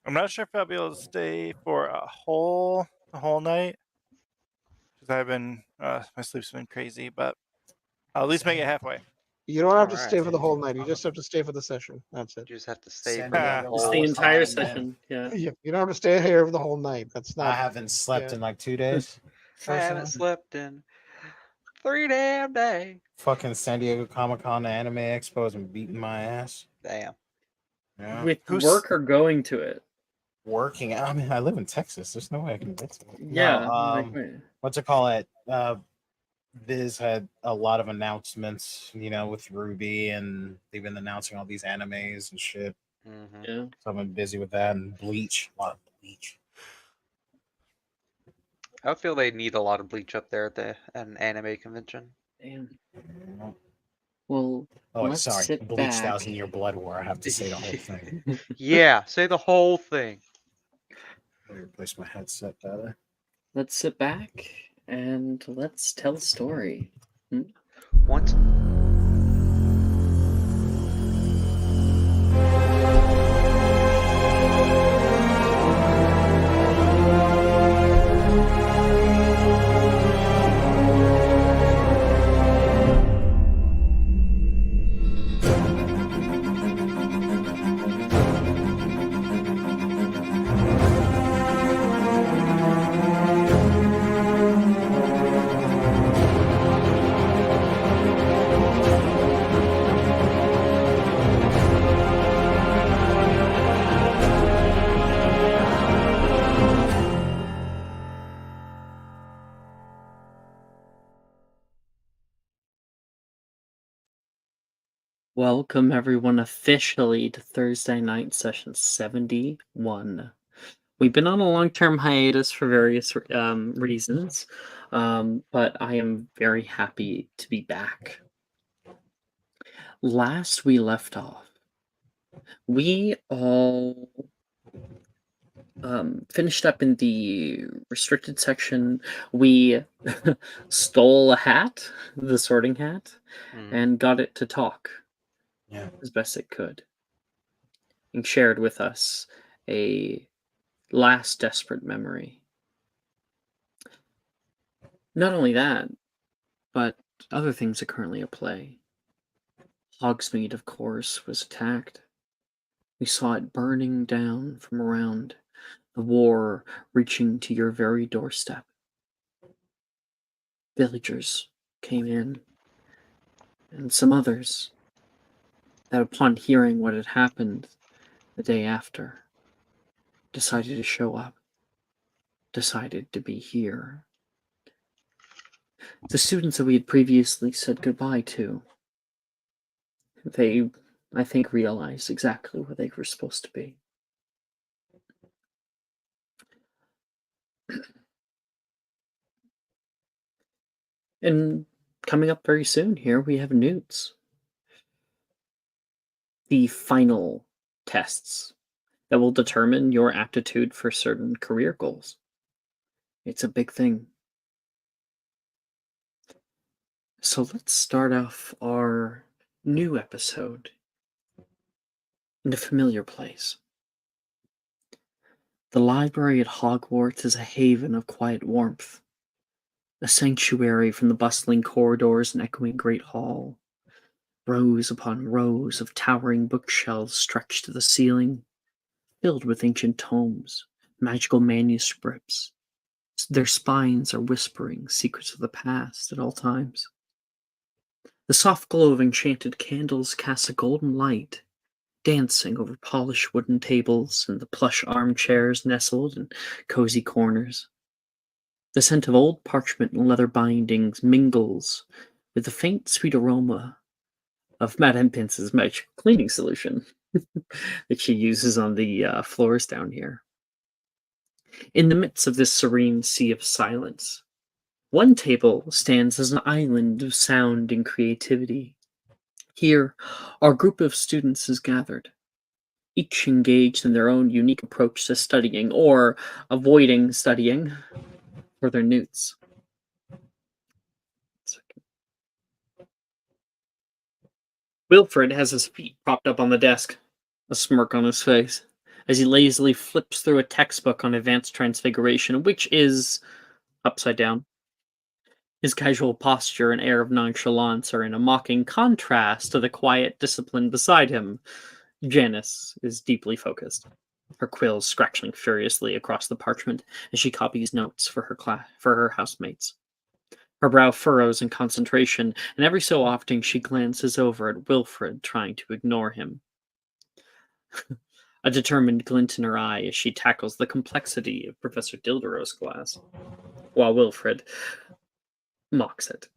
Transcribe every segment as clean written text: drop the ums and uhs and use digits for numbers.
I'm not sure if I'll be able to stay for the whole night because I've been my sleep's been crazy, but I'll at least make it halfway. You don't have to Alright. stay for the whole night. You just have to stay for the session. That's it. You just have to stay San for the Diego whole Just the Comic-Con, entire man. session. Yeah. You don't have to stay here for the whole night. That's I not. haven't slept yeah. in like 2 days. I haven't slept in 3 damn days. Fucking San Diego Comic-Con, the Anime Expo has been beating my ass. Damn. Yeah. With Who's- work or going to it? Working. I mean, I live in Texas. There's no way I can get to it. Yeah. No, what's it call it? Viz had a lot of announcements, with Ruby, and they've been announcing all these animes and shit. Mm-hmm. Yeah. So I've been busy with that and Bleach. A lot of Bleach. I feel they need a lot of bleach up there at an anime convention. Damn. Well, Oh, wait, let's sorry. sit Bleach back. 1,000 Year Blood War. I have to say the whole thing. Yeah, say the whole thing. Let me replace my headset better. Let's sit back and let's tell a story. Once. Welcome everyone officially to Thursday night session 71. We've been on a long-term hiatus for various reasons, but I am very happy to be back. Last we left off, we all finished up in the restricted section. We stole a hat, the sorting hat, and got it to talk. Yeah. As best it could, and shared with us a last desperate memory. Not only that, but other things are currently at play. Hogsmeade, of course, was attacked. We saw it burning down from around, the war reaching to your very doorstep. Villagers came in, and some others that upon hearing what had happened the day after, decided to show up, decided to be here. The students that we had previously said goodbye to, they, I think, realized exactly where they were supposed to be. And coming up very soon here, we have Newts. The final tests that will determine your aptitude for certain career goals. It's a big thing. So let's start off our new episode in a familiar place. The library at Hogwarts is a haven of quiet warmth, a sanctuary from the bustling corridors and echoing great hall. Rows upon rows of towering bookshelves stretch to the ceiling, filled with ancient tomes, magical manuscripts. Their spines are whispering secrets of the past at all times. The soft glow of enchanted candles casts a golden light, dancing over polished wooden tables and the plush armchairs nestled in cozy corners. The scent of old parchment and leather bindings mingles with the faint, sweet aroma of Madame Pince's magic cleaning solution that she uses on the floors down here. In the midst of this serene sea of silence, one table stands as an island of sound and creativity. Here, our group of students is gathered, each engaged in their own unique approach to studying or avoiding studying for their newts. Wilfred has his feet propped up on the desk, a smirk on his face, as he lazily flips through a textbook on advanced transfiguration, which is upside down. His casual posture and air of nonchalance are in a mocking contrast to the quiet discipline beside him. Janice is deeply focused, her quills scratching furiously across the parchment as she copies notes for her housemates. Her brow furrows in concentration, and every so often she glances over at Wilfred, trying to ignore him. A determined glint in her eye as she tackles the complexity of Professor Dildero's class, while Wilfred mocks it.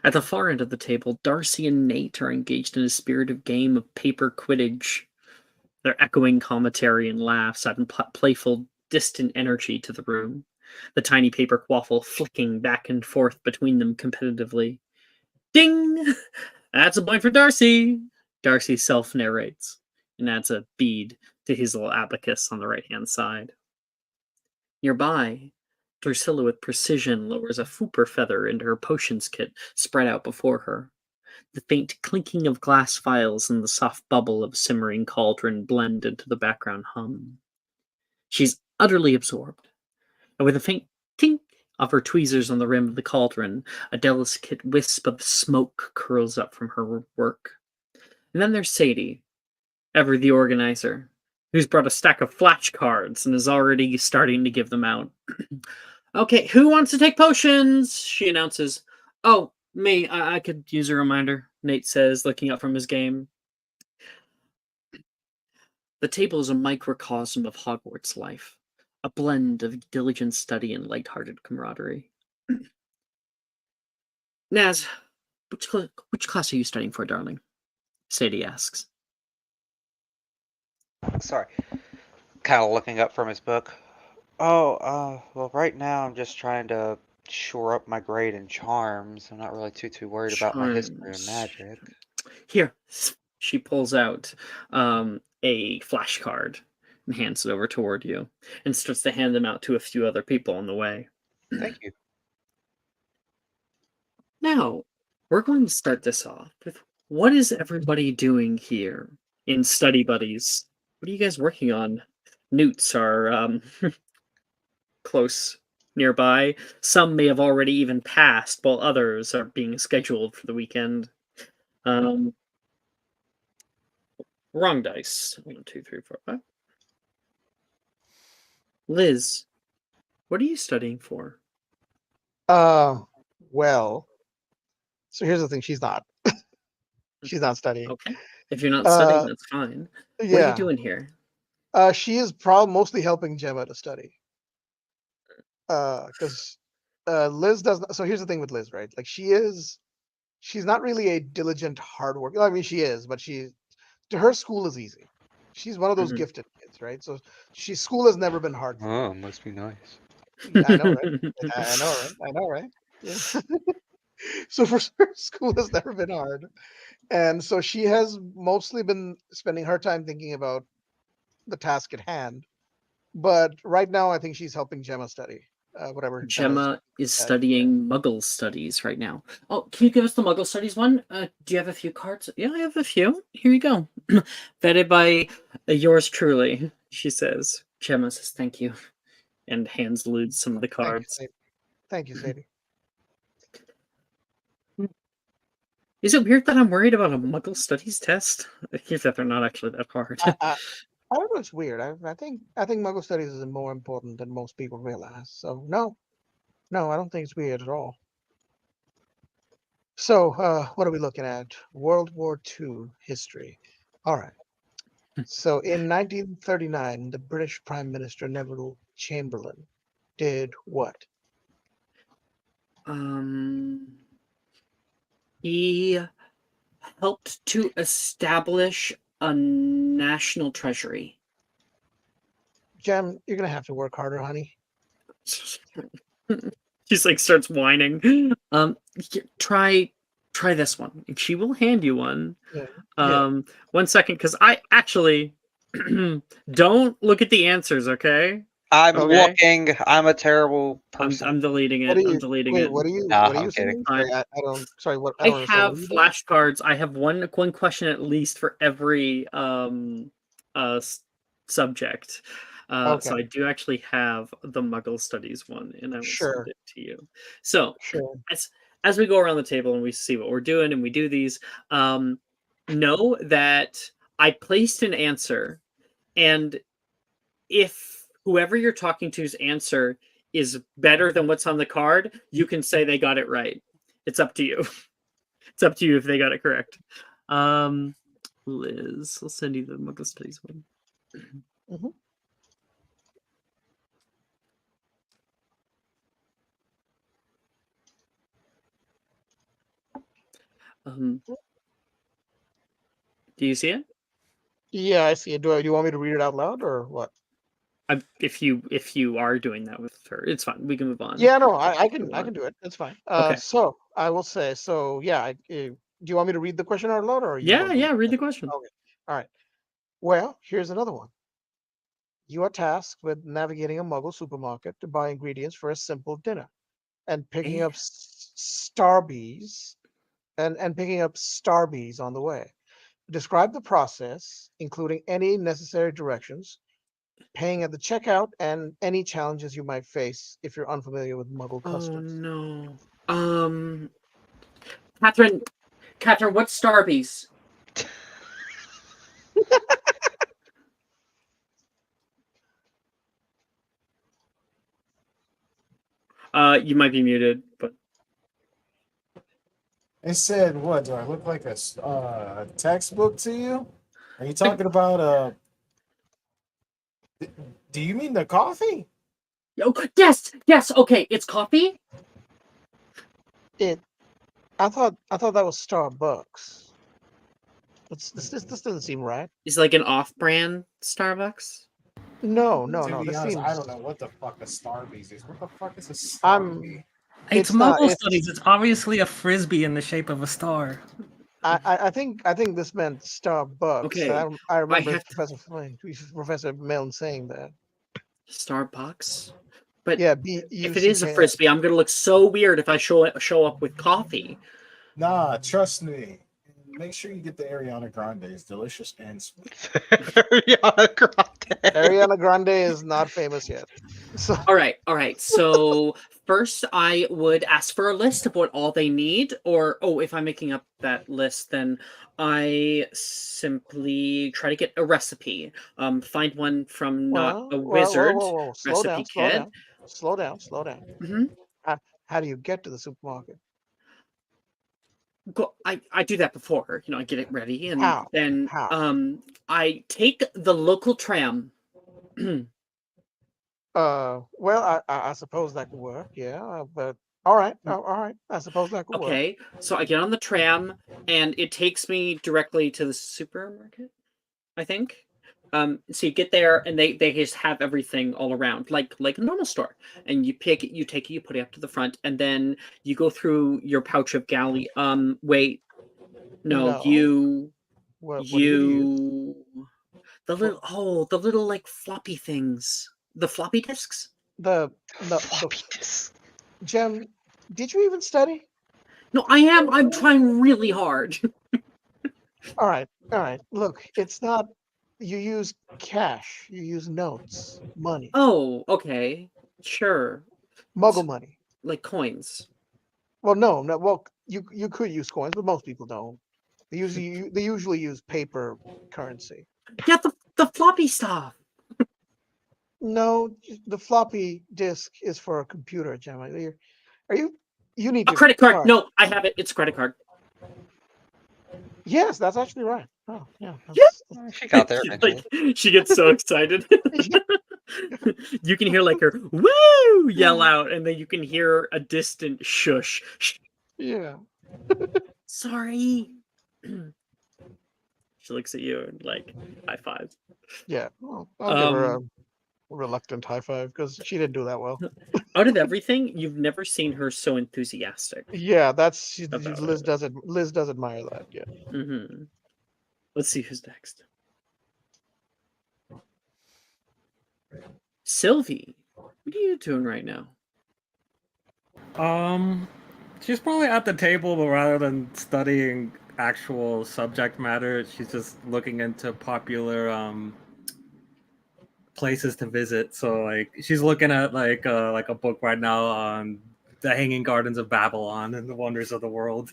At the far end of the table, Darcy and Nate are engaged in a spirited game of paper quidditch. Their echoing commentary and laughs add playful, distant energy to the room, the tiny paper quaffle flicking back and forth between them competitively. Ding! That's a point for Darcy! Darcy self-narrates and adds a bead to his little abacus on the right-hand side. Nearby, Drusilla with precision lowers a fooper feather into her potions kit spread out before her. The faint clinking of glass vials and the soft bubble of simmering cauldron blend into the background hum. She's utterly absorbed, and with a faint tink of her tweezers on the rim of the cauldron, a delicate wisp of smoke curls up from her work. And then there's Sadie, ever the organizer, who's brought a stack of flashcards and is already starting to give them out. Okay, who wants to take potions? She announces. Oh, me. I could use a reminder, Nate says, looking up from his game. The table is a microcosm of Hogwarts life, a blend of diligent study and light-hearted camaraderie. Naz, which class are you studying for, darling? Sadie asks. Sorry. Kind of looking up from his book. Oh, well, right now I'm just trying to shore up my grade in charms. I'm not really too worried about my history and magic. Here, she pulls out a flashcard and hands it over toward you and starts to hand them out to a few other people on the way. Thank you. Now, we're going to start this off with what is everybody doing here in Study Buddies? What are you guys working on? Newts are close nearby. Some may have already even passed, while others are being scheduled for the weekend. Wrong dice. 1, 2, 3, 4, 5. Liz, what are you studying for? Well, so here's the thing. She's not. She's not studying. Okay. If you're not studying, that's fine. What are you Yeah. doing here? She is mostly helping Gemma to study. Because Liz doesn't. So here's the thing with Liz, right? Like she's not really a diligent, hard worker. I mean, she is, but to her school is easy. She's one of those Mhm. gifted kids, right? So school has never been hard. For Oh, must be nice. her. I know, right? I know, right? Yeah. So for her, school has never been hard, and so she has mostly been spending her time thinking about the task at hand. But right now, I think she's helping Gemma study whatever. Gemma is studying Muggle studies right now. Oh, can you give us the Muggle studies one? Do you have a few cards? Yeah, I have a few. Here you go. Vetted by yours truly, she says. Gemma says thank you and hands Lud some of the cards. Thank you, Sadie. Is it weird that I'm worried about a Muggle studies test? I think that they're not actually that hard. I don't know. It's weird. I think Muggle studies is more important than most people realize. So no, I don't think it's weird at all. So what are we looking at? World War II history. All right. So in 1939, the British Prime Minister Neville Chamberlain did what? He helped to establish a national treasury. Jem, you're gonna have to work harder, honey. She's like starts whining. Try this one. And she will hand you one. Yeah. 1 second, because I actually don't look at the answers, okay? I'm Okay. looking. I'm a terrible person. I'm deleting it. What are you? I'm deleting Wait, it. what are you? Nah, what are I'm you kidding. saying? Sorry, I don't. Sorry, what? I don't understand. have What are you doing? flashcards. I have one question at least for every subject. Okay. So I do actually have the Muggle Studies one, and I will Sure. send it to you. So Sure. as we go around the table and we see what we're doing and we do these, know that I placed an answer, and if whoever you're talking to's answer is better than what's on the card, you can say they got it right. It's up to you. It's up to you if they got it correct. Liz, I'll send you the Muggle Studies one. Mhm. Do you see it? Yeah, I see it. Do you want me to read it out loud or what? If you are doing that with her, it's fine. We can move on. Yeah, no, I you can want. do it. It's fine. Okay. So I will say, so yeah, do you want me to read the question out loud or you Yeah, want to? yeah. Read the question. Okay. All right. Well, here's another one. You are tasked with navigating a Muggle supermarket to buy ingredients for a simple dinner, and picking Eh? up Starbies, and picking up Starbies on the way. Describe the process, including any necessary directions, paying at the checkout, and any challenges you might face if you're unfamiliar with Muggle Oh customs. no. Catherine, what's Starbies? You might be muted, but It said, "What do I look like a textbook to you? Are you talking about Do you mean the coffee? oh yes. Okay, it's coffee. I thought that was Starbucks. This doesn't seem right. It's like an off-brand Starbucks. No, To be this honest, seems. I don't know what the fuck a Starbies is. What the fuck is a I'm. Starbie? It's It's not. Muggle studies. It's obviously a frisbee in the shape of a star. I think this meant Starbucks. Okay, I remember have to- Professor Milne saying that. Starbucks. But Yeah, if it is a frisbee, I'm gonna look so weird if I show up with coffee. Nah, trust me. Make sure you get the Ariana Grande. It's delicious and sweet. Ariana Grande. Ariana Grande is not famous yet. So All right. So first, I would ask for a list of what all they need, or if I'm making up that list, then I simply try to get a recipe. Find one from not a wizard whoa. recipe kit. Slow down. Hmm. How do you get to the supermarket? I do that before, I get it ready, and How? then How? I take the local tram. Well, I suppose that could work. Yeah, but all right. I suppose that could work. Okay, so I get on the tram, and it takes me directly to the supermarket, I think. So you get there, and they just have everything all around, like a normal store. And you pick it, you take it, you put it up to the front, and then you go through your pouch of galley. Wait, no, No. What are you gonna use? the little like floppy things, the floppy disks. The Gem, did you even study? No, I'm trying really hard. All right. Look, it's not. You use cash. You use notes, money, Oh, okay, sure, Muggle money. like coins. Well, no. Well, you could use coins, but most people don't. They usually use paper currency. Yeah, the floppy stuff. No, the floppy disk is for a computer, Gemma. Are you? You need A your credit card. card. No, I have it. It's a credit card. Yes, that's actually right. Oh, yeah. She got there eventually. She gets so excited. You can hear like her woo yell out, and then you can hear a distant shush. Yeah. Sorry. She looks at you and like high five. Yeah. Well, I'll give her a reluctant high five because she didn't do that well. Out of everything, you've never seen her so enthusiastic. Yeah, About Liz does admire that. Yeah. Mm-hmm. Let's see who's next. Sylvie, what are you doing right now? She's probably at the table, but rather than studying actual subject matter, she's just looking into popular places to visit. So like she's looking at like a book right now on the Hanging Gardens of Babylon and the wonders of the world.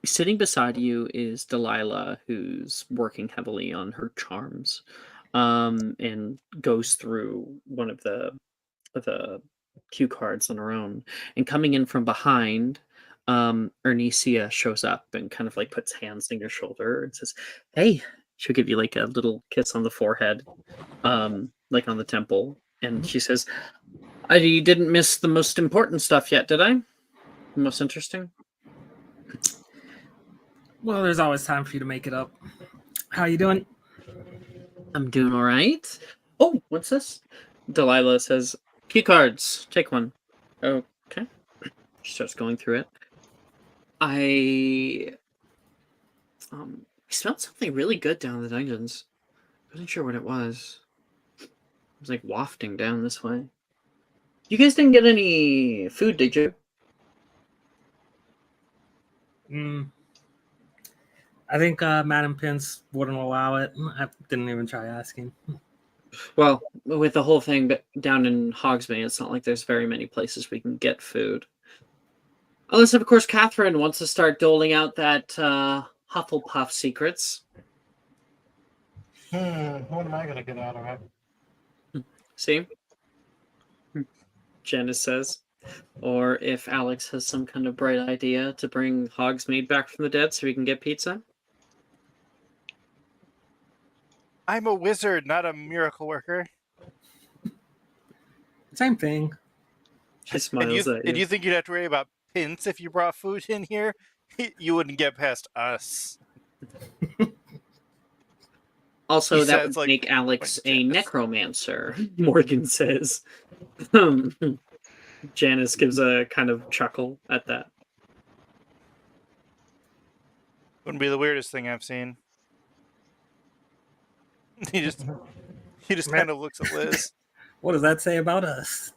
Sitting beside you is Delilah, who's working heavily on her charms, and goes through one of the cue cards on her own. And coming in from behind, Ernesia shows up and kind of like puts hands on your shoulder and says, "Hey." She'll give you like a little kiss on the forehead, like on the temple, and she says, "I didn't miss the most important stuff yet, did I? The most interesting?" Well, there's always time for you to make it up. How you doing? I'm doing all right. Oh, what's this? Delilah says, "Cue cards. Take one." Okay. She starts going through it. I smelled something really good down in the dungeons. Wasn't sure what it was. It was like wafting down this way. You guys didn't get any food, did you? I think Madam Pince wouldn't allow it. I didn't even try asking. Well, with the whole thing down in Hogsmeade, it's not like there's very many places we can get food. Unless, of course, Catherine wants to start doling out that Hufflepuff secrets. What am I gonna get out of it? See? Janice says. Or if Alex has some kind of bright idea to bring Hogsmeade back from the dead so we can get pizza. I'm a wizard, not a miracle worker. Same thing. She smiles at you. And you think you'd have to worry about Pince if you brought food in here? You wouldn't get past us. Also, He that sounds would like- make Alex like a Janice. necromancer, Morgan says. Janice gives a kind of chuckle at that. Wouldn't be the weirdest thing I've seen. He just kind of looks at Liz. What does that say about us?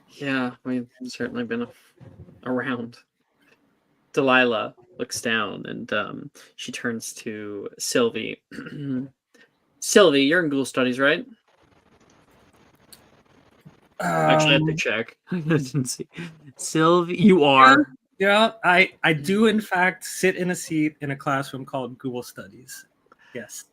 Yeah, we've certainly been around. Delilah looks down and she turns to Sylvie. Sylvie, you're in Ghoul Studies, right? Actually, I have to check. I didn't see. Sylvie, you are. Yeah, I do in fact sit in a seat in a classroom called Google Studies. Yes.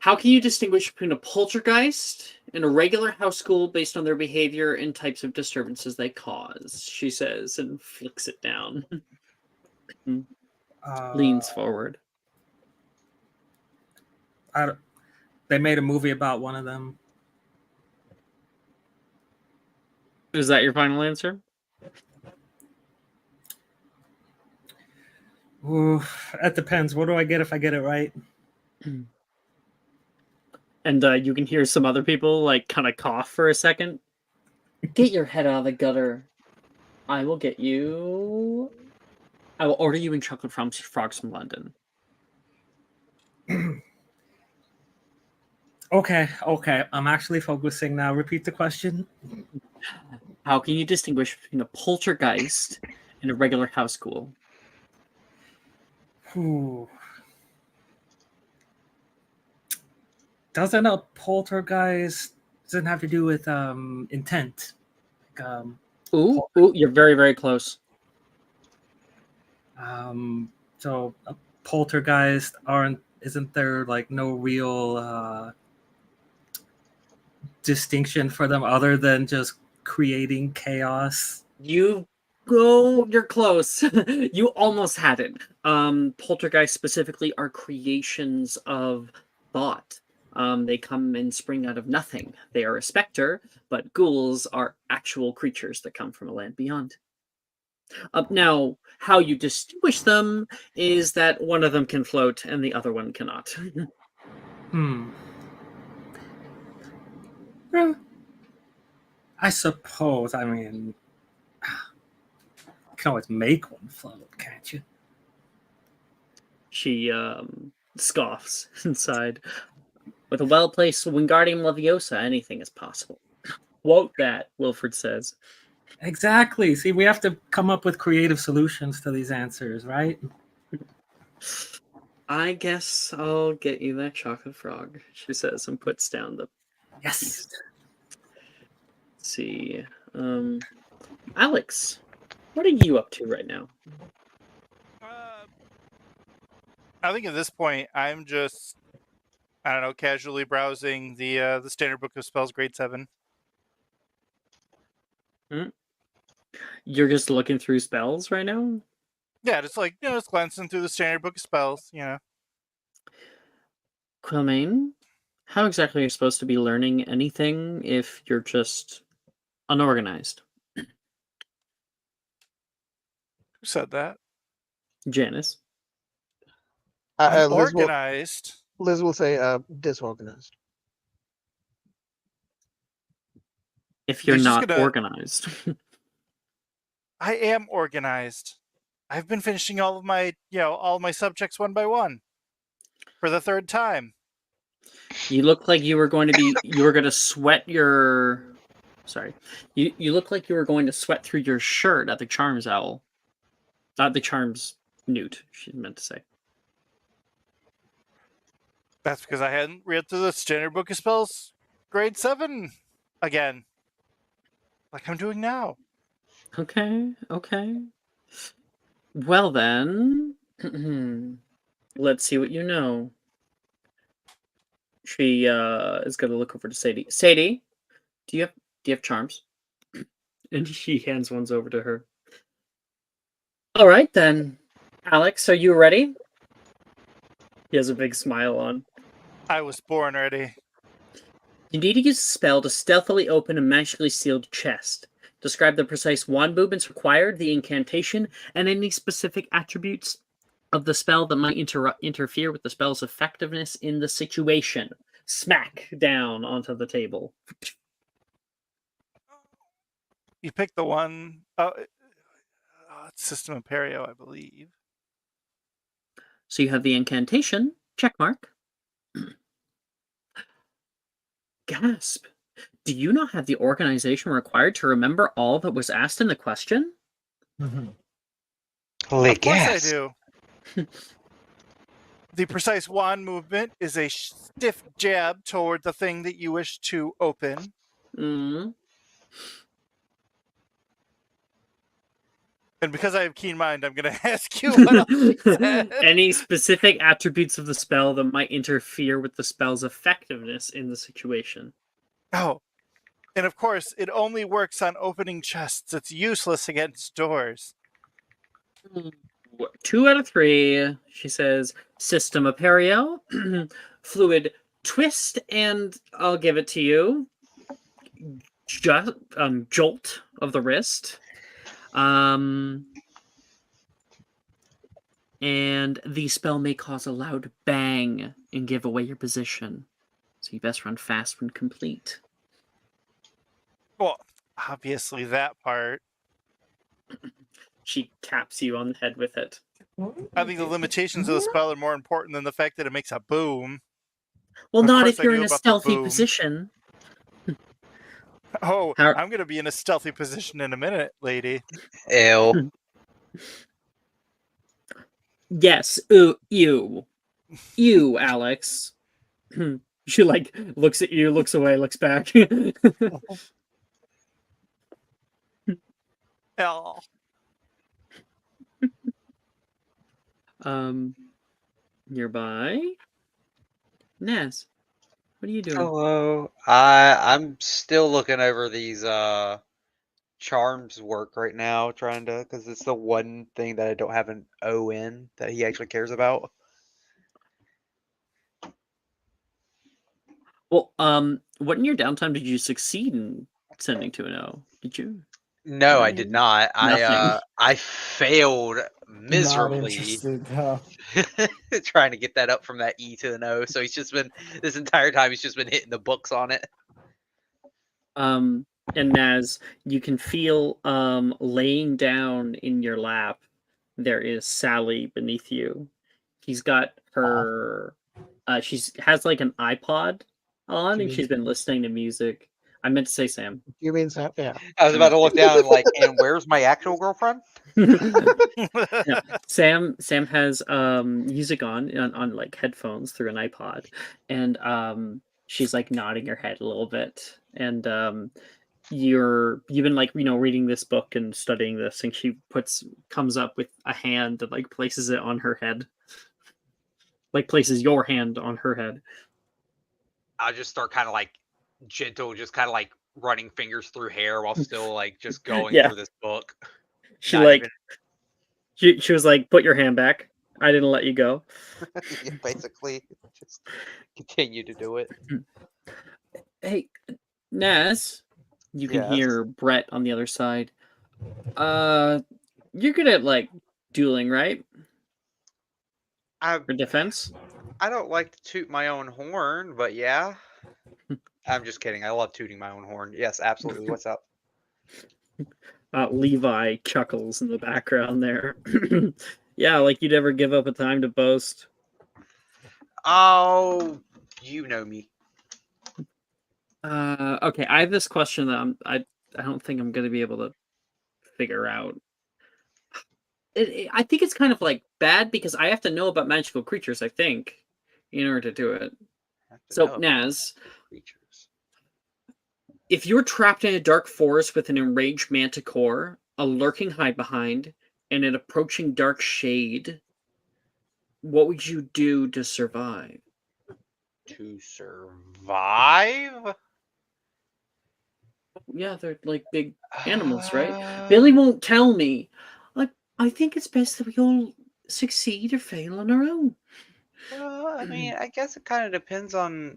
How can you distinguish between a poltergeist and a regular house school based on their behavior and types of disturbances they cause? She says and flicks it down. Leans forward. They made a movie about one of them. Is that your final answer? Ooh, that depends. What do I get if I get it right? And you can hear some other people like kind of cough for a second. Get your head out of the gutter. I will get you. I will order you in chocolate from frogs from London. Okay. I'm actually focusing now. Repeat the question. How can you distinguish between a poltergeist and a regular house ghoul? Ooh. Doesn't a poltergeist doesn't have to do with intent? Like, Ooh, you're very, very close. So a poltergeist isn't there like no real distinction for them other than just creating chaos? You're close. You almost had it. Poltergeists specifically are creations of thought. They come and spring out of nothing. They are a specter, but ghouls are actual creatures that come from a land beyond. Now, how you distinguish them is that one of them can float and the other one cannot. Well, I suppose. I mean, you can always make one float, can't you? She scoffs inside. With a well-placed Wingardium Leviosa, anything is possible. Quote that, Wilfred says. Exactly. See, we have to come up with creative solutions to these answers, right? I guess I'll get you that chocolate frog, she says, and puts down the Yes. piece. Let's see. Alex, what are you up to right now? I think at this point, I'm just, I don't know, casually browsing the Standard Book of Spells, Grade 7. You're just looking through spells right now? Yeah, just like, just glancing through the Standard Book of Spells, Quilmaine, how exactly are you supposed to be learning anything if you're just unorganized? Who said that? Janice. Unorganized. Liz will say disorganized. If you're He's just not gonna- organized. I am organized. I've been finishing all of my, all of my subjects one by one for the third time. You look like you were going to sweat your. Sorry. You look like you were going to sweat through your shirt at the Charms Owl. Not the Charms Newt, she meant to say. That's because I hadn't read through the Standard Book of Spells, Grade 7 again. Like I'm doing now. Okay. Well then, let's see what you know. She is gonna look over to Sadie. Sadie, do you have charms? And she hands ones over to her. All right then, Alex, are you ready? He has a big smile on. I was born ready. You need to use a spell to stealthily open a magically sealed chest. Describe the precise wand movements required, the incantation, and any specific attributes of the spell that might interfere with the spell's effectiveness in the situation. Smack down onto the table. You picked the one. It's System Imperio, I believe. So you have the incantation. Check mark. Gasp. Do you not have the organization required to remember all that was asked in the question? Holy Of course I gas. do. The precise wand movement is a stiff jab toward the thing that you wish to open. Mm. And because I have keen mind, I'm going to ask you what else she said. Any specific attributes of the spell that might interfere with the spell's effectiveness in the situation. Oh, and of course, it only works on opening chests. It's useless against doors. 2 out of 3, she says. System Imperio, fluid twist, and I'll give it to you. Jolt of the wrist. And the spell may cause a loud bang and give away your position. So you best run fast when complete. Well, obviously that part. She taps you on the head with it. I think the limitations of the spell are more important than the fact that it makes a boom. Well, Of not course if I you're knew in a about the stealthy boom. position. Oh, How- I'm going to be in a stealthy position in a minute, lady. Ew. Yes, you, Alex. She looks at you, looks away, looks back. Oh. Nearby. Naz, what are you doing? Hello. I'm still looking over these charms work right now, trying to, because it's the one thing that I don't have an O in that he actually cares about. Well, what in your downtime did you succeed in sending to an O? Did you? No, I did not. Nothing. I failed Not miserably interested, huh? trying to get that up from that E to an O. So he's just been this entire time he's just been hitting the books on it. And Naz, you can feel laying down in your lap, there is Sally beneath you. He's got her. She's has like an iPod on, and she's been listening to music. I meant to say Sam. You mean Sam? Yeah. I was about to look down and like, and where's my actual girlfriend? No, Sam has music on like headphones through an iPod, and she's like nodding her head a little bit, and you've been like reading this book and studying this, and she comes up with a hand and like places it on her head, like places your hand on her head. I'll just start kind of like gentle, just kind of like running fingers through hair while still like just going Yeah. through this book. She Not like even- she was like, "Put your hand back. I didn't let you go." Yeah, basically, just continue to do it. Hey, Naz, you can Yes. hear Brett on the other side. You're good at like dueling, right? I For defense? I don't like to toot my own horn, but yeah. I'm just kidding. I love tooting my own horn. Yes, absolutely. What's up? Levi chuckles in the background there. Yeah, like you'd ever give up a time to boast. Oh, you know me. Okay, I have this question that I don't think I'm gonna be able to figure out. I think it's kind of like bad because I have to know about magical creatures, I think, in order to do it. I have to So, know about Naz, creatures. if you're trapped in a dark forest with an enraged manticore, a lurking hide behind, and an approaching dark shade, what would you do to survive? To survive? Yeah, they're like big animals, right? Billy won't tell me. Like, I think it's best that we all succeed or fail on our own. Well, I mean, I guess it kind of depends on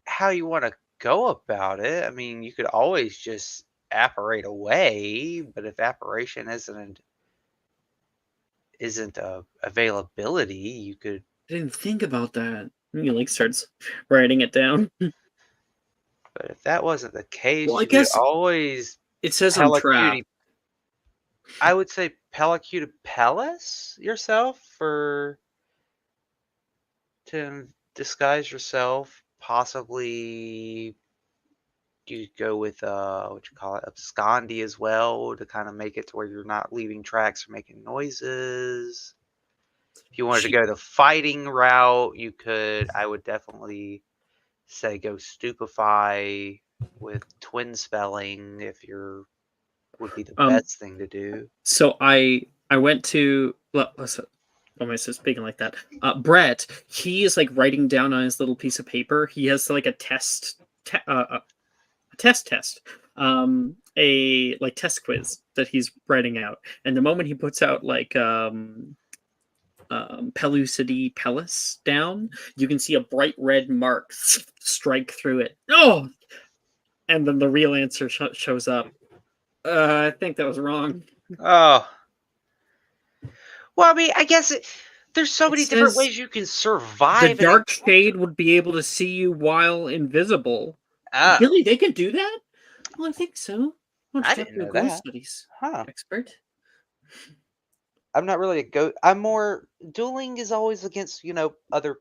how you want to go about it. I mean, you could always just apparate away, but if apparition isn't a availability, you could. I didn't think about that. He like starts writing it down. But if that wasn't the case, Well, I you could guess always it says I'm trapped. I would say Pelacutipellis yourself to disguise yourself. Possibly you could go with what you call it, abscondi as well to kind of make it to where you're not leaving tracks or making noises. If you wanted to go the fighting route, you could. I would definitely say go stupefy with twin spelling if you're would be the best thing to do. So I went to well, why am I so speaking like that? Brett, he is like writing down on his little piece of paper. He has like a test, a test, a like test quiz that he's writing out. And the moment he puts out like Pellucidity Pellis down, you can see a bright red mark strike through it. Oh, and then the real answer shows up. I think that was wrong. Oh. Well, I mean, I guess there's so many different ways you can survive. The dark shade would be able to see you while invisible. Oh. Really, they can do that? Well, I think so. I didn't know that. Studies Huh. expert. I'm not really a go. I'm more dueling is always against other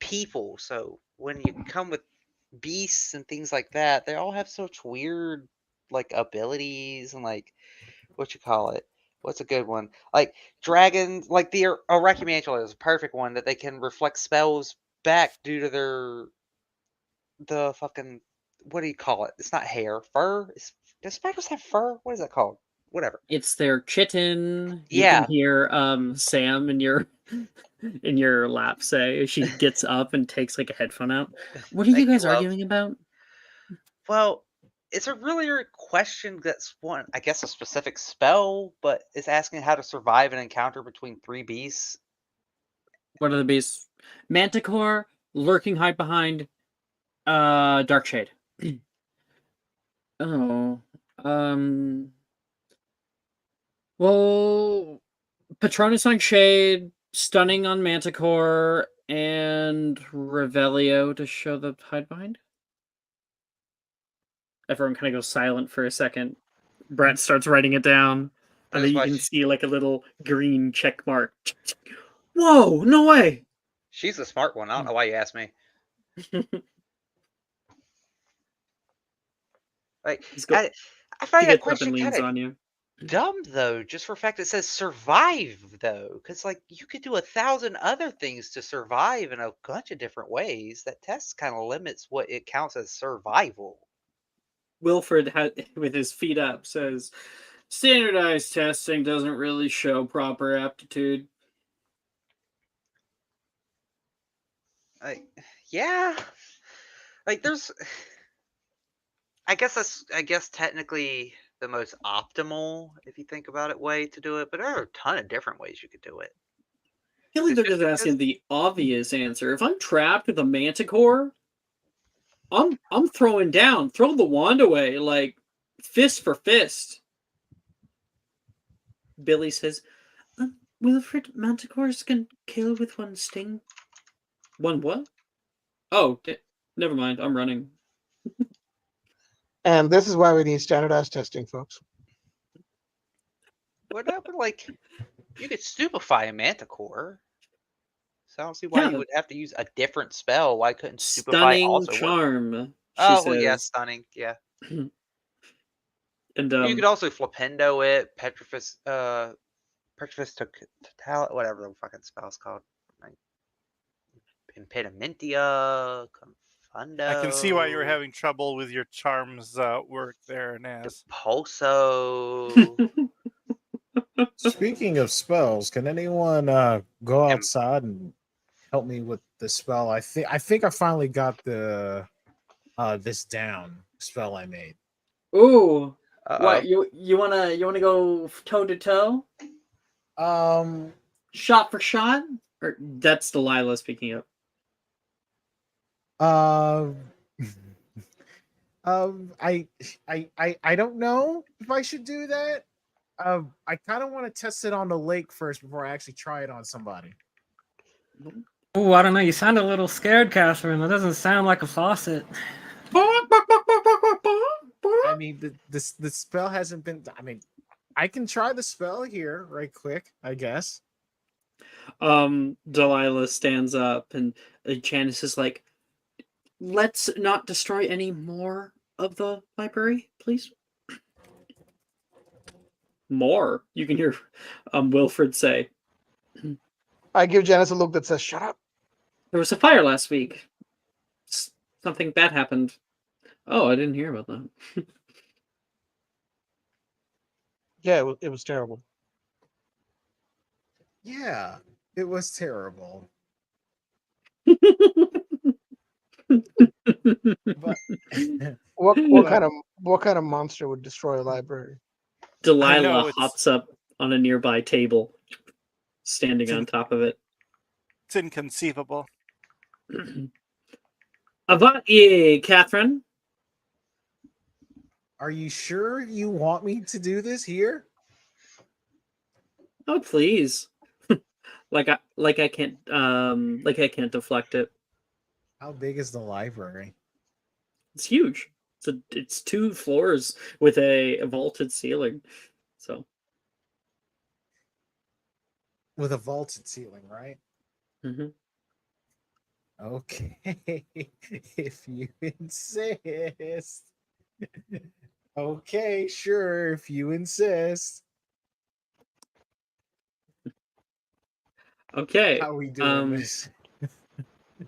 people. So when you come with beasts and things like that, they all have such weird like abilities and like what you call it. What's a good one? Like dragons, like the Arachimantula is a perfect one that they can reflect spells back due to the fucking what do you call it? It's not hair, fur. Does spiders have fur? What is that called? Whatever. It's their chitin. You Yeah. can hear Sam in your lap say she gets up and takes like a headphone out. What are you guys arguing about? Well, it's a really good question. That's one, I guess, a specific spell, but it's asking how to survive an encounter between three beasts. What are the beasts? Manticore, lurking hide behind, dark shade. Oh, well, Patronus on Shade, Stunning on Manticore, and Revelio to show the hide behind. Everyone kind of goes silent for a second. Brett starts writing it down, and then you can see like a little green check mark. Whoa, no way! She's the smart one. I don't know why you asked me. Like, He's go- I find he that gets up and question leans kind of on you. dumb though, just for the fact it says survive though, because like you could do 1,000 other things to survive in a bunch of different ways. That test kind of limits what it counts as survival. Wilfred, with his feet up, says, "Standardized testing doesn't really show proper aptitude." Like, yeah, like there's, I guess technically the most optimal, if you think about it, way to do it, but there are a ton of different ways you could do it. I feel like It's they're just just because asking the obvious answer. If I'm trapped with a manticore, I'm throwing down. Throw the wand away, like fist for fist. Billy says, "Wilfred, manticores can kill with one sting." One what? Oh, never mind. I'm running. And this is why we need standardized testing, folks. whatever, like you could stupefy a manticore. So I don't see why you Yeah, would have to use a different spell. Why couldn't stupefy stunning also work? charm. She Oh well, yeah, says, stunning, yeah. and You could also flipendo it, Petrifist total, whatever the fucking spell's called. Like Impedimentia, Confundo. I can see why you were having trouble with your charms work there, Naz. Pulso. Speaking of spells, can anyone go Im- outside and help me with the spell? I think I finally got the this down spell I made. "Ooh, what Uh-oh. you wanna go toe to toe, Um shot for shot?" Or that's Delilah speaking up. uh I don't know if I should do that. I kind of want to test it on the lake first before I actually try it on somebody. Oh, I don't know. You sound a little scared, Catherine. That doesn't sound like a faucet. I mean, the spell hasn't been. I mean, I can try the spell here right quick, I guess. Delilah stands up and Janice is like, "Let's not destroy any more of the library, please." More, you can hear Wilfred say. I give Janice a look that says, "Shut up." "There was a fire last week. Something bad happened." "Oh, I didn't hear about that." Yeah, it was terrible. Yeah, it was terrible. But What kind of monster would destroy a library? Delilah it's- hops up on a nearby table, standing on top of it. It's inconceivable. Avant ye, Catherine. are you sure you want me to do this here? Oh, please. like I can't deflect it. How big is the library? It's huge. It's 2 floors with a vaulted ceiling. So, With a vaulted ceiling, right? mhm. Okay, if you insist. Okay, sure, if you insist. Okay. How are we doing this?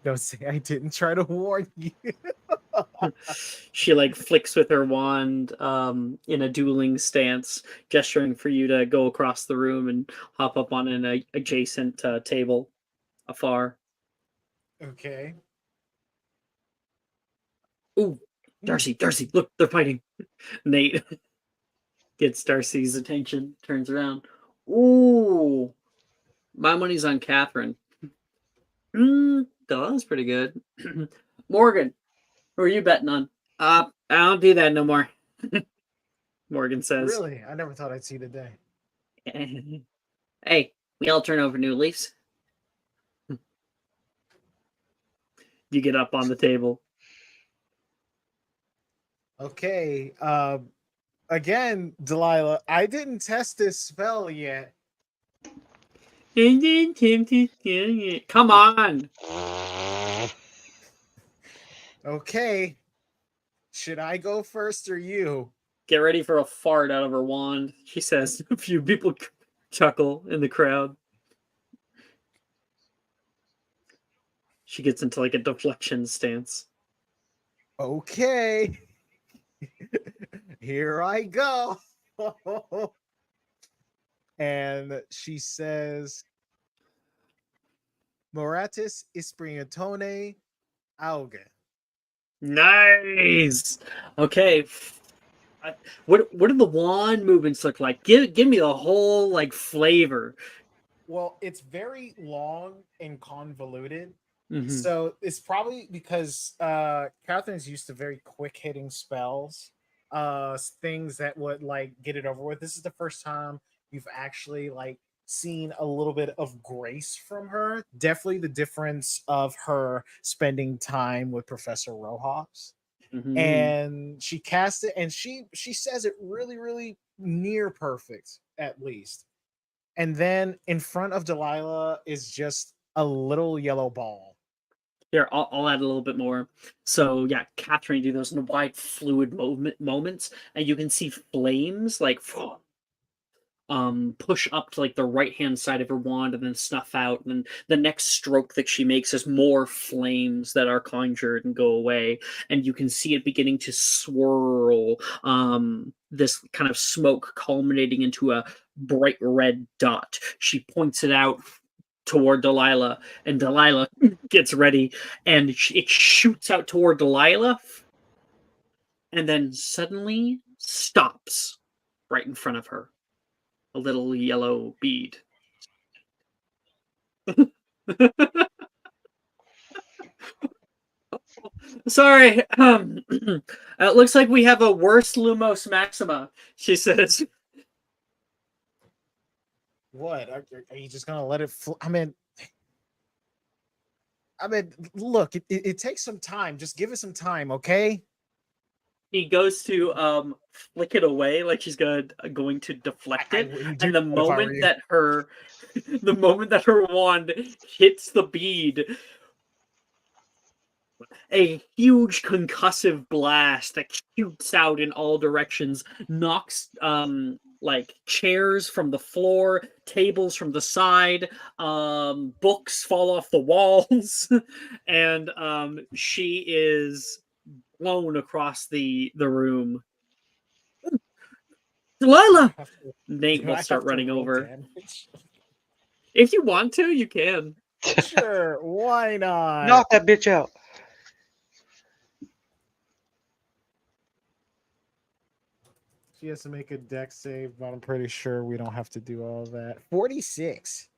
Don't say I didn't try to warn you. She like flicks with her wand in a dueling stance, gesturing for you to go across the room and hop up on an adjacent table afar. Okay. Ooh, Darcy, look, they're fighting. Nate gets Darcy's attention, turns around. Ooh, my money's on Catherine. That pretty good. Morgan, who are you betting on? I don't do that no more. Morgan says. Really? I never thought I'd see the day. Hey, we all turn over new leaves. You get up on the table. Okay. Again, Delilah, I didn't test this spell yet. Come on. Okay. Should I go first or you? Get ready for a fart out of her wand, she says. A few people chuckle in the crowd. She gets into like a deflection stance. Okay. Here I go. And she says, Moratis Ispriatone Auge. Nice. Okay. What do the wand movements look like? Give me the whole like flavor. Well, it's very long and convoluted. Mhm. So it's probably because Catherine's used to very quick hitting spells, things that would like get it over with. This is the first time you've actually like seen a little bit of grace from her. Definitely the difference of her spending time with Professor Rojas. Mhm. And she cast it, and she says it really near perfect at least. And then in front of Delilah is just a little yellow ball. Here, I'll add a little bit more. So yeah, Catherine do those in wide fluid moments, and you can see flames like push up to like the right hand side of her wand and then snuff out. And then the next stroke that she makes is more flames that are conjured and go away, and you can see it beginning to swirl. This kind of smoke culminating into a bright red dot. She points it out toward Delilah, and Delilah gets ready, and it shoots out toward Delilah, and then suddenly stops right in front of her. A little yellow bead. Sorry, it looks like we have a worse Lumos Maxima, she says. What? Are you just gonna let it? I mean, look, it takes some time. Just give it some time, okay? He goes to flick it away, like she's going to deflect it, and the moment that her wand hits the bead, a huge concussive blast that shoots out in all directions, knocks like chairs from the floor, tables from the side, books fall off the walls, and she is blown across the room. Delilah! Nate will start running over. Damage? If you want to, you can. Sure, why not? Knock that bitch out. She has to make a dex save, but I'm pretty sure we don't have to do all that. 46.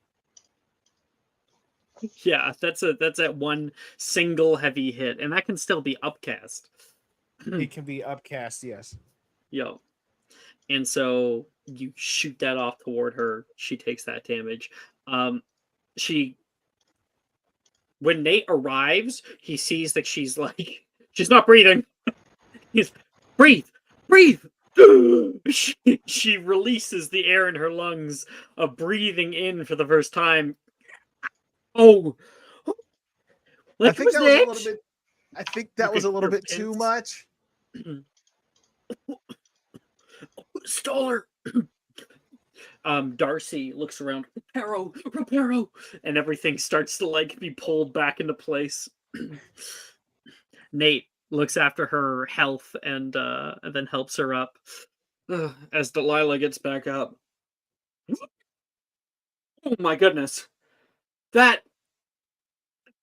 Yeah, that's at one single heavy hit, and that can still be upcast. It can be upcast, yes. Yo. And so you shoot that off toward her. She takes that damage. When Nate arrives, he sees that she's not breathing. He's breathe. She releases the air in her lungs, breathing in for the first time. Oh, I think that was a little bit. I think that was a little bit too much. Stole her. Darcy looks around. Reparo, and everything starts to be pulled back into place. Nate looks after her health and then helps her up as Delilah gets back up. Oh my goodness, that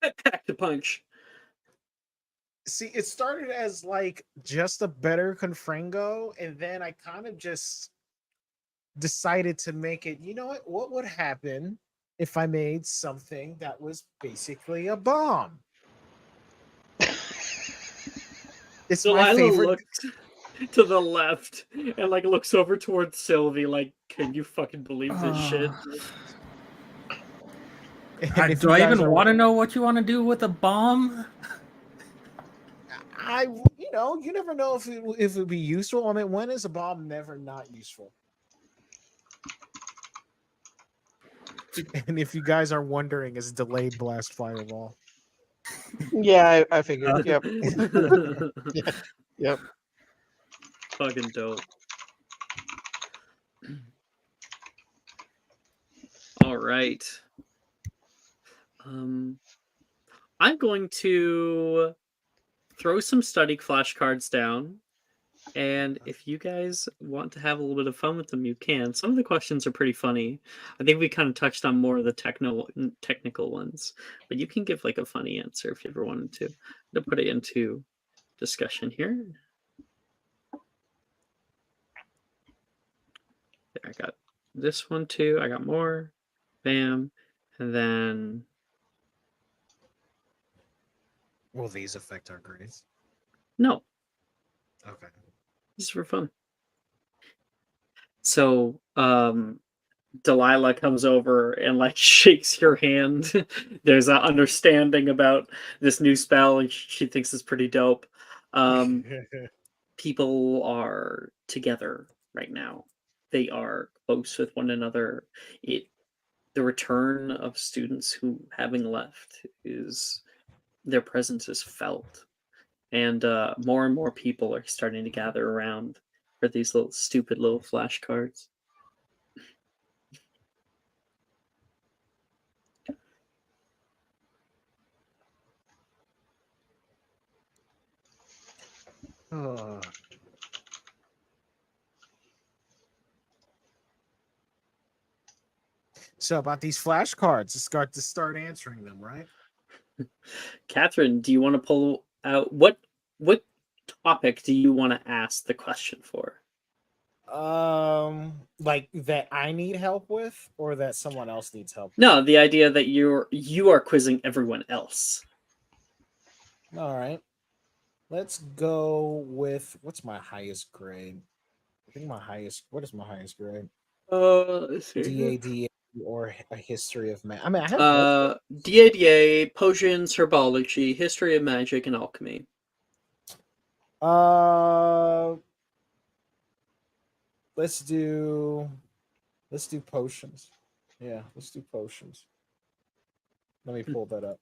packed a punch. See, it started as just a better Confrango, and then I kind of just decided to make it, you know what would happen if I made something that was basically a bomb? It's Delilah my favorite. Looks to the left and looks over towards Sylvie can you fucking believe this shit? Do I even want to know what you want to do with a bomb? You never know if it would be useful. I mean, when is a bomb never not useful? And if you guys are wondering, it's delayed blast fireball. Yeah, I figured. Yep. Yep. Fucking dope. All right. I'm going to throw some study flashcards down, and if you guys want to have a little bit of fun with them, you can. Some of the questions are pretty funny. I think we kind of touched on more of the technical ones, but you can give like a funny answer if you ever wanted to. To put it into discussion here. There, I got this one too. I got more. Bam. And then Will these affect our grades? no, Okay. this is for fun. So, Delilah comes over and like shakes your hand. There's an understanding about this new spell, and she thinks it's pretty dope. People are together right now. They are close with one another. The return of students who having left is their presence is felt, and more people are starting to gather around for these little stupid little flashcards. So about these flashcards, start answering them, right? Catherine, do you want to pull out what topic do you want to ask the question for? Like that I need help with, or that someone else needs help with? No, the idea that you are quizzing everyone else. All right. Let's go with what's my highest grade? I think what is my highest grade? Let's see. DADA or a history of magic. I mean, I have DADA, potions, herbology, history of magic, and alchemy. Let's do potions. Yeah, let's do potions. Let me pull that up.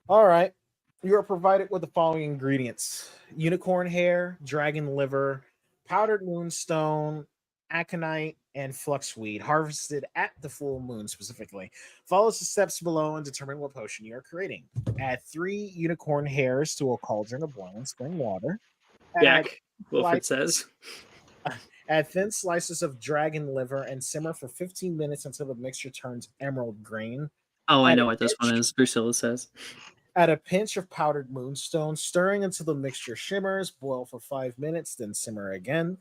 All right. You are provided with the following ingredients: unicorn hair, dragon liver, powdered moonstone, aconite, and fluxweed, harvested at the full moon specifically. Follow the steps below and determine what potion you are creating. Add 3 unicorn hairs to a cauldron of boiling spring water. Jack Wilfred says. Add thin slices of dragon liver and simmer for 15 minutes until the mixture turns emerald green. Oh, I know what this one is. Drusilla says. Add a pinch of powdered moonstone, stirring until the mixture shimmers. Boil for 5 minutes, then simmer again.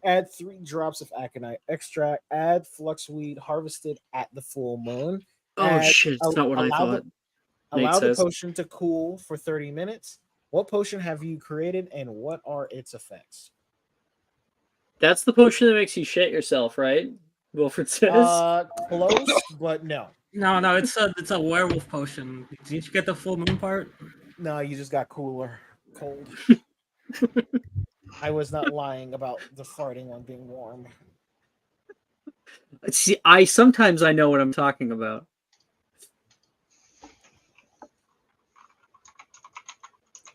Add 3 drops of aconite extract. Add fluxweed harvested at the full moon. Oh shit! It's not what I thought. Allow the potion to cool for 30 minutes. What potion have you created, and what are its effects? That's the potion that makes you shit yourself, right? Wilfred says. Close, but no. No, it's a werewolf potion. Didn't you get the full moon part? No, you just got cooler, cold. I was not lying about the farting one being warm. See, I sometimes know what I'm talking about.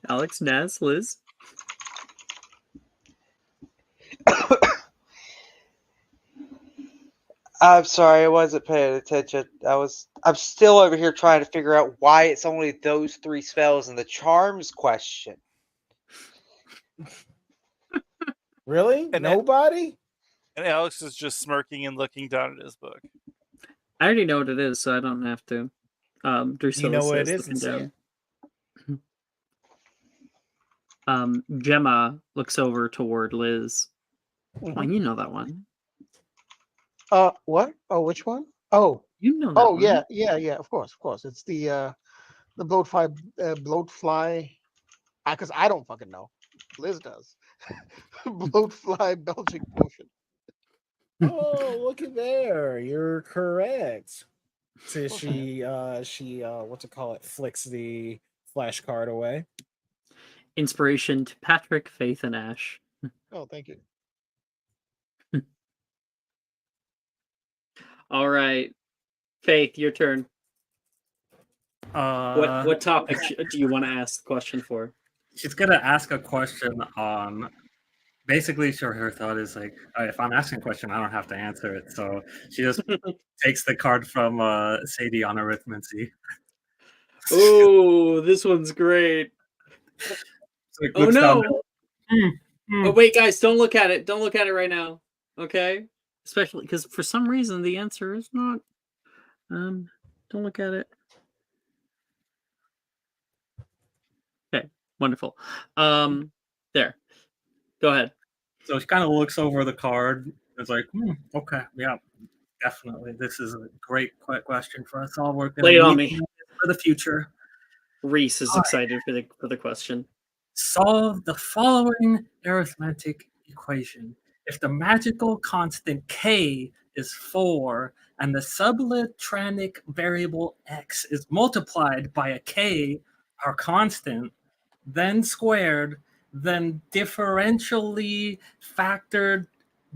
Alex, Naz, Liz. I'm sorry, I wasn't paying attention. I'm still over here trying to figure out why it's only those 3 spells in the charms question. Really? And nobody? And Alex is just smirking and looking down at his book. I already know what it is, so I don't have to. Drusilla you know what it says, is, and Gemma looks over toward Liz. Mm-hmm. Oh, you know that one. What? Oh, which one? Oh, you know that one. Yeah. Of course. It's the bloatfly. Because I don't fucking know. Liz does. Bloatfly belching potion. Oh, look at there! You're correct. So she what's it call it? Flicks the flashcard away. Inspiration to Patrick, Faith, and Ash. Oh, thank you. All right, Faith, your turn. What topic do you want to ask the question for? she's gonna ask a question on. Basically, sure, her thought is like, if I'm asking a question, I don't have to answer it. So she just takes the card from Sadie on arithmancy. Oh, this one's great. So it Oh looks down no! there. Oh wait, guys, don't look at it. Don't look at it right now. Okay? Especially because for some reason the answer is not. Don't look at it. Okay, wonderful. There. Go ahead. So she kind of looks over the card. It's like, okay, yeah, definitely. This is a great question for us all. We're Lay it gonna on need me. for the future. Reese is excited for the question. Solve the following arithmetic equation. If the magical constant k is 4 and the sublatranic variable x is multiplied by a k, our constant, then squared, then differentially factored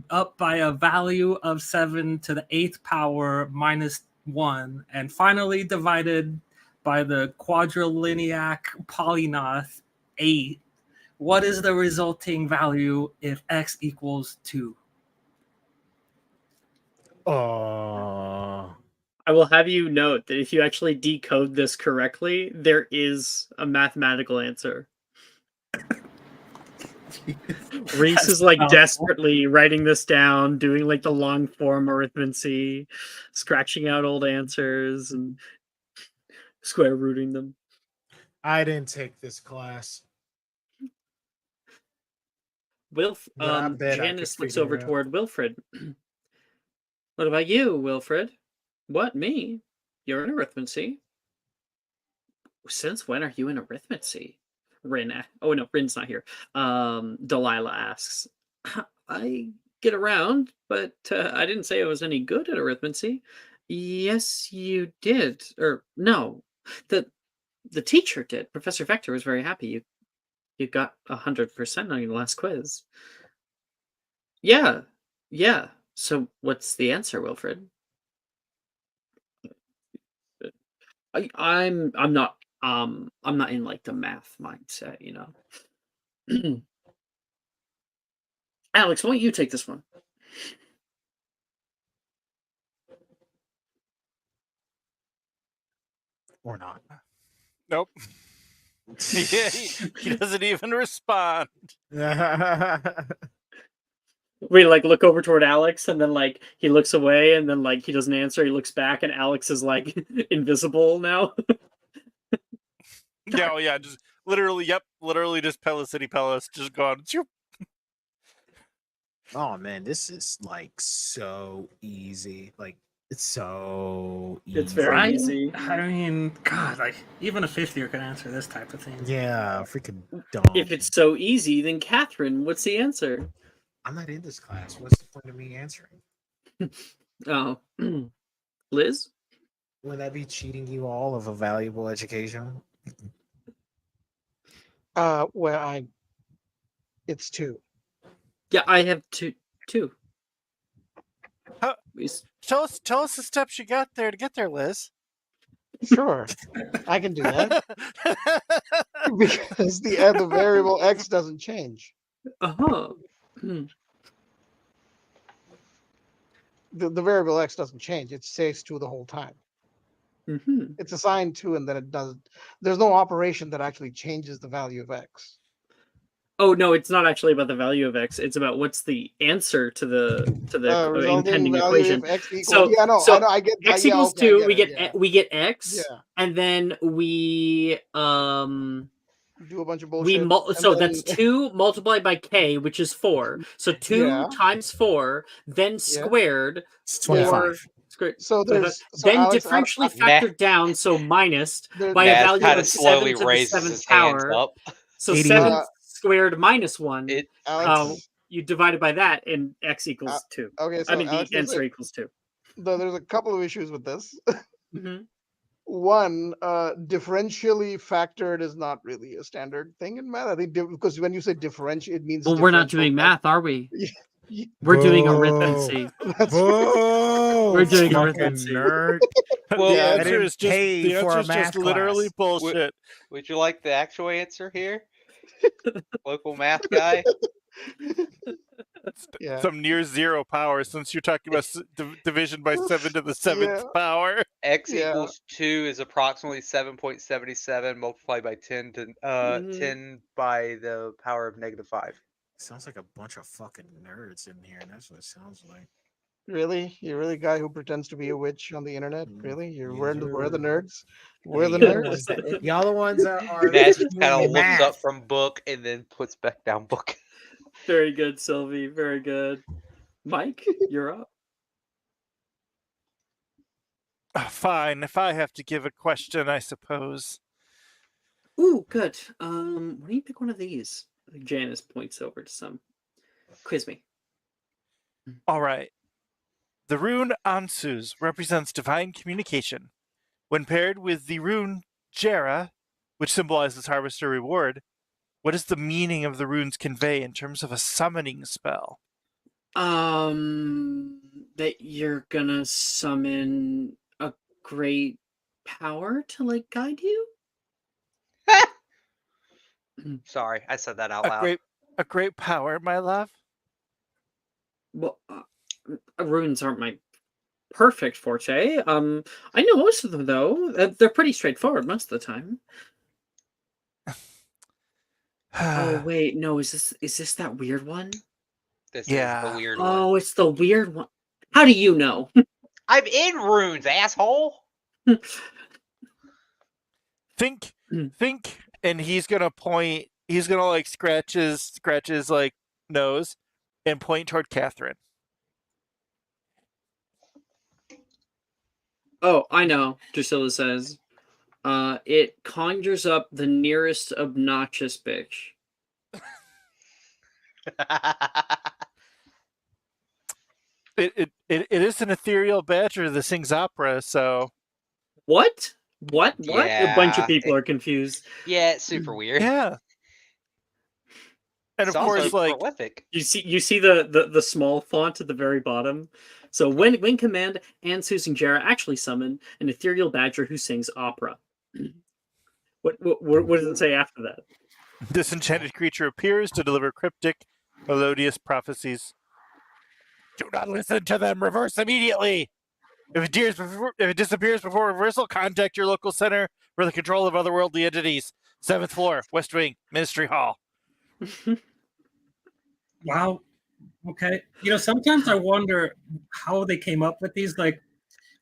up by a value of 7 to the 8th power minus 1, and finally divided by the quadrilinear polynomial 8, what is the resulting value if x equals 2? Oh. I will have you note that if you actually decode this correctly, there is a mathematical answer. Reese is like desperately writing this down, doing like the long form arithmancy, scratching out old answers and square rooting them. I didn't take this class. But I bet I could Janice looks figure over it out. toward Wilfred. What about you, Wilfred? What, me? You're in arithmancy. Since when are you in arithmancy? Oh no, Rin's not here. Delilah asks. I get around, but I didn't say I was any good at arithmancy. Yes, you did. Or no, the teacher did. Professor Vector was very happy. You got 100% on your last quiz. Yeah. So what's the answer, Wilfred? I'm not in like the math mindset, you know. Alex, why don't you take this one? Or not. Nope. Yeah, he doesn't even respond. We like look over toward Alex and then like he looks away and then like he doesn't answer, he looks back and Alex is like invisible now. Yeah, just literally just Pelicity Pelis just gone. Oh man, this is like so easy. Like it's so easy. It's very easy. I mean, God, like even a 50-year could answer this type of thing. Yeah, freaking dumb. If it's so easy, then Catherine, what's the answer? I'm not in this class. What's the point of me answering? Oh, Liz? Would that be cheating you all of a valuable education? Well, it's 2. Yeah, I have two. How- Tell us the steps you got there to get there, Liz. Sure, I can do that because the variable x doesn't change. Uh-huh. The variable x doesn't change. It stays 2 the whole time. Mm-hmm. It's assigned 2, and then it does. There's no operation that actually changes the value of x. Oh no, it's not actually about the value of x. It's about what's the answer to the Resulting impending value equation. of x equals. So- Yeah, no, so I get X yeah, equals okay, I 2. get We it, get yeah. we get x, Yeah. and then we Do a bunch of bullshit. so that's 2 multiplied by k, which is 4. So 2 Yeah. times 4, then squared. It's 4 25. squared. So there's Then Alex, differentially Math- factored down, so minus there- by a Naz value kind of of slowly 7 to the raises 7th his hands power. up. So 88. 7 squared minus 1. It Alex. You divide it by that, and x equals 2. Okay, so I mean, Alex, the answer equals 2. there's a couple of issues with this. Mm-hmm. One, differentially factored is not really a standard thing in math. I think because when you say differential, it means. Well, we're not differential doing math, are we? Yeah. We're doing Boo. arithmancy. That's Whoa! We're doing fucking arithmancy. nerd. Well, the I answer didn't is just pay the for answer a is just math literally class. bullshit. would you like the actual answer here? Local math guy. Yeah. Some near zero power, since you're talking about division by 7 to the 7th Yeah. power. X Yeah. equals 2 is approximately 7.77 multiplied by 10 to 10 by the power of -5. Sounds like a bunch of fucking nerds in here. That's what it sounds like. Really? You're really a guy who pretends to be a witch on the internet? Really? You're Yes, we're the sir. nerds? We're the Y'all the nerds? ones that y'all the ones that are Nash just kind of doing looks up math. from book and then puts back down book. Very good, Sylvie. Very good. Mike, you're up. Fine, if I have to give a question, I suppose. Ooh, good. Why don't you pick one of these? Janice points over to some. Quiz me. All right. The rune Ansuz represents divine communication. When paired with the rune Jera, which symbolizes harvester reward, what does the meaning of the runes convey in terms of a summoning spell? That you're gonna summon a great power to like guide you? Sorry, I said that out loud. A great power, my love. Well, runes aren't my perfect forte. I know most of them though. They're pretty straightforward most of the time. Oh wait, no, is this that weird one? This Yeah. is the weird one. Oh, it's the weird one. How do you know? I'm in runes, asshole. Think, and he's gonna point. He's gonna like scratch his like nose, and point toward Catherine. Oh, I know, Drusilla says. It conjures up the nearest obnoxious bitch. It is an ethereal badger that sings opera, so What? What? A bunch of Yeah, people are confused. Yeah, it's super weird. yeah. And It's of course, also like prolific. You see the small font at the very bottom. So when command and Susan Jarrah actually summon an ethereal badger who sings opera. What does it say after that? this enchanted creature appears to deliver cryptic, melodious prophecies. Do not listen to them. Reverse immediately. If it disappears before reversal, contact your local center for the control of otherworldly entities. 7th floor, West Wing, Ministry Hall. Wow. Okay. Sometimes I wonder how they came up with these. Like,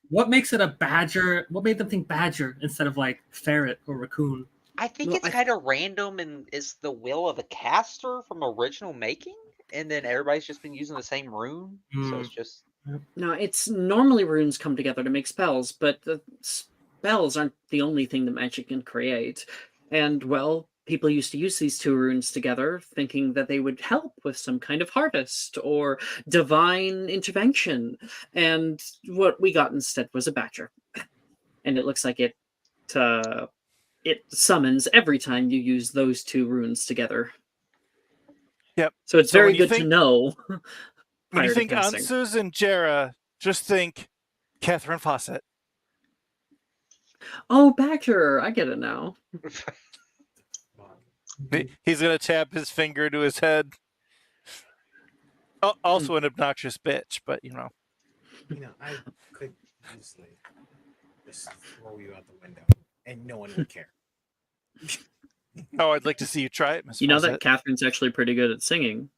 what makes it a badger? What made them think badger instead of like ferret or raccoon? I think it's kind of random and it's the will of the caster from original making, and then everybody's just been using the same rune, so it's just. No, it's normally runes come together to make spells, but the spells aren't the only thing that magic can create. And well, people used to use these two runes together, thinking that they would help with some kind of harvest or divine intervention. And what we got instead was a badger, and it looks like it summons every time you use those two runes together. Yep. So it's very good to know. When you think casting. Ansuz and Jera, just think Catherine Fawcett. Oh, badger! I get it now. He's gonna tap his finger to his head. Also an obnoxious bitch, but I could easily just throw you out the window, and no one would care. Oh, I'd like to see you try it, Miss. You know Fawcett. that Catherine's actually pretty good at singing.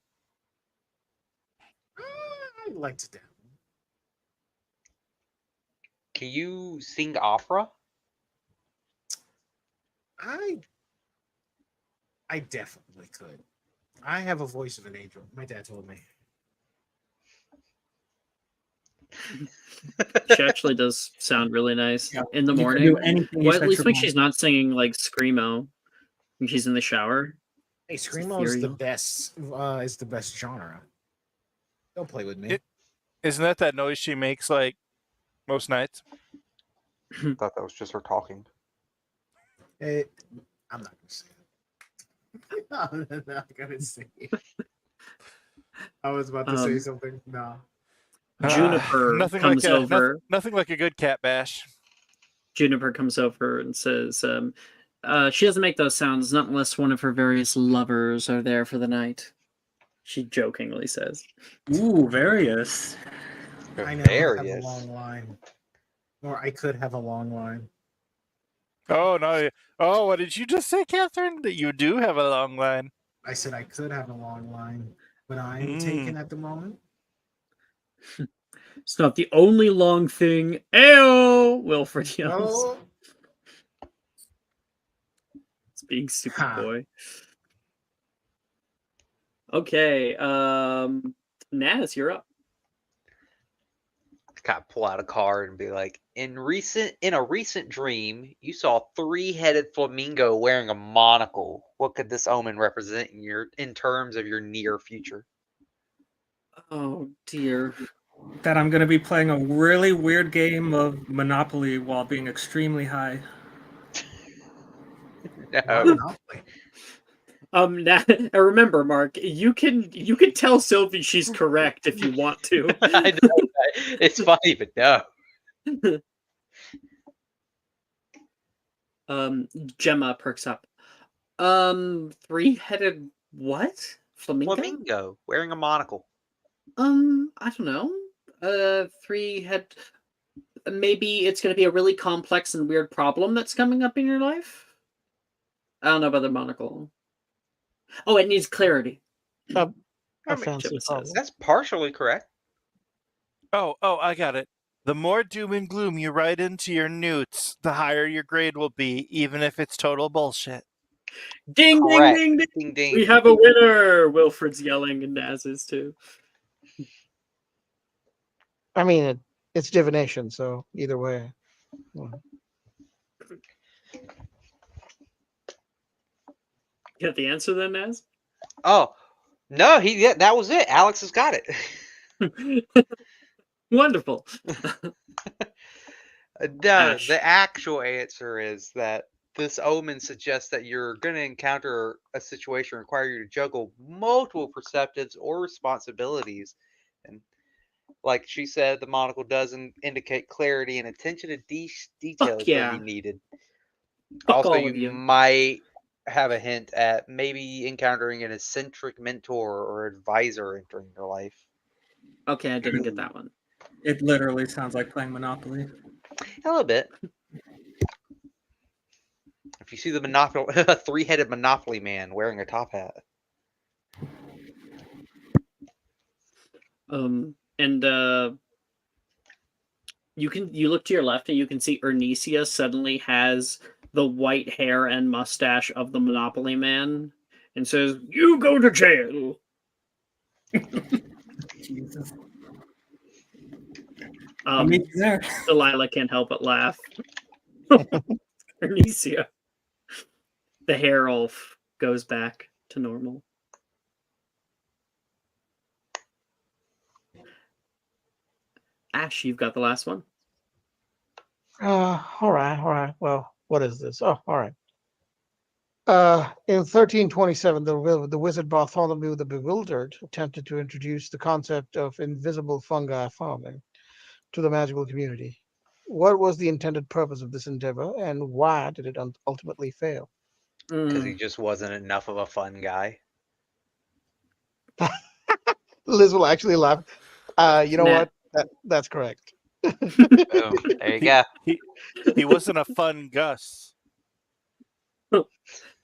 I'd like to dabble. Can you sing opera? I definitely could. I have a voice of an angel. My dad told me. She actually does sound really nice in the You can morning. do anything you Well, at set least your when mind. she's not singing like screamo when she's in the shower. Hey, screamo is the ethereal. best. Is the best genre. Don't play with me. Isn't that noise she makes like most nights? I thought that was just her talking. I'm not gonna say it. I'm not gonna say it. I was about to say something. No. Juniper comes over. Nothing like a good cat bash. Juniper comes over and says, She doesn't make those sounds, not unless one of her various lovers are there for the night. She jokingly says. Ooh, various. I now have a Various. long line. Or I could have a long line. Oh no! Oh, what did you just say, Catherine? That you do have a long line. I said I could have a long line, but I'm Mm. taken at the moment. It's not the only long thing. Ayo! Wilfred yells. Oh, It's being stupid Ha. boy. Okay, Naz, you're up. Kind of pull out a card and be like, in a recent dream, you saw a 3-headed flamingo wearing a monocle. What could this omen represent in terms of your near future? Oh dear. That I'm going to be playing a really weird game of Monopoly while being extremely high. No. Monopoly. Remember, Mark, you can tell Sylvie she's correct if you want to. I know. It's funny, but no. Gemma perks up. 3-headed what? Flamingo? Flamingo wearing a monocle. I don't know. 3-head. Maybe it's going to be a really complex and weird problem that's coming up in your life. I don't know about the monocle. Oh, it needs clarity. A Gemma fancy says. problem. That's partially correct. Oh, I got it. The more doom and gloom you write into your newts, the higher your grade will be, even if it's total bullshit. Ding, Correct. ding, ding, ding. Ding ding. We have a winner. Wilfred's yelling and Naz is too. I mean, it's divination, so either way. Well, You got the answer then, Naz? Oh no, that was it. Alex has got it. Wonderful. No, Ash. the actual answer is that this omen suggests that you're going to encounter a situation require you to juggle multiple perceptives or responsibilities. And like she said, the monocle doesn't indicate clarity and attention to details yeah. will be needed. Fuck Also, all of you. might have a hint at maybe encountering an eccentric mentor or advisor entering your life. Okay, I didn't get that one. It literally sounds like playing Monopoly. A little bit. If you see the Monopoly, a 3-headed Monopoly man wearing a top hat. You look to your left and you can see Ernisia suddenly has the white hair and mustache of the Monopoly man and says, "You go to jail." Jesus. Um, meet you there. Delilah can't help but laugh. Ernisia. The hair all goes back to normal. Ash, you've got the last one. all right. Well, what is this? Oh, all right. In 1327, the wizard Bartholomew the Bewildered attempted to introduce the concept of invisible fungi farming to the magical community. What was the intended purpose of this endeavor, and why did it ultimately fail? Because he just wasn't enough of a fun guy. Liz will actually laugh. You know Nah. what? That's correct. Boom. There you go. He wasn't a fun Gus.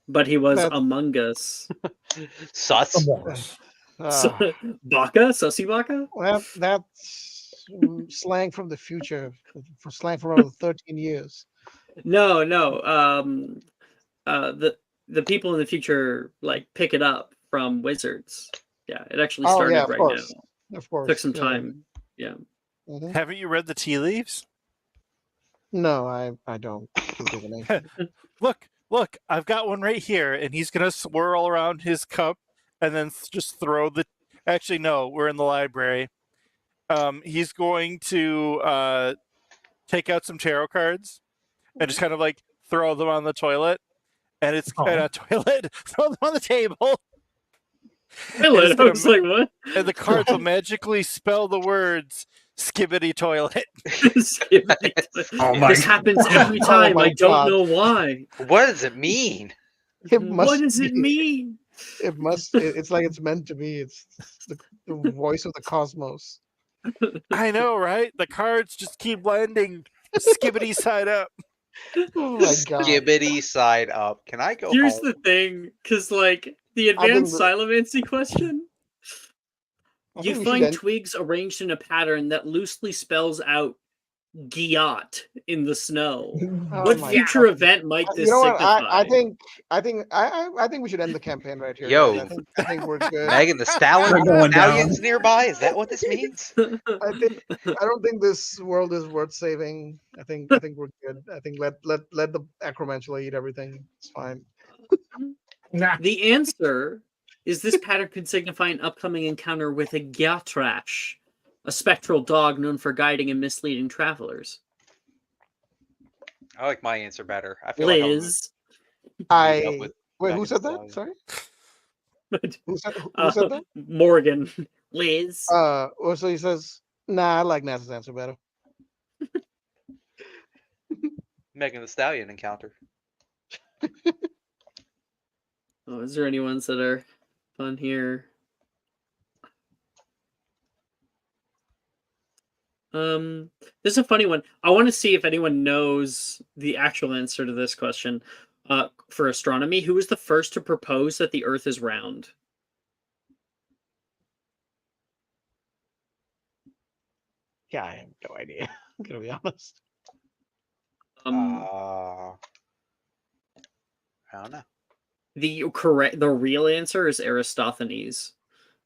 But he was That's- among us. Sus. Baka? Sussy Baka? Well, that's slang from the future, for slang from over 13 years. No. The people in the future like pick it up from wizards. Yeah, it actually started yeah, of right course. now. Of course. Took some yeah. time. Yeah. Mhm. Haven't you read the tea leaves? No, I don't do divination. Look, I've got one right here, and he's gonna swirl around his cup and then just throw the. Actually, no, we're in the library. He's going to take out some tarot cards and just kind of like throw them on the toilet, and it's a toilet. Throw them on the table. I was like, what? And the cards will magically spell the words Skibbity toilet. Oh my this happens every time. my I don't God. know why. What does it mean? It What must does it be- mean? It must. It's like it's meant to be. It's the voice of the cosmos. I know, right? The cards just keep landing skibbity side up. Oh my God. Skibbity side up. Can I go Here's home? the thing, because like the I think advanced the- silomancy question, I you think we should find end- twigs arranged in a pattern that loosely spells out Giat in the snow. Oh What my future God. event might this You know what? signify? I think we should end the campaign right here. Yo. guys. I think we're good. Megan, the We're going stallion's down. nearby? Is that what this means? I don't think this world is worth saving. I think we're good. I think let the acromantula eat everything. It's fine. Nah. The answer is this pattern could signify an upcoming encounter with a Gyatrash, a spectral dog known for guiding and misleading travelers. I like my answer better. I feel like I'm Liz, meet up with Wait. Who Megan said Thee that? Stallion. Sorry. Who said that? Morgan, Liz. So he says, "Nah, I like NASA's answer better." Megan the Stallion encounter. Oh, is there any ones that are fun here? This is a funny one. I want to see if anyone knows the actual answer to this question. For astronomy, who was the first to propose that the Earth is round? Yeah, I have no idea. I'm gonna be honest. I don't know. The real answer is Eratosthenes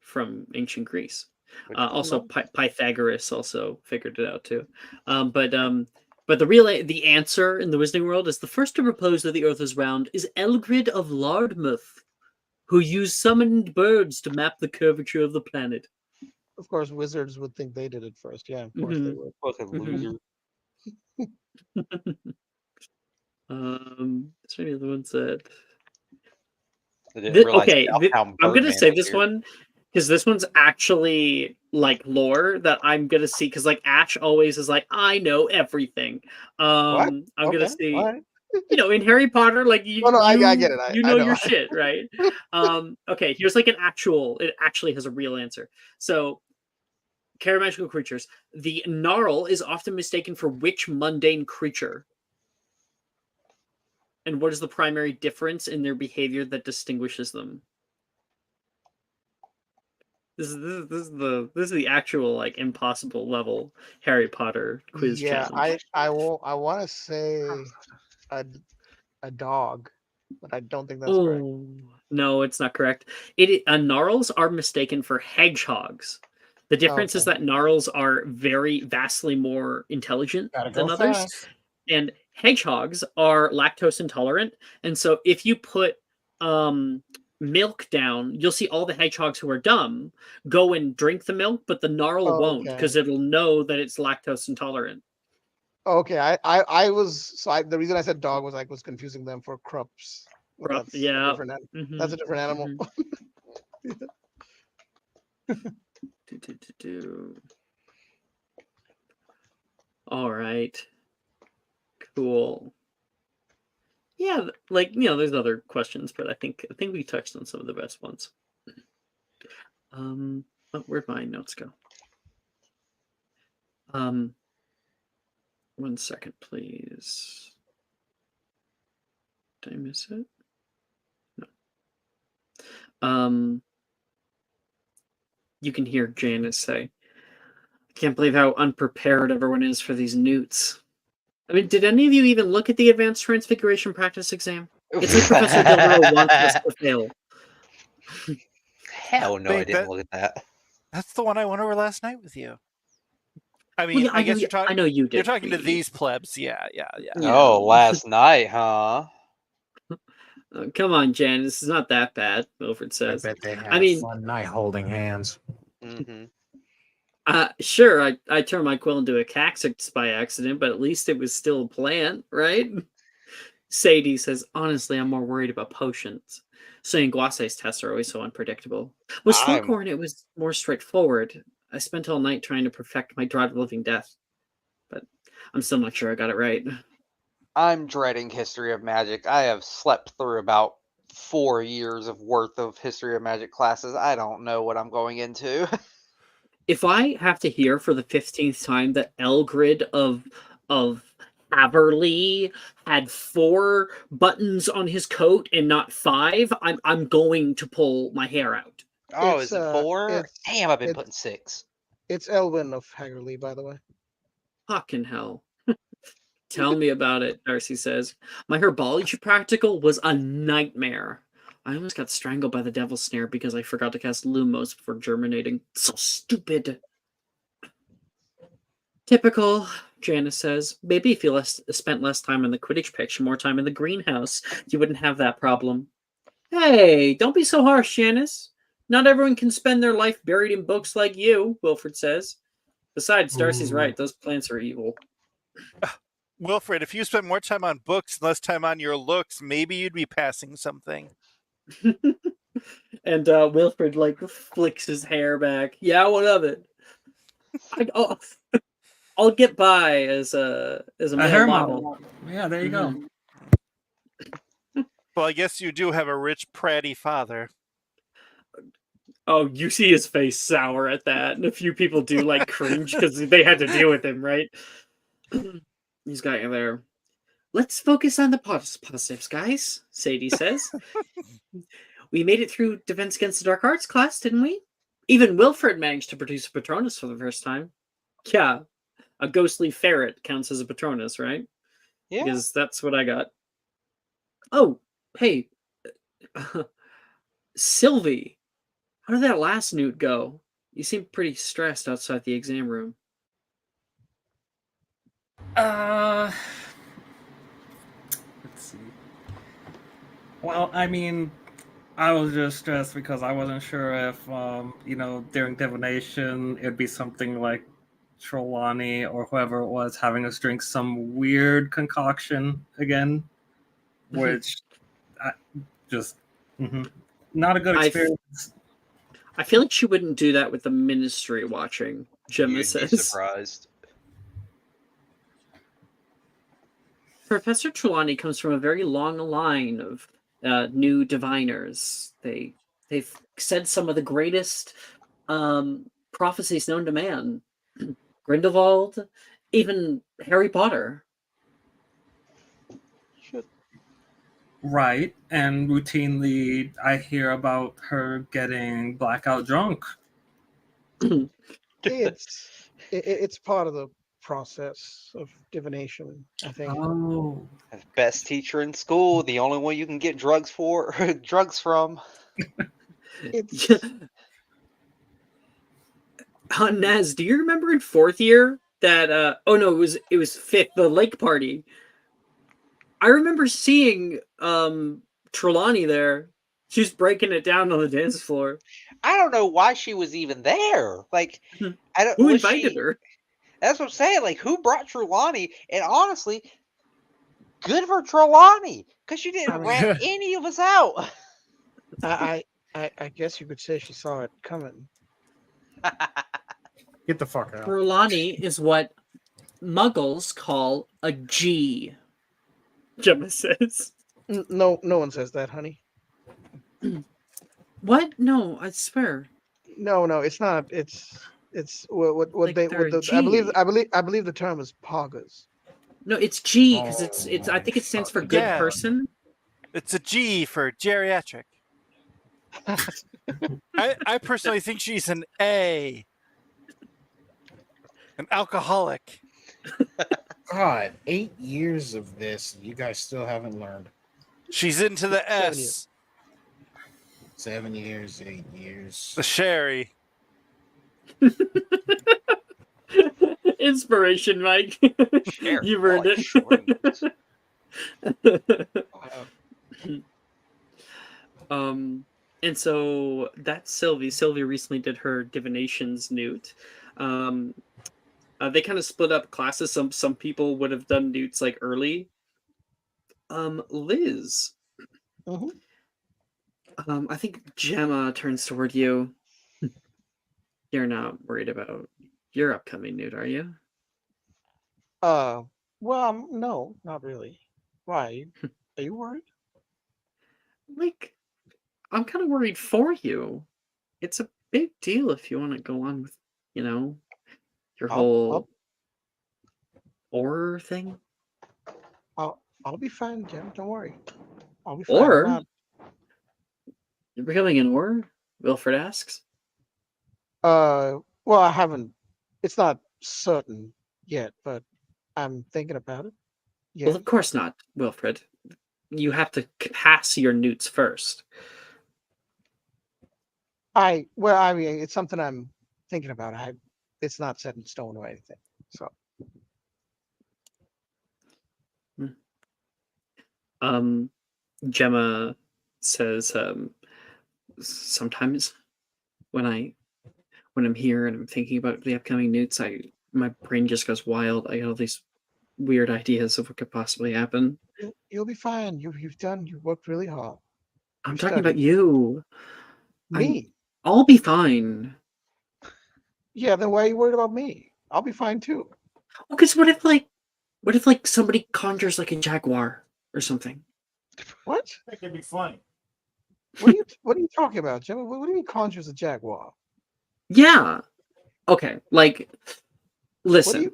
from ancient Greece. Which- Also, Pythagoras also figured it out too. But the answer in the Wizarding world is the first to propose that the Earth is round is Elgrid of Lardmouth, who used summoned birds to map the curvature of the planet. Of course, wizards would think they did it first. Yeah, of course they Mhm. would. Fucking loser. Is there any other ones that? I didn't realize I'm gonna say this one because this one's actually like lore that I'm gonna see because like Ash always is like I know everything. I'm gonna Okay, see. all right. In Harry Potter, like you, I get it. you I know know. your shit, right? Okay, here's like it actually has a real answer. So, magical creatures. The Gnarl is often mistaken for which mundane creature? And what is the primary difference in their behavior that distinguishes them? This is the actual like impossible level Harry Potter quiz challenge. I want to say a dog, but I don't think that's correct. No, it's not correct. Gnarls are mistaken for hedgehogs. The difference is that gnarls are vastly more intelligent than others. Fast. And hedgehogs are lactose intolerant. And so if you put milk down, you'll see all the hedgehogs who are dumb go and drink the milk, but the gnarl won't because it'll know that it's lactose intolerant. Okay, the reason I said dog was was confusing them for Krups. That's yeah. That's a different animal. All right. Cool. Yeah, there's other questions, but I think we touched on some of the best ones. Where'd my notes go? 1 second, please. Did I miss it? No. You can hear Janice say, I can't believe how unprepared everyone is for these newts. I mean, did any of you even look at the Advanced Transfiguration Practice Exam? It's like Professor Gilbert wants us to fail. Hell no, I didn't look at that. That's the one I went over last night with you. I mean, I guess I know you did. You're talking to these plebs. Yeah. Oh, last night, huh? Come on, Jan. This is not that bad, Wilfred says. I bet they had a fun night holding hands. Mm-hmm. Sure, I turned my quill into a cactus by accident, but at least it was still a plant, right? Sadie says, honestly, I'm more worried about potions. So Guase's tests are always so unpredictable. With Slughorn, it was more straightforward. I spent all night trying to perfect my Draught of Living Death, but I'm still not sure I got it right. I'm dreading History of Magic. I have slept through about 4 years of worth of History of Magic classes. I don't know what I'm going into. If I have to hear for the 15th time that Elgrid of Haverly had 4 buttons on his coat and not 5, I'm going to pull my hair out. Oh, It's is it 4? it's Damn, I've been it's putting 6. it's Elwyn of Haggerly, by the way. Fucking hell. Tell me about it, Darcy says. My herbology practical was a nightmare. I almost got strangled by the devil's snare because I forgot to cast Lumos before germinating. So stupid. Typical, Janice says. Maybe if you spent less time in the Quidditch pitch and more time in the greenhouse, you wouldn't have that problem. Hey, don't be so harsh, Janice. Not everyone can spend their life buried in books like you, Wilfred says. Besides, Darcy's right. Those plants are evil. Wilfred, if you spent more time on books and less time on your looks, maybe you'd be passing something. And Wilfred flicks his hair back. Yeah, what of it? I'll get by as a male hair model. model. Yeah, there you go. Well, I guess you do have a rich, pratty father. Oh, you see his face sour at that, and a few people do cringe because they had to deal with him, right? He's got you there. Let's focus on the positives, guys, Sadie says. We made it through Defense Against the Dark Arts class, didn't we? Even Wilfred managed to produce a Patronus for the first time. Yeah, a ghostly ferret counts as a Patronus, right? Yeah. Because that's what I got. Oh, hey. Sylvie, how did that last newt go? You seem pretty stressed outside the exam room. Let's see. Well, I mean, I was just stressed because I wasn't sure if, during divination, it'd be something like Trelawney or whoever it was having us drink some weird concoction again, which not a good experience. I feel like she wouldn't do that with the ministry watching, Gemma You'd says. be surprised. Professor Trelawney comes from a very long line of new diviners. They've said some of the greatest prophecies known to man. Grindelwald, even Harry Potter. Right, and routinely I hear about her getting blackout drunk. It's part of the process of divination, I think. Oh. Best teacher in school, the only one you can get drugs from. It's Naz, do you remember in 4th year that it was 5th, the lake party? I remember seeing Trelawney there. She's breaking it down on the dance floor. I don't know why she was even there. Who invited her? That's what I'm saying. Who brought Trelawney? And honestly, good for Trelawney, because she didn't rat any of us out. I guess you could say she saw it coming. Get the fuck out. Trelawney is what Muggles call a G. Gemma says. No one says that, honey. What? No, I swear. No, it's not. It's what I believe the term is poggers. No, it's G because it's. I think it stands for good person. It's a G for geriatric. I personally think she's an A. An alcoholic. God, 8 years of this, and you guys still haven't learned. She's into the S. 7 years, 8 years. The sherry. Inspiration, Mike. You've earned it. And so that's Sylvie. Sylvie recently did her divinations newt. They kind of split up classes. Some people would have done newts early. Liz. Mm-hmm. I think Gemma turns toward you. You're not worried about your upcoming nude, are you? Well, no, not really. Why? Are you worried? Like, I'm kind of worried for you. It's a big deal if you want to go on with, you know, your I'll whole horror thing. I'll be fine, Jim. Don't worry. I'll be fine. I'm Or not. you're becoming an horror? Wilfred asks. Well, I haven't. It's not certain yet, but I'm thinking about it. Well, Yeah. of course not, Wilfred. You have to pass your newts first. I mean, it's something I'm thinking about. It's not set in stone or anything. So. Gemma says, sometimes when I'm here and I'm thinking about the upcoming newts, my brain just goes wild. I get all these weird ideas of what could possibly happen. You'll be fine. You've worked really hard. I'm You talking about studied. you. Me? I'll be fine. Yeah, then why are you worried about me? I'll be fine too. Because what if somebody conjures like a jaguar or something? What? That could be funny. What are you talking about, Jim? What do you mean conjures a jaguar? Yeah. Okay, like listen.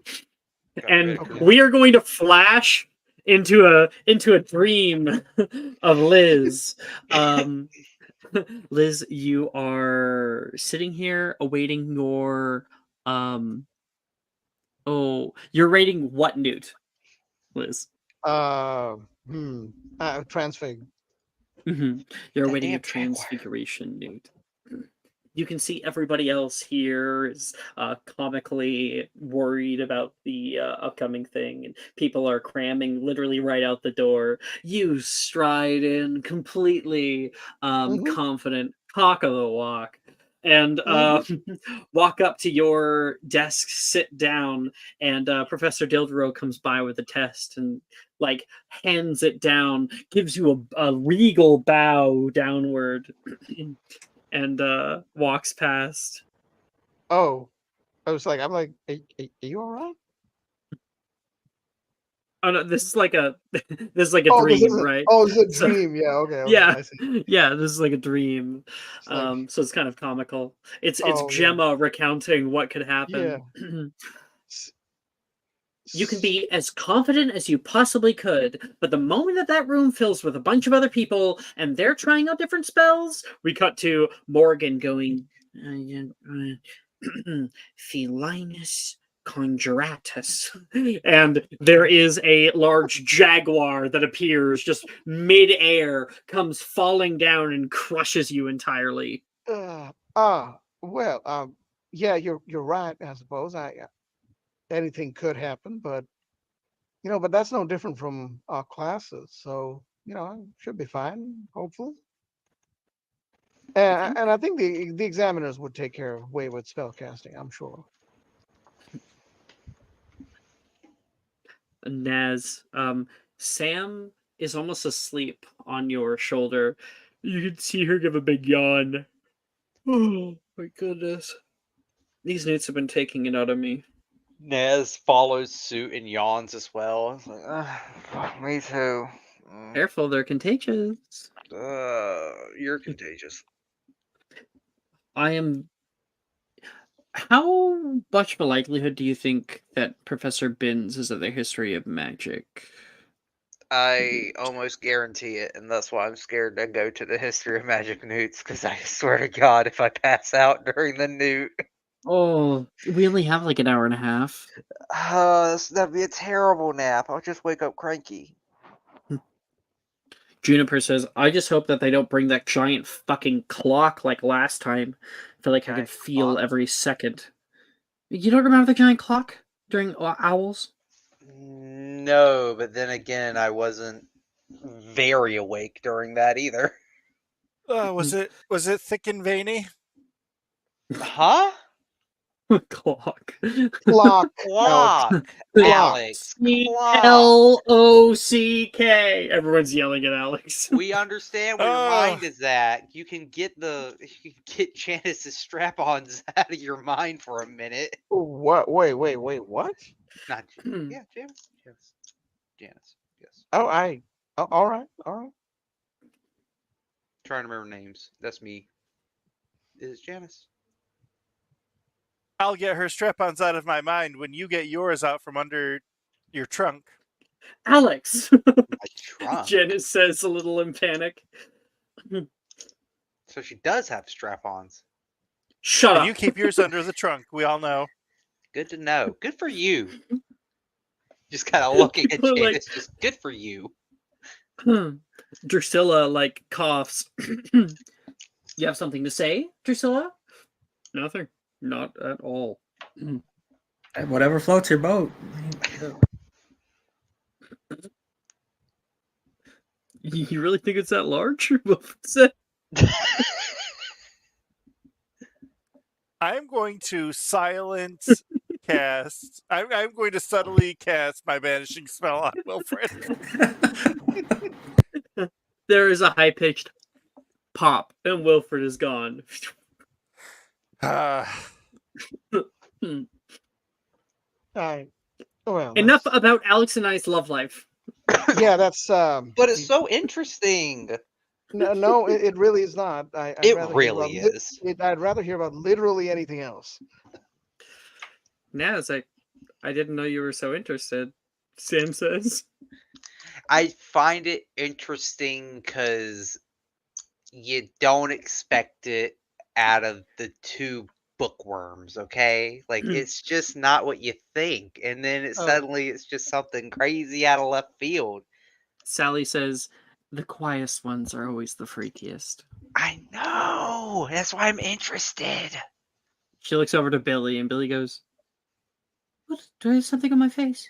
And Okay. we are going to flash into a dream of Liz. Liz, you are sitting here awaiting your you're rating what newt, Liz? Transfig. You're That awaiting a damn jaguar. transfiguration newt. You can see everybody else here is comically worried about the upcoming thing, and people are cramming literally right out the door. You stride in completely confident, cock of the walk, and walk up to your desk, sit down, and Professor Dildero comes by with a test and like hands it down, gives you a regal bow downward. And walks past. Oh, I'm like, are you all right? Oh no, this is like a this is like a Oh, dream, right? this is a So, dream. Yeah, okay, yeah, I see. yeah, this is like a dream. It's like, So it's kind of comical. It's oh yeah, Gemma recounting what could yeah. happen. S- You can s- be as confident as you possibly could, but the moment that room fills with a bunch of other people and they're trying out different spells, we cut to Morgan going, Felinus Conjuratus. And there is a large jaguar that appears just mid-air, comes falling down and crushes you entirely. well, yeah, you're right. I suppose anything could happen, but but that's no different from our classes. So I should be fine, hopefully. And I think the examiners would take care of wayward spell casting. I'm sure. Naz, Sam is almost asleep on your shoulder. You can see her give a big yawn. Oh my goodness. These newts have been taking it out of me. Nez follows suit and yawns as well. It's like, me too. Careful, they're contagious. You're contagious. I am. How much of a likelihood do you think that Professor Binns is of the history of magic? I almost guarantee it, and that's why I'm scared to go to the history of magic newts, because I swear to God, if I pass out during the newt, Oh, we only have like an hour and a half. that'd be a terrible nap. I'll just wake up cranky. Juniper says, I just hope that they don't bring that giant fucking clock like last time. I feel like I can Giant feel clock? every second. You don't remember the giant clock during Owls? No, but then again, I wasn't very awake during that either. Was it thick and veiny? Huh? Clock. Clock. Clock, Alex. Clock. Clock. Everyone's yelling at Alex. We understand where your mind is at. You can get Janice's strap-ons out of your mind for a minute. What? Wait. What? Not yeah, Janice. Janice. Yes. Oh, all right. Trying to remember names. That's me. Is it Janice? I'll get her strap-ons out of my mind when you get yours out from under your trunk. Alex, My trunk. Janice says a little in panic. So she does have strap-ons. Shut And up. you keep yours under the trunk. We all know. Good to know. Good for you. Just kind of looking at People are Janice. like- Just good for you. Drusilla like coughs. You have something to say, Drusilla? Nothing. Not at all. Whatever floats your boat. You really think it's that large? Wilfred said. I'm going to silence cast. I'm going to subtly cast my vanishing spell on Wilfred. There is a high-pitched pop, and Wilfred is gone. All right. Well, Enough about Alex and I's love life. Yeah, that's. But it's so interesting. No, it really is not. I'd It rather hear really about is. I'd rather hear about literally anything else. Yeah, it's like, I didn't know you were so interested, Sam says. I find it interesting because you don't expect it out of the two bookworms, okay? Like, it's just not what you think. And then suddenly it's just something crazy out of left field. Sally says, the quietest ones are always the freakiest. I know! That's why I'm interested. She looks over to Billy, and Billy goes, what? Do I have something on my face?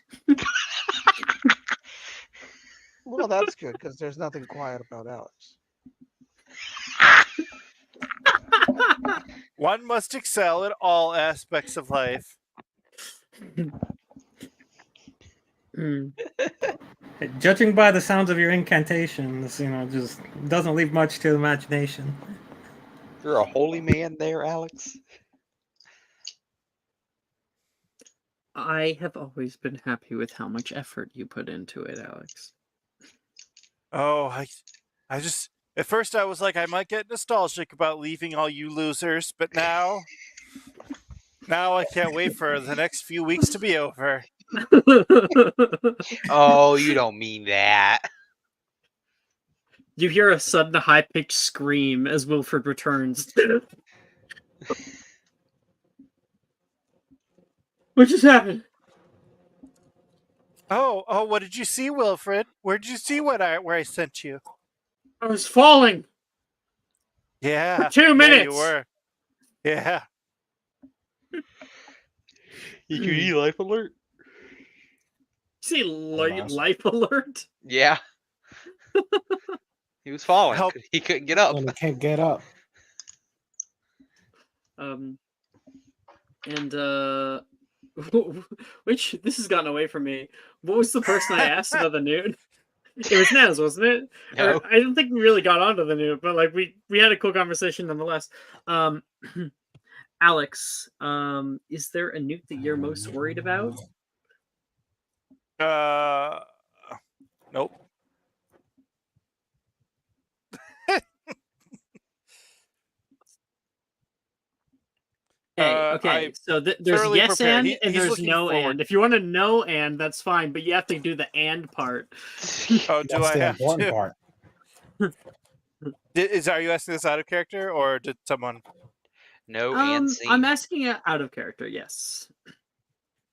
Well, that's good because there's nothing quiet about Alex. One must excel at all aspects of life. Judging by the sounds of your incantations, just doesn't leave much to the imagination. You're a holy man there, Alex. I have always been happy with how much effort you put into it, Alex. Oh, I just at first I was like I might get nostalgic about leaving all you losers, but now I can't wait for the next few weeks to be over. Oh, you don't mean that. You hear a sudden high-pitched scream as Wilfred returns. What just happened? Oh, what did you see, Wilfred? Where did you see where I sent you? I was falling. Yeah. For 2 Yeah, minutes. you were. Yeah. You can eat life alert. See, Almost. life alert. Yeah. He was falling. Help. He couldn't get up. When he can't get up. Which this has gotten away from me. What was the person I asked about the nude? It was Naz, wasn't it? No. Or, I don't think we really got onto the nude, but like we had a cool conversation nonetheless. Alex, is there a nude that you're most worried about? Nope. Okay. So there's thoroughly yes prepared. and He's there's looking no forward. and. If you want to no and, that's fine, but you have to do the and part. Oh, do That's I the have important to? part. Are you asking this out of character or did someone? No and I'm scene. asking it out of character. Yes.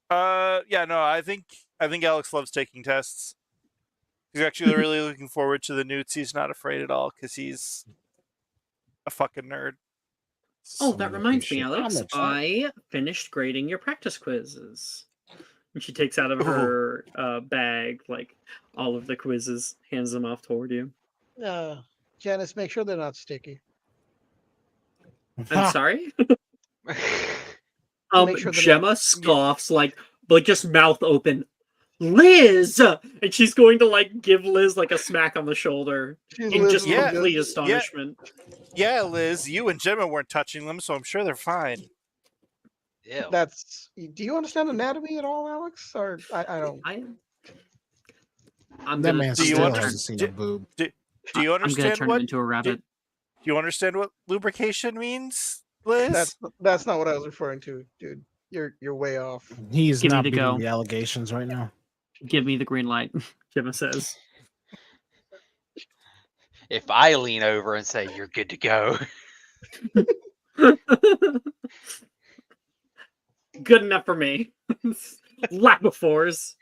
Yeah, no. I think Alex loves taking tests. He's actually really looking forward to the newts. He's not afraid at all because he's a fucking nerd. Oh, that reminds me, Appreciate- Alex. I'm excited. I finished grading your practice quizzes. And she takes out of her bag like all of the quizzes, hands them off toward you. Janice, make sure they're not sticky. I'm sorry. make sure that Gemma scoffs like just mouth open. Liz, and she's going to like give Liz like a smack on the shoulder she's in just listening. complete astonishment. Yeah, Liz, you and Gemma weren't touching them, so I'm sure they're fine. Ew. That's. Do you understand anatomy at all, Alex? Or I don't. I'm That gonna, man Do you still under- hasn't seen a boob. Do you I'm gonna understand turn what? it into a rabbit. Do you understand what lubrication means, Liz? That's not what I was referring to, dude. You're way off. He's Give me not the beating go. the allegations right now. Give me the green light, Gemma says. If I lean over and say you're good to go, Good enough for me. Lapifors.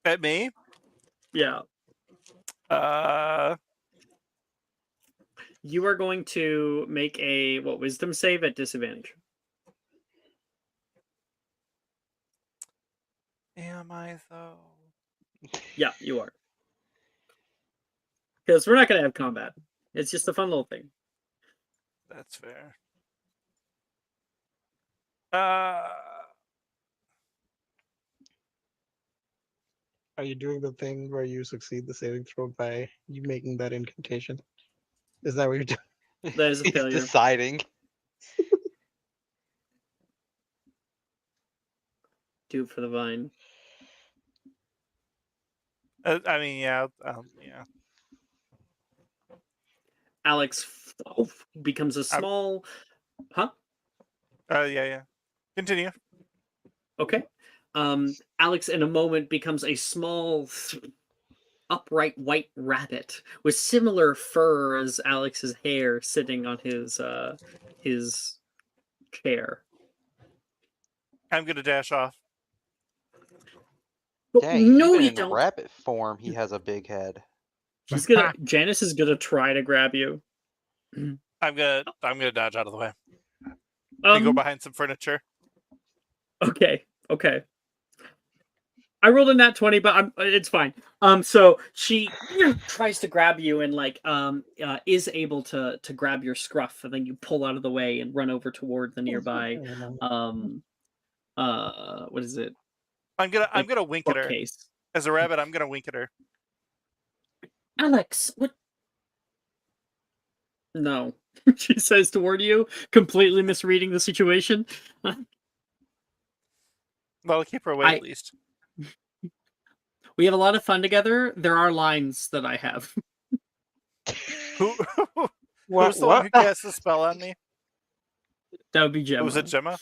At me? Yeah. You are going to make a wisdom save at disadvantage. Am I though? Yeah, you are. Because we're not going to have combat. It's just a fun little thing. That's fair. Are you doing the thing where you succeed the saving throw by you making that incantation? Is that what you're doing? That is a He's failure. deciding. Do it for the vine. I mean, yeah, yeah. Alex becomes a small... Huh? Yeah. Continue. Okay. Alex, in a moment, becomes a small, upright white rabbit with similar fur as Alex's hair, sitting on his chair. I'm gonna dash off. Dang, No, even you in don't. rabbit form, he has a big head. Janice is gonna try to grab you. I'm gonna dodge out of the way. And go behind some furniture. Okay. I rolled a nat 20, but it's fine. So she tries to grab you and is able to grab your scruff, and then you pull out of the way and run over toward the nearby what is it? I'm gonna wink at her. Bookcase. As a rabbit, I'm gonna wink at her. Alex, what? No, she says toward you, completely misreading the situation. Well, I'll keep her away at least. We have a lot of fun together. There are lines that I have. Who's the one who cast the spell on me? That would be Gemma. Was it Gemma?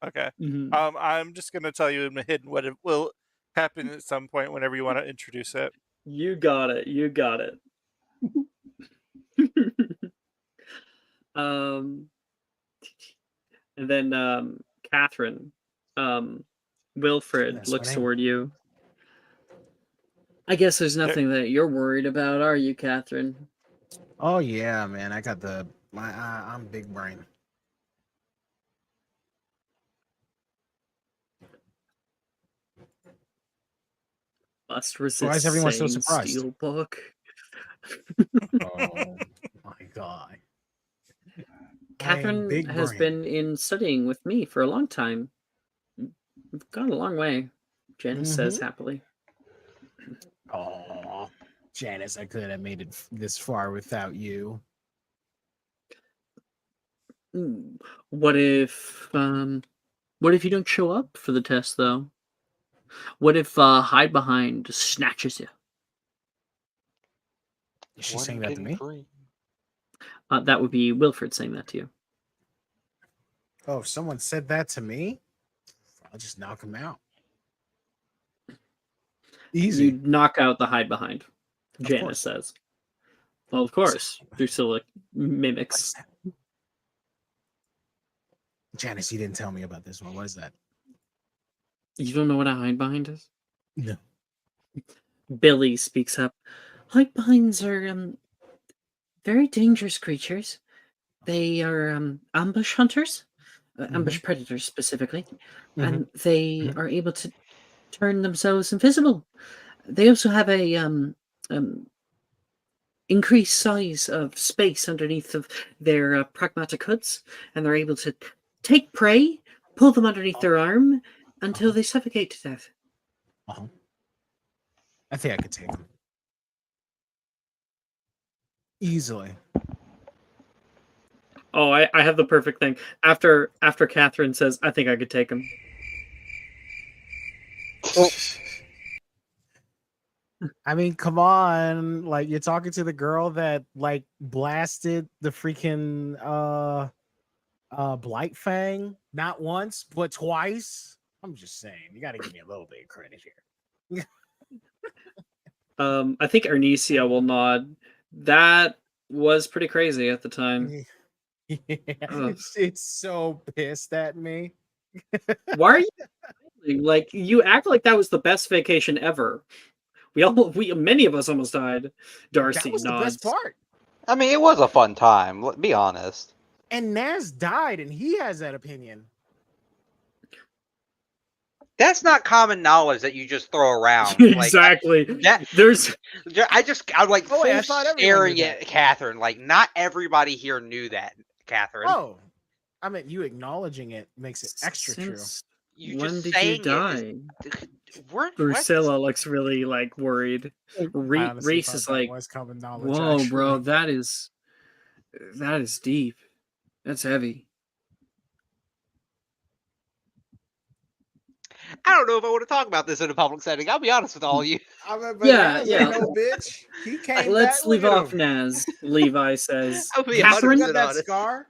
Okay. Mhm. I'm just gonna tell you in the hidden what it will happen at some point whenever you want to introduce it. You got it. And then Catherine, Wilfred That's looks my name. toward you. I guess there's nothing that you're worried about, are you, Catherine? Oh yeah, man. I got I'm big brain. Must resist. Why is everyone so saying surprised? Steelbook. Oh my god. Catherine big has brain. been in studying with me for a long time. We've gone a long way, Janice says happily. Oh, Janice, I could have made it this far without you. What if you don't show up for the test, though? What if Hide Behind snatches you? Is she saying that to me? That would be Wilfred saying that to you. Oh, if someone said that to me, I'll just knock him out. Easy. You knock out the Hide Behind, Of Janice course. says. Well, of course. Drusilla mimics. Janice, you didn't tell me about this one. What is that? You don't know what a Hide Behind is? No. Billy speaks up. Hide Behinds are very dangerous creatures. They are ambush hunters, ambush predators specifically, and they are able to turn themselves invisible. They also have a increased size of space underneath of their pragmatic hoods, and they're able to take prey, pull them underneath their arm until they suffocate to death. I think I could take him easily. Oh, I have the perfect thing. After Catherine says, I think I could take him. I mean, come on. Like, you're talking to the girl that like blasted the freaking Blight Fang not once, but twice. I'm just saying, you gotta give me a little bit of credit here. I think Arnesia will nod. That was pretty crazy at the time. Yeah, it's so pissed at me. Why are you like you act like that was the best vacation ever? Many of us almost died. Darcy That was nods. the best part. I mean, it was a fun time. Let's be honest. And Naz died, and he has that opinion. That's not common knowledge that you just throw around. Exactly. Like, I'm like Oh, wait, I full thought everyone staring knew at that. Catherine. Like, not everybody here knew that, Catherine. Oh, I mean, you acknowledging it makes it extra true. Since You when just did saying you die? What? Drusilla looks really like worried. I honestly Reese thought is that like, was common knowledge. whoa, actually. bro, that is deep. That's heavy. I don't know if I want to talk about this in a public setting. I'll be honest with all you. I mean, but Yeah, Naz yeah. ain't no bitch. He came Let's back. leave Look at off him. Naz. Levi says. I'll be Catherine, You got 100% that honest. scar?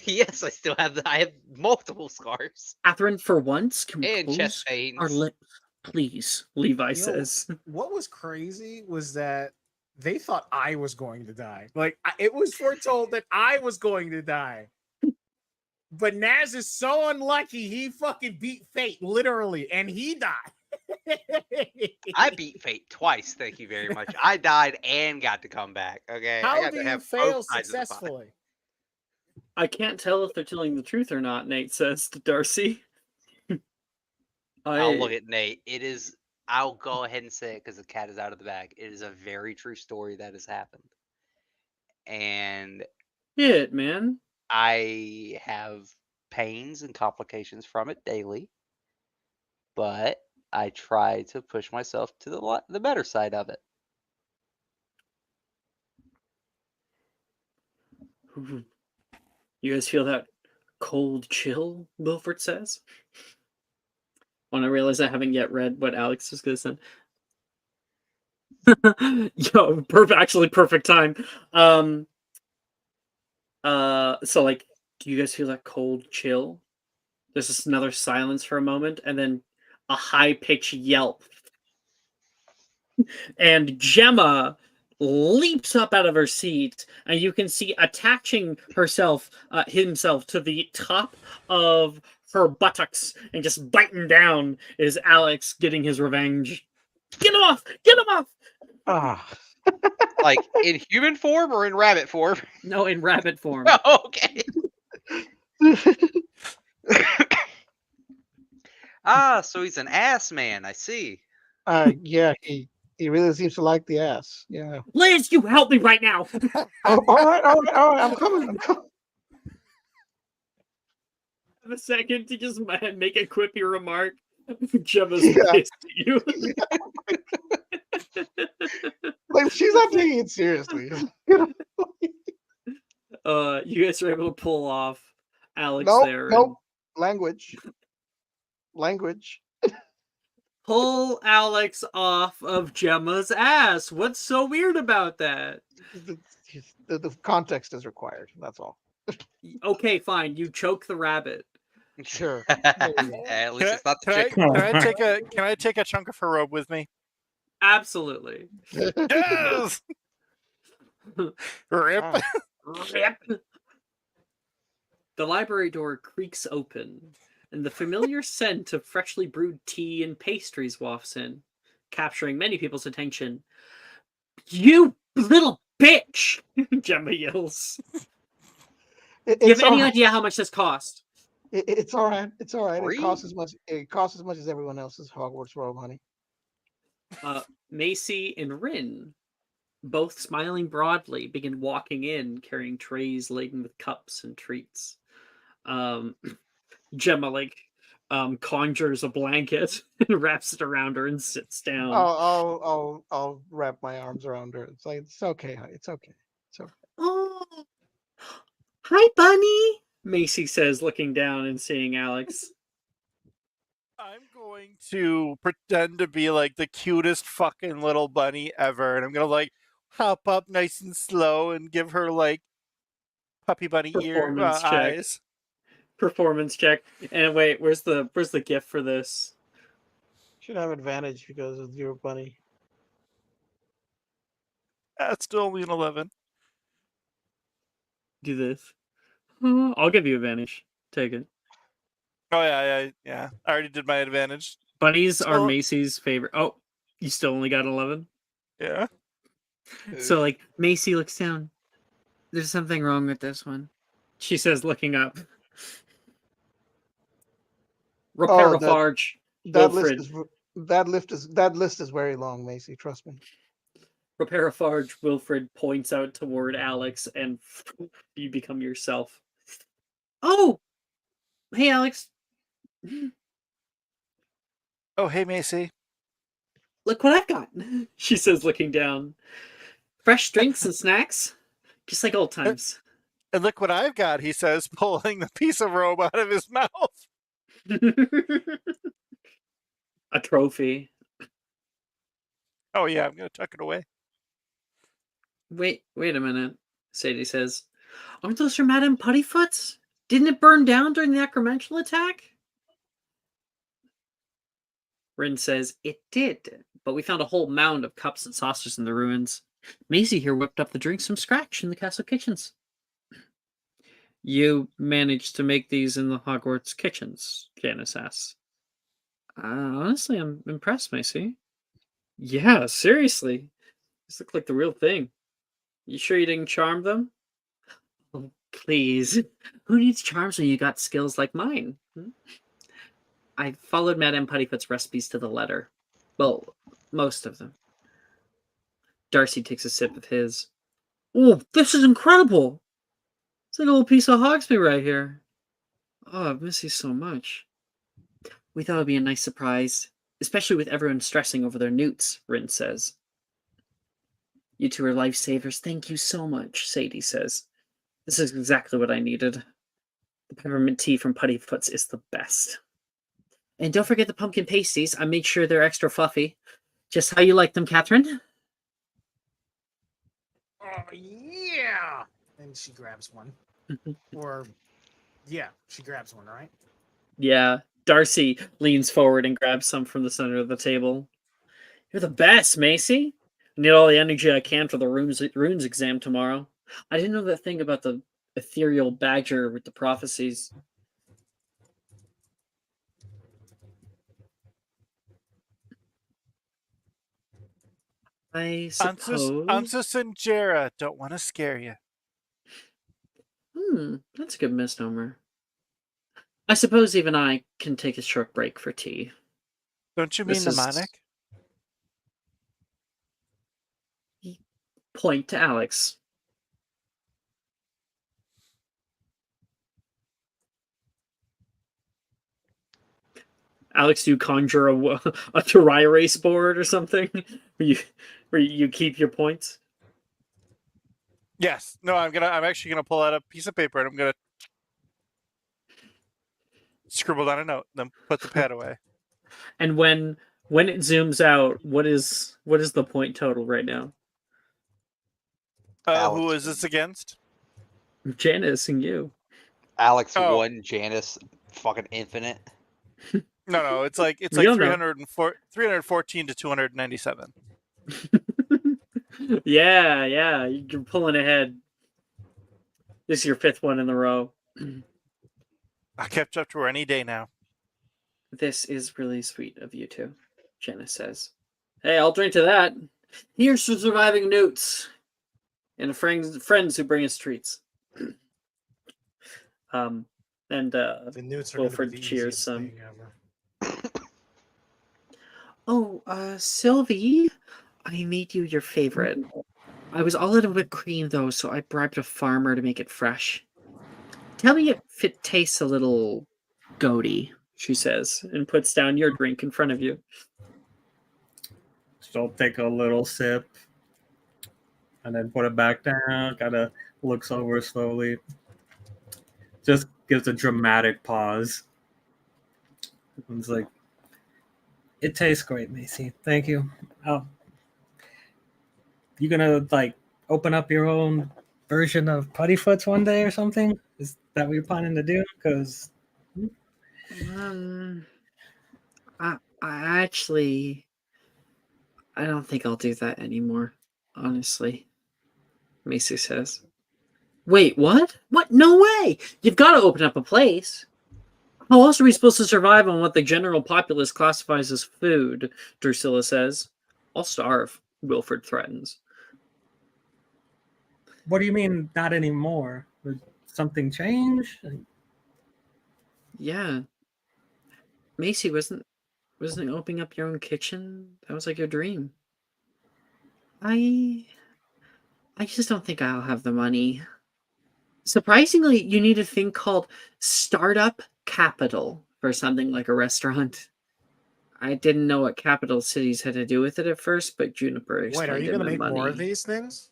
Yes, I still have. I have multiple scars Catherine, for once, can we and close chest pains. our lips, please? Levi Yo, says. What was crazy was that they thought I was going to die. Like, it was foretold that I was going to die. But Naz is so unlucky, he fucking beat fate, literally, and he died. I beat fate twice. Thank you very much. I died and got to come back. Okay, I How got do to you have fail both sides of the pie. successfully? I can't tell if they're telling the truth or not, Nate says to Darcy. I'll look at Nate. It is. I'll go ahead and say it because the cat is out of the bag. It is a very true story that has happened, and Shit, man. I have pains and complications from it daily, but I try to push myself to the better side of it. You guys feel that cold chill, Wilford says? When I realized I haven't yet read what Alex was going to send. Yo, actually perfect time. So like, do you guys feel that cold chill? There's just another silence for a moment, and then a high-pitched yelp. And Gemma leaps up out of her seat, and you can see attaching himself to the top of her buttocks and just biting down is Alex getting his revenge. Get him off! Get him off! Ah. Like in human form or in rabbit form? No, in rabbit form. Oh, okay. So he's an ass man. I see. Yeah, he really seems to like the ass. Yeah. Liz, you help me right now! Oh, all right. I'm coming. A second to just make a quippy remark. Gemma's Yeah. pissed at you. Like, she's not taking it seriously. You guys are able to pull off Alex Nope. there. Nope. Language. Pull Alex off of Gemma's ass. What's so weird about that? The context is required. That's all. Okay, fine. You choke the rabbit. Sure. At least it's not the chicken. Can I take a chunk of her robe with me? Absolutely. Yes. Rip. Ah. Rip. The library door creaks open, and the familiar scent of freshly brewed tea and pastries wafts in, capturing many people's attention. You little bitch! Gemma yells. Do you have any idea how much this cost? It's all right. It's all right. Free? It costs as much as everyone else's Hogwarts robe, honey. Macy and Rin both smiling broadly, begin walking in, carrying trays laden with cups and treats. Gemma conjures a blanket and wraps it around her and sits down. I'll wrap my arms around her. It's like, it's okay, it's okay, it's okay. Oh, hi, Bunny, Macy says, looking down and seeing Alex. I'm going to pretend to be like the cutest fucking little bunny ever, and I'm gonna like hop up nice and slow and give her like puppy bunny Performance check. eyes. Performance check. And wait, where's the gift for this? Should have advantage because of your bunny. That's still only an 11. Do this. I'll give you advantage. Take it. Oh yeah. I already did my advantage. Bunnies are So- Macy's favorite. Oh, you still only got 11? Yeah. So like Macy looks down. There's something wrong with this one, she says, looking up. Repair a Farge. That list is very long, Macy. Trust me. Repair a Farge. Wilfred points out toward Alex, and you become yourself. Oh, hey, Alex. Oh, hey, Macy. Look what I've got, she says, looking down. Fresh drinks and snacks, just like old times. And look what I've got, he says, pulling the piece of robe out of his mouth. A trophy. Oh yeah, I'm gonna tuck it away. Wait a minute, Sadie says. Aren't those from Madame Puttyfoot's? Didn't it burn down during the acromental attack? Rin says, it did, but we found a whole mound of cups and saucers in the ruins. Maisie here whipped up the drinks from scratch in the castle kitchens. You managed to make these in the Hogwarts kitchens, Janice asks. Honestly, I'm impressed, Macy. Yeah, seriously. These look like the real thing. You sure you didn't charm them? Oh, please. Who needs charms when you got skills like mine? I followed Madame Puttyfoot's recipes to the letter. Well, most of them. Darcy takes a sip of his. Oh, this is incredible! It's like a little piece of Hogsby right here. Oh, I miss you so much. We thought it'd be a nice surprise, especially with everyone stressing over their newts, Rin says. You two are lifesavers. Thank you so much, Sadie says. This is exactly what I needed. The peppermint tea from Puttyfoot's is the best. And don't forget the pumpkin pasties. I made sure they're extra fluffy. Just how you like them, Catherine? Oh, yeah! And she grabs one. Or, yeah, she grabs one, right? Yeah. Darcy leans forward and grabs some from the center of the table. You're the best, Macy. I need all the energy I can for the runes exam tomorrow. I didn't know that thing about the ethereal badger with the prophecies. I suppose. Ansus and Jera don't want to scare you. That's a good misnomer. I suppose even I can take a short break for tea. Don't you mean mnemonic? Point to Alex. Alex, do you conjure a dry erase board or something where you keep your points? Yes. No, I'm actually gonna pull out a piece of paper and I'm gonna scribble down a note, then put the pad away. And when it zooms out, what is the point total right now? Who is this against? Janice and you. Alex 1, Janice fucking infinite. No, it's like 314 to 297. Yeah, you're pulling ahead. This is your 5th one in a row. I catch up to her any day now. This is really sweet of you two, Janice says. Hey, I'll drink to that. Here's to surviving newts and friends who bring us treats. And The newts are Wilfred the cheers easiest some. thing ever. Oh, Sylvie, I made you your favorite I was all out of whipped cream, though, so I bribed a farmer to make it fresh. Tell me if it tastes a little goaty, she says, and puts down your drink in front of you. She'll take a little sip and then put it back down, kind of looks over slowly. Just gives a dramatic pause. It's like, it tastes great, Macy. Thank you. You gonna like open up your own version of Puttyfoots one day or something? Is that what you're planning to do? Because I actually, I don't think I'll do that anymore, honestly, Macy says. Wait, what? What? No way! You've got to open up a place. How else are we supposed to survive on what the general populace classifies as food? Drusilla says. I'll starve, Wilfred threatens. what do you mean not anymore? Did something change? Yeah. Macy, wasn't it opening up your own kitchen? That was like your dream. I just don't think I'll have the money. Surprisingly, you need a thing called startup capital for something like a restaurant. I didn't know what capital cities had to do with it at first, but Juniper explained. Wait, are you going to make more of these things?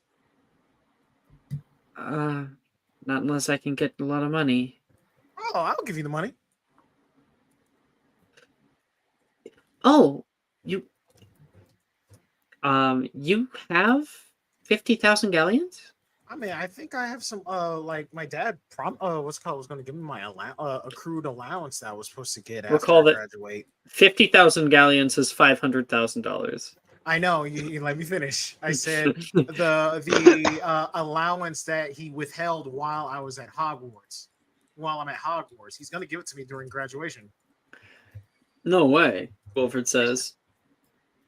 Not unless I can get a lot of money. Oh, I'll give you the money. Oh, you have 50,000 galleons? I mean, I think I have some. Like my dad, was going to give me my accrued allowance that I was supposed to get after I graduate. 50,000 galleons is $500,000. I know. You let me finish. I said the allowance that he withheld while I was at Hogwarts. While I'm at Hogwarts, he's going to give it to me during graduation. No way, Wilfred says.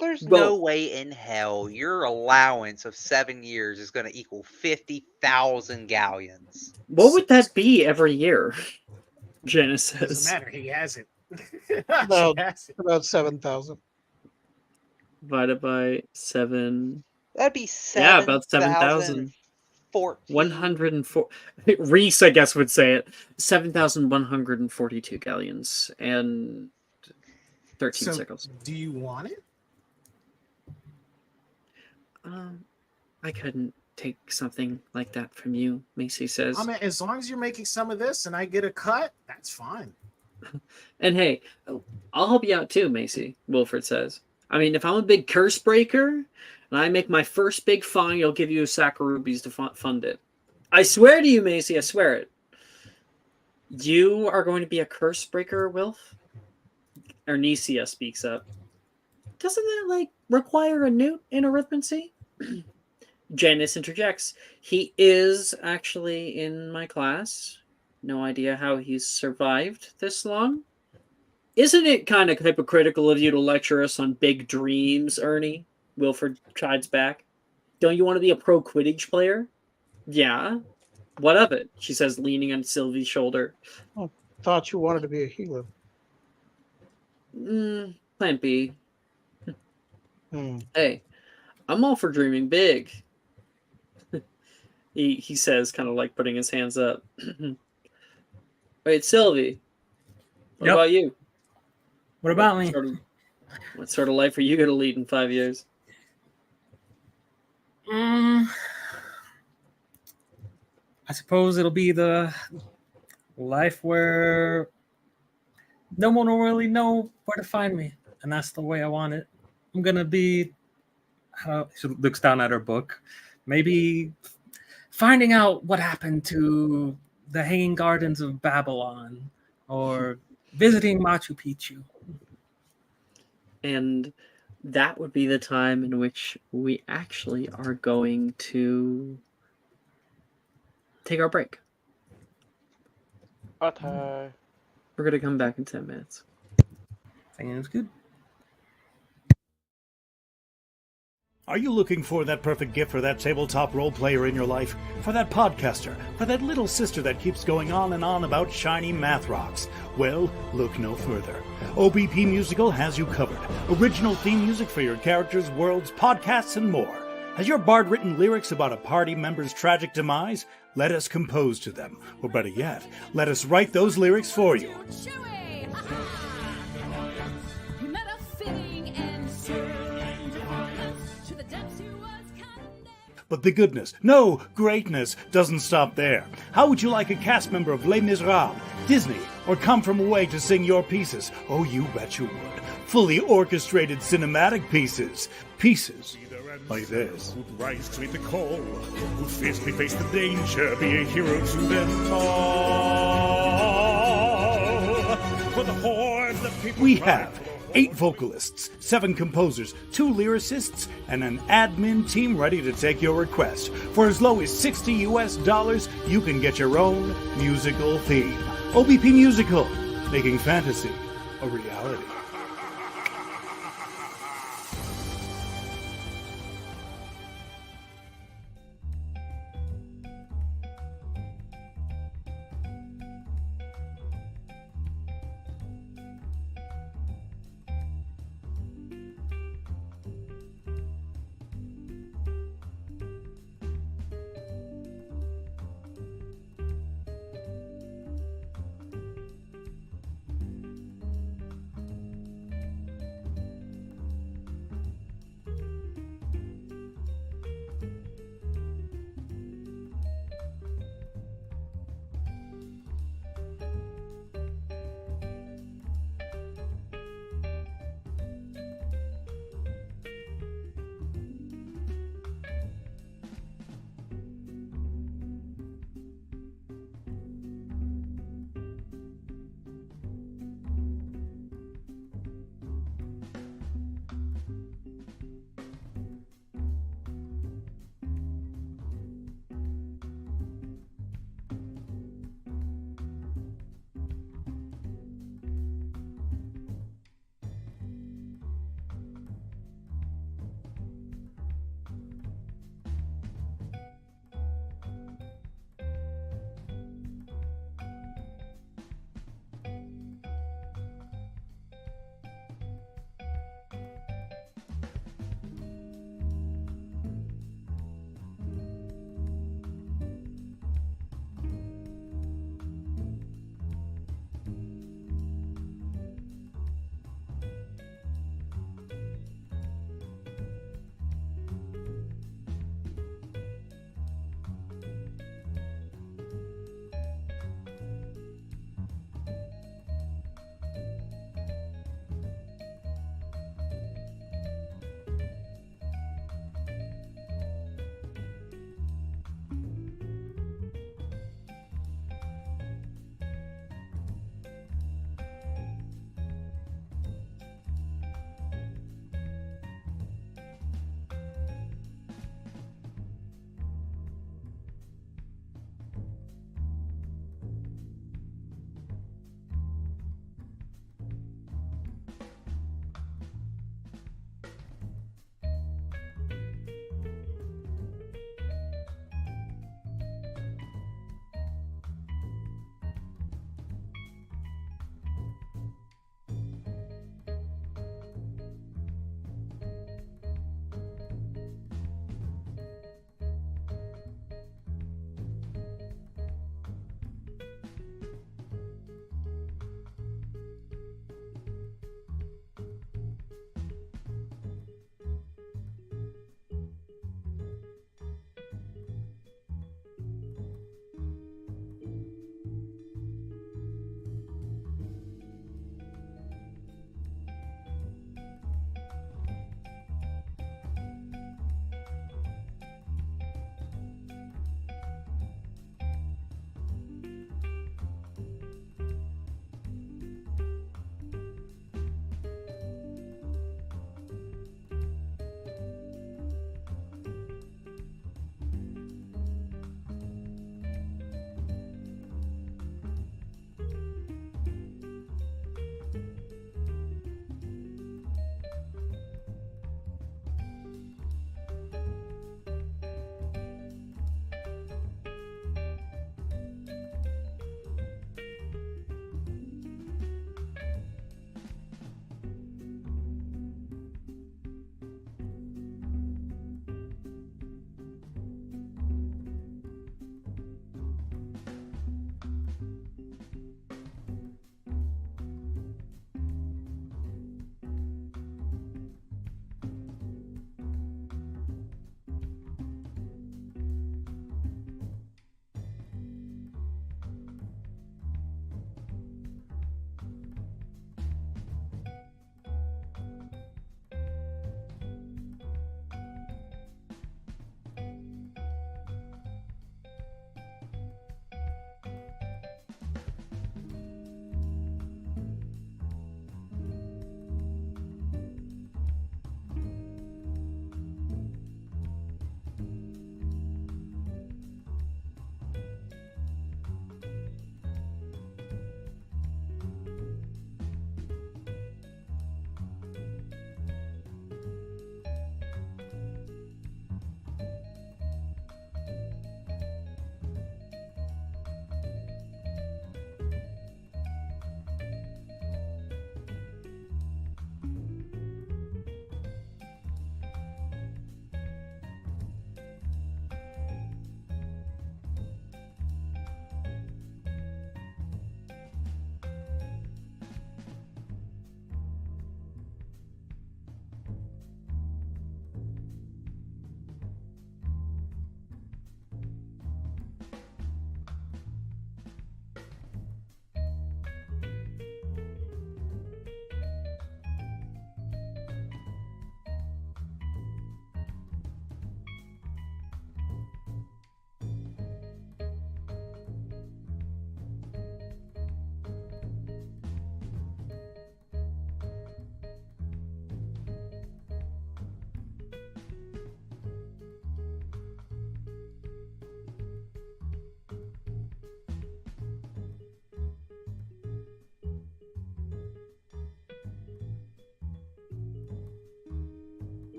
There's no way in hell your allowance of 7 years is going to equal 50,000 galleons. What would that be every year? Janice says. Doesn't matter. He has it. About 7,000. Divided by 7. That'd be 7. Yeah, about 7,000. 104. Reese, I guess, would say it. 7,142 galleons and 13 sickles. Do you want it? I couldn't take something like that from you, Macy says. I mean, as long as you're making some of this and I get a cut, that's fine. And hey, I'll help you out too, Macy, Wilfred says. I mean, if I'm a big curse breaker and I make my first big fine, I'll give you a sack of rubies to fund it. I swear to you, Macy, I swear it. You are going to be a curse breaker, Wilf? Ernesia speaks up. Doesn't that, require a newt in arithmancy? Janice interjects. He is actually in my class. No idea how he's survived this long. Isn't it kind of hypocritical of you to lecture us on big dreams, Ernie? Wilfred chides back. Don't you want to be a pro Quidditch player? Yeah. What of it? She says, leaning on Sylvie's shoulder. Oh, thought you wanted to be a healer. Plan B. Hey, I'm all for dreaming big. He says, kind of like putting his hands up. Wait, Sylvie. What about you? What about me? What sort of life are you going to lead in 5 years? I suppose it'll be the life where no one will really know where to find me, and that's the way I want it. I'm gonna be. She looks down at her book, maybe finding out what happened to the Hanging Gardens of Babylon, or visiting Machu Picchu. And that would be the time in which we actually are going to take our break. Okay. We're going to come back in 10 minutes. Sounds good. Are you looking for that perfect gift for that tabletop role player in your life? For that podcaster? For that little sister that keeps going on and on about shiny math rocks? Well, look no further. OBP Musical has you covered. Original theme music for your characters, worlds, podcasts, and more. Has your bard written lyrics about a party member's tragic demise? Let us compose to them. Or better yet, let us write those lyrics for you. But the goodness, no, greatness, doesn't stop there. How would you like a cast member of Les Miserables, Disney, or Come From Away to sing your pieces? Oh, you bet you would. Fully orchestrated cinematic pieces. Pieces like this. Who'd rise to meet the call, who'd fiercely face the danger, be a hero to them all. For the horde, the people We have 8 vocalists, 7 composers, 2 lyricists, and an admin team ready to take your request. For as low as $60 US, you can get your own musical theme. OBP Musical, making fantasy a reality.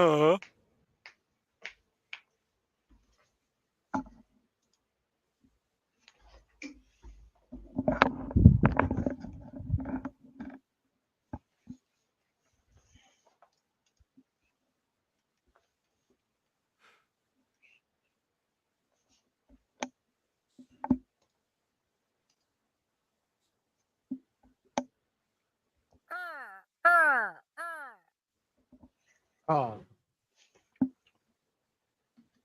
Huh? Oh,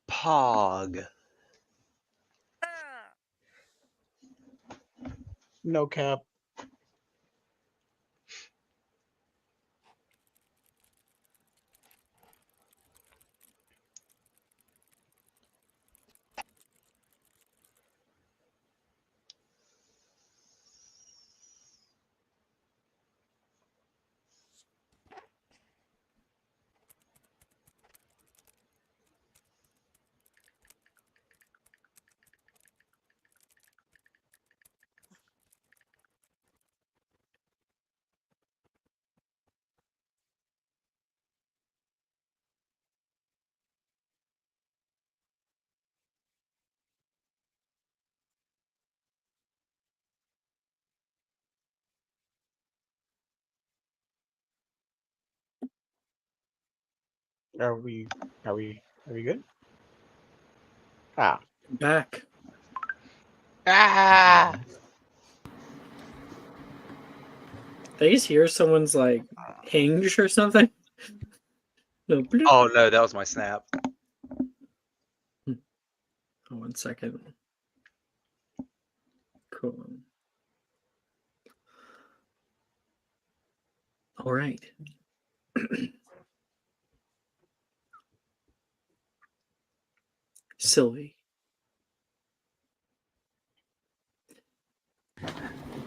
Pog. No cap. Are we good? Ah. Back. Ah! Did you just hear someone's like hinge or something? No. bloop. Oh no, that was my snap. Oh, 1 second. Cool. All right. Sylvie.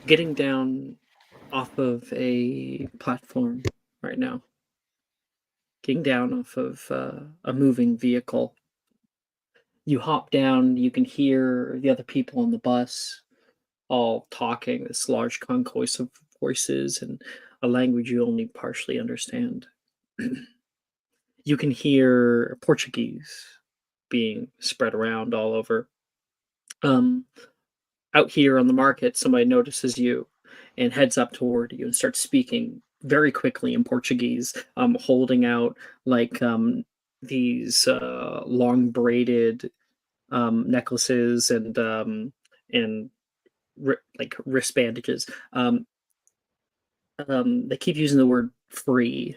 Getting down off of a platform right now. Getting down off of a moving vehicle. You hop down, you can hear the other people on the bus all talking, this large concourse of voices in a language you only partially understand. You can hear Portuguese being spread around all over. Out here on the market, somebody notices you and heads up toward you and starts speaking very quickly in Portuguese, holding out like these long braided necklaces and like wrist bandages. They keep using the word "free"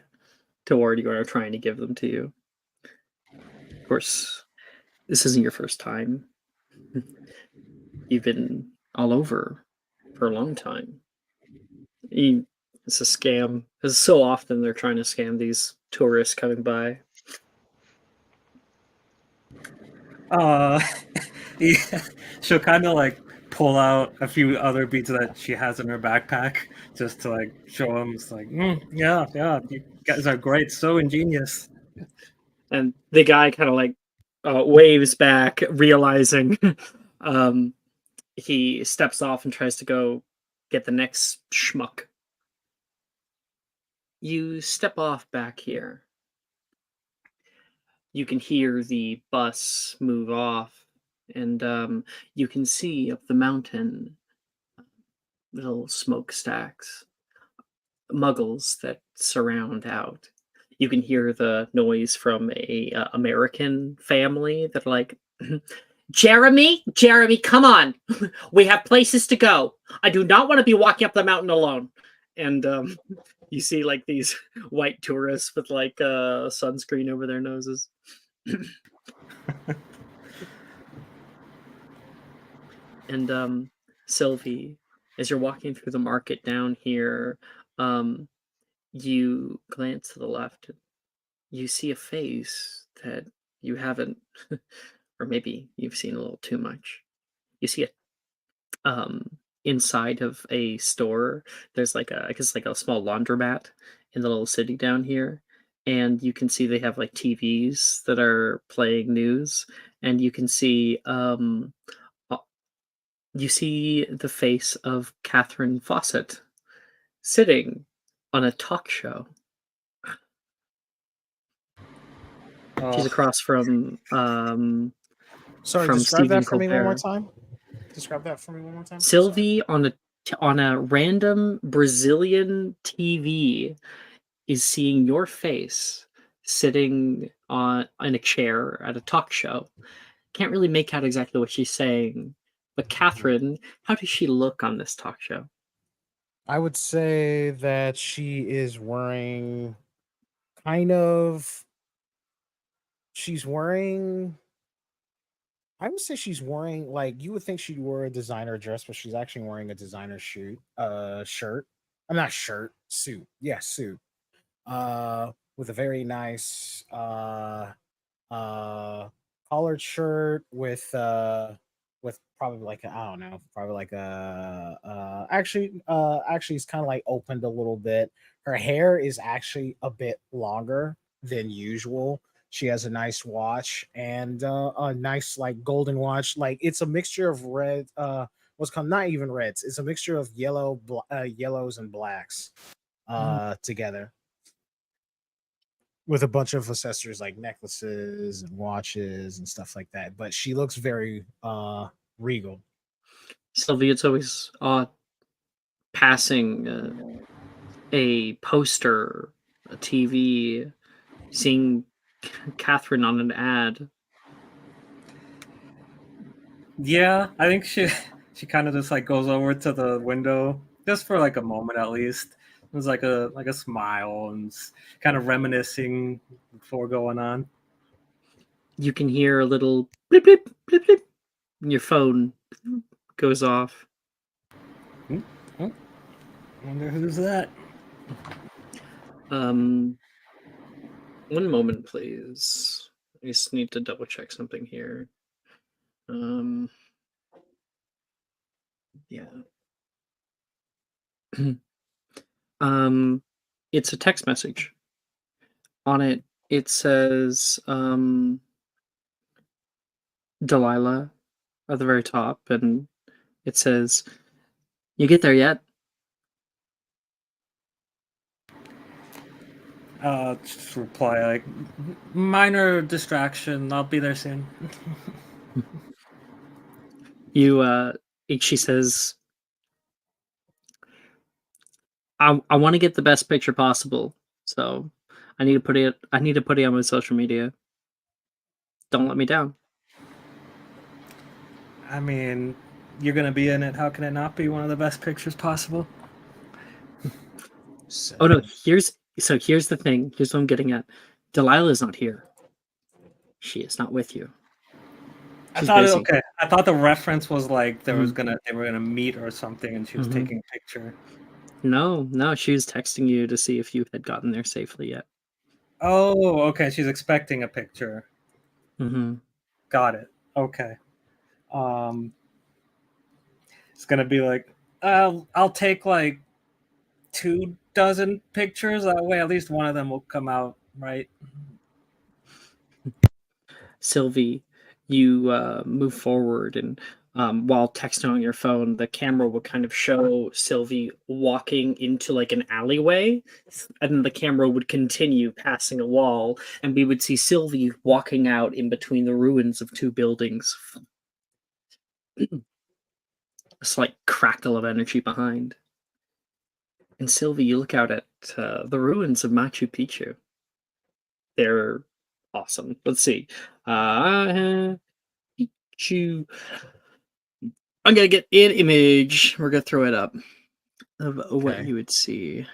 toward you and are trying to give them to you. Of course, this isn't your first time. You've been all over for a long time. It's a scam. Because so often they're trying to scam these tourists coming by. Yeah, she'll kind of like pull out a few other beads that she has in her backpack just to like show him. It's like, yeah, you guys are great, so ingenious. And the guy kind of like waves back, realizing he steps off and tries to go get the next schmuck. You step off back here. You can hear the bus move off, and you can see up the mountain little smokestacks, muggles that surround out. You can hear the noise from a American family that are like, Jeremy, come on, we have places to go. I do not want to be walking up the mountain alone. And you see like these white tourists with like sunscreen over their noses. And Sylvie, as you're walking through the market down here, you glance to the left. You see a face that you haven't, or maybe you've seen a little too much. You see it inside of a store. There's like I guess like a small laundromat in the little city down here, and you can see they have like TVs that are playing news, and you can see you see the face of Catherine Fawcett sitting on a talk show. She's across from Sorry, from describe Stephen that for me one more Colbert. time. Describe that for me one more time. Sylvie on a random Brazilian TV is seeing your face sitting in a chair at a talk show. Can't really make out exactly what she's saying, but Catherine, how does she look on this talk show? I would say that she is wearing kind of. She's wearing. I would say she's wearing like you would think she'd wear a designer dress, but she's actually wearing a designer shirt. I'm not shirt, suit. Yeah, suit. With a very nice uh collared shirt with probably like I don't know, probably like a actually it's kind of like opened a little bit. Her hair is actually a bit longer than usual. She has a nice watch and a nice like golden watch. Like it's a mixture of red what's called not even reds. It's a mixture of yellows and blacks together with a bunch of accessories like necklaces and watches and stuff like that. But she looks very regal. Sylvie, it's always odd passing a poster, a TV, seeing Catherine on an ad. Yeah, I think she kind of just like goes over to the window just for like a moment at least. It was like a smile and kind of reminiscing before going on. You can hear a little blip blip blip blip. And your phone goes off. Wonder who's that. One moment, please. I just need to double check something here. Yeah. It's a text message. On it, it says Delilah at the very top, and it says, "You get there yet?" Just reply like minor distraction. I'll be there soon. She says, I want to get the best picture possible, so I need to put it on my social media. Don't let me down. I mean, you're gonna be in it. How can it not be one of the best pictures possible? Oh no, here's the thing. Here's what I'm getting at. Delilah's not here. She is not with you. I thought the reference was like they were gonna meet or something, and she was taking a picture. No, she was texting you to see if you had gotten there safely yet. Oh, okay. She's expecting a picture. Mm-hmm. Got it. Okay. It's gonna be like, I'll take like 24 pictures. That way, at least one of them will come out right. Sylvie, you move forward, and while texting on your phone, the camera will kind of show Sylvie walking into like an alleyway, and then the camera would continue passing a wall, and we would see Sylvie walking out in between the ruins of two buildings. A slight crackle of energy behind. And Sylvie, you look out at the ruins of Machu Picchu. They're awesome. Let's see. Picchu. I'm gonna get an image. We're gonna throw it up of what you would see.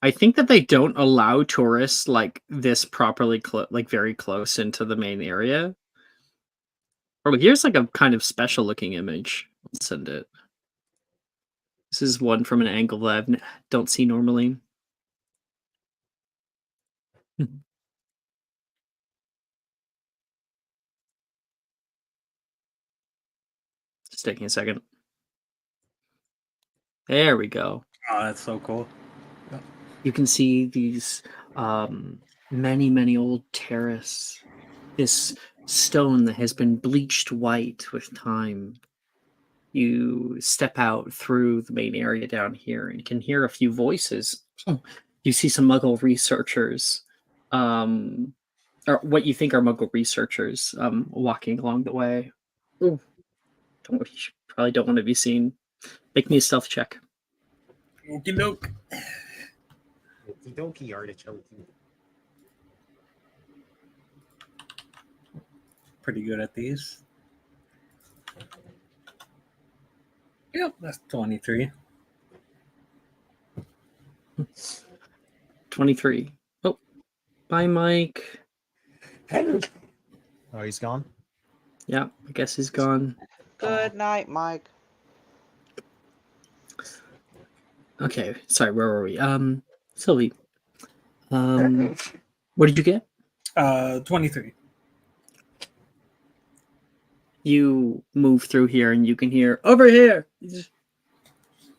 I think that they don't allow tourists like this properly, like very close into the main area. Or here's like a kind of special looking image. Let's send it. This is one from an angle that I don't see normally. Just taking a second. There we go. Oh, that's so cool. You can see these many old terrace. This stone that has been bleached white with time. You step out through the main area down here and you can hear a few voices. You see some Muggle researchers or what you think are Muggle researchers walking along the way. Ooh, probably don't want to be seen. Make me a stealth check. Okie doke. Okie dokie artichoke. Pretty good at these. Yep, that's 23. 23. Oh, bye, Mike. Oh, he's gone. Yeah, I guess he's gone. Good night, Mike. Okay, sorry, where were we? Sylvie. What did you get? 23. You move through here and you can hear, over here!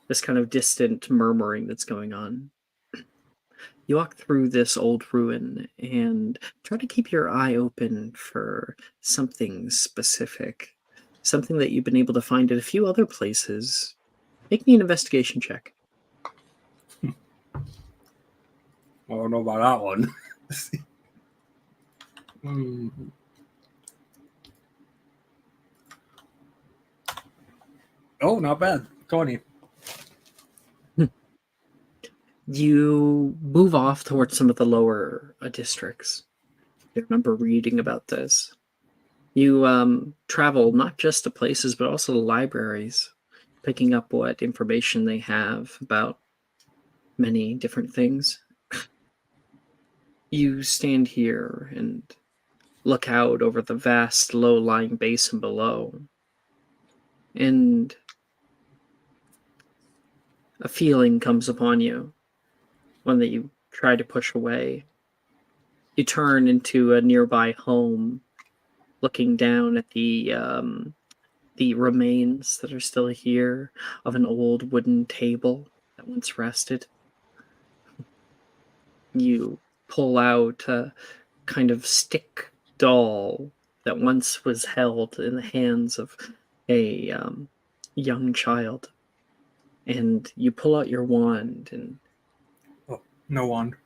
This kind of distant murmuring that's going on. You walk through this old ruin and try to keep your eye open for something specific. Something that you've been able to find at a few other places. Make me an investigation check. I don't know about that one. Oh, not bad. 20. You move off towards some of the lower districts. I remember reading about this. You travel not just to places, but also to libraries, picking up what information they have about many different things. You stand here and look out over the vast, low-lying basin below, and a feeling comes upon you, one that you try to push away. You turn into a nearby home, looking down at the remains that are still here of an old wooden table that once rested. You pull out a kind of stick doll that once was held in the hands of a young child. And you pull out your wand and... Oh, no wand.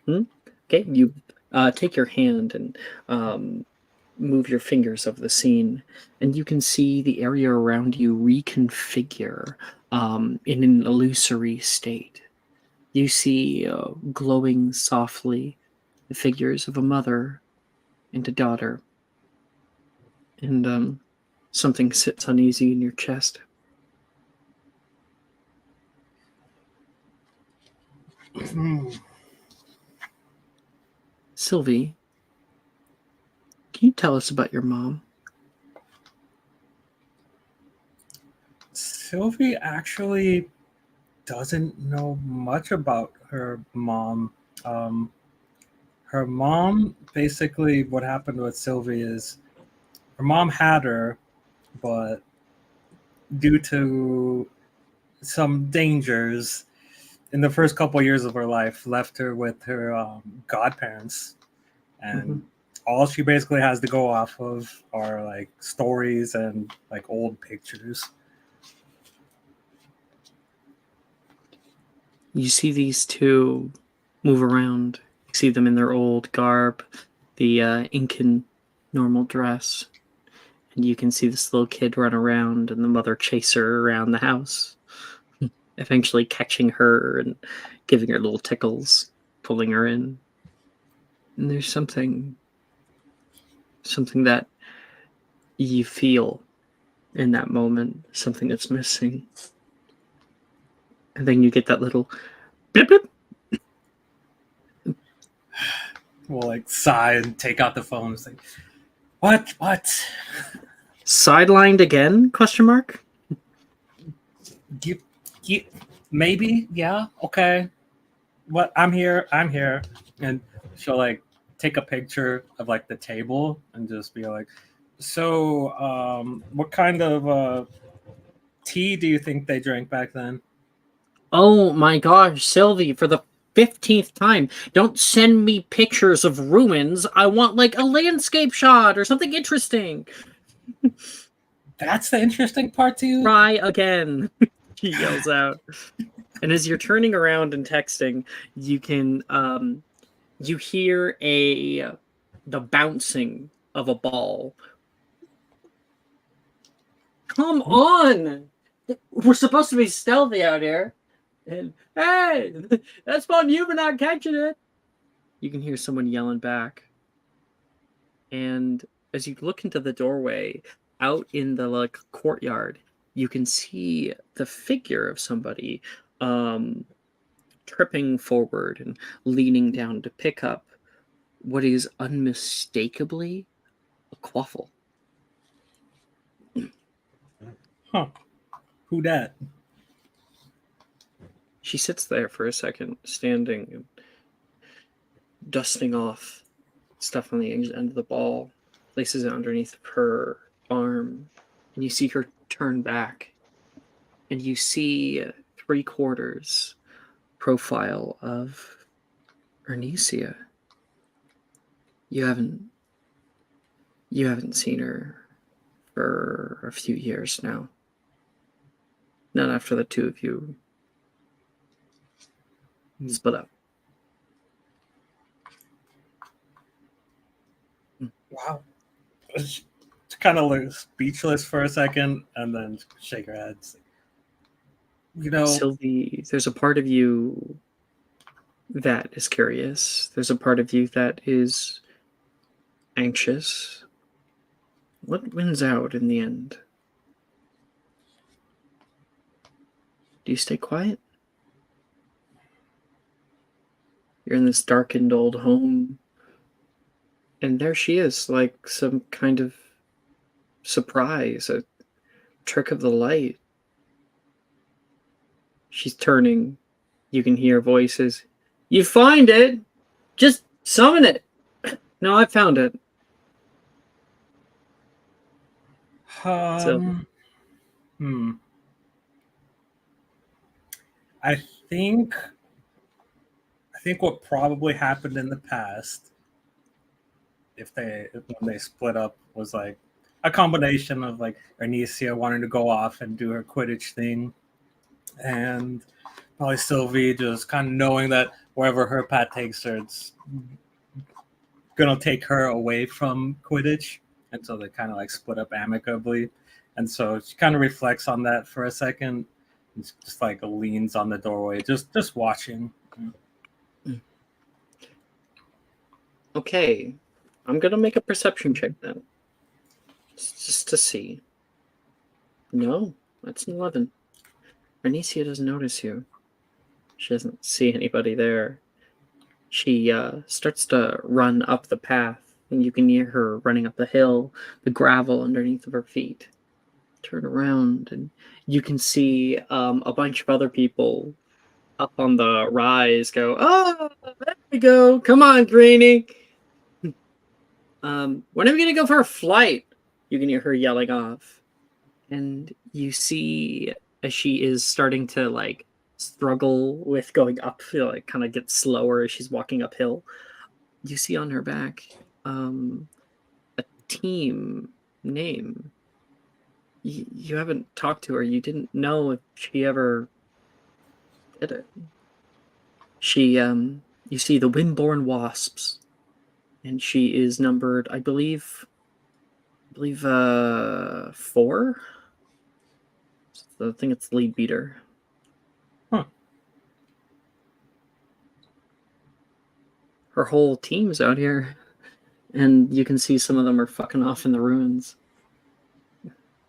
Okay, you take your hand and move your fingers over the scene, and you can see the area around you reconfigure in an illusory state. You see glowing softly the figures of a mother and a daughter, and something sits uneasy in your chest. Sylvie, can you tell us about your mom? Sylvie actually doesn't know much about her mom. Her mom, basically what happened with Sylvie is her mom had her, but due to some dangers in the first couple of years of her life, left her with her godparents. And all she basically has to go off of are like stories and like old pictures. You see these two move around. You see them in their old garb, the Incan normal dress. And you can see this little kid run around and the mother chase her around the house, eventually catching her and giving her little tickles, pulling her in. And there's something that you feel in that moment, something that's missing. And then you get that little blip blip. We'll like sigh and take out the phone. It's like, what? Sidelined again? Question mark. You, maybe, yeah, okay. What? I'm here. And she'll like take a picture of like the table and just be like, so what kind of tea do you think they drank back then? Oh my gosh, Sylvie, for the 15th time, don't send me pictures of ruins. I want like a landscape shot or something interesting. That's the interesting part to you? Try again, she yells out. And as you're turning around and texting, you can You hear the bouncing of a ball. Come on! We're supposed to be stealthy out here. And hey, that's fun. You for not catching it. You can hear someone yelling back. And as you look into the doorway, out in the courtyard, you can see the figure of somebody tripping forward and leaning down to pick up what is unmistakably a quaffle. Huh. Who dat? She sits there for a second, standing and dusting off stuff on the end of the ball, places it underneath her arm, and you see her turn back, and you see 3/4 profile of Ernesia. You haven't seen her for a few years now. Not after the two of you split up. Wow. It's kind of like speechless for a second and then shake her head. You know, Sylvie, there's a part of you that is curious. There's a part of you that is anxious. What wins out in the end? Do you stay quiet? You're in this darkened old home, and there she is, like some kind of surprise, a trick of the light. She's turning. You can hear voices. You find it! Just summon it! No, I found it. I think what probably happened in the past, when they split up, was like a combination of like Ernesia wanting to go off and do her Quidditch thing, and probably Sylvie just kind of knowing that wherever her path takes her, it's gonna take her away from Quidditch, and so they kind of like split up amicably. And so she kind of reflects on that for a second, and just like leans on the doorway, just watching. Okay, I'm gonna make a perception check then, just to see. No, that's an 11. Ernesia doesn't notice you. She doesn't see anybody there. She starts to run up the path, and you can hear her running up the hill, the gravel underneath of her feet. Turn around, and you can see a bunch of other people up on the rise go, oh, there we go. Come on, Greenie. When are we going to go for a flight? You can hear her yelling off. And you see as she is starting to like struggle with going up, like kind of get slower as she's walking uphill. You see on her back a team name. You haven't talked to her. You didn't know if she ever did it. She you see the Windborn Wasps, and she is numbered, I believe 4. So I think it's lead beater. Huh. Her whole team's out here, and you can see some of them are fucking off in the ruins.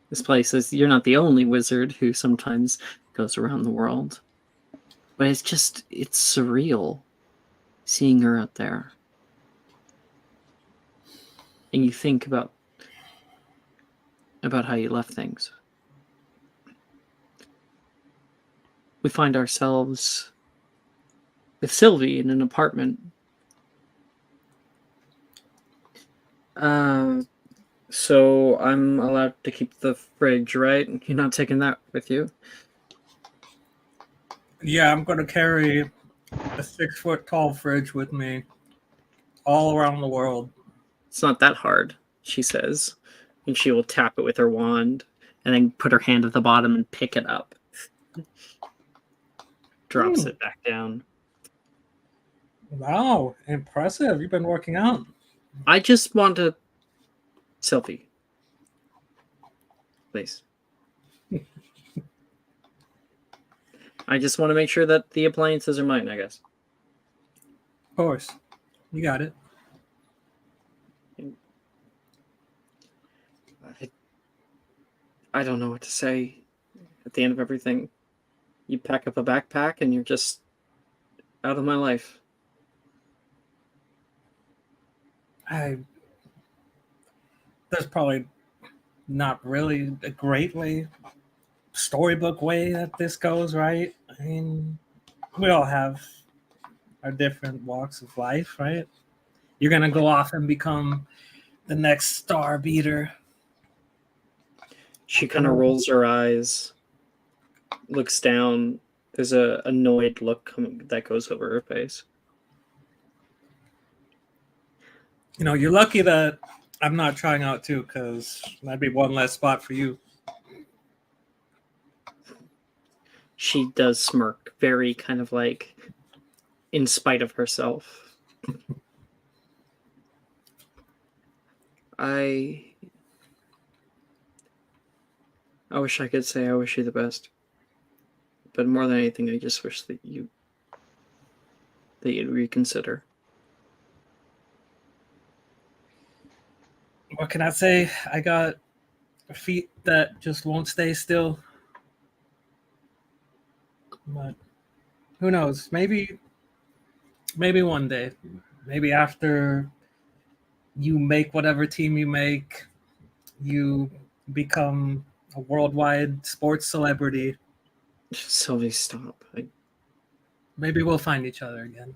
This place is, you're not the only wizard who sometimes goes around the world. But it's surreal seeing her out there. And you think about how you left things. We find ourselves with Sylvie in an apartment. So I'm allowed to keep the fridge, right? You're not taking that with you? Yeah, I'm gonna carry a 6-foot-tall fridge with me all around the world. It's not that hard, she says. And she will tap it with her wand and then put her hand at the bottom and pick it up. Drops it back down. Wow, impressive. You've been working out. I just want a selfie. Please. I just want to make sure that the appliances are mine, I guess. Of course. You got it. I don't know what to say at the end of everything. You pack up a backpack and you're just out of my life. There's probably not really a great way, storybook way that this goes, right? I mean, we all have our different walks of life, right? You're gonna go off and become the next star beater. She kind of rolls her eyes, looks down. There's a annoyed look that goes over her face. You know, you're lucky that I'm not trying out too, because that'd be one less spot for you. She does smirk, very kind of like in spite of herself. I wish I could say I wish you the best. But more than anything, I just wish that you'd reconsider. What can I say? I got feet that just won't stay still. But who knows? Maybe one day. Maybe after you make whatever team you make, you become a worldwide sports celebrity. Sylvie, stop. Maybe we'll find each other again.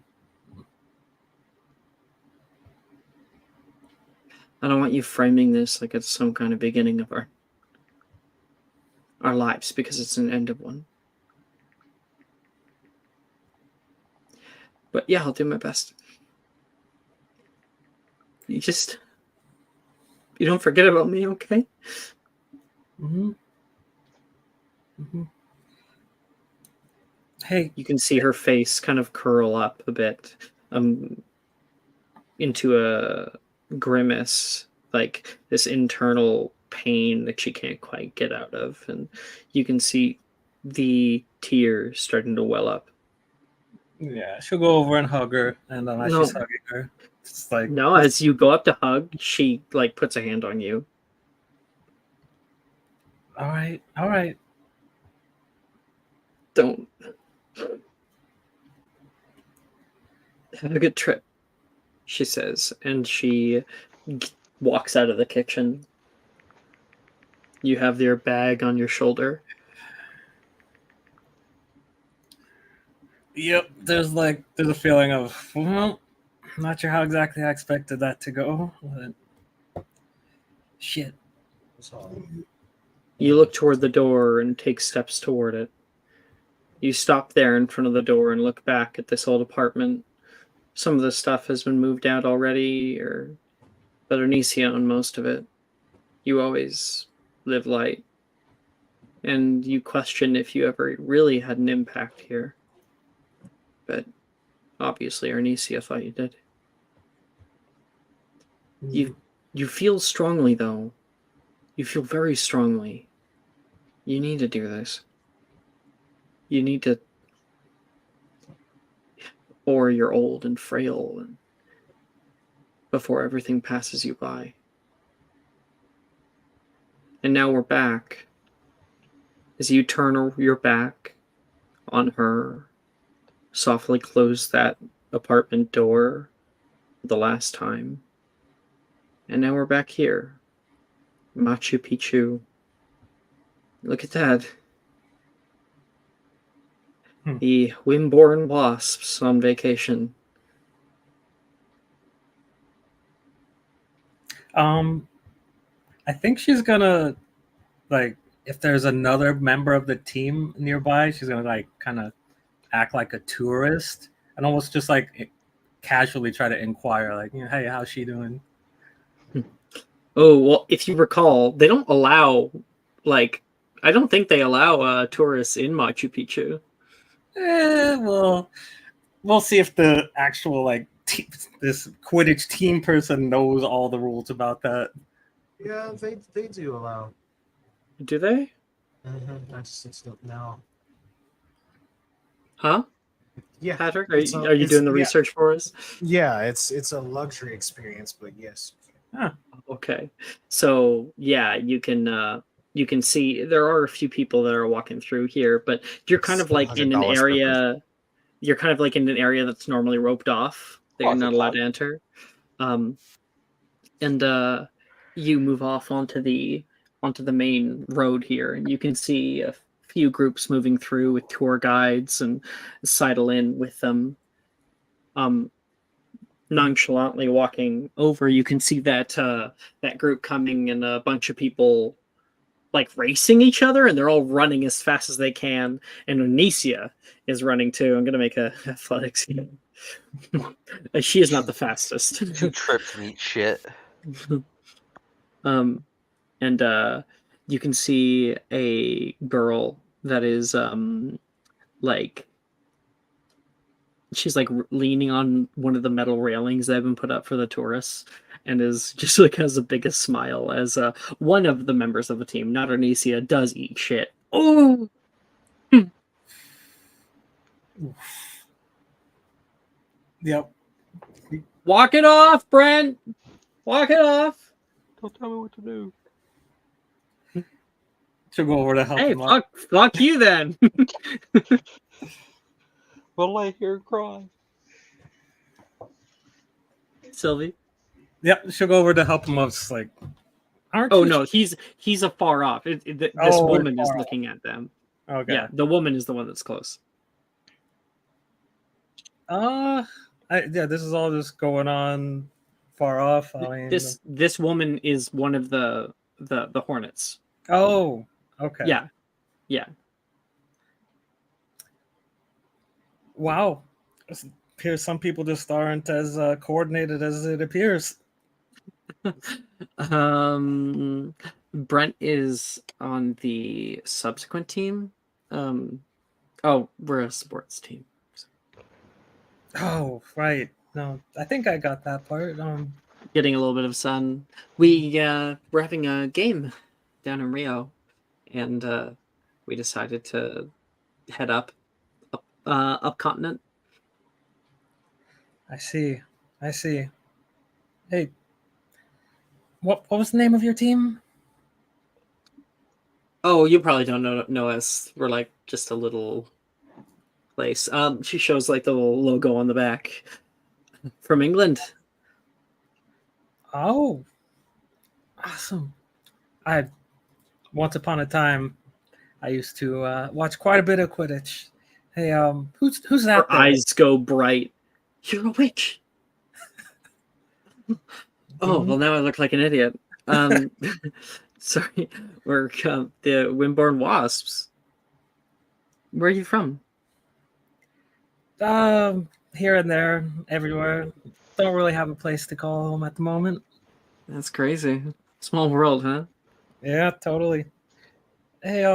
I don't want you framing this like it's some kind of beginning of our lives, because it's an end of one. But yeah, I'll do my best. You don't forget about me, okay? Mm-hmm. Mm-hmm. Hey, you can see her face kind of curl up a bit, into a grimace, like this internal pain that she can't quite get out of, and you can see the tears starting to well up. Yeah, she'll go over and hug her, and as she's hugging her, it's like no. As you go up to hug, she like puts a hand on you. All right. Don't. Have a good trip, she says, and she walks out of the kitchen. You have your bag on your shoulder. Yep, there's a feeling of, well, I'm not sure how exactly I expected that to go, but shit. You look toward the door and take steps toward it. You stop there in front of the door and look back at this old apartment. Some of the stuff has been moved out already, but Anicia owned most of it. You always live light. And you question if you ever really had an impact here. But obviously Arnesia thought you did. You feel strongly, though. You feel very strongly. You need to do this. You need to... Or you're old and frail, and before everything passes you by. And now we're back. As you turn your back on her, softly close that apartment door the last time. And now we're back here. Machu Picchu. Look at that. The Wimborne Wasps on vacation. I think she's gonna, if there's another member of the team nearby, she's gonna kind of act like a tourist and almost just casually try to inquire, hey, how's she doing? Oh, well, if you recall, they don't allow, I don't think they allow tourists in Machu Picchu. Well, We'll see if the actual this Quidditch team person knows all the rules about that. Yeah, they do allow. Do they? I just don't know. Huh? Yeah, Patrick, it's are you doing the research for us? Yeah, it's a luxury experience, but yes. Okay. So yeah, you can see there are a few people that are walking through here, but you're kind of like in an $700 per person. area. You're kind of like in an area that's normally roped off that you're not allowed to enter. And you move off onto the main road here, and you can see a few groups moving through with tour guides and sidle in with them. Nonchalantly walking over, you can see that that group coming, and a bunch of people like racing each other, and they're all running as fast as they can. And Onicia is running too. I'm gonna make a athletics. She is not the fastest. Two trips and eat shit. And you can see a girl that is like she's like leaning on one of the metal railings that have been put up for the tourists, and is just like has the biggest smile as one of the members of the team, not Onicia, does eat shit. Oh, Yep. walk it off, Brent. Walk it off. Don't tell me what to do. She'll go over to help Hey, him up. fuck you then. We'll lay here and cry. Sylvie. Yep, she'll go over to help him up. It's like, aren't Oh you? no, he's afar off. This woman is looking at them. Okay. Yeah, the woman is the one that's close. Yeah, this is all just going on far off. I mean, This woman is one of the Hornets. Oh, okay. Yeah. Wow. It appears some people just aren't as coordinated as it appears. Brent is on the subsequent team. We're a sports team. Oh, right. No, I think I got that part. Getting a little bit of sun. We're having a game down in Rio, and we decided to head up continent. I see. Hey, what was the name of your team? Oh, you probably don't know us. We're like just a little place. She shows like the little logo on the back. From England. Oh, awesome. Once upon a time, I used to watch quite a bit of Quidditch. Hey, who's that? Her there? eyes go bright. You're a witch. Oh, well, now I look like an idiot. Sorry, we're the Windborn Wasps. Where are you from? Here and there, everywhere. Don't really have a place to call home at the moment. That's crazy. Small world, huh? Yeah, totally. Hey,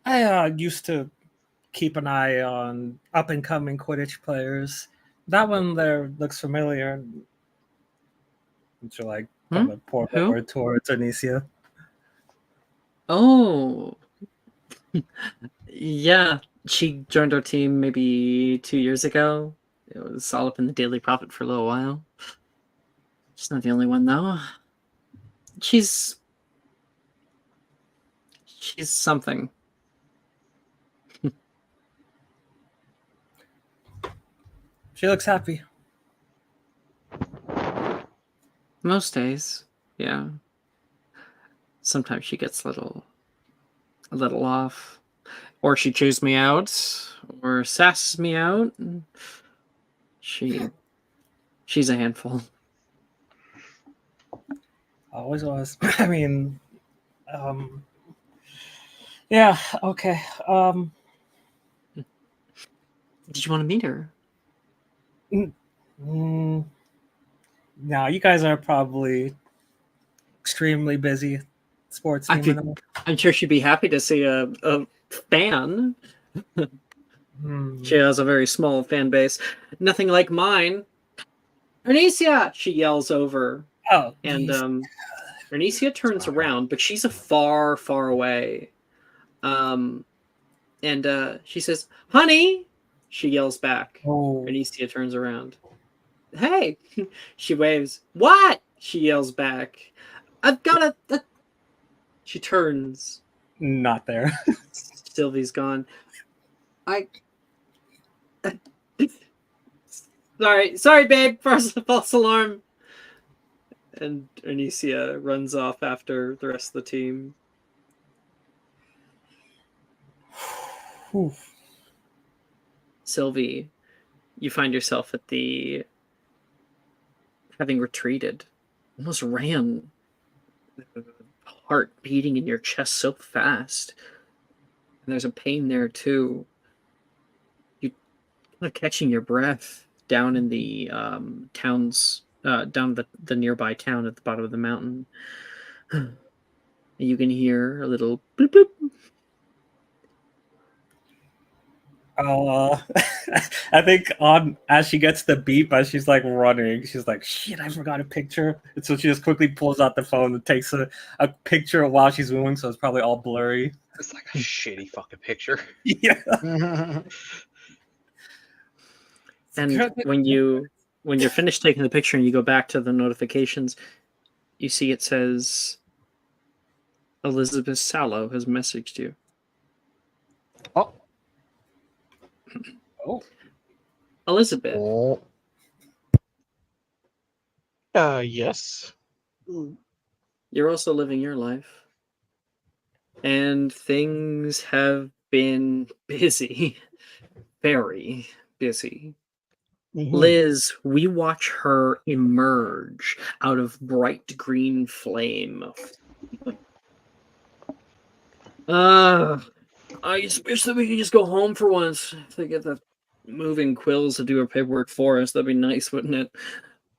I used to keep an eye on up and coming Quidditch players. That one there looks familiar. Would you like to pour over towards Onicia? Oh, yeah. She joined our team maybe 2 years ago. It was all up in the Daily Prophet for a little while. She's not the only one, though. She's something. She looks happy. Most days, yeah. Sometimes she gets a little off. Or she chews me out, or sasses me out. She's a handful. Always was. I mean, yeah, okay. Did you want to meet her? No, you guys are probably extremely busy sports team. I'm sure she'd be happy to see a fan. She has a very small fan base. Nothing like mine. Bernicia! She yells over. Oh, And geez. Bernicia turns around, but she's a far, far away. And she says, "Honey!" She yells back. Oh. Bernicia turns around. "Hey!" She waves. "What?" She yells back. "I've got a... She turns. Not there. Sylvie's gone. Sorry, babe. False alarm. And Anicia runs off after the rest of the team. Sylvie, you find yourself at the... having retreated. Almost ran. Heart beating in your chest so fast. And there's a pain there too. You kind of catching your breath down in the towns, down the nearby town at the bottom of the mountain. And you can hear a little bloop bloop. I think as she gets the beep, as she's like running, she's like, "Shit, I forgot a picture." And so she just quickly pulls out the phone and takes a picture while she's moving, so it's probably all blurry. It's like a shitty fucking picture. Yeah. And when you're finished taking the picture and you go back to the notifications, you see it says Elizabeth Sallow has messaged you. Oh. Elizabeth. Oh. Yes. You're also living your life. And things have been busy. Very busy. Liz, we watch her emerge out of bright green flame. I just wish that we could just go home for once. If they get the moving quills to do our paperwork for us, that'd be nice, wouldn't it?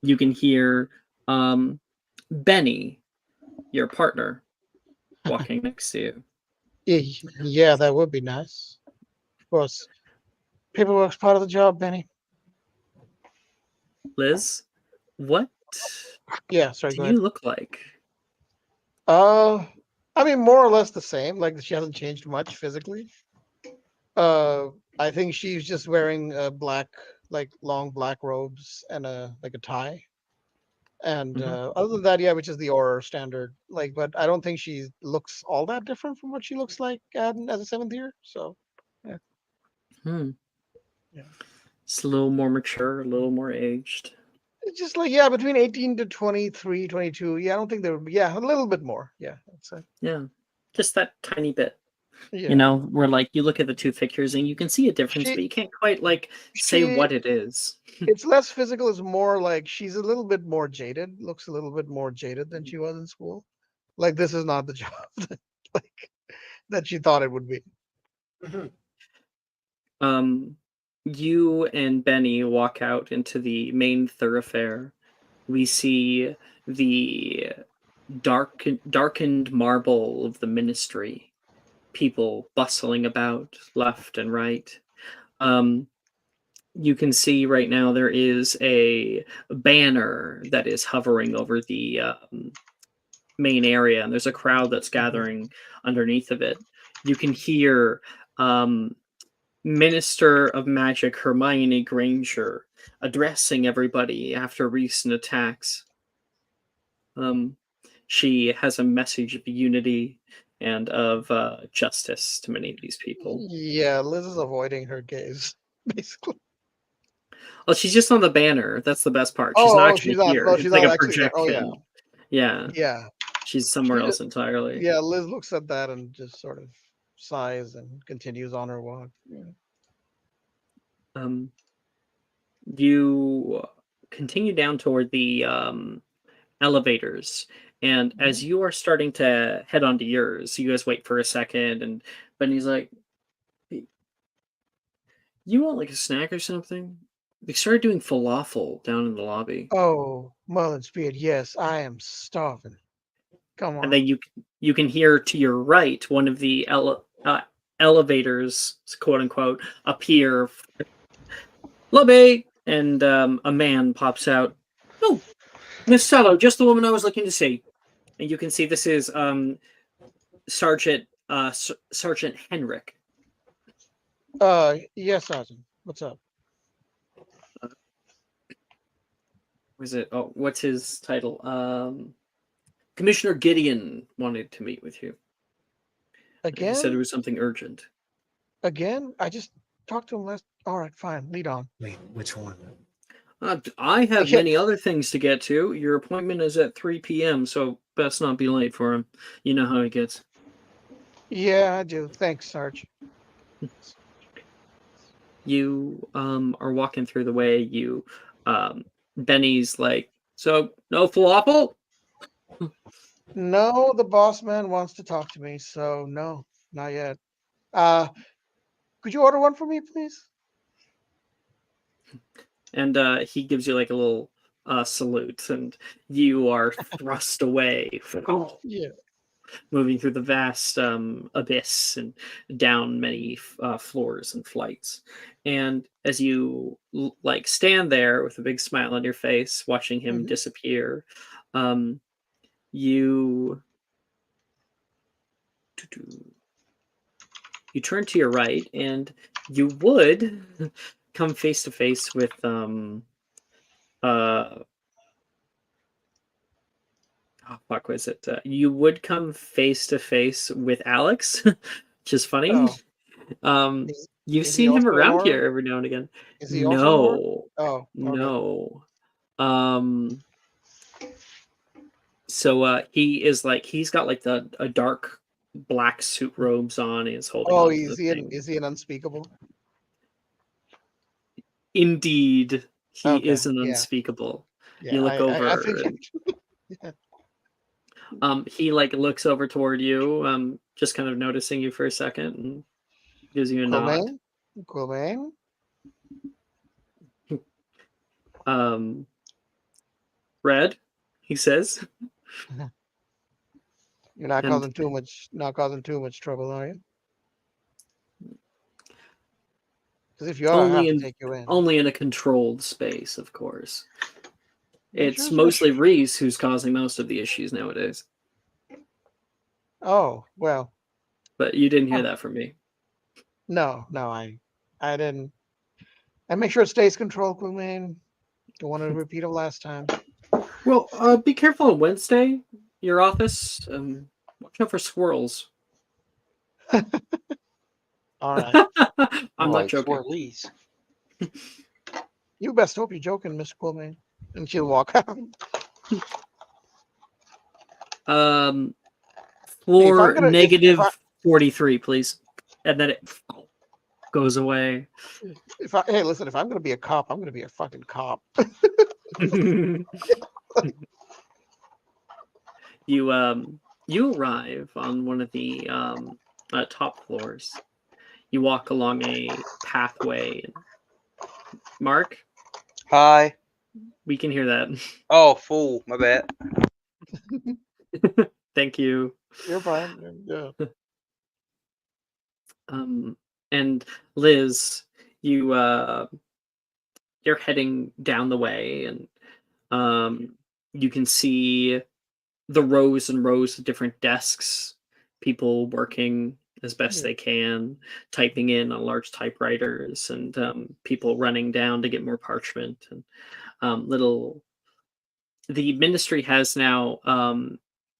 You can hear Benny, your partner, walking next to you. Yeah, that would be nice. Of course. Paperwork's part of the job, Benny. Liz, what Yeah, sorry, do go you ahead. look like? I mean, more or less the same. Like, she hasn't changed much physically. I think she's just wearing black, like long black robes and a tie. And other than that, yeah, which is the Auror standard. Like, but I don't think she looks all that different from what she looks like as a seventh year. So, yeah. Yeah. It's a little more mature, a little more aged. It's just like, yeah, between 18 to 23, 22. Yeah, I don't think there would be, yeah, a little bit more. Yeah, that's it. Yeah, just that tiny bit. Yeah. You know, where like you look at the two figures and you can see a difference, but you can't quite like say what it is. It's less physical. It's more like she's a little bit more jaded. Looks a little bit more jaded than she was in school. Like, this is not the job that she thought it would be. You and Benny walk out into the main thoroughfare. We see the darkened marble of the ministry. People bustling about left and right. You can see right now there is a banner that is hovering over the main area, and there's a crowd that's gathering underneath of it. You can hear Minister of Magic Hermione Granger addressing everybody after recent attacks. She has a message of unity and of justice to many of these people. Yeah, Liz is avoiding her gaze, basically. Well, she's just on the banner. That's the best part. She's not actually here. It's like a projection. Yeah. She's somewhere else entirely. Yeah, Liz looks at that and just sort of sighs and continues on her walk. Yeah. You continue down toward the elevators, and as you are starting to head onto yours, you guys wait for a second, and Benny's like, "Hey, you want like a snack or something?" They started doing falafel down in the lobby. Oh, Mullen Speed, yes, I am starving. Come on. And then you can hear to your right one of the elevators, quote unquote, appear. Lobby, and a man pops out. Oh, Miss Cello, just the woman I was looking to see. And you can see this is Sergeant Sergeant Henrik. Yes, Sergeant. What's up? Was it? Oh, what's his title? Commissioner Gideon wanted to meet with you. He said it Again? was something urgent. Again? I just talked to him last. All right, fine. Lead on. Wait, which one? I have Yeah. many other things to get to. Your appointment is at 3 p.m., so best not be late for him. You know how he gets. Yeah, I do. Thanks, Sarge. You are walking through the way. You Benny's like, so no falafel? No, the boss man wants to talk to me, so no, not yet. Could you order one for me, please? And he gives you like a little salute, and you are thrust away, Yeah. moving through the vast abyss and down many floors and flights. And as you like stand there with a big smile on your face, watching him disappear, you turn to your right, and you would come face to face with was it? You would come face to face with Alex, which is funny. Oh. You've Is he seen him also an around orc? here every now and again. Is he also an orc? No, Oh, okay. no. So he is like he's got like a dark black suit robes on. He's holding Oh, on to the thing. is he an unspeakable? Indeed, he Okay, is an yeah. unspeakable. Yeah, You look over. I figured. Yeah. He like looks over toward you, just kind of noticing you for a second, and gives you a nod. Cool, man. Red, he says. You're not And- causing too much trouble, are you? Because if you are, I have to take you in. Only in a controlled space, of course. It's Measures mostly Reese who's causing most of the issues nowadays. Oh, well. But you didn't hear that from me. No, I didn't. I make sure it stays controlled, cool man. Don't want to repeat of last time. Well, be careful on Wednesday. Your office. Watch out for squirrels. All right. I'm not joking. Swirlies. You best hope you're joking, Mr. Coolman. And she'll walk out. Floor gonna- negative if I- 43, please. And then it goes away. Hey, listen, if I'm gonna be a cop, I'm gonna be a fucking cop. You arrive on one of the top floors. You walk along a pathway. Mark, Hi. we can hear that. Oh, fool. My bad. Thank you. You're fine. Yeah. And Liz, you're heading down the way, and you can see the rows and rows of different desks, people working as best they can, typing in on large typewriters, and people running down to get more parchment, and the ministry has now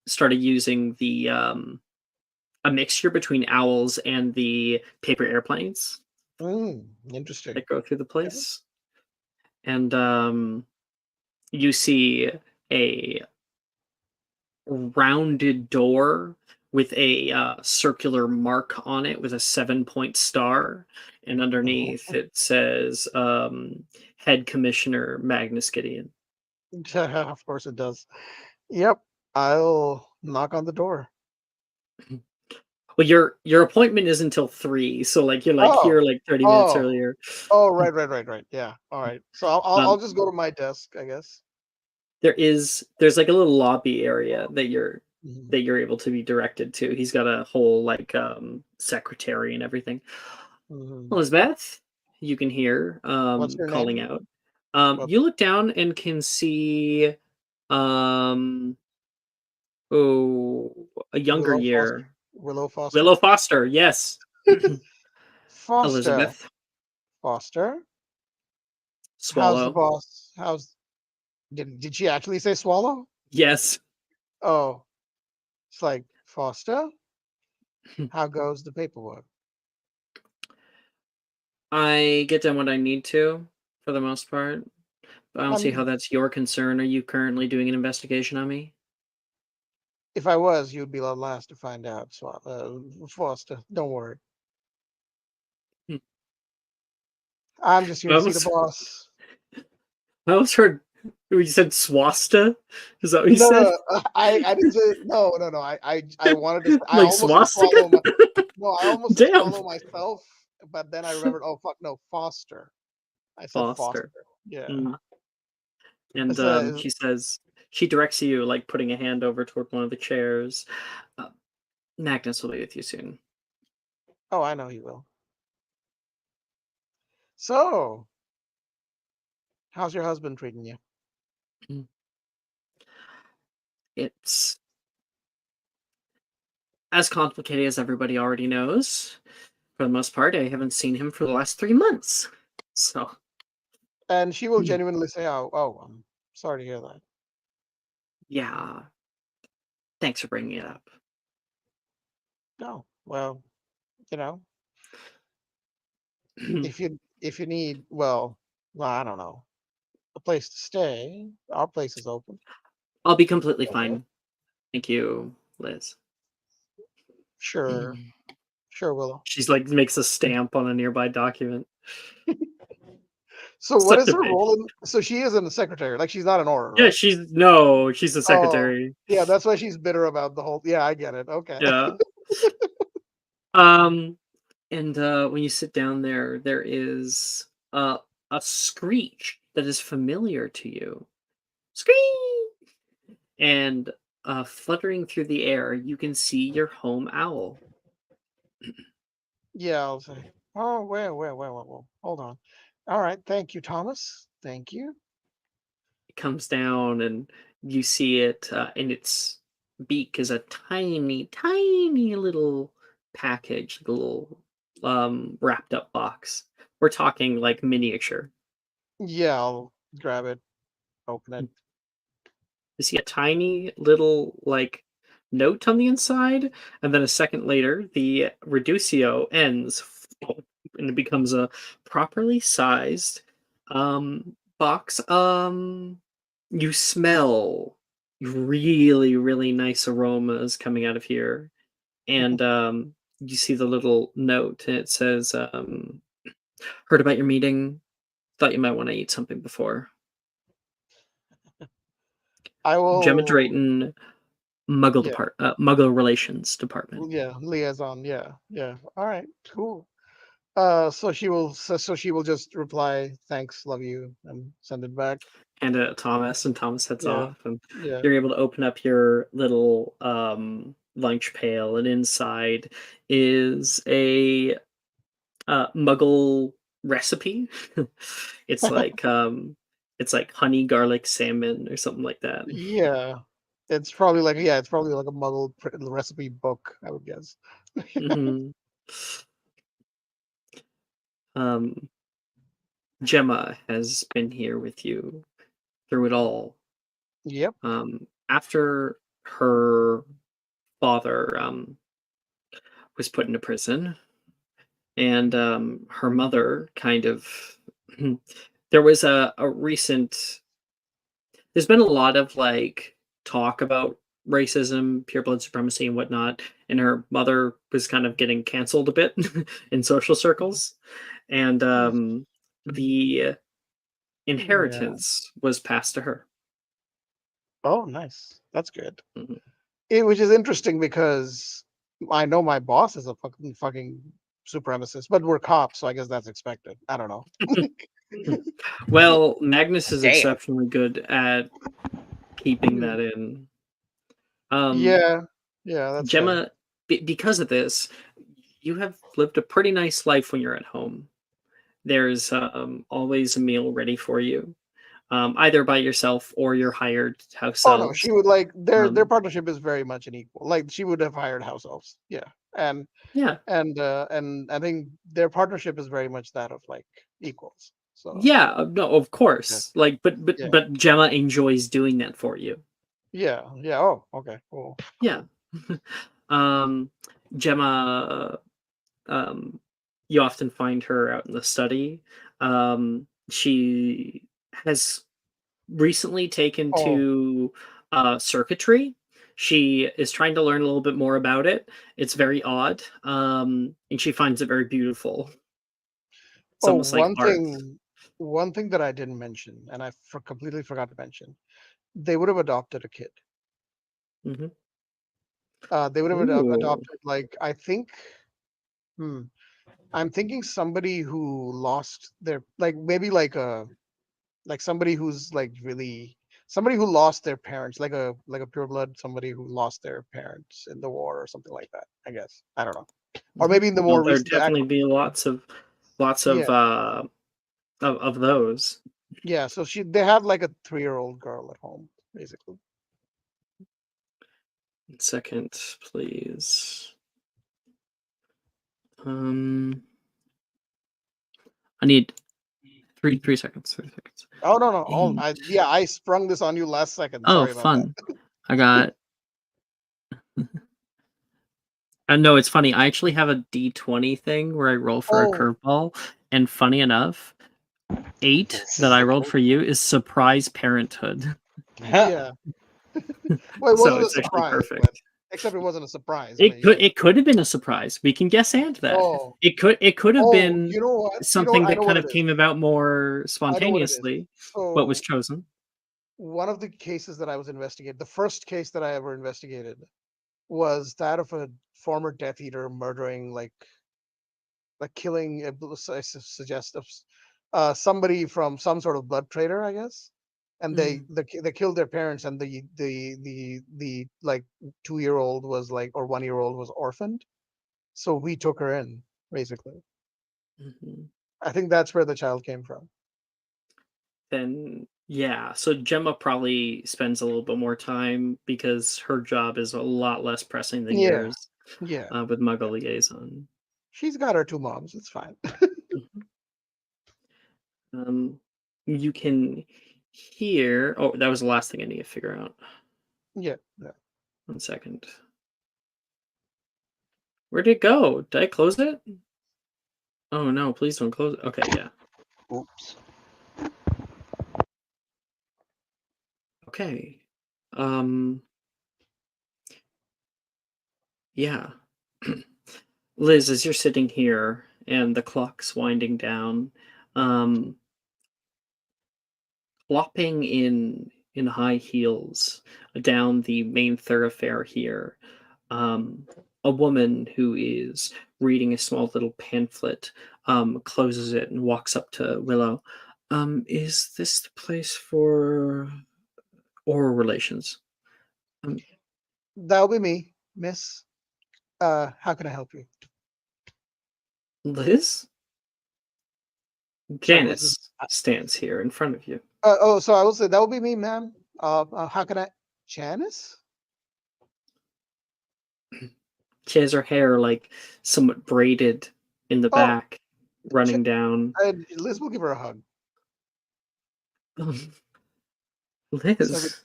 started using the a mixture between owls and the paper airplanes Interesting. that go through the place. And you see a rounded door with a circular mark on it with a 7-point star, and underneath it says Head Commissioner Magnus Gideon. Of course it does. Yep. I'll knock on the door. Well, your appointment is until 3, so like you're like here like 30 minutes earlier. Oh, right. Yeah. All right. So I'll just go to my desk, I guess. There's like a little lobby area that you're that you're able to be directed to. He's got a whole like secretary and everything. Mhm. Elizabeth, you can hear What's your calling name? out. What? You look down and can see a younger Willow Foster. year. Willow Foster. Willow Foster, yes. Foster. Elizabeth Foster. How's the Swallow. boss? Did she actually say swallow? Yes. Oh, it's like Foster. How goes the paperwork? I get done what I need to, for the most part. But I don't see how Um, that's your concern. Are you currently doing an investigation on me? if I was, you'd be the last to find out. Foster, don't worry. Hmm. I'm just here I to see the almost, boss. I almost heard you said swasta. Is that what you No, said? I didn't say no. I wanted to. I Like almost said swastika? swallow. No, I almost said Damn. swallow myself, but then I remembered. Oh fuck, no, Foster. I said Foster. Foster. Yeah. Mm. And It's a, she says, she directs you, like putting a hand over toward one of the chairs. Magnus will be with you soon. oh, I know he will. So, how's your husband treating you? It's as complicated as everybody already knows. For the most part, I haven't seen him for the last 3 months. So, And she will genuinely say, "Oh, I'm sorry to hear that." yeah. Thanks for bringing it up. No, well, you know, if you need, well, I don't know, a place to stay, our place is open. I'll be completely Okay. fine. Thank you, Liz. Sure, sure, Willow. She's like makes a stamp on a nearby document. So, what Such is a her bitch. role in? So, she isn't a secretary. Like, she's not an aura, Yeah, right? she's a Oh, secretary. yeah, that's why she's bitter about the whole. Yeah, I get it. Okay. Yeah. And when you sit down there, there is a screech that is familiar to you. Screech! And fluttering through the air, you can see your home owl. Yeah, I'll say. Oh, wait. Hold on. All right. Thank you, Thomas. Thank you. It comes down, and you see it, and its beak is a tiny, tiny little package, like a little wrapped up box. We're talking like miniature. Yeah, I'll grab it, open it. You see a tiny little like note on the inside, and then a second later, the reducio ends, and it becomes a properly sized box. You smell really, really nice aromas coming out of here, and you see the little note, and it says, "Heard about your meeting. Thought you might want to eat something before." I Gemma will. Drayton, Yeah, Muggle Relations Department. yeah, liaison. Yeah, yeah. All right, cool. So she will just reply, "Thanks, love you," and send it back. And Thomas, and Thomas heads Yeah, off, and yeah. you're able to open up your little lunch pail, and inside is a Muggle recipe. it's like honey garlic salmon or something like that. Yeah, it's probably like a Muggle recipe book, I would guess. Mhm. Um, Gemma has been here with you through it all. Yep. After her father was put into prison, and her mother kind of there was a recent there's been a lot of like talk about racism, pure blood supremacy and whatnot, and her mother was kind of getting canceled a bit in social circles, and the Yeah. inheritance was passed to her. Oh, nice. That's good. Mhm. Which is interesting because I know my boss is a fucking supremacist, but we're cops, so I guess that's expected. I don't know. Well, Magnus is Damn. exceptionally good at keeping that in. Yeah, that's fair. Gemma, because of this, you have lived a pretty nice life when you're at home. There's always a meal ready for you, either by yourself or your hired house Oh no, elves. she would like their Um, partnership is very much an equal. Like she would have hired house elves. Yeah. And yeah, and I think their partnership is very much that of like equals. So yeah, no, of yeah, course. Like, yeah, but Gemma enjoys doing that for you. yeah, yeah. Oh, okay, cool. Yeah. um, Gemma, um, you often find her out in the study. She has recently taken Oh, to circuitry. She is trying to learn a little bit more about it. It's very odd, and she finds it very beautiful. It's oh, almost like art. one thing that I didn't mention, and I completely forgot to mention, they would have adopted a kid. Hmm. They would have Ooh. adopted like I think. Hmm, I'm thinking somebody who lost their like maybe like somebody who's like really somebody who lost their parents like a pure blood somebody who lost their parents in the war or something like that, I guess. I don't know, or Mhm. maybe in the Well, more there'd recent definitely be lots yeah, of those. yeah, so they have like a 3-year-old girl at home basically. 1 second, please. Um, I need 3 seconds. 3 seconds. Oh no, no, Dang. I sprung this on you last second, Oh, sorry about that. fun. I got. No, it's funny. I actually have a D20 thing where I roll for a Oh, curveball, and funny enough, 8 This that is I a rolled curve. for you is surprise parenthood. yeah. Well, it So wasn't a it's actually surprise, but perfect. except it wasn't a surprise. I mean, yeah. It could have been a surprise. We can guess and that. Oh, It could have oh, been you know what? something I that know kind what of it is. came about more I know what it is. spontaneously, but was So chosen. one of the cases that I was investigating, the first case that I ever investigated was that of a former Death Eater murdering, like killing, I suggest, somebody from some sort of blood trader, I guess. And Mm, they killed their parents, and the like 2-year-old was like or 1-year-old was orphaned. So we took her in, basically. mhm. I think that's where the child came from. Then yeah, so Gemma probably spends a little bit more time because her job is a lot less pressing than Yeah, yours yeah. with Muggle Liaison. She's got her two moms. It's fine. Mhm. You can hear. Oh, that was the last thing I need to figure out. Yeah, yeah. 1 second. Where'd it go? Did I close it? Oh no, please don't close it. Okay, yeah. Oops. Okay. Um, yeah. Liz, as you're sitting here and the clock's winding down, um, flopping in high heels down the main thoroughfare here, um, a woman who is reading a small little pamphlet closes it and walks up to Willow. Is this the place for oral relations? Um, That'll be me, Miss. How can I help you? Liz? Sorry, was this? Janice stands here in front of you. Oh, so I will say that will be me, ma'am. How can I? Janice? She has her hair like somewhat braided in the Oh, back, running down. Liz will give her a hug. So Liz,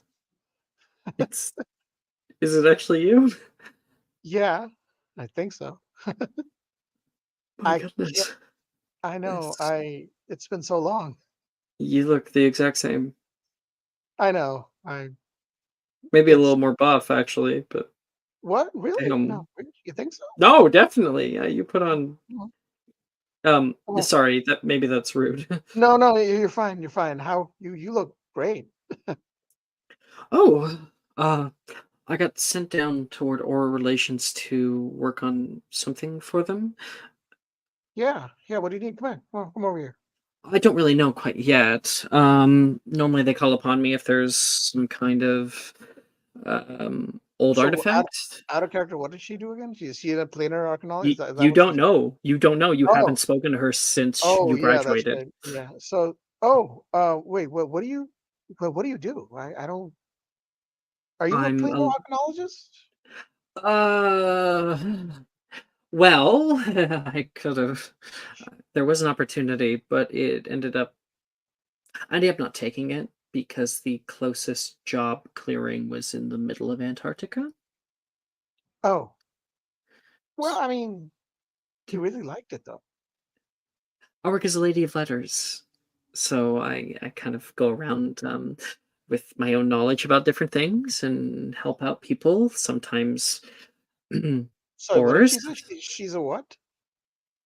it's is it actually you? yeah, I think so. My I can't. goodness. I know. It's, It's been so long. you look the exact same. I know. Maybe a It's little more buff actually, but what? Really? No, damn. really? You think so? No, definitely. Yeah, you put on Oh, oh, sorry, that maybe that's rude. no, no, you're fine. You're fine. How you look great. Oh, uh I got sent down toward oral relations to work on something for them. Yeah, yeah. What do you need? Come over here. I don't really know quite yet. Normally they call upon me if there's some kind of Old So artifact? out of character, what did she do again? Is she a planar arcanologist? You, Is that you what don't she's? know. You don't know. You Oh, haven't spoken to her since oh you yeah, that's graduated. right. Yeah. So, wait, what do you, what do you do? I don't. Are you a I'm planar a arcanologist? uh well, I could have. There was an opportunity, but I ended up not taking it because the closest job clearing was in the middle of Antarctica. Oh, well, I mean, you really liked it though. I work as a lady of letters, so I kind of go around with my own knowledge about different things and help out people. Sometimes Sorry, what did horrors. she say? She's a what?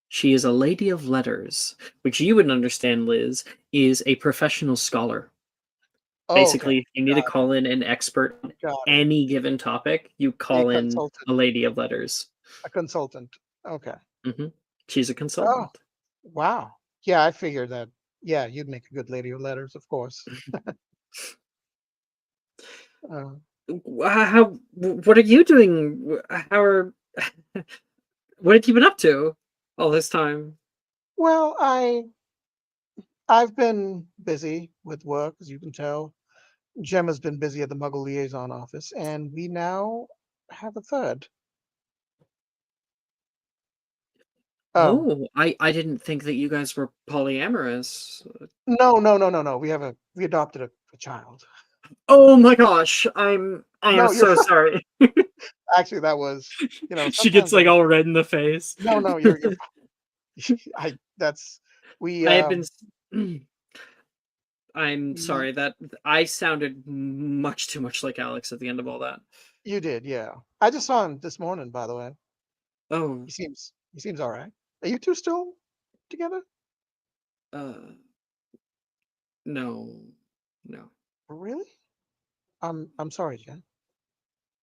She is a lady of letters, which you would understand, Liz, is a professional scholar. Oh, okay. Basically, if you need to Got it. call in an expert on Got it. any given topic, you A call in consultant. a lady of letters. A consultant. Okay. She's a Oh, consultant. wow. Yeah, I figured that. Yeah, you'd make a good lady of letters, of course. Uh, What are you doing? What have you been up to all this time? well, I've been busy with work, as you can tell. Gemma's been busy at the Muggle Liaison Office, and we now have a third. Oh, Oh, I didn't think that you guys were polyamorous. no. We adopted a child. Oh my gosh, I am No, you're so sorry. actually that was, She gets sometimes I like just all red in the face. no, you're I that's we I have been. I'm y- sorry that I sounded much too much like Alex at the end of all that. you did, yeah. I just saw him this morning, by the way. Oh, He seems all right. Are you two still together? uh, no, no, Really? I'm sorry, Jen.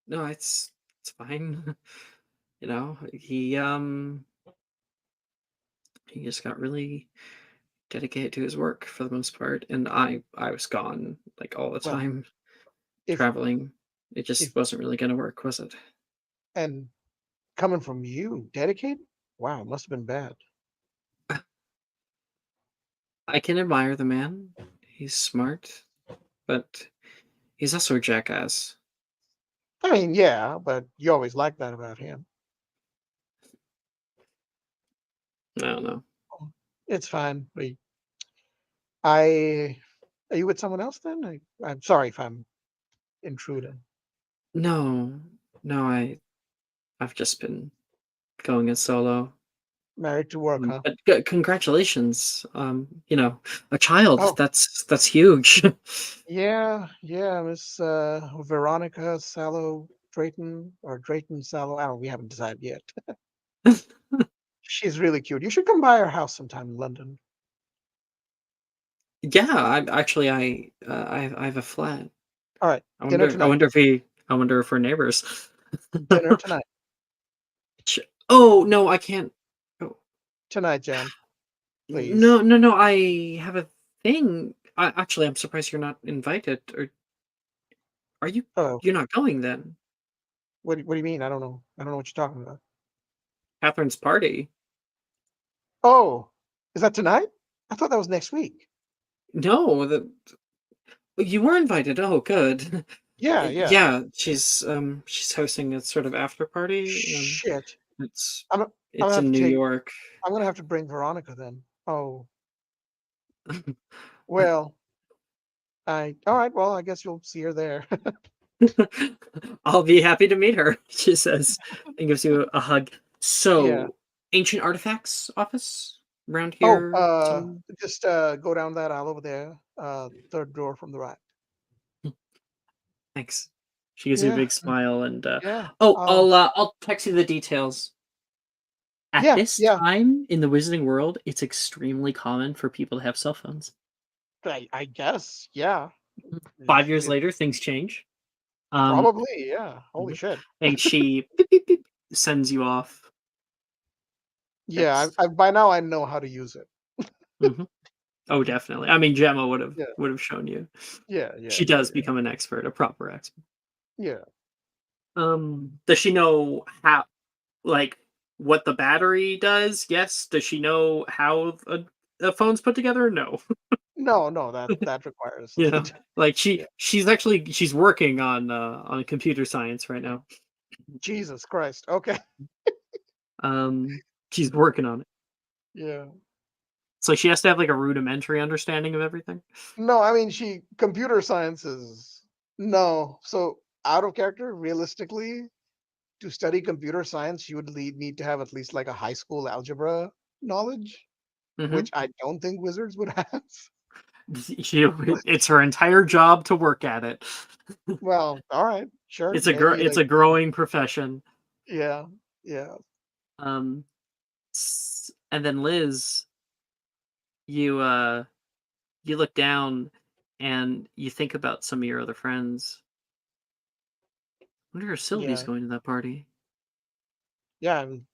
no. It's fine. He just got really dedicated to his work for the most part, and I was gone like all the Well, time if traveling. It if just wasn't really gonna work, was it? and coming from you, dedicated? Wow, must have been bad. I can admire the man. He's smart, but he's also a jackass. I mean, yeah, but you always liked that about him. I don't know. It's fine. I Are you with someone else then? I'm sorry if I'm intruding. No, no, I've just been going it solo. Married to work, huh? But congratulations. A child. Oh, That's huge. yeah, Miss Veronica Sallow Drayton or Drayton Sallow. I don't. We haven't decided yet. She's really cute. You should come by our house sometime in London. Yeah, I have a flat. All right, I dinner wonder I tonight. wonder if we I wonder if we're neighbors. Dinner tonight. Oh no, I can't. Oh, Tonight, Jen. no, Please. no, no. I have a thing. Actually, I'm surprised you're not invited. Or are you? Oh, You're not going then? what do you mean? I don't know. I don't know what you're talking about. Catherine's party. Oh, is that tonight? I thought that was next week. No, you were invited. Oh, good. Yeah, yeah. Yeah, she's hosting a sort of after party. Shit. It's I'm I'm gonna it's have in to New take. York. I'm gonna have to bring Veronica then. Oh, well. I All right. Well, I guess you'll see her there. I'll be happy to meet her, she says, and gives you a hug. Yeah. So, ancient artifacts office around Oh, here. Some just go down that aisle over there. Third door from the right. thanks. She gives you a Yeah, big smile, and yeah. oh, I'll text you the details. At Yeah, this yeah. time in the wizarding world, it's extremely common for people to have cell phones. I guess. Yeah. 5 years It, later, things change. Um, probably. Yeah. Holy shit. and she beep, beep, beep, sends you off. Yeah. Next. By now I know how to use it. Hmm. Oh, definitely. I mean, Gemma Yeah. would have shown you. Yeah. She does become an expert, a proper expert. Yeah. Does she know how, like, what the battery does? Yes. Does she know how a phone's put together? No. No, that requires You know, like Yeah. she's working on computer science right now. Jesus Christ. Okay. She's working on it. Yeah. So she has to have like a rudimentary understanding of everything. No, I mean computer science is no. So out of character, realistically, to study computer science, you would need to have at least like a high school algebra knowledge, Mhm. which I don't think wizards would have. It's her entire job to work at it. Well, all right, sure. It's Maybe it's like a growing profession. yeah, yeah. Um, and then Liz, you you look down and you think about some of your other friends. I wonder if Sylvie's Yeah. going to that party. Yeah, I mean,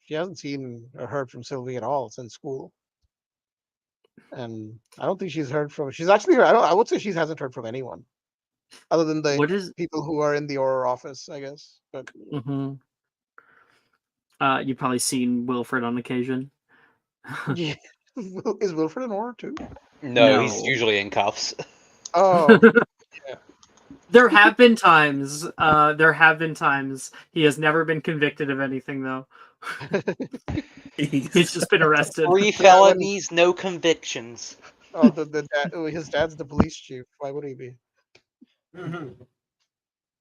she hasn't seen or heard from Sylvie at all since school. And I don't think she's heard from she's actually I would say she hasn't heard from anyone other than the What is? people who are in the Aurora office, I guess. But Mm-hmm. You've probably seen Wilfred on occasion. yeah. Is Wilfred an Aurora too? No, he's No. usually in cuffs. Oh, yeah. There have been times. There have been times. He has never been convicted of anything, though. He's just been arrested. 3 felonies, no convictions. Oh, his dad's the police chief. Why would he be?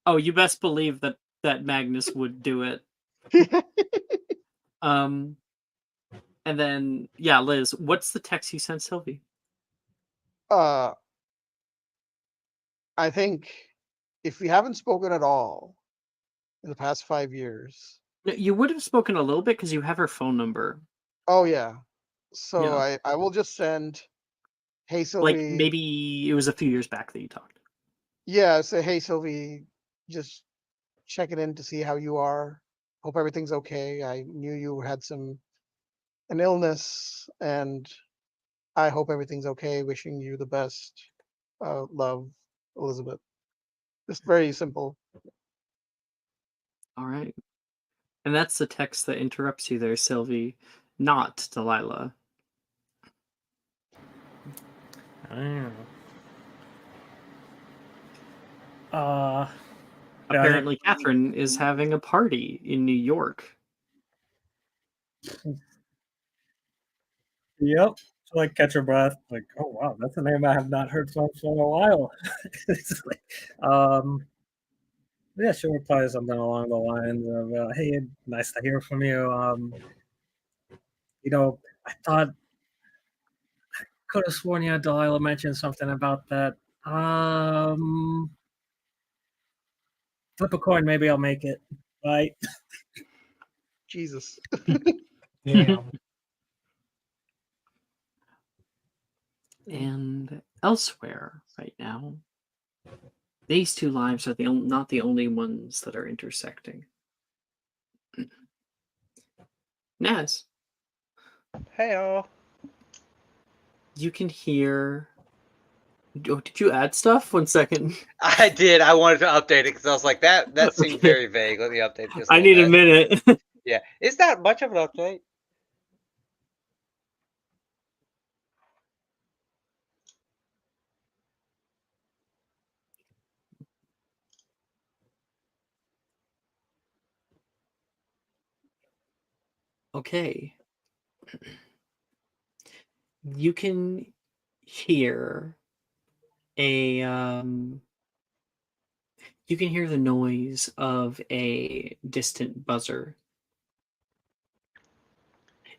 Oh, you best believe that Magnus would do it. And then yeah, Liz, what's the text you sent Sylvie? I think if we haven't spoken at all in the past 5 years. You would have spoken a little bit because you have her phone number. Oh yeah. So Yeah. I will just send, hey Like Sylvie. maybe it was a few years back that you talked. Yeah, say hey Sylvie, just checking in to see how you are. Hope everything's okay. I knew you had an illness, and I hope everything's okay. Wishing you the best. Love, Elizabeth. Just very simple. All right. And that's the text that interrupts you there, Sylvie, not Delilah. Apparently, Catherine is having a party in New York. Yep. So like catch her breath, like, oh wow, that's a name I have not heard from for a while. It's like, yeah, she'll reply something along the lines of, "Hey, nice to hear from you. I thought I could have sworn you Delilah mentioned something about that. Flip a coin, maybe I'll make it. Right? Jesus. Damn. And elsewhere right now, these two lives are not the only ones that are intersecting. Naz, Hey, all. you can hear. Oh, did you add stuff? 1 second. I did. I wanted to update it because I was like, that seemed Okay. very vague. Let me update this. I need a minute. Yeah, it's not much of an update. Okay. You can hear you can hear the noise of a distant buzzer.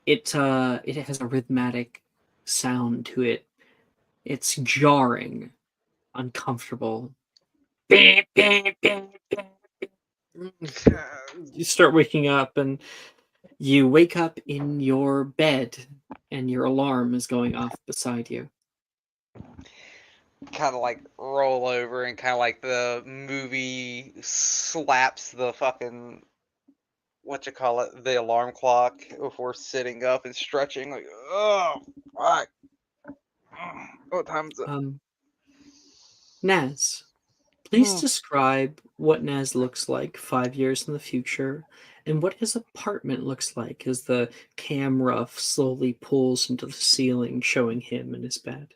It has a rhythmic sound to it. It's jarring, uncomfortable. You start waking up, and you wake up in your bed, and your alarm is going off beside you. Kind of like roll over and kind of like the movie slaps the fucking the alarm clock before sitting up and stretching. Like, oh, fuck. What time is it? Naz, please describe what Naz looks like 5 years in the future and what his apartment looks like as the camera slowly pulls into the ceiling, showing him in his bed.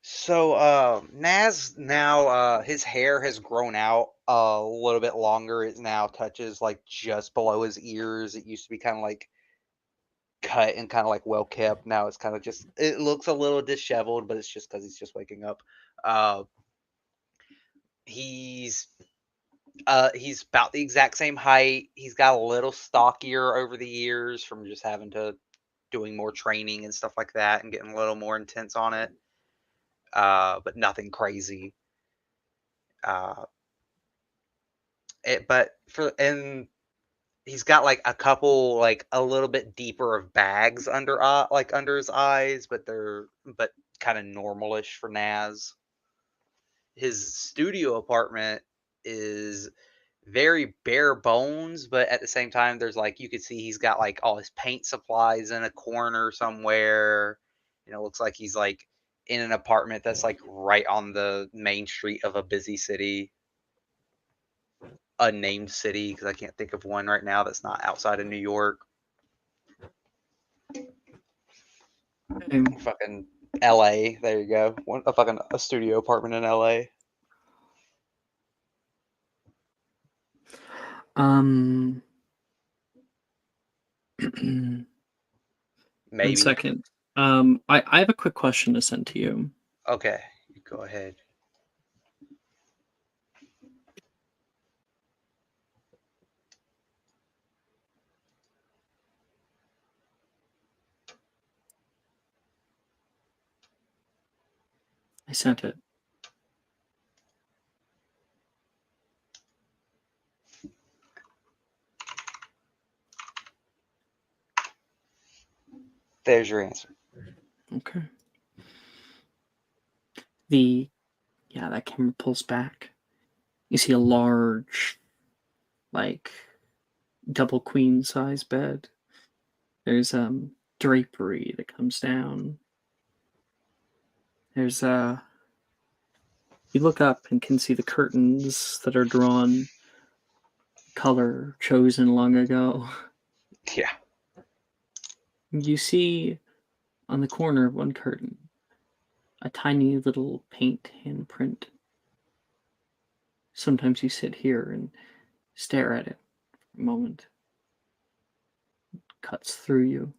So, Naz now, his hair has grown out a little bit longer. It now touches like just below his ears. It used to be kind of like cut and kind of like well kept. Now it's kind of just, it looks a little disheveled, but it's just because he's just waking up. Uh, he's he's about the exact same height. He's got a little stockier over the years from just having to doing more training and stuff like that and getting a little more intense on it. But nothing crazy. Uh, but for and he's got like a couple like a little bit deeper of bags under like under his eyes, but they're kind of normalish for Naz. His studio apartment is very bare bones, but at the same time, there's like you could see he's got like all his paint supplies in a corner somewhere. You know, it looks like he's like in an apartment that's like right on the main street of a busy city, unnamed city, because I can't think of one right now that's not outside of New York. Fucking L.A. There you go. A studio apartment in L.A. One Maybe. second. I have a quick question to send to you. Okay, go ahead. I sent it. There's your answer. Okay. That camera pulls back. You see a large, like, double queen size bed. There's drapery that comes down. There's you look up and can see the curtains that are drawn color chosen long ago. Yeah. You see on the corner of one curtain a tiny little paint handprint. Sometimes you sit here and stare at it for a moment. It cuts through you.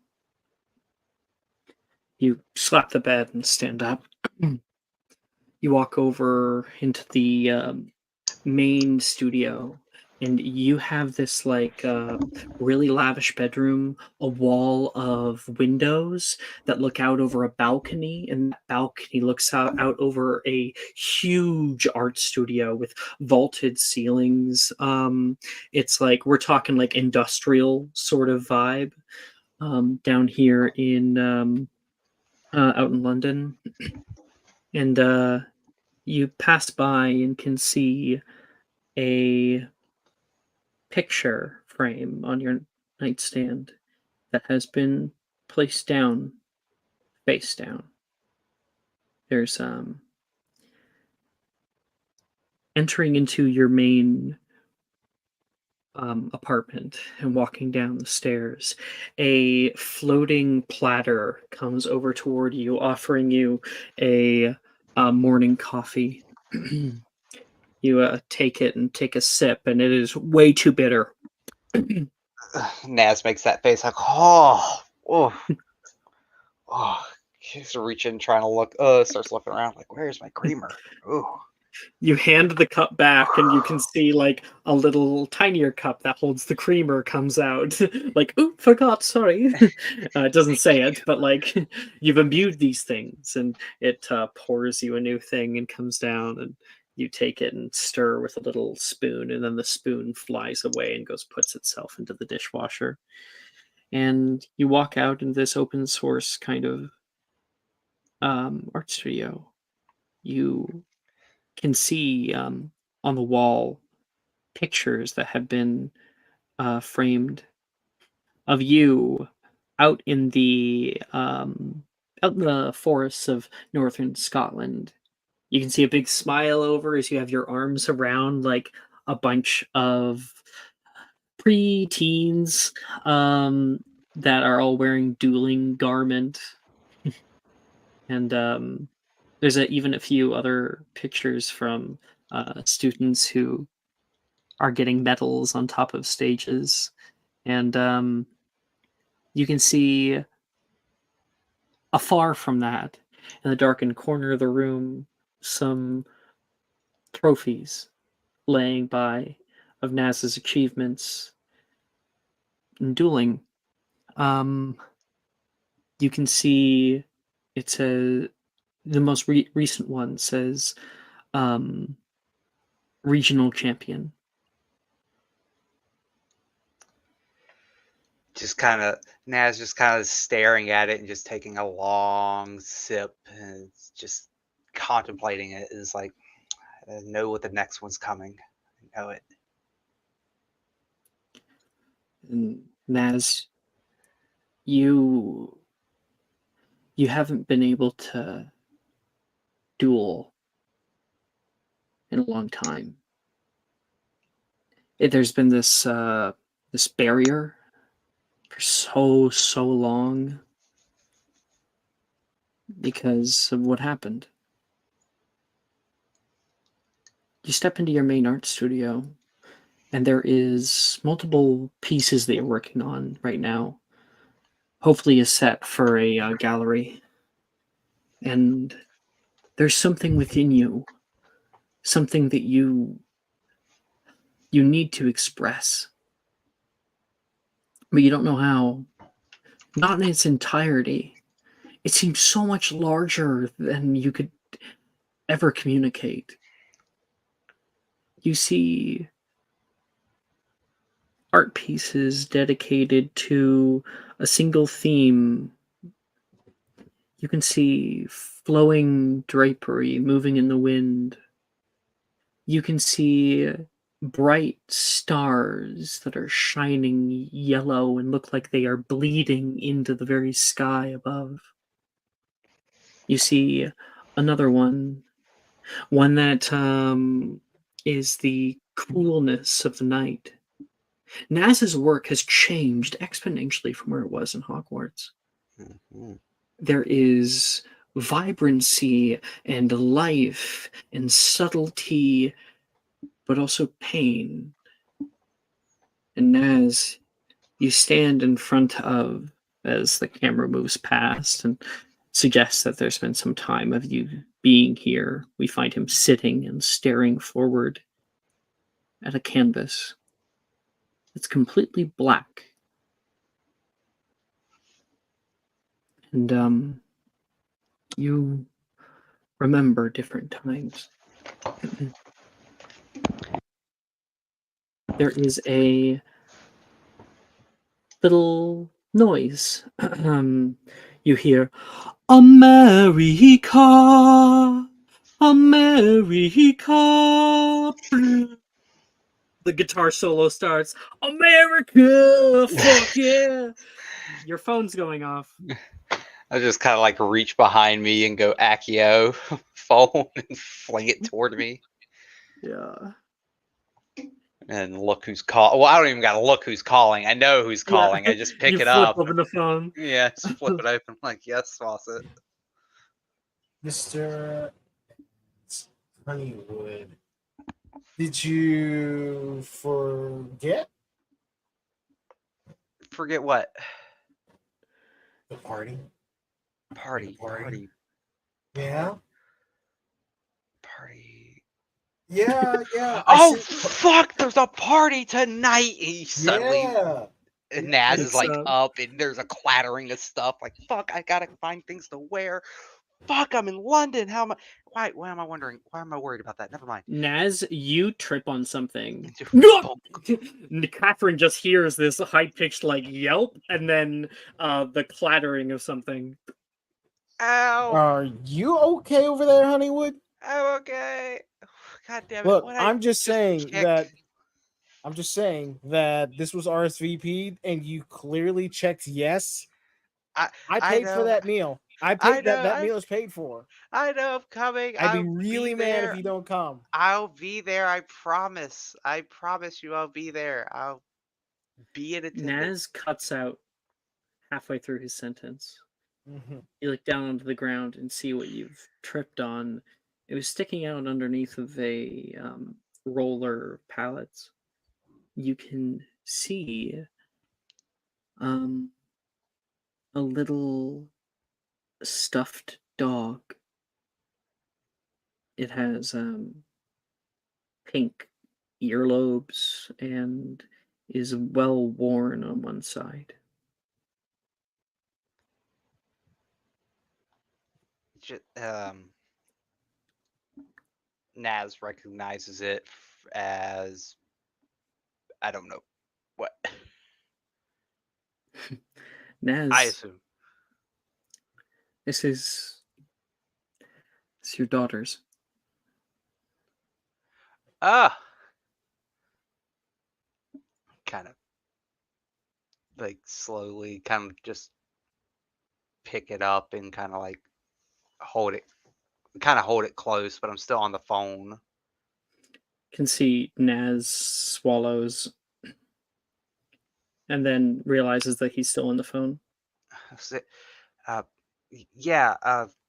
You slap the bed and stand up. You walk over into the main studio, and you have this like really lavish bedroom, a wall of windows that look out over a balcony, and that balcony looks out over a huge art studio with vaulted ceilings. It's like we're talking like industrial sort of vibe down here in out in London. And you pass by and can see a picture frame on your nightstand that has been placed down, face down. There's entering into your main apartment and walking down the stairs, a floating platter comes over toward you, offering you a morning coffee. You take it and take a sip, and it is way too bitter. Naz makes that face like, oh. He's reaching, trying to look. Starts looking around like, where's my creamer? Oh. You hand the cup back, and you can see like a little tinier cup that holds the creamer comes out. Like, oop, forgot, sorry. It doesn't say it, but like you've imbued these things, and it pours you a new thing and comes down, and you take it and stir with a little spoon, and then the spoon flies away and puts itself into the dishwasher. And you walk out in this open source kind of art studio. You can see on the wall pictures that have been framed of you out in the forests of northern Scotland. You can see a big smile over as you have your arms around like a bunch of pre-teens that are all wearing dueling garment. And there's even a few other pictures from students who are getting medals on top of stages. And you can see afar from that, in the darkened corner of the room, some trophies laying by of Naz's achievements in dueling. You can see it's the most recent one says regional champion. Naz just kind of staring at it and just taking a long sip and just contemplating it. Is like, I know what the next one's coming. I know it. And Naz, you haven't been able to duel in a long time. There's been this this barrier for so long because of what happened. You step into your main art studio, and there is multiple pieces that you're working on right now. Hopefully a set for a gallery. And there's something within you, something that you need to express, but you don't know how. Not in its entirety. It seems so much larger than you could ever communicate. You see art pieces dedicated to a single theme. You can see flowing drapery moving in the wind. You can see bright stars that are shining yellow and look like they are bleeding into the very sky above. You see another one that is the coolness of the night. Naz's work has changed exponentially from where it was in Hogwarts. Mm-hmm. There is vibrancy and life and subtlety, but also pain. And Naz, you stand in front of, as the camera moves past and suggests that there's been some time of you being here, we find him sitting and staring forward at a canvas. It's completely black. And you remember different times. There is a little noise. You hear, America, America. The guitar solo starts, America, fuck yeah. Your phone's going off. I just kind of like reach behind me and go Accio phone and fling it toward me. Yeah. And look who's calling. Well, I don't even got to look who's calling. I know who's calling. Yeah. I just pick You it flip up. open the phone. Yeah, just flip it open. Like, yes, Fawcett. Mr. Honeywood, did you forget Forget what? the party? Party. Yeah. Party. Yeah. Oh, fuck! There's a party tonight! He suddenly... Yeah. And Naz is like It's, up, and there's a clattering of stuff. Like, fuck, I gotta find things to wear. Fuck, I'm in London. How am I... Why am I wondering? Why am I worried about that? Never mind. Naz, you trip on something. Oh, Catherine just hears this high-pitched like yelp, and then the clattering of something. ow! Are you okay over there, Honeywood? I'm okay. God damn it. Look, What I'm just saying kick? that this was RSVP'd and you clearly checked yes. I paid for know. that meal. I paid that meal is paid for. I know I'm coming. I'd be I'll really mad if there. you don't come. I'll be there. I promise. I promise you I'll be there. I'll be in attendance. Naz cuts out halfway through his sentence. Mhm. You look down onto the ground and see what you've tripped on. It was sticking out underneath of a roller of pallets. You can see a little stuffed dog. It has pink earlobes and is well worn on one side. Naz recognizes it as I don't know what. Naz, I assume. it's your daughter's. Ah, kind of like slowly, kind of just pick it up and kind of like hold it, close, but I'm still on the phone. Can see Naz swallows and then realizes that he's still on the phone. Uh, yeah,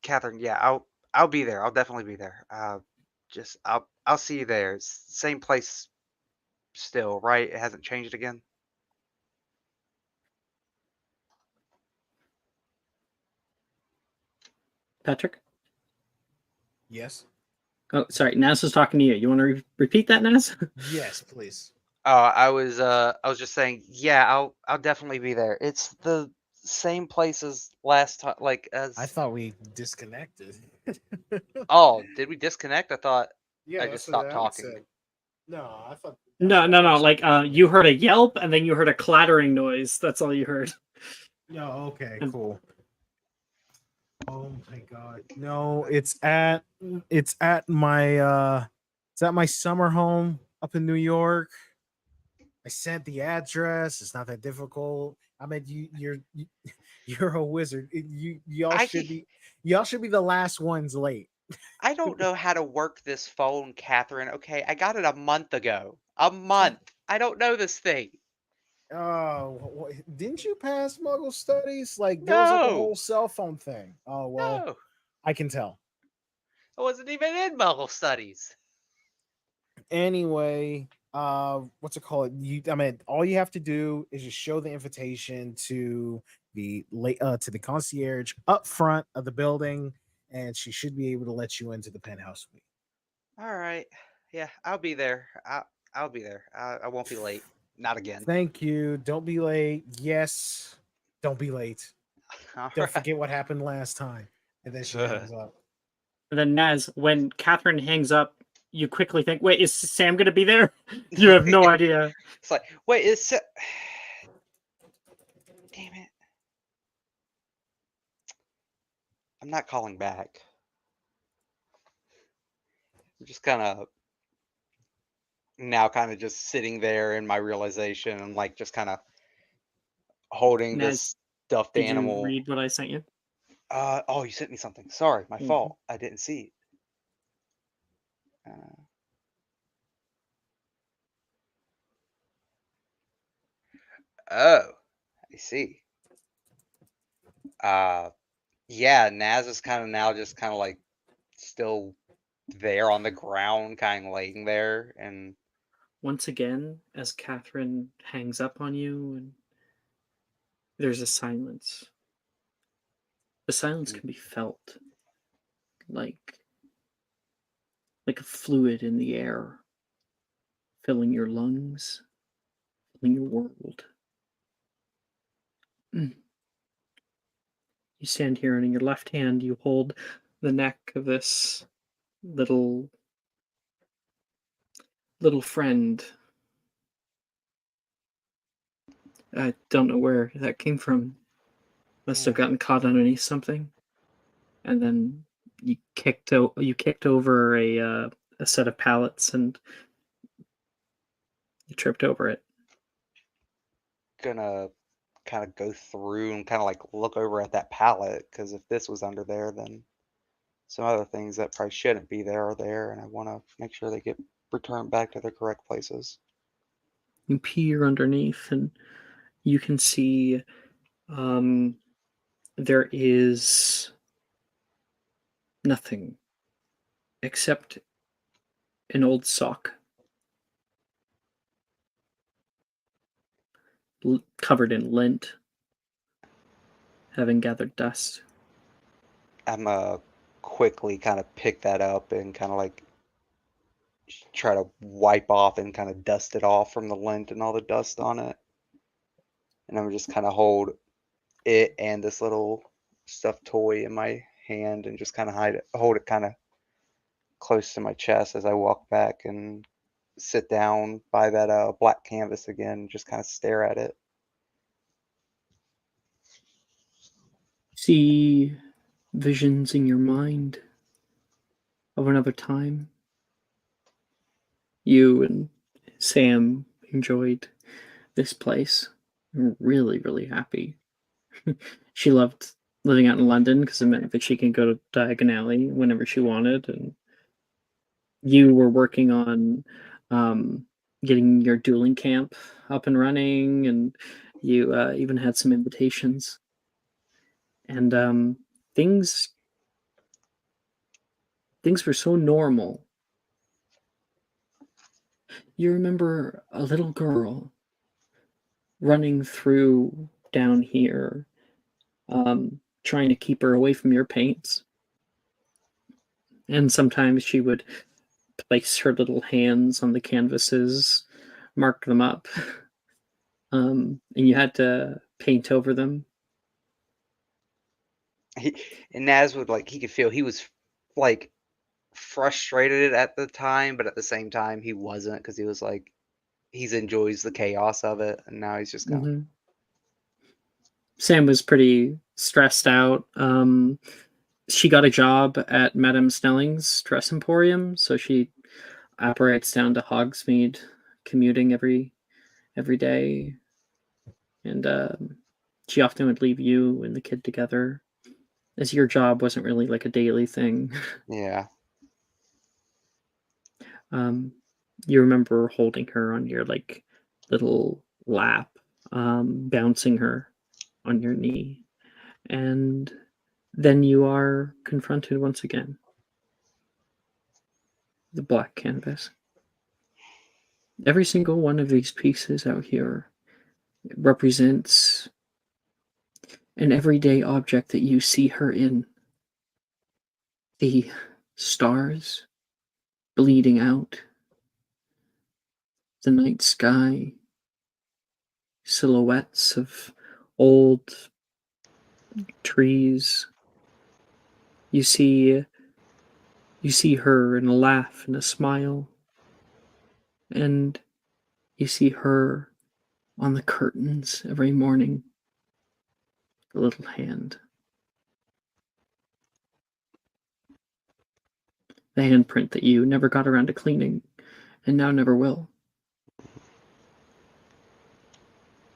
Catherine. Yeah, I'll be there. I'll definitely be there. Just I'll see you there. It's same place still, right? It hasn't changed again. Patrick? Yes. Oh, sorry. Naz was talking to you. You want to repeat that, Naz? Yes, please. I was just saying, yeah, I'll definitely be there. It's the same place as last time, like as. I thought we disconnected. Oh, did we disconnect? I thought Yeah, I that's just what stopped Alex talking. said. No, I thought. No. Like, you heard a yelp and then you heard a clattering noise. That's all you heard. No, okay, cool. Oh my god. No, it's at my summer home up in New York. I sent the address. It's not that difficult. I mean, you're a wizard. Y'all should be the last ones late. I don't know how to work this phone, Catherine. Okay, I got it a month ago. A month. I don't know this thing. Oh, didn't you pass Muggle studies? Like there was like a whole cell phone thing. Oh well, No, I can tell. I wasn't even in Muggle studies. Anyway, what's it called? I mean, all you have to do is just show the invitation to the concierge up front of the building, and she should be able to let you into the penthouse suite. All right. Yeah, I'll be there. I'll be there. I won't be late. Not again. Thank you. Don't be late. Yes, don't be late. All Don't right. forget what happened last time. And then she hangs up. And then Naz, when Catherine hangs up, you quickly think, wait, is Sam going to be there? You have no idea. It's like, wait, is damn it. I'm not calling back. I'm just kind of just sitting there in my realization and like just kind of holding Naz, this stuffed did animal. you read what I sent you? Oh, you sent me something. Sorry, my fault. I didn't see it. Oh, I see. Yeah, Naz is kind of now just kind of like still there on the ground, kind of laying there, and Once again, as Catherine hangs up on you, and there's a silence. The silence can be felt, like a fluid in the air, filling your lungs, filling your world. You stand here, and in your left hand, you hold the neck of this little friend. I don't know where that came from. Must have gotten caught underneath something, and then you kicked over a set of pallets, and you tripped over it. gonna kind of go through and kind of like look over at that pallet, because if this was under there, then some other things that probably shouldn't be there are there, and I want to make sure they get returned back to their correct places. You peer underneath, and you can see there is nothing except an old sock covered in lint, having gathered dust. I'm quickly kind of pick that up and kind of like try to wipe off and kind of dust it off from the lint and all the dust on it. And I'm just kind of hold it and this little stuffed toy in my hand and just kind of hold it kind of close to my chest as I walk back and sit down by that black canvas again and just kind of stare at it. See visions in your mind of another time. You and Sam enjoyed this place. You're really, really happy. She loved living out in London because it meant that she could go to Diagon Alley whenever she wanted, and you were working on getting your dueling camp up and running, and you even had some invitations. And things were so normal. You remember a little girl running through down here, trying to keep her away from your paints. And sometimes she would place her little hands on the canvases, mark them up, and you had to paint over them. And Naz would he could feel he was like frustrated at the time, but at the same time he wasn't, because he was like he enjoys the chaos of it, and now he's just kind of. Sam was pretty stressed out. She got a job at Madame Snelling's dress emporium, so she operates down to Hogsmeade, commuting every day, and she often would leave you and the kid together, as your job wasn't really like a daily thing. Yeah. You remember holding her on your little lap, bouncing her on your knee, and then you are confronted once again. The black canvas. Every single one of these pieces out here represents an everyday object that you see her in. The stars bleeding out, the night sky, silhouettes of old trees. You see her in a laugh and a smile, and you see her on the curtains every morning. The little hand. The handprint that you never got around to cleaning, and now never will.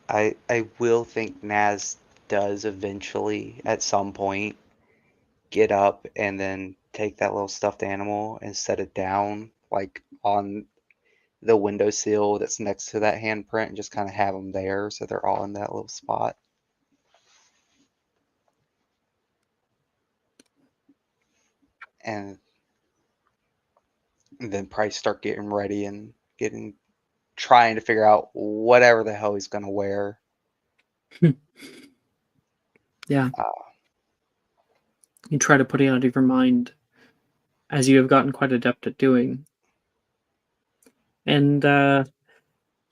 I will think Naz does eventually, at some point, get up and then take that little stuffed animal and set it down, on the windowsill that's next to that handprint, and just kind of have them there so they're all in that little spot. And then probably start getting ready and trying to figure out whatever the hell he's gonna wear. Yeah. You try to put it out of your mind, as you have gotten quite adept at doing. And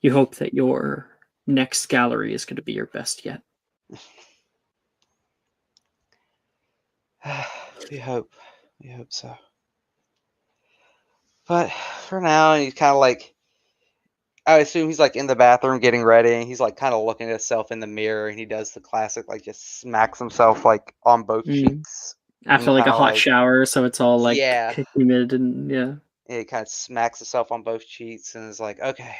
you hope that your next gallery is going to be your best yet. We hope so. But for now, he's kind of I assume he's in the bathroom getting ready, and he's kind of looking at himself in the mirror, and he does the classic, just smacks himself on both cheeks. After a hot shower, so it's all humid and yeah. He kind of smacks himself on both cheeks and is like, okay,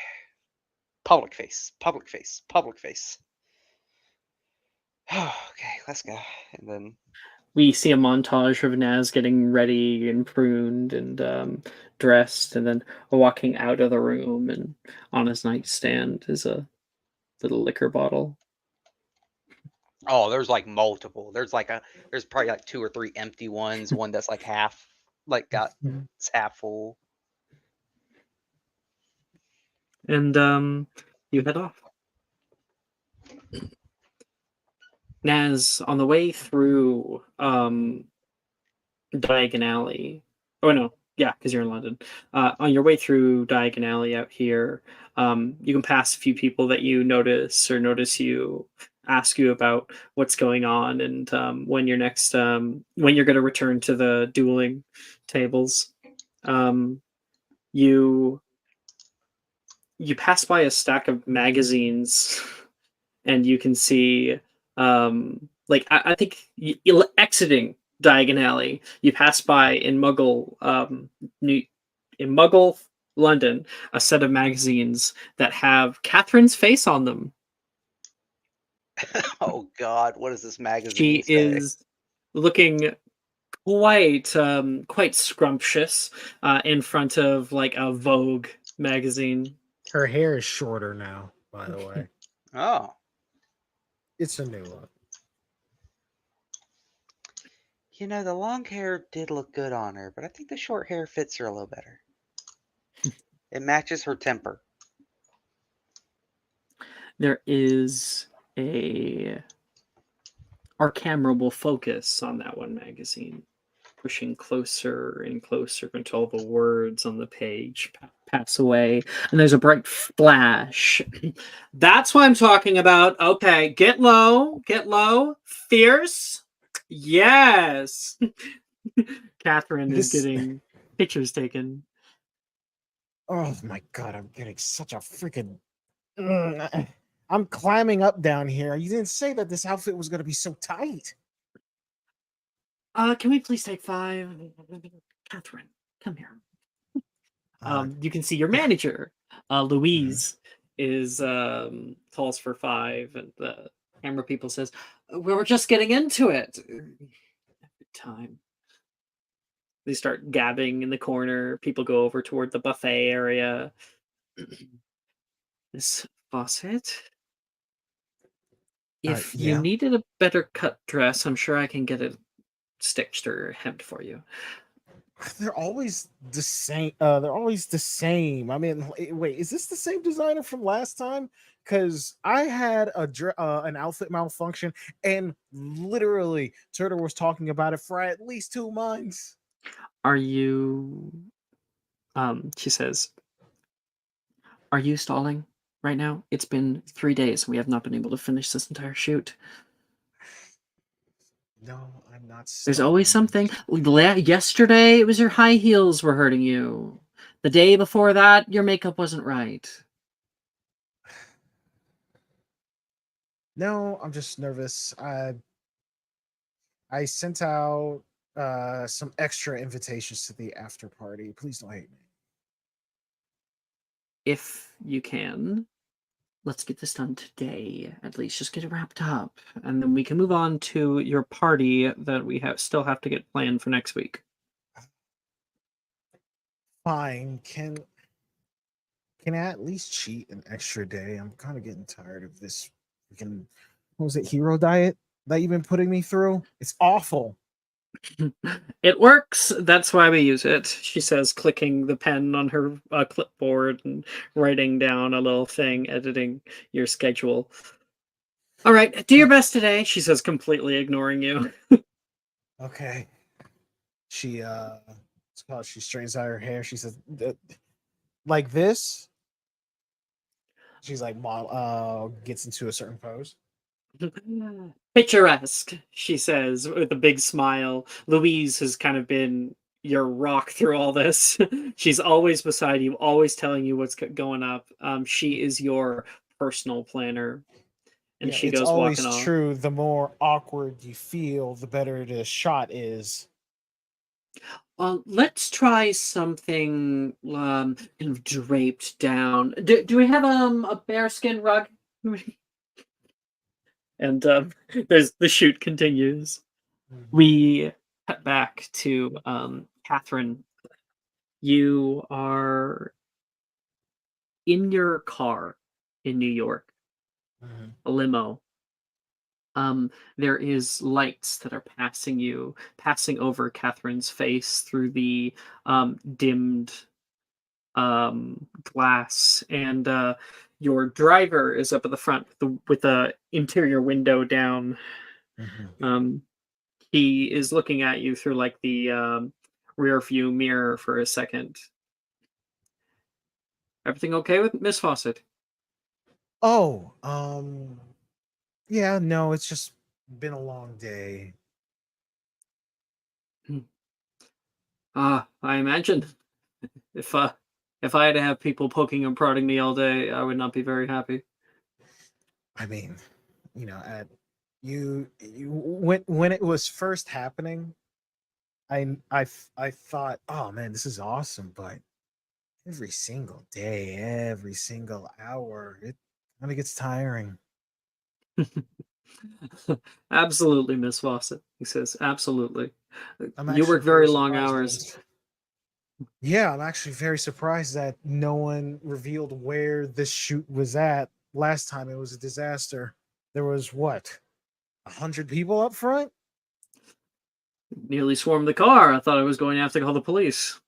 public face, public face, public face. Okay, let's go. And then We see a montage of Naz getting ready and pruned and dressed, and then walking out of the room. And on his nightstand is a little liquor bottle. oh, there's like multiple. There's probably like 2 or 3 empty ones. One that's like half, it's half full. And you head off. Naz, on the way through Diagon Alley. Oh no, yeah, because you're in London. On your way through Diagon Alley out here, you can pass a few people that you notice you ask you about what's going on and when you're next when you're going to return to the dueling tables. You pass by a stack of magazines and you can see I think exiting Diagon Alley, you pass by in Muggle London a set of magazines that have Catherine's face on them. Oh God, what does this She magazine say? is looking quite scrumptious in front of like a Vogue magazine. Her hair is shorter now, by the way. Oh, It's a new look. you know, the long hair did look good on her, but I think the short hair fits her a little better. It matches her temper. There is our camera will focus on that one magazine, pushing closer and closer until the words on the page pass away, and there's a bright flash. That's what I'm talking about. Okay, get low, fierce. Yes. Catherine is This- getting pictures taken. Oh my god, I'm getting such a freaking. I'm climbing up down here. You didn't say that this outfit was going to be so tight. Can we please take 5? Catherine, come here. You can see your manager, Louise, is calls for 5, and the camera people says, "We were just getting into it." Every time they start gabbing in the corner, people go over toward the buffet area. Miss Fawcett, if you Yeah. needed a better cut dress, I'm sure I can get it stitched or hemmed for you. They're always the same. They're always the same. I mean, wait, is this the same designer from last time? Because I had an outfit malfunction, and literally, Turtle was talking about it for at least 2 months. Are you? She says, "Are you stalling right now? It's been 3 days, and we have not been able to finish this entire shoot." No, I'm not. There's always stalling. something. Yesterday, it was your high heels were hurting you. The day before that, your makeup wasn't right. No, I'm just nervous. I sent out some extra invitations to the after party. Please don't hate me. If you can, let's get this done today. At least just get it wrapped up, and then we can move on to your party that we still have to get planned for next week. Fine. Can I at least cheat an extra day? I'm kind of getting tired of this freaking, what was it, hero diet that you've been putting me through? It's awful. It works. That's why we use it, she says, clicking the pen on her clipboard and writing down a little thing, editing your schedule. All right, do your best today, she says, completely ignoring you. Okay. She she straightens out her hair. She says, like this. She's like gets into a certain pose. Picturesque, she says with a big smile. Louise has kind of been your rock through all this. She's always beside you, always telling you what's going up. She is your personal planner. And Yeah, she it's goes always walking off. true. The more awkward you feel, the better the shot is. Let's try something kind of draped down. Do we have a bearskin rug? And there's the shoot continues. We cut back to Catherine. You are in your car in New York, a limo. There is lights that are passing over Catherine's face through the dimmed glass, and your driver is up at the front with the interior window down. He is looking at you through like the rear view mirror for a second. Everything okay with Miss Fawcett? Oh, yeah, no, it's just been a long day. I imagine if I had to have people poking and prodding me all day, I would not be very happy. I mean, at you when it was first happening, I thought, oh man, this is awesome, but every single day, every single hour, it kind of gets tiring. Absolutely, Miss Fawcett, he says. Absolutely. I'm You actually work very very long surprised hours. Yeah, I'm actually very surprised that no one revealed where this shoot was at. Last time it was a disaster. There was what, 100 people up front? Nearly swarmed the car. I thought I was going to have to call the police.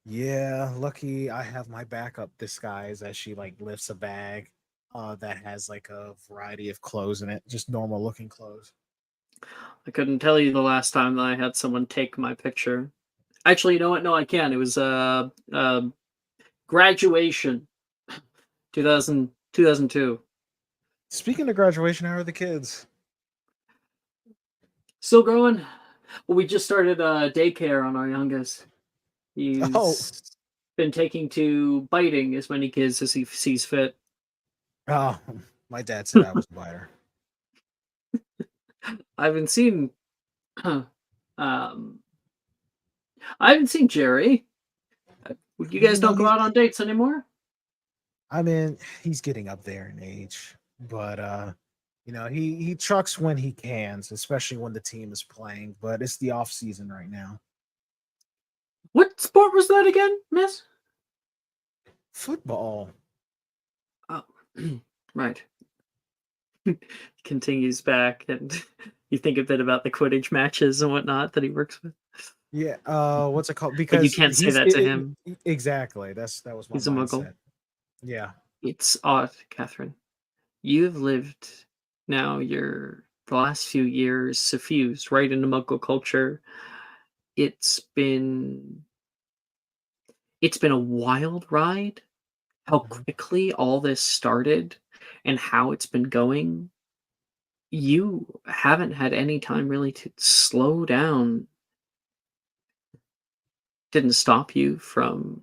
Yeah, lucky I have my backup disguise as she like lifts a bag that has like a variety of clothes in it, just normal looking clothes. I couldn't tell you the last time that I had someone take my picture. Actually, you know what? No, I can. It was graduation, 2002. Speaking of graduation, how are the kids? Still growing. Well, we just started daycare on our youngest. Oh, He's been taking to biting as many kids as he sees fit. oh, my dad said I was a biter. I haven't seen I haven't seen Jerry. You guys don't go out on dates anymore? I mean, he's getting up there in age, but he trucks when he can, especially when the team is playing, but it's the off season right now. What sport was that again, miss? Football. Oh, right. Continues back, and you think a bit about the Quidditch matches and whatnot that he works with. Yeah, what's it called? But Because you can't say he's that to him. Exactly. That was my He's a muggle. mindset. Yeah. It's odd, Catherine. You've lived now the last few years suffused right into muggle culture. It's been a wild ride. How quickly all this started and how it's been going. You haven't had any time really to slow down. Didn't stop you from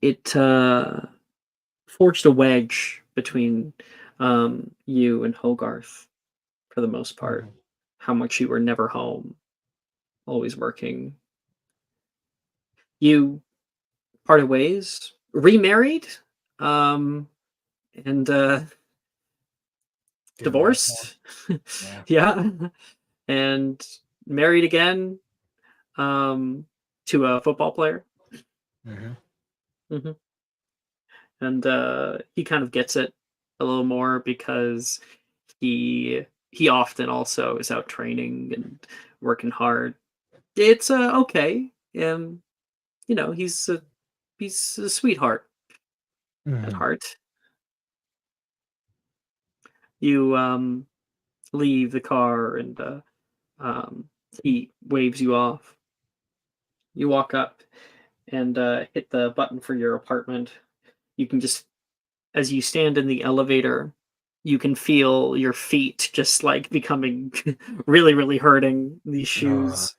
it forged a wedge between you and Hogarth for the most part. How much you were never home, always working. You parted ways, remarried, and divorced. Yeah. And married again to a football player. And he kind of gets it a little more because he often also is out training and working hard. It's okay, and he's a sweetheart at heart. You leave the car, and he waves you off. You walk up and hit the button for your apartment. You can just, as you stand in the elevator, you can feel your feet just like becoming really, really hurting these shoes.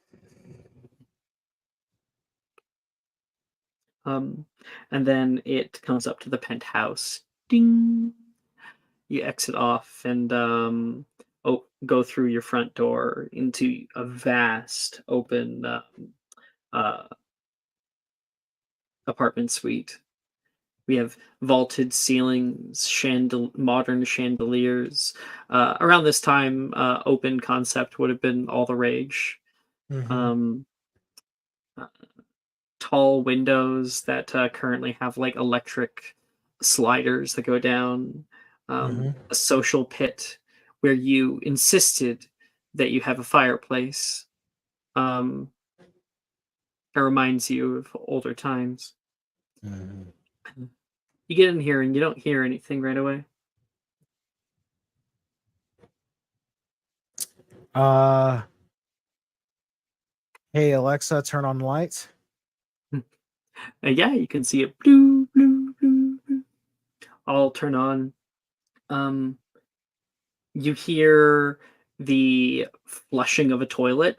And then it comes up to the penthouse. Ding. You exit off and go through your front door into a vast open apartment suite. We have vaulted ceilings, modern chandeliers. Around this time, open concept would have been all the rage. Mhm. Uh, tall windows that currently have like electric sliders that go down. Mhm. A social pit where you insisted that you have a fireplace. Um, it reminds you of older times. Mhm. You get in here and you don't hear anything right away. Hey Alexa, turn on the lights. And yeah, you can see it blue, blue, blue, blue, all turn on. You hear the flushing of a toilet.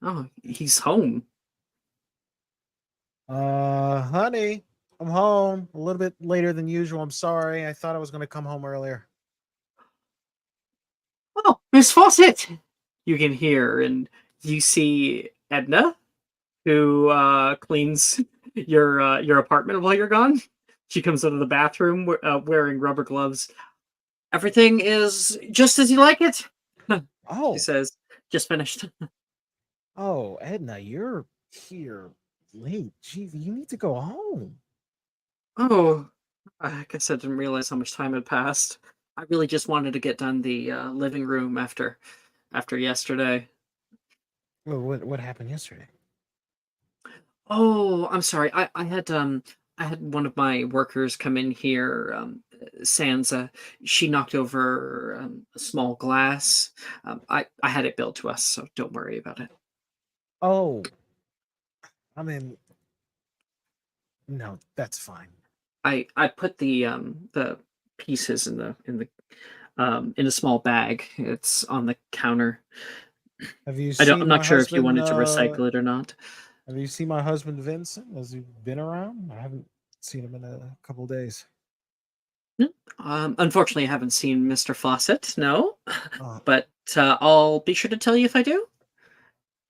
Oh, he's home. Honey, I'm home. A little bit later than usual. I'm sorry. I thought I was going to come home earlier. Oh, Miss Fawcett! You can hear, and you see Edna, who cleans your apartment while you're gone. She comes out of the bathroom wearing rubber gloves. Everything is just as you like it. Oh, She says, just finished. oh, Edna, you're here late. Gee, you need to go home. Oh, I guess I didn't realize how much time had passed. I really just wanted to get done the living room after yesterday. Well, what happened yesterday? Oh, I'm sorry. I had one of my workers come in here, Sansa. She knocked over a small glass. I had it built to us, so don't worry about it. Oh, I mean, no, that's fine. I put the pieces in a small bag. It's on the counter. Have you I'm seen not my sure if you husband? wanted to recycle it or not. Have you seen my husband Vincent? Has he been around? I haven't seen him in a couple days. No. Unfortunately, I haven't seen Mr. Fawcett. No, Oh, but I'll be sure to tell you if I do. oh,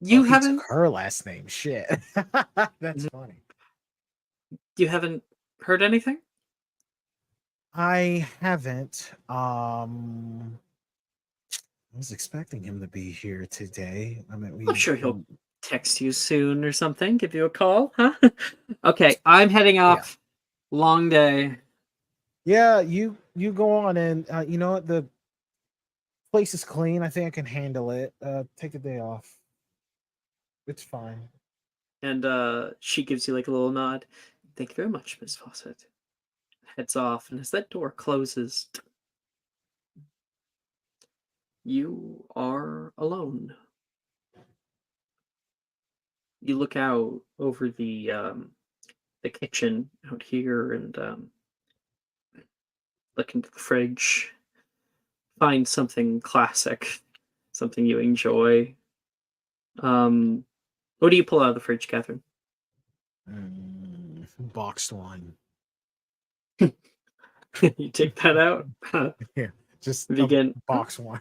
You he took haven't. her last name. Shit, that's Mhm. funny. You haven't heard anything? I haven't. I was expecting him to be here today. I mean, I'm sure he'll text you soon or something. Give you a call, huh? Okay, I'm heading Yeah. off. Long day. Yeah, you go on, and you know what? The place is clean. I think I can handle it. Take a day off. It's fine. And she gives you like a little nod. Thank you very much, Miss Fawcett. Heads off, and as that door closes, you are alone. You look out over the kitchen out here and look into the fridge. Find something classic, something you enjoy. What do you pull out of the fridge, Catherine? Boxed one. You take that out. Yeah, just Begin. a box one.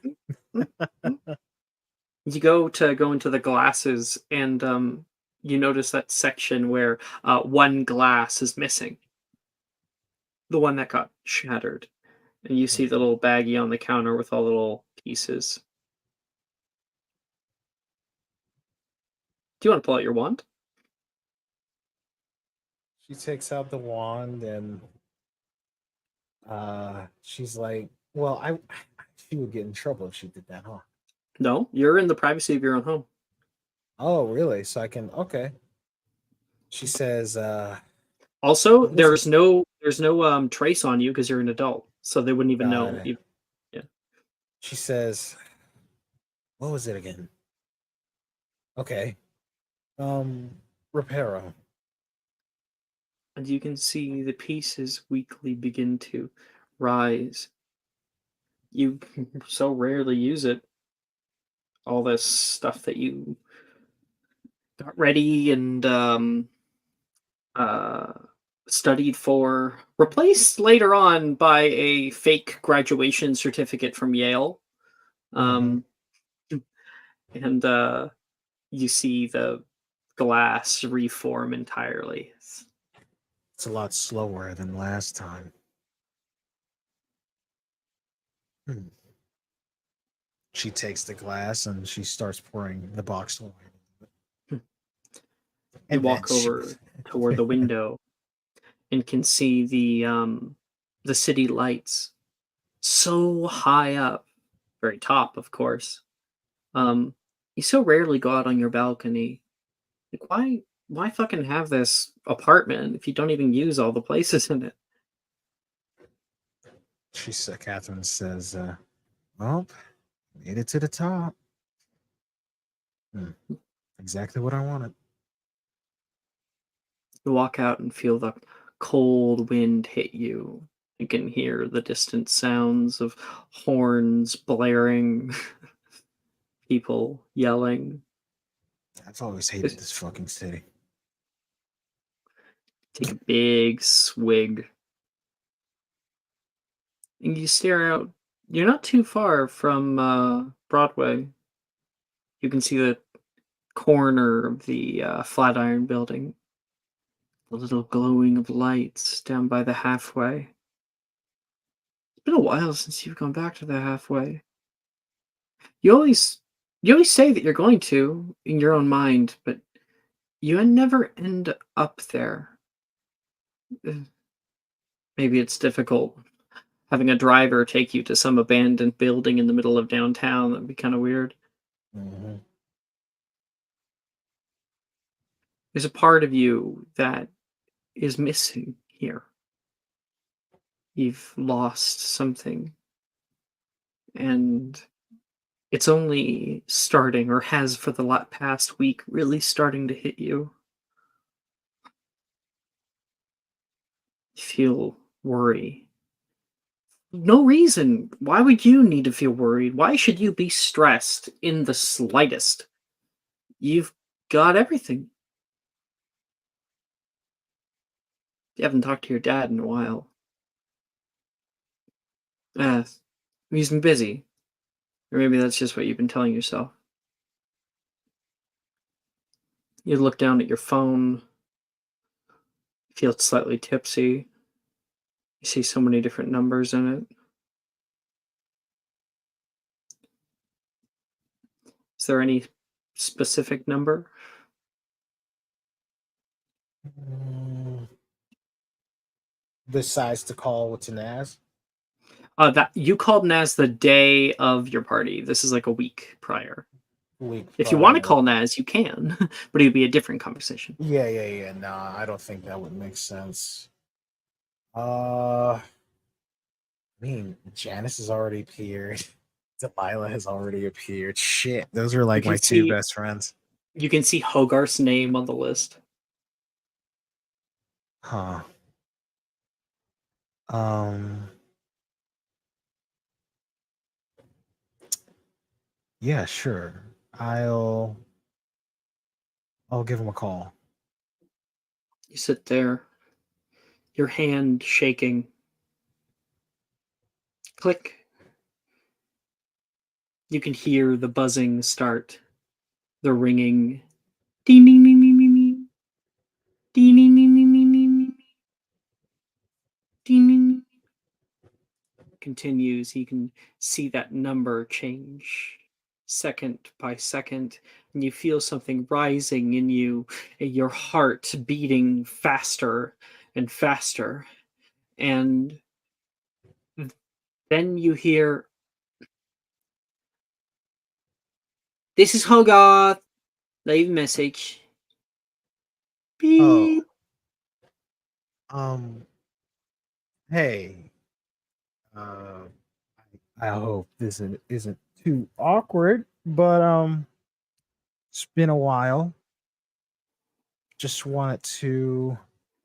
You go into the glasses, and you notice that section where one glass is missing, the one that got shattered, and you see the little baggie on the counter with all the little pieces. Do you want to pull out your wand? She takes out the wand, and she's like, "Well, she would get in trouble if she did that, huh?" No, you're in the privacy of your own home. Oh, really? So I can. Okay. She says, Also, what was there's no trace on you because you're an adult, so they wouldn't even Got know. it. Yeah. She says, "What was it again?" Okay. Reparo. And you can see the pieces weakly begin to rise. You so rarely use it. All this stuff that you got ready and uh, studied for, replaced later on by a fake graduation certificate from Yale. Mhm. And you see the glass reform entirely. It's a lot slower than last time. She takes the glass and she starts pouring the box wine. You And walk then she- over toward the window and can see the city lights so high up, very top, of course. You so rarely go out on your balcony. Like, why fucking have this apartment if you don't even use all the places in it? Catherine says, well, made it to the top. Exactly what I wanted. You walk out and feel the cold wind hit you. You can hear the distant sounds of horns blaring, people yelling. I've always hated this fucking city. Take a big swig. And you stare out. You're not too far from Broadway. You can see the corner of the Flatiron building. The little glowing of lights down by the halfway. It's been a while since you've gone back to the halfway. You always say that you're going to in your own mind, but you never end up there. Maybe it's difficult having a driver take you to some abandoned building in the middle of downtown. That'd be kind of weird. Mm-hmm. There's a part of you that is missing here. You've lost something. And it's only starting, or has for the past week, really starting to hit you. You feel worry. No reason. Why would you need to feel worried? Why should you be stressed in the slightest? You've got everything. You haven't talked to your dad in a while. He's been busy. Or maybe that's just what you've been telling yourself. You look down at your phone, feel slightly tipsy. You see so many different numbers in it. Is there any specific number? Decides to call to Naz. That you called Naz the day of your party. This is like a week prior. If you want to call Naz, you can, but it would be a different conversation. Yeah. Nah, I don't think that would make sense. I mean, Janice has already appeared. Delilah has already appeared. Shit, those are like my two best friends. You can see Hogarth's name on the list. Huh. Yeah, sure. I'll give him a call. You sit there, your hand shaking. Click. You can hear the buzzing start, the ringing. Ding ding ding ding ding ding. Ding ding ding ding ding ding. Ding ding. Continues. You can see that number change second by second, and you feel something rising in you, your heart beating faster and faster. And then you hear, "This is Hogarth. Leave a message." Beep. Hey. I hope this isn't too awkward, but it's been a while. Just wanted to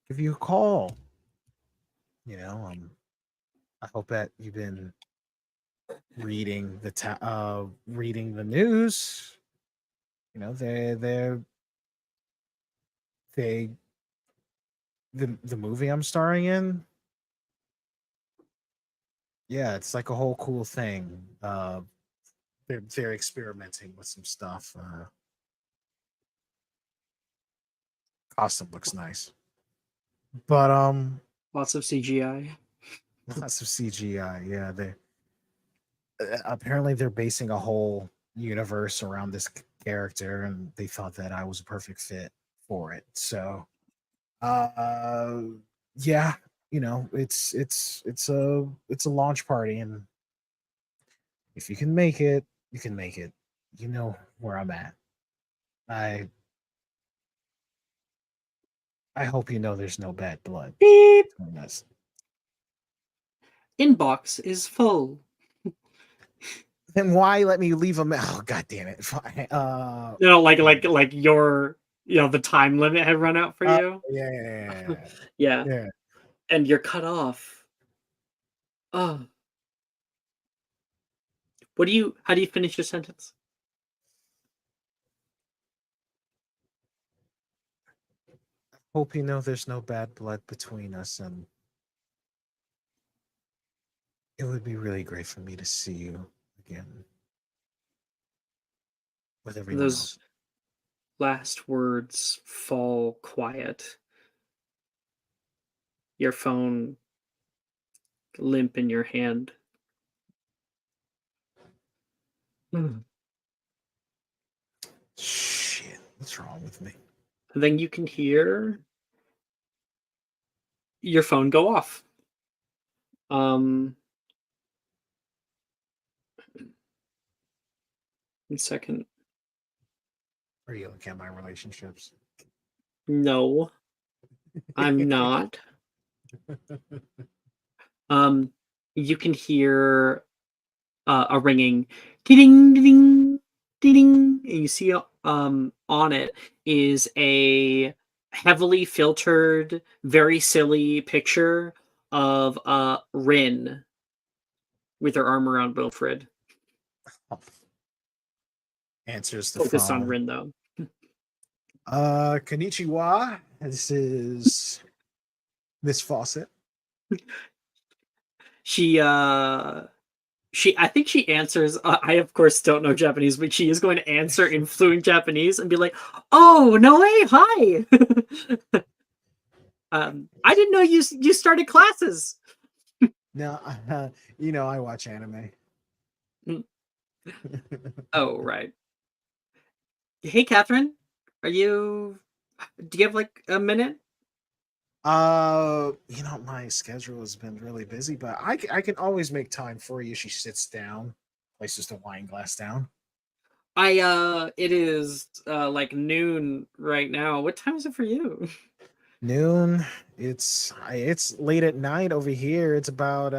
give you a call. I hope that you've been reading reading the news. The movie I'm starring in. Yeah, it's like a whole cool thing. They're experimenting with some stuff. Costume looks nice, but Lots of CGI. lots of CGI. Yeah, they apparently they're basing a whole universe around this character, and they thought that I was a perfect fit for it. So, uh, yeah, you know, it's a launch party, and if you can make it, you can make it. You know where I'm at. I I hope you know there's no bad blood Beep. between us. Inbox is full. Then why let me leave a oh god damn it. Fine. You know, like your, you know, the time limit had run out for you. Yeah. Yeah. Yeah. And you're cut off. Oh. How do you finish your sentence? Hope you know there's no bad blood between us, and it would be really great for me to see you again with everyone Those else. last words fall quiet. Your phone limp in your hand. Shit, what's wrong with me? Then you can hear your phone go off. 1 second. Are you looking at my relationships? No, I'm not. You can hear a ringing, ding, ding, ding, and you see on it is a heavily filtered, very silly picture of Rin with her arm around Wilfred. Answers the Focus phone. on Rin though. Konnichiwa. This is Miss Fawcett. I think she answers. I of course don't know Japanese, but she is going to answer in fluent Japanese and be like, "Oh no way, hi." I didn't know you started classes. No, you know I watch anime. Oh right. Hey Catherine, do you have like a minute? You know, my schedule has been really busy, but I can always make time for you. She sits down, places the wine glass down. It is like noon right now. What time is it for you? Noon. It's late at night over here. It's about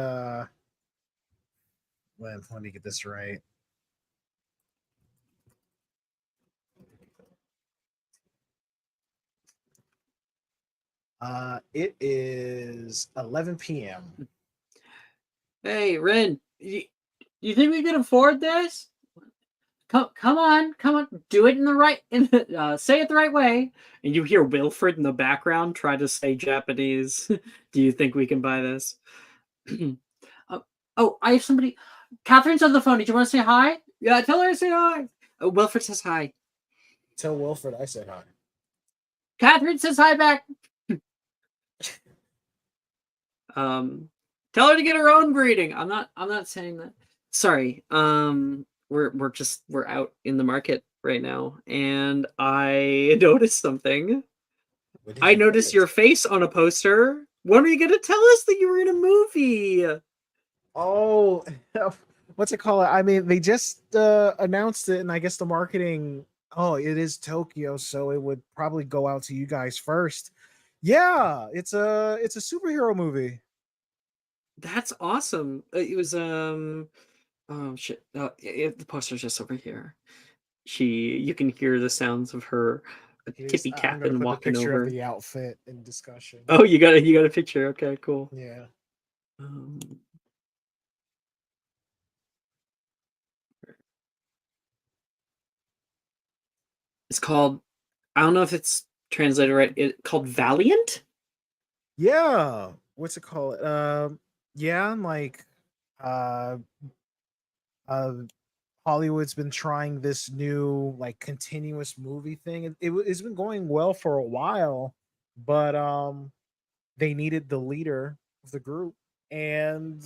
let me get this right. It is 11 p.m. Hey Rin, you think we can afford this? Come on, do it in the right, say it the right way. And you hear Wilfred in the background try to say Japanese. Do you think we can buy this? Oh, I have somebody. Catherine's on the phone. Did you want to say hi? Yeah, tell her to say hi. Wilfred says hi. Tell Wilfred I said hi. Catherine says hi back. Tell her to get her own greeting. I'm not saying that. Sorry. We're out in the market right now, and I noticed something. I noticed your face on a poster. When are you gonna tell us that you were in a movie? Oh, what's it called? I mean, they just announced it, and I guess the marketing. Oh, it is Tokyo, so it would probably go out to you guys first. Yeah, it's a superhero movie. That's awesome. It was oh shit. The poster's just over here. You can hear the sounds of her tippy I'm gonna tapping put the walking picture over. of the outfit in discussion. Oh, you got a picture. Okay, cool. Yeah. It's called, I don't know if it's translated right. It's called Valiant. Yeah. What's it called? Yeah, I'm like uh Hollywood's been trying this new like continuous movie thing. It's been going well for a while, but they needed the leader of the group, and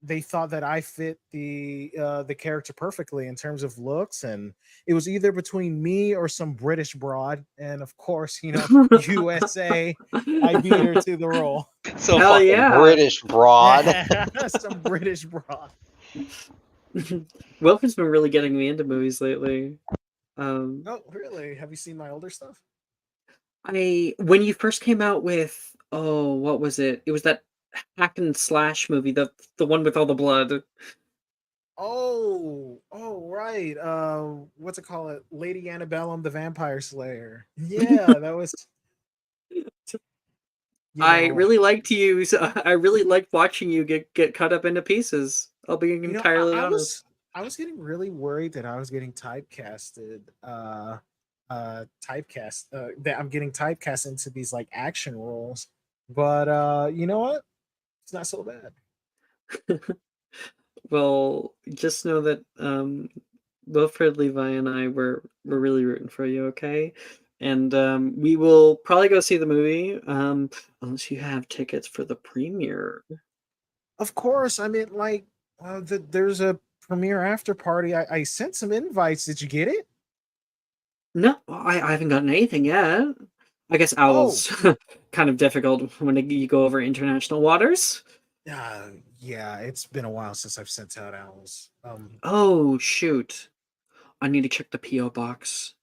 they thought that I fit the character perfectly in terms of looks, and it was either between me or some British broad, and of course, USA, I beat her to the role. Some Hell fucking yeah. British broad. Some British broad. Wilfred's been really getting me into movies lately. Oh, really? Have you seen my older stuff? When you first came out with, oh, what was it? It was that hack and slash movie, the one with all the blood. Oh, right. What's it called? Lady Annabelle the Vampire Slayer. Yeah, that was. I really liked you. I really liked watching you get cut up into pieces. I'll be entirely honest. I was getting really worried that I was getting typecasted. That I'm getting typecast into these like action roles. But you know what? It's not so bad. Well, just know that Wilfred, Levi, and I were really rooting for you. Okay, and we will probably go see the movie unless you have tickets for the premiere. Of course. I mean, like, there's a premiere after party. I sent some invites. Did you get it? No, I haven't gotten anything yet. I guess Owl's kind of difficult when you go over international waters. Yeah, it's been a while since I've sent out owls. Oh shoot, I need to check the PO box.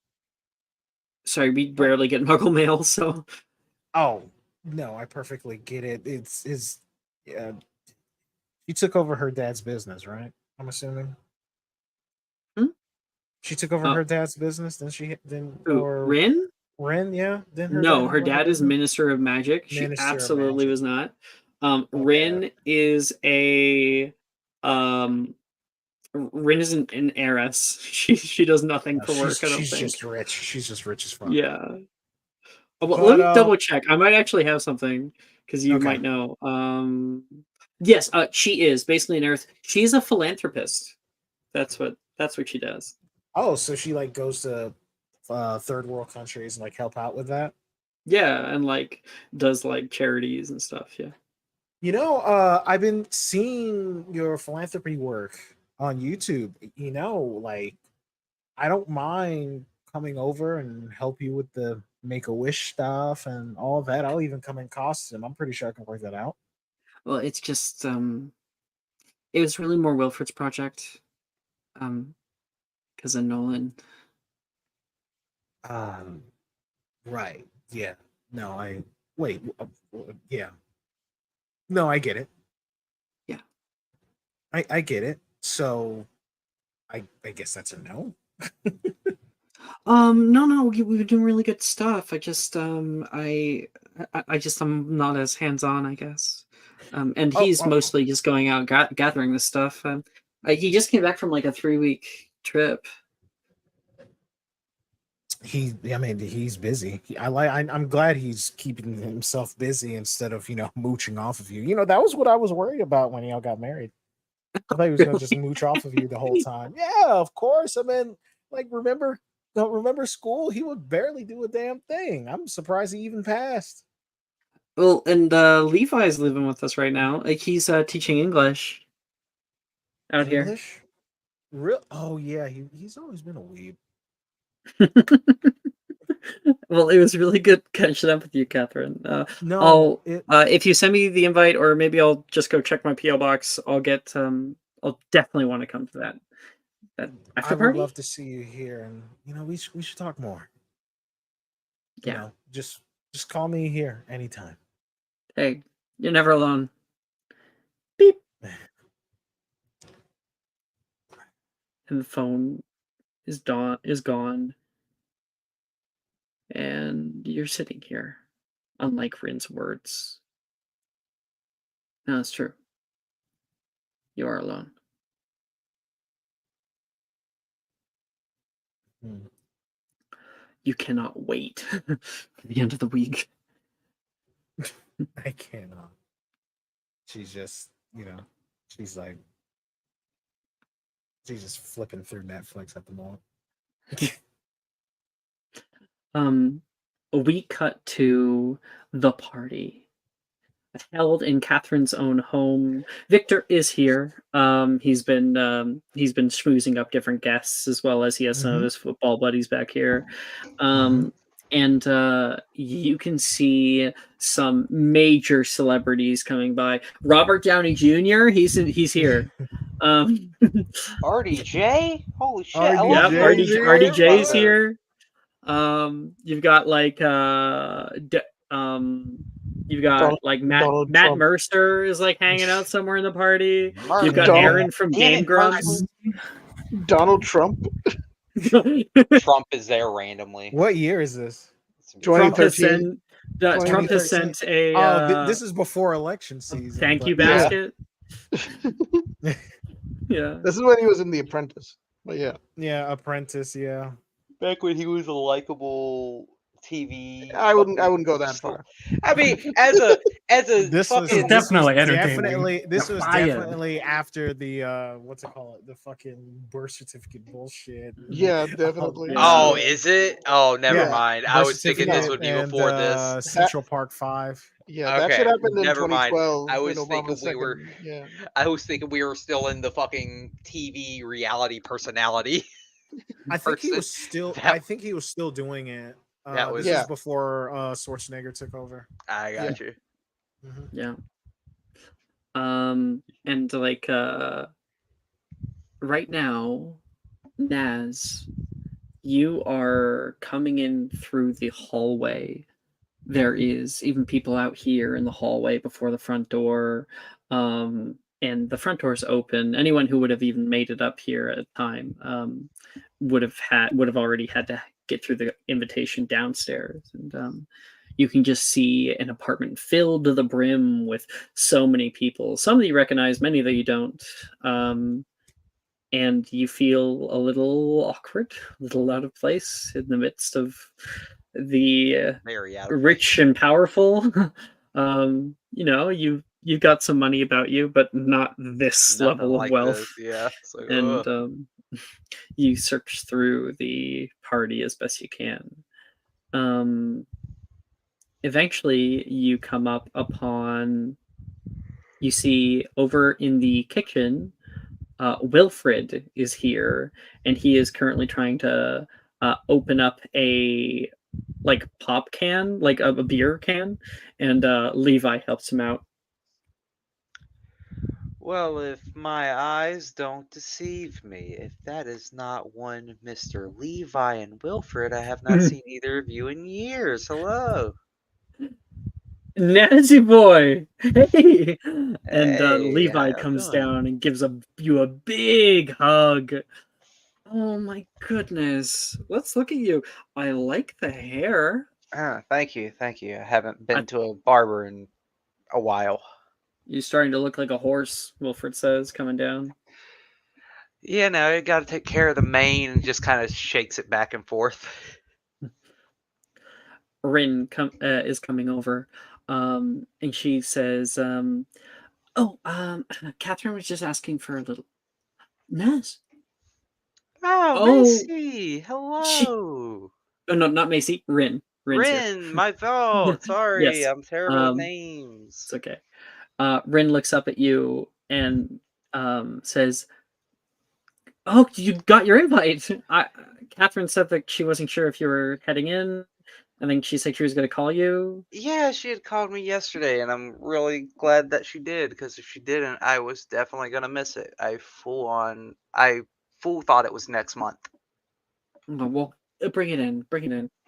Sorry, we rarely get Muggle mail, so. Oh no, I perfectly get it. It's his. Yeah, she took over her dad's business, right? I'm assuming. She took over her dad's business. Or Rin? Rin, yeah. Then No, her dad is Minister of Magic. She absolutely was not. Rin is a Rin isn't an heiress. She does nothing for work. I don't think. She's just rich. She's just rich as fuck. Yeah. Well, let me double check. I might actually have something because you might know. Yes, she is basically an heiress. She's a philanthropist. That's what she does. Oh, so she like goes to third world countries and like help out with that? Yeah, and like does like charities and stuff. Yeah. I've been seeing your philanthropy work on YouTube. Like I don't mind coming over and help you with the Make-A-Wish stuff and all that. I'll even come in costume. I'm pretty sure I can work that out. Well, it's just it was really more Wilfred's project. Because of Nolan. Right. Yeah. No, yeah. No, I get it. Yeah. I get it. So I guess that's a no. No, we were doing really good stuff. I just I'm not as hands-on, I guess. And he's mostly just going out gathering this stuff. He just came back from like a 3-week trip. He's busy. I'm glad he's keeping himself busy instead of mooching off of you. That was what I was worried about when y'all got married. I thought he was gonna just mooch off of you the whole time. Yeah, of course. I mean, like remember school? He would barely do a damn thing. I'm surprised he even passed. Well, and Levi's living with us right now. Like he's teaching English out here. Real? Oh yeah, he's always been a weeb. Well, it was really good catching up with you, Catherine. If you send me the invite, or maybe I'll just go check my PO box. I'll definitely want to come to that after party. I would love to see you here, and we should talk more. Yeah, just call me here anytime. Hey, you're never alone. Beep. And the phone is gone. And you're sitting here, unlike Rin's words. No, it's true. You are alone. You cannot wait for the end of the week. I cannot. She's just, she's like, She's just flipping through Netflix at the moment. We cut to the party held in Catherine's own home. Victor is here. He's been schmoozing up different guests, as well as he has some of his football buddies back here. And you can see some major celebrities coming by. Robert Downey Jr. He's here. RDJ? Holy shit! RDJ I love RDJ's here. You've got like you've got like Matt Trump. Mercer is like hanging out somewhere in the party. Mercer. You've got Aaron from Game Grumps. Donald Trump. Trump is there randomly. What year is this? Trump has 2013. sent a. This is before election season. Thank you, but- basket. Yeah. This is when he was in The Apprentice. But yeah. Yeah, Apprentice. Yeah. Back when he was a likable TV. I wouldn't go that far. I mean, as a This fucking was definitely entertaining. This was Bias. definitely after the what's it called? The fucking birth certificate bullshit. Yeah, definitely. Oh, is it? Oh, never Yeah. mind. I Birth was thinking this would be certificate before and, this. Central Park 5. Yeah, that Okay, shit happened in never mind. 2012. I was when thinking Obama's we were- second- Yeah. I was thinking we were still in the fucking TV reality personality. I think he person. was still. That- I think he was still doing it. That was- this Yeah. was before Schwarzenegger took over. I got you. Yeah. And like right now, Naz, you are coming in through the hallway. There is even people out here in the hallway before the front door. And the front door is open. Anyone who would have even made it up here at a time would have already had to get through the invitation downstairs. And you can just see an apartment filled to the brim with so many people. Some that you recognize, many that you don't. And you feel a little awkward, a little out of place in the midst of the Very out of rich and powerful. You've got some money about you, but not this Nothing level of like wealth. this, yeah. It's like, And ugh. you search through the party as best you can. Eventually, you come up upon. You see over in the kitchen, Wilfred is here, and he is currently trying to open up a pop can, like a beer can, and Levi helps him out. Well, if my eyes don't deceive me, if that is not one Mr. Levi and Wilfred, I have not seen either of you in years. Hello. Nancy boy, hey! And Hey, how Levi you comes doing? down and gives you a big hug. Oh my goodness! Let's look at you. I like the hair. Thank you, thank you. I haven't been to a barber in a while. You're starting to look like a horse. Wilfred says, coming down. Yeah, no, you got to take care of the mane and just kind of shakes it back and forth. Rin is coming over, and she says, Catherine was just asking for a little. Naz. Oh, Macy, hello. Oh no, not Macy. Rin. Rin, my fault. Sorry, Yes, I'm terrible with names. It's okay. Rin looks up at you and says, "Oh, you got your invite." Catherine said that she wasn't sure if you were heading in. I think she said she was going to call you. Yeah, she had called me yesterday, and I'm really glad that she did, because if she didn't, I was definitely going to miss it. I full thought it was next month. Oh, well, bring it in.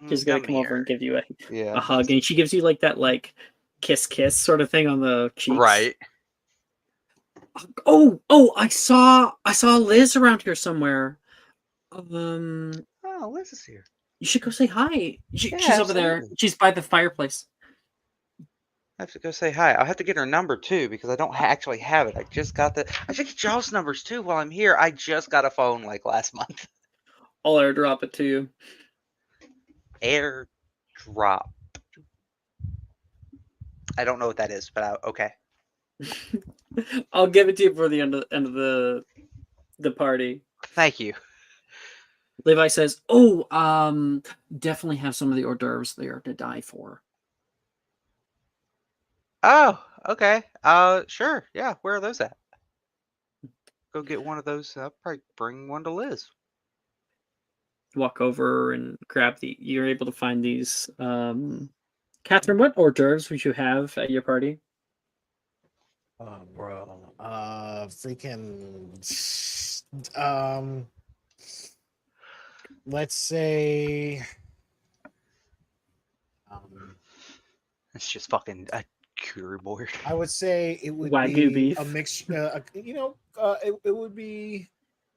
She's going to come over and give you Yeah. a hug, and she gives you like that kiss sort of thing on the cheeks. Right. Oh, I saw Liz around here somewhere. Oh, Liz is here. You should go say hi. She's Yeah, over there. absolutely. She's by the fireplace. I have to go say hi. I'll have to get her number too, because I don't actually have it. I should get y'all's numbers too while I'm here. I just got a phone like last month. I'll airdrop it to you. Airdrop. I don't know what that is, but okay. I'll give it to you for the end of the the party. Thank you. Levi says, "Oh, definitely have some of the hors d'oeuvres there to die for." Oh, okay. Sure. Yeah. Where are those at? Go get one of those. I'll probably bring one to Liz. Walk over and grab the. You're able to find these. Catherine, what hors d'oeuvres would you have at your party? Oh, bro. Freaking. Let's say. It's just fucking a charcuterie board. I would say it would Wagyu be beef. a mixture. It would be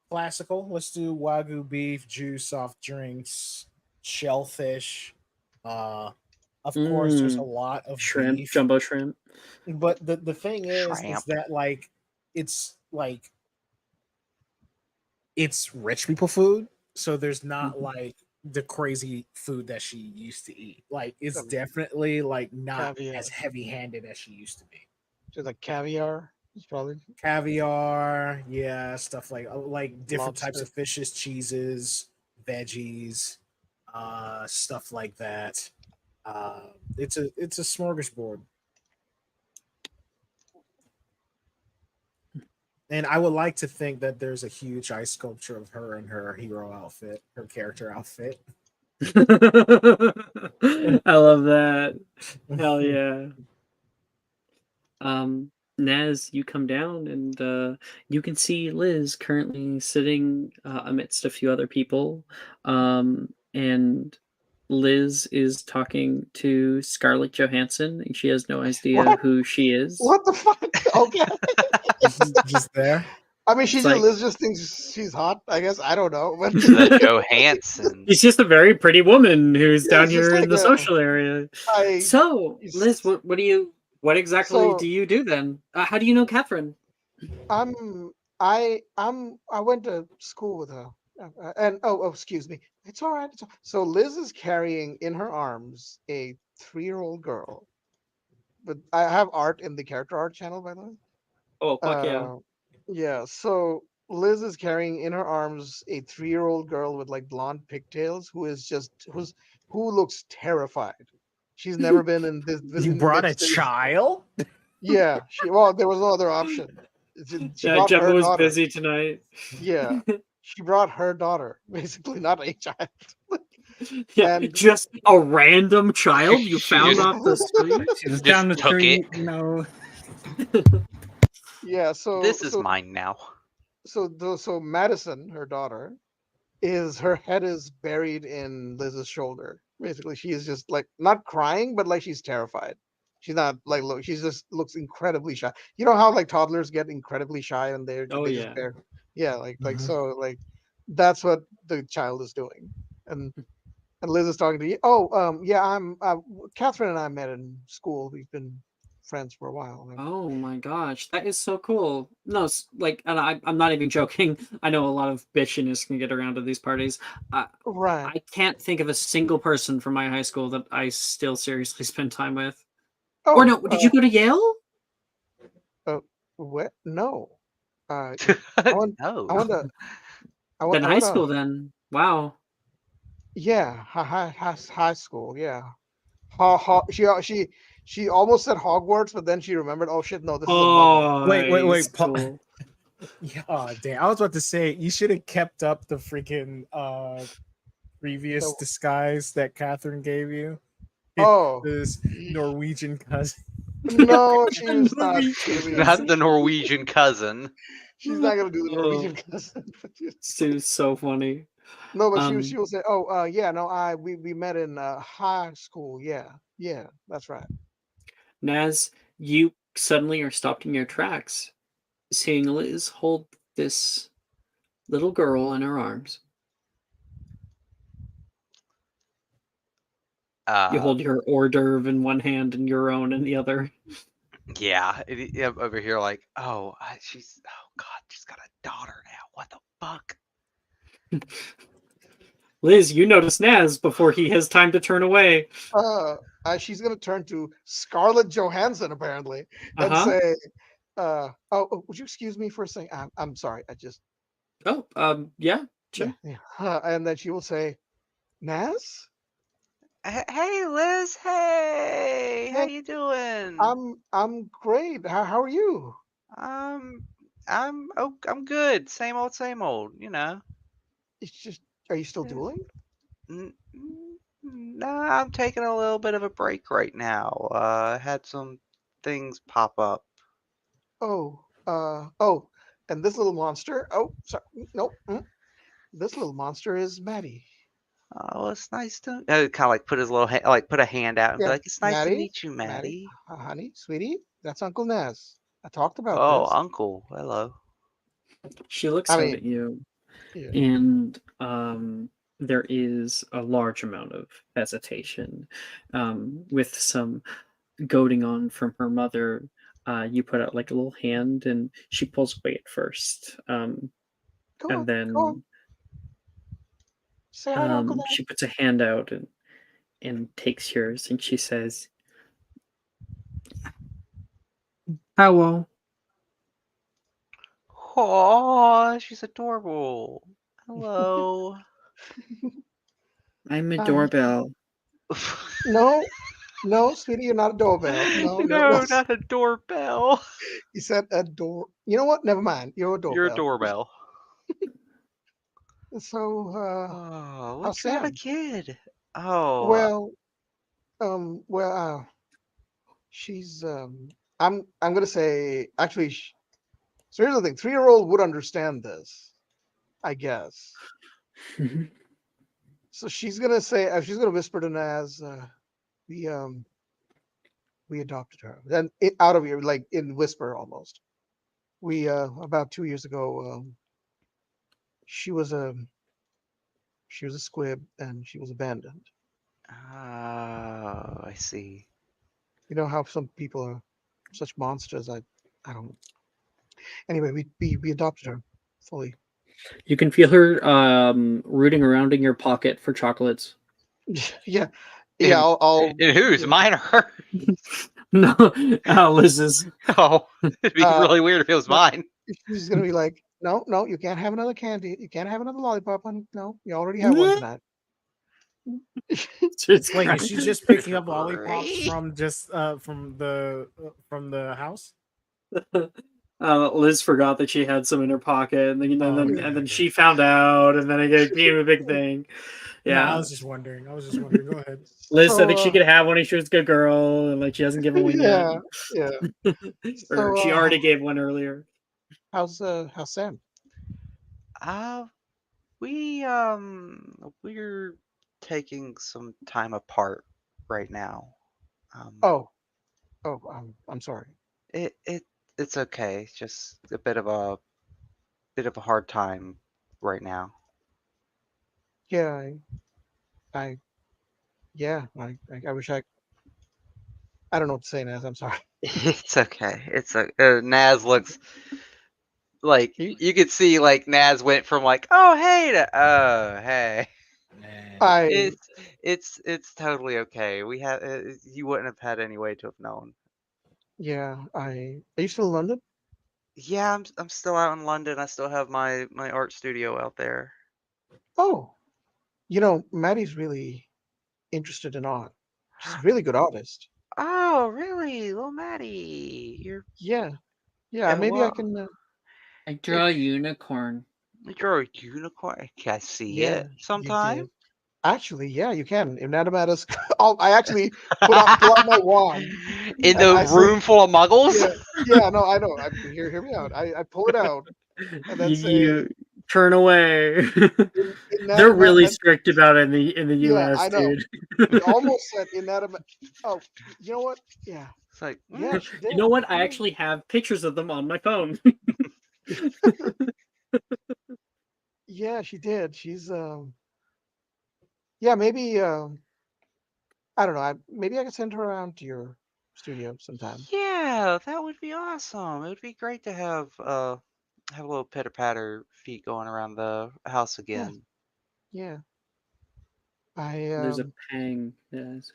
classical. Let's do wagyu beef, juice, soft drinks, shellfish. Of course, there's a lot of Shrimp, beef. jumbo shrimp. But the thing is Shrimp. that it's it's rich people food, so there's not like the crazy food that she used to eat. Like it's definitely like not Caviar. as heavy handed as she used to be. Just like caviar. It's probably Caviar, yeah, stuff like different types Lobster. of fishes, cheeses, veggies, stuff like that. It's a smorgasbord. And I would like to think that there's a huge ice sculpture of her in her hero outfit, her character outfit. I love that. Hell yeah. Naz, you come down and you can see Liz currently sitting amidst a few other people. And Liz is talking to Scarlett Johansson, and she has no idea What? who she is. What the fuck? Okay. Just there. I mean, she It's just like- Liz just thinks she's hot. I guess I don't know, but The Johansson. She's just a very pretty woman who's Yeah, down it's just here in like the a- social area. I So, it's- Liz, what exactly So- do you do then? How do you know Catherine? I went to school with her, and excuse me, it's all right. So Liz is carrying in her arms a 3-year-old girl. But I have art in the character art channel, by the way. Oh, fuck yeah. Yeah. So Liz is carrying in her arms a 3-year-old girl with like blonde pigtails who looks terrified. She's never been in this. You brought a child? Yeah. There was no other option. She Yeah, brought Gemma her was daughter. busy tonight. Yeah. She brought her daughter, basically, not a child. Yeah, And- just a random child you She found just- off the street. She was Just down the took street, it. you know. Yeah. So This is so, mine now. So Madison, her daughter, her head is buried in Liz's shoulder. Basically, she is just like not crying, but like she's terrified. She's not like she just looks incredibly shy. You know how like toddlers get incredibly shy and they Oh, they yeah. just bear. Yeah, like Mhm. so like that's what the child is doing. And Liz is talking to you. Oh, yeah, I'm Catherine and I met in school. We've been friends for a while. Oh my gosh, that is so cool. No, and I'm not even joking. I know a lot of bitchiness can get around to these parties. Right. I can't think of a single person from my high school that I still seriously spend time with. Oh, Or no, did you go to Yale? What? No. I No. went to. Then high school then. Wow. Yeah, high school. Yeah. She almost said Hogwarts, but then she remembered. Oh shit! No, this is a muggle. Oh, Wait, nice, Paul- cool. Yeah, damn. I was about to say you should have kept up the freaking previous So- disguise that Catherine gave you. Oh This Norwegian cousin. no, she's not. Not the Norwegian cousin. She's not gonna do the Oh. Norwegian cousin. Sue's so funny. No, but Um, she will say, "Oh, yeah, no, we met in high school. Yeah, that's right." Naz, you suddenly are stopped in your tracks, seeing Liz hold this little girl in her arms. You hold your hors d'oeuvre in one hand and your own in the other. Yeah, over here like, oh god, she's got a daughter now. What the fuck? Liz, you notice Naz before he has time to turn away. She's gonna turn to Scarlett Johansson apparently and Uh-huh. say, would you excuse me for a second? I'm sorry. I just Oh, yeah, sure. And then she will say, Naz? Hey, Liz. Hey, how Hey, you doing? I'm great. How are you? Um, I'm good. Same old, same old. You know. It's just, are you still Yeah. dueling? Nah, I'm taking a little bit of a break right now. I had some things pop up. Oh, and this little monster. Oh, sorry. Nope. This little monster is Maddie. Oh, it's nice to kind of like put his little like put a hand out and be Yeah, like, "It's nice to Maddie, meet you, Maddie, Maddie." honey, sweetie, that's Uncle Naz. I talked about Oh, this. Uncle, hello. She looks I out mean, at you, yeah. and there is a large amount of hesitation, with some goading on from her mother. You put out like a little hand, and she pulls away at first, Go and on, go on. then Say hi to Uncle she Naz. puts a hand out and takes yours, and she says, "Hello." Oh, she's adorable. Hello. I'm a Hi. doorbell. No, sweetie, you're not a doorbell. No, No, that's not a doorbell. you said a door. You know what? Never mind. You're a You're a doorbell. doorbell. So, Oh, how's what kind of a Sam? kid? Oh, Well, well, she's I'm gonna say actually. So here's the thing: 3-year-old would understand this, I guess. So she's gonna say, she's gonna whisper to Naz, we um we adopted her. Then out of here, like in whisper almost. We about 2 years ago, she was a she was a squib and she was abandoned. oh, I see. You know how some people are such monsters. I don't. Anyway, we adopted her fully. You can feel her rooting around in your pocket for chocolates. Yeah, yeah. In in whose? Yeah. Mine or her? No, Liz's. Oh, it'd be Uh, really weird if it was no, mine. she's gonna be like, no, you can't have another candy. You can't have another lollipop. No, you already have one tonight. Just Wait, is crying. she just picking up lollipops Free. from just from the house? Liz forgot that she had some in her pocket, and then Oh, okay, and then okay. she found out, and then it became a big thing. No, I Yeah, was just wondering. I was just wondering. Go ahead. Liz said So that she could have one if she was a good girl, and like she hasn't given one yet, yeah, yeah. or So she already gave one earlier. how's Sam? Uh, we're taking some time apart right now. Um, Oh, I'm sorry. it it's okay. It's just a bit of a hard time right now. Yeah, I yeah, I wish I don't know what to say, Naz. I'm sorry. It's okay. It's a Naz looks like He, you could see like Naz went from like oh hey to oh hey. I It's totally okay. We have you wouldn't have had any way to have known. yeah, are you still in London? Yeah, I'm still out in London. I still have my art studio out there. Oh, Maddie's really interested in art. She's a really good artist. Oh, really? Little Maddie. Yeah, yeah. Maybe I Well, can. I if draw a unicorn. you're a unicorn, can I see Yeah, it you sometime? did. Actually, yeah, you can. In Animatus, I actually pull out my wand In and the I say, room full of muggles? yeah, yeah. No, I know. Hear me out. I pull it out and then say, You turn away. They're inanimate. really And strict about it in the yeah, US, I know. dude. He almost said inanimate. Oh, you know what? Yeah, It's like, yeah, she You did. know what? I actually have pictures of them on my phone. Yeah, she did. She's yeah, maybe I don't know. Maybe I could send her around to your studio sometime. yeah, that would be awesome. It would be great to have a little pitter patter feet going around the house Yeah, again. yeah. I There's a pang. Yes,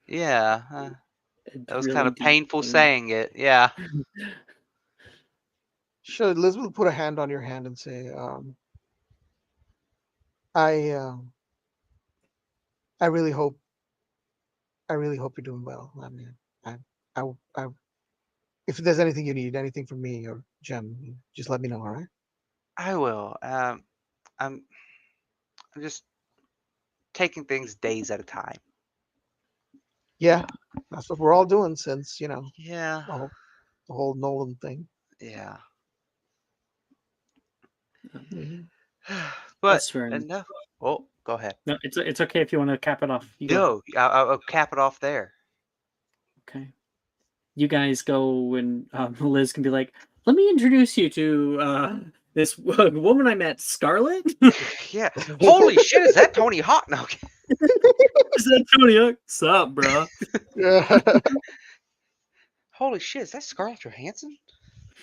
Yeah, that a was kind really of deep painful pang. saying it. Yeah. should Elizabeth put a hand on your hand and say, I really hope you're doing well. I mean, I if there's anything you need, anything from me or Jem, just let me know. All right? I will. I'm just taking things days at a time. Yeah, that's what we're all doing since Yeah. the whole Nolan thing. Yeah. Mhm. But That's fair enough. enough. Oh, go ahead. No, it's okay if you want to cap it off. You go. No, I'll cap it off there. Okay. You guys go and Liz can be like, let me introduce you to this woman I met, Scarlett. Yeah. Holy shit, is that Tony Hawk? No. Is that Tony? What's up, bro? Yeah. Holy shit, is that Scarlett Johansson?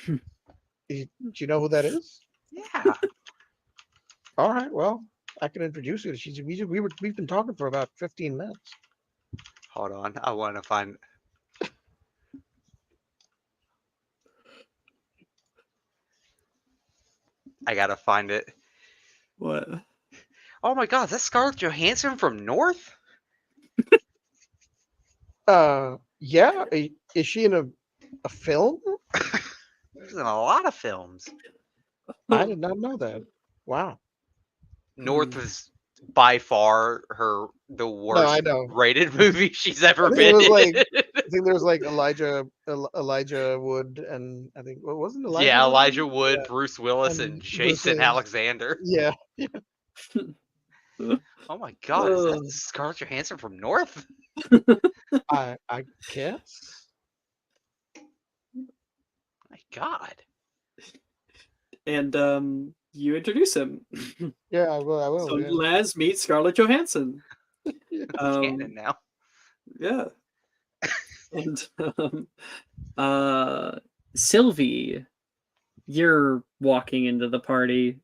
Do you know who that is? Yeah. All right. Well, I can introduce you. We've been talking for about 15 minutes. Hold on. I want to find. I gotta find it. What? Oh my god, that's Scarlett Johansson from North? Yeah. Is she in a film? She's in a lot of films. I did not know that. Wow. North is by far the No, worst I know. rated movie she's ever I think been it was in. like I think there was like Elijah Wood, and I think what wasn't Elijah? Yeah, Wood? Elijah Wood, Yeah. Bruce Willis, and Bruce Jason Willis. Alexander. Yeah. Oh my god, is that Scarlett Johansson from North? I guess. My god. And you introduce him. Yeah, I will. So Yeah. Les meets Scarlett Johansson. Canon now. Yeah. And Sylvie, you're walking into the party.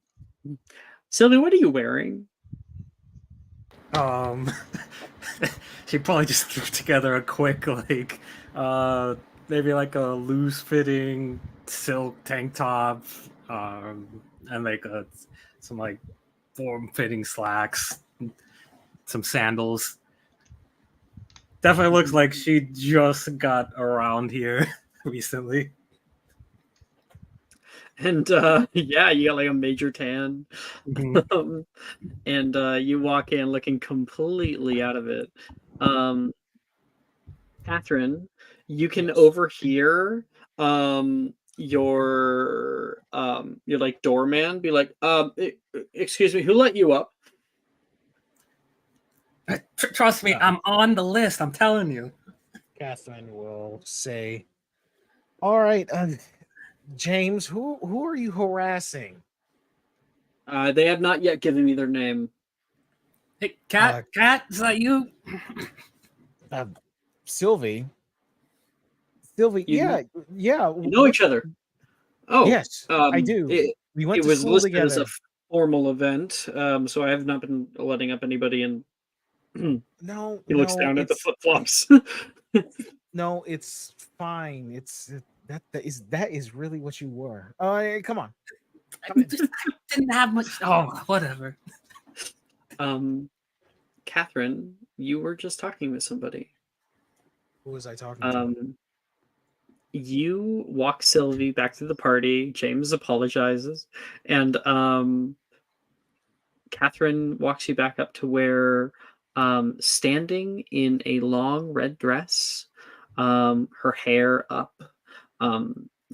Sylvie, what are you wearing? She probably just threw together a quick maybe like a loose fitting silk tank top, and like some like form fitting slacks, some sandals. Definitely looks like she just got around here recently. And yeah, you got like a major tan. And you walk in looking completely out of it. Catherine, you can overhear your like doorman be like, excuse me, who let you up? Trust me, I'm on the list. I'm telling you. Catherine will say, "All right, James, who are you harassing?" They have not yet given me their name. Hey, Cat, is that you? Sylvie. Yeah. You know each other. Oh, yes, I do. We went it to was school listed together. as a formal event, so I have not been letting up anybody. And No, he looks down at the flip flops. No, it's fine. That is really what you were. Oh, come on. I didn't have much. Oh, whatever. Catherine, you were just talking with somebody. Who was I talking to? You walk Sylvie back to the party. James apologizes, and Catherine walks you back up to where, standing in a long red dress, her hair up,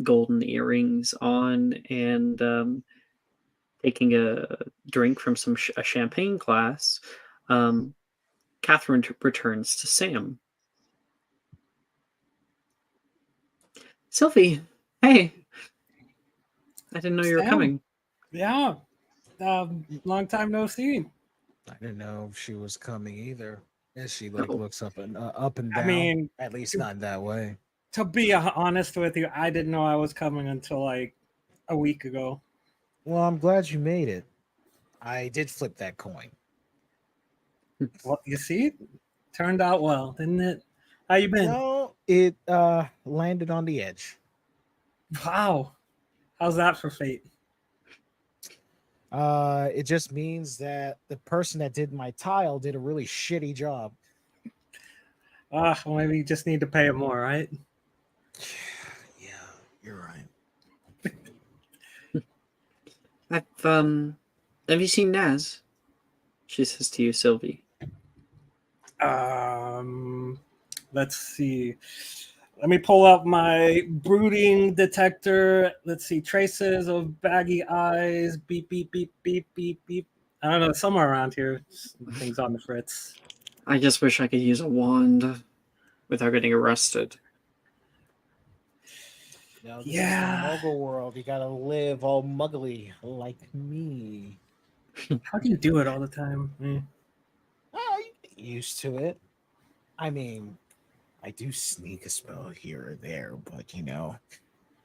golden earrings on, and taking a drink from a champagne glass, Catherine returns to Sam. Sylvie, hey. I didn't know you were Sam. coming. Yeah. Long time no see. I didn't know if she was coming either. As she looks up and down. I mean, at least not that way. To be honest with you, I didn't know I was coming until like a week ago. Well, I'm glad you made it. I did flip that coin. Well, you see, turned out well, didn't it? How you been? No, it landed on the edge. Wow. How's that for fate? It just means that the person that did my tile did a really shitty job. Well, maybe you just need to pay him more, right? Yeah, you're right. Have you seen Naz? She says to you, Sylvie. Let's see. Let me pull up my brooding detector. Let's see. Traces of baggy eyes. Beep, beep, beep, beep, beep, beep. I don't know. Somewhere around here. Things on the fritz. I just wish I could use a wand without getting arrested. No, this is the Muggle world. You gotta live all muggly like me. How do you do it all the time? Oh, you get used to it. I mean, I do sneak a spell here or there, but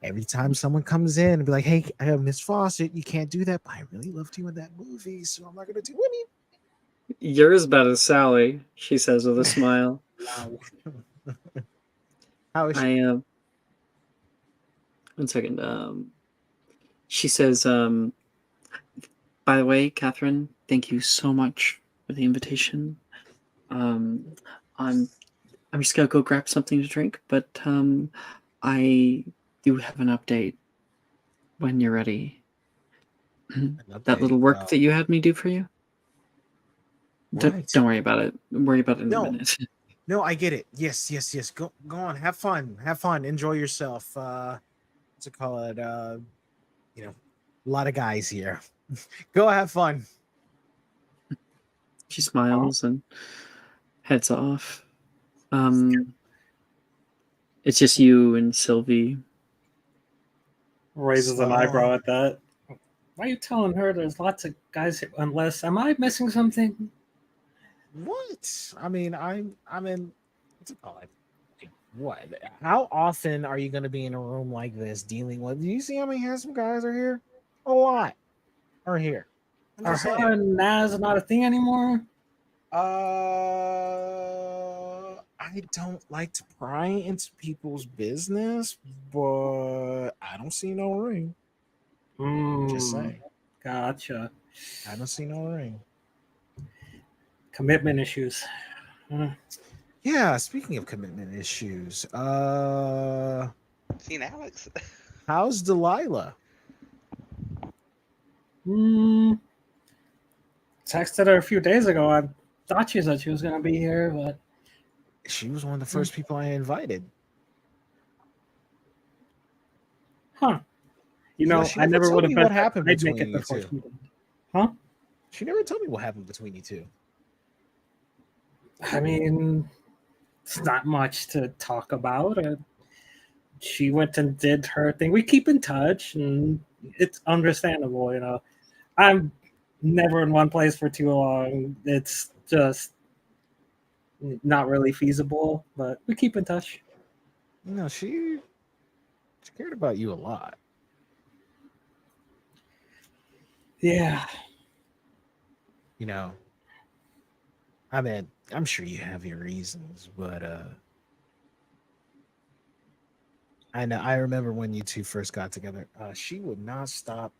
every time someone comes in and be like, "Hey, Miss Fawcett, you can't do that," but I really loved you in that movie, so I'm not gonna do it. You're as bad as Sally, she says with a smile. Wow. How is she? One second. She says, by the way, Catherine, thank you so much for the invitation. I'm just gonna go grab something to drink, but I do have an update when you're ready. That little work that you had me do for you? Right. Don't worry about it. Worry about it in a minute. No, I get it. Yes. Go on. Have fun. Enjoy yourself. What's it called? A lot of guys here. Go have fun. She smiles and heads off. It's just you and Sylvie. Raises an eyebrow at that. Why are you telling her there's lots of guys here? Unless, am I missing something? What? I mean, I'm in. What's it called? What? How often are you going to be in a room like this dealing with? Do you see how many handsome guys are here? A lot are here. Are her and Naz not a thing anymore? I don't like to pry into people's business, but I don't see no ring. Just saying. Gotcha. I don't see no ring. Commitment issues. Yeah, speaking of commitment issues, Seen Alex? how's Delilah? Texted her a few days ago. I thought she said she was going to be here, but she was one of the first people I invited. Huh. I never would have bet what happened I'd between make it you before two. she did. Huh? She never told me what happened between you two. I mean, it's not much to talk about. She went and did her thing. We keep in touch, and it's understandable. I'm never in one place for too long. It's just not really feasible, but we keep in touch. No, she cared about you a lot. Yeah. I mean, I'm sure you have your reasons, but I remember when you two first got together, she would not stop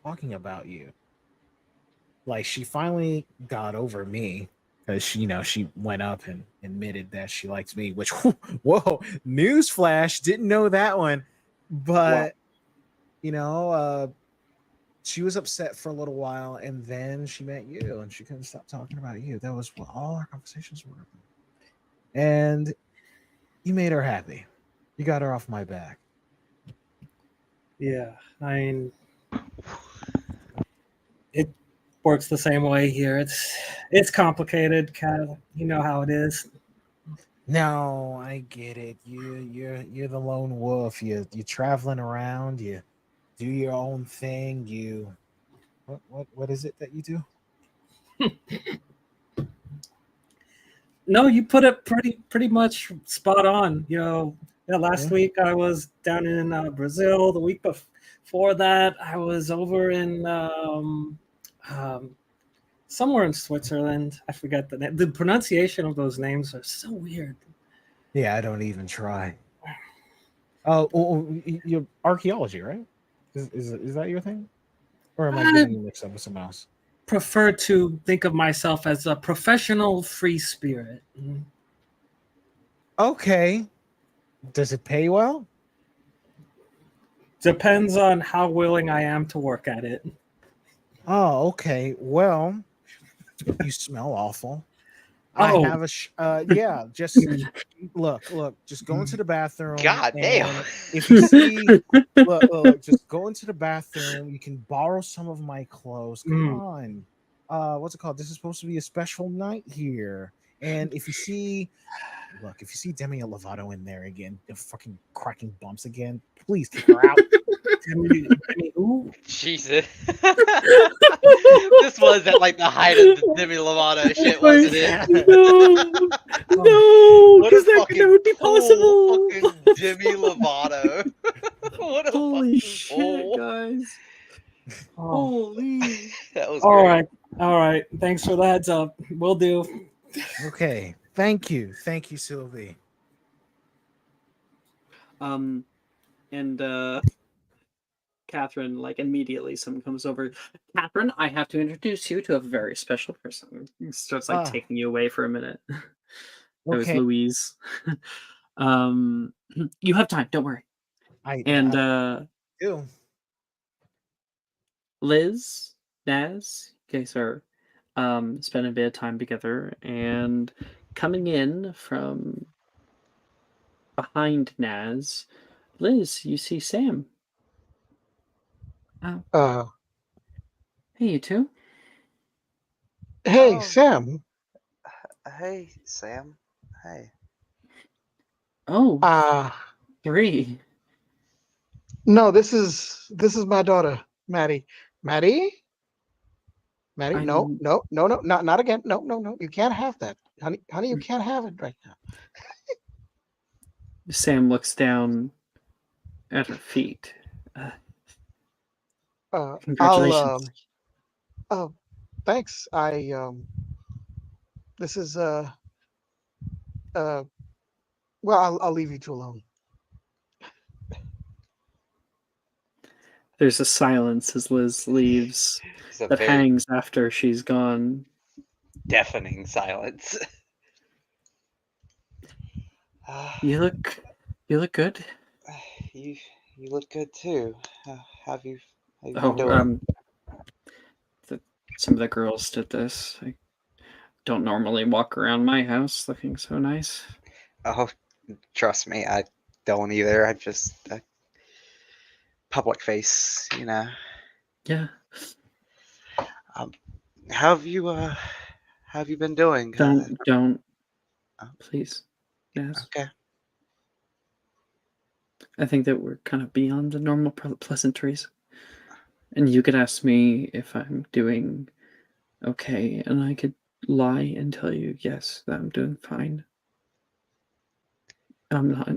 talking about you. Like, she finally got over me because she went up and admitted that she likes me, which whoa, newsflash, didn't know that one. But she was upset for a little while, and then she met you, and she couldn't stop talking about you. That was what all our conversations were. And you made her happy. You got her off my back. Yeah, I mean, it works the same way here. It's complicated, kind of. You know how it is. No, I get it. You're the lone wolf. You're traveling around. You do your own thing. What is it that you do? No, you put it pretty much spot on. Last week I was down in Brazil. The week before that, I was over in somewhere in Switzerland. I forget the name. The pronunciation of those names are so weird. Yeah, I don't even try. Oh, you're archaeology, right? Is that your thing? Or am I I getting you mixed up with someone else? prefer to think of myself as a professional free spirit. Okay. Does it pay well? Depends on how willing I am to work at it. Oh, okay. Well, you smell awful. I Oh. have yeah, just look, just go into the bathroom. God damn. And if you see, look, just go into the bathroom. You can borrow some of my clothes. Come on. What's it called? This is supposed to be a special night here. And if you see, if you see Demi Lovato in there again, fucking cracking bumps again, please kick her out. Demi who? Jesus. This was at like the height of the Demi Lovato shit, wasn't it? No, What a because that fucking would be pull, possible. fucking Demi Lovato. What a Holy fucking shit, pull. guys. Oh. Holy. That was All great. right. Thanks for the heads up. Will do. Okay. Thank you, Sylvie. And Catherine, like, immediately someone comes over. Catherine, I have to introduce you to a very special person. He starts like taking you away for a minute. That was Okay. Louise. You have time, don't worry. I do. Liz, Naz, you guys are spending a bit of time together, and coming in from behind Naz, Liz, you see Sam. Hey, you two. Hey, Oh. Sam. Hey, Sam. Hey. Oh, three. No, this is my daughter, Maddie. Maddie? No, not again. No. You can't have that. Honey, you can't have it right now. Sam looks down at her feet. Congratulations. Thanks. This is well, I'll leave you two alone. There's a silence as Liz leaves that hangs after she's gone. Deafening silence. You look good. You look good too. How have you been doing? Some of the girls did this. I don't normally walk around my house looking so nice. Oh, trust me, I don't either. I just public face, you know. Yeah. How have you been doing? Don't. Please. Yes. Okay. I think that we're kind of beyond the normal pleasantries. And you could ask me if I'm doing okay, and I could lie and tell you, yes, that I'm doing fine. I'm not.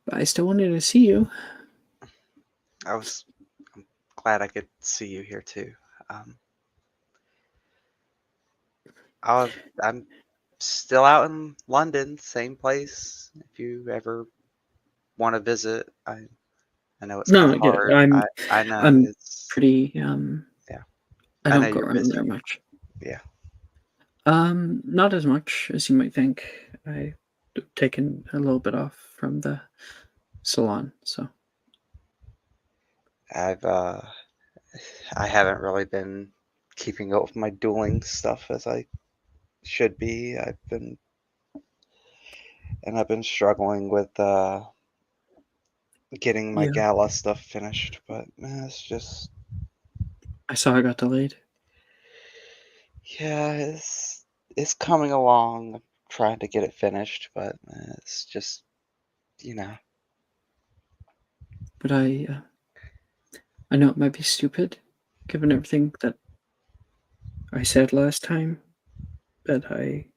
But I still wanted to see you. I'm glad I could see you here too. I'm still out in London, same place. If you ever want to visit, I know it's kind of hard. I know I'm it's pretty. yeah. I know don't go you're around busy. there much. Yeah. Not as much as you might think. I've taken a little bit off from the salon, so. I haven't really been keeping up with my dueling stuff as I should be. I've been struggling with getting my gala stuff finished, but it's just. I saw it got delayed. Yeah, it's coming along. I'm trying to get it finished, but it's just, you know. But I know it might be stupid, given everything that I said last time, but I'd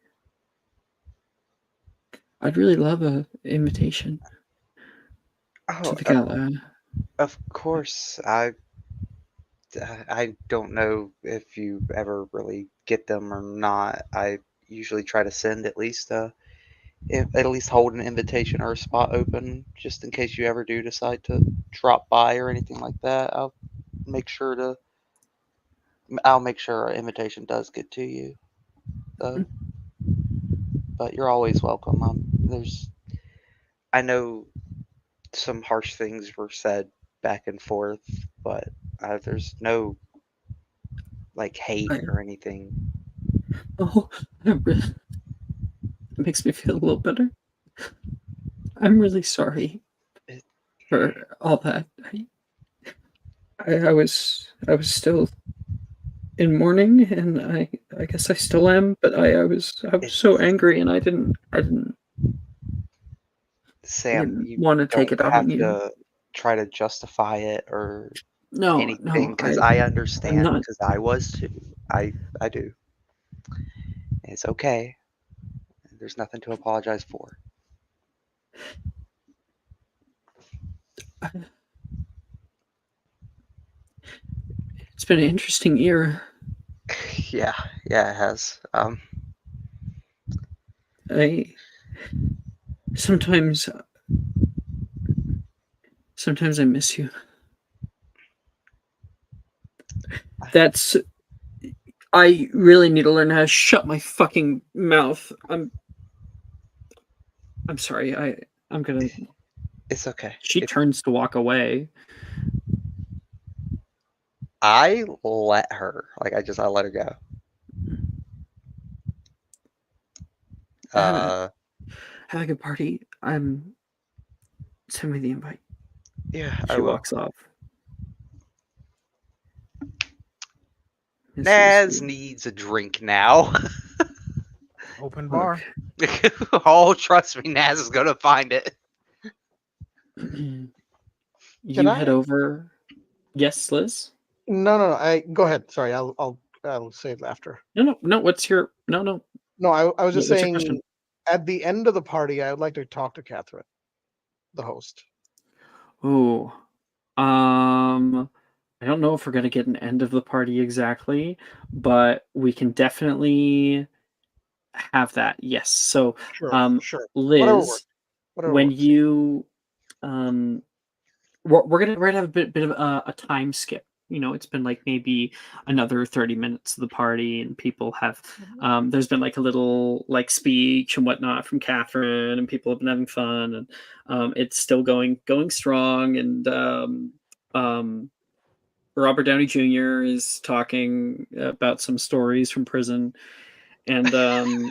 really love a invitation to the gala. Of course, I don't know if you ever really get them or not. I usually try to send at least a at least hold an invitation or a spot open, just in case you ever do decide to drop by or anything like that. Make sure to. I'll make sure our invitation does get to you, though. But you're always welcome. I know some harsh things were said back and forth, but there's no like hate or anything. Oh, it makes me feel a little better. I'm really sorry for all that. I was still in mourning, and I guess I still am. But I was so angry, and I didn't Sam, you want to take don't it out have on you. to try to justify it or No, anything, no, because I I'm understand, not. because I was too. I do. It's okay. There's nothing to apologize for. It's been an interesting year. Yeah, it has. I sometimes I miss you. That's. I really need to learn how to shut my fucking mouth. I'm sorry. I'm gonna. It's okay. She turns to walk away. I let her. Like I let her go. Have a good party. Send me the invite. Yeah, She walks off. Naz needs a drink now. Open bar. Oh, trust me, Naz is gonna find it. You head over. Yes, Liz. No. I go ahead. Sorry, I'll say it after. No. What's your no? No, I was just What's your question? saying. At the end of the party, I would like to talk to Catherine, the host. Ooh. I don't know if we're gonna get an end of the party exactly, but we can definitely have that. Yes. So, Sure. Liz, Whatever when works. you, we're gonna have a bit of a time skip. You know, it's been like maybe another 30 minutes of the party, and people have there's been like a little like speech and whatnot from Catherine, and people have been having fun, and it's still going strong, and Robert Downey Jr. is talking about some stories from prison, and I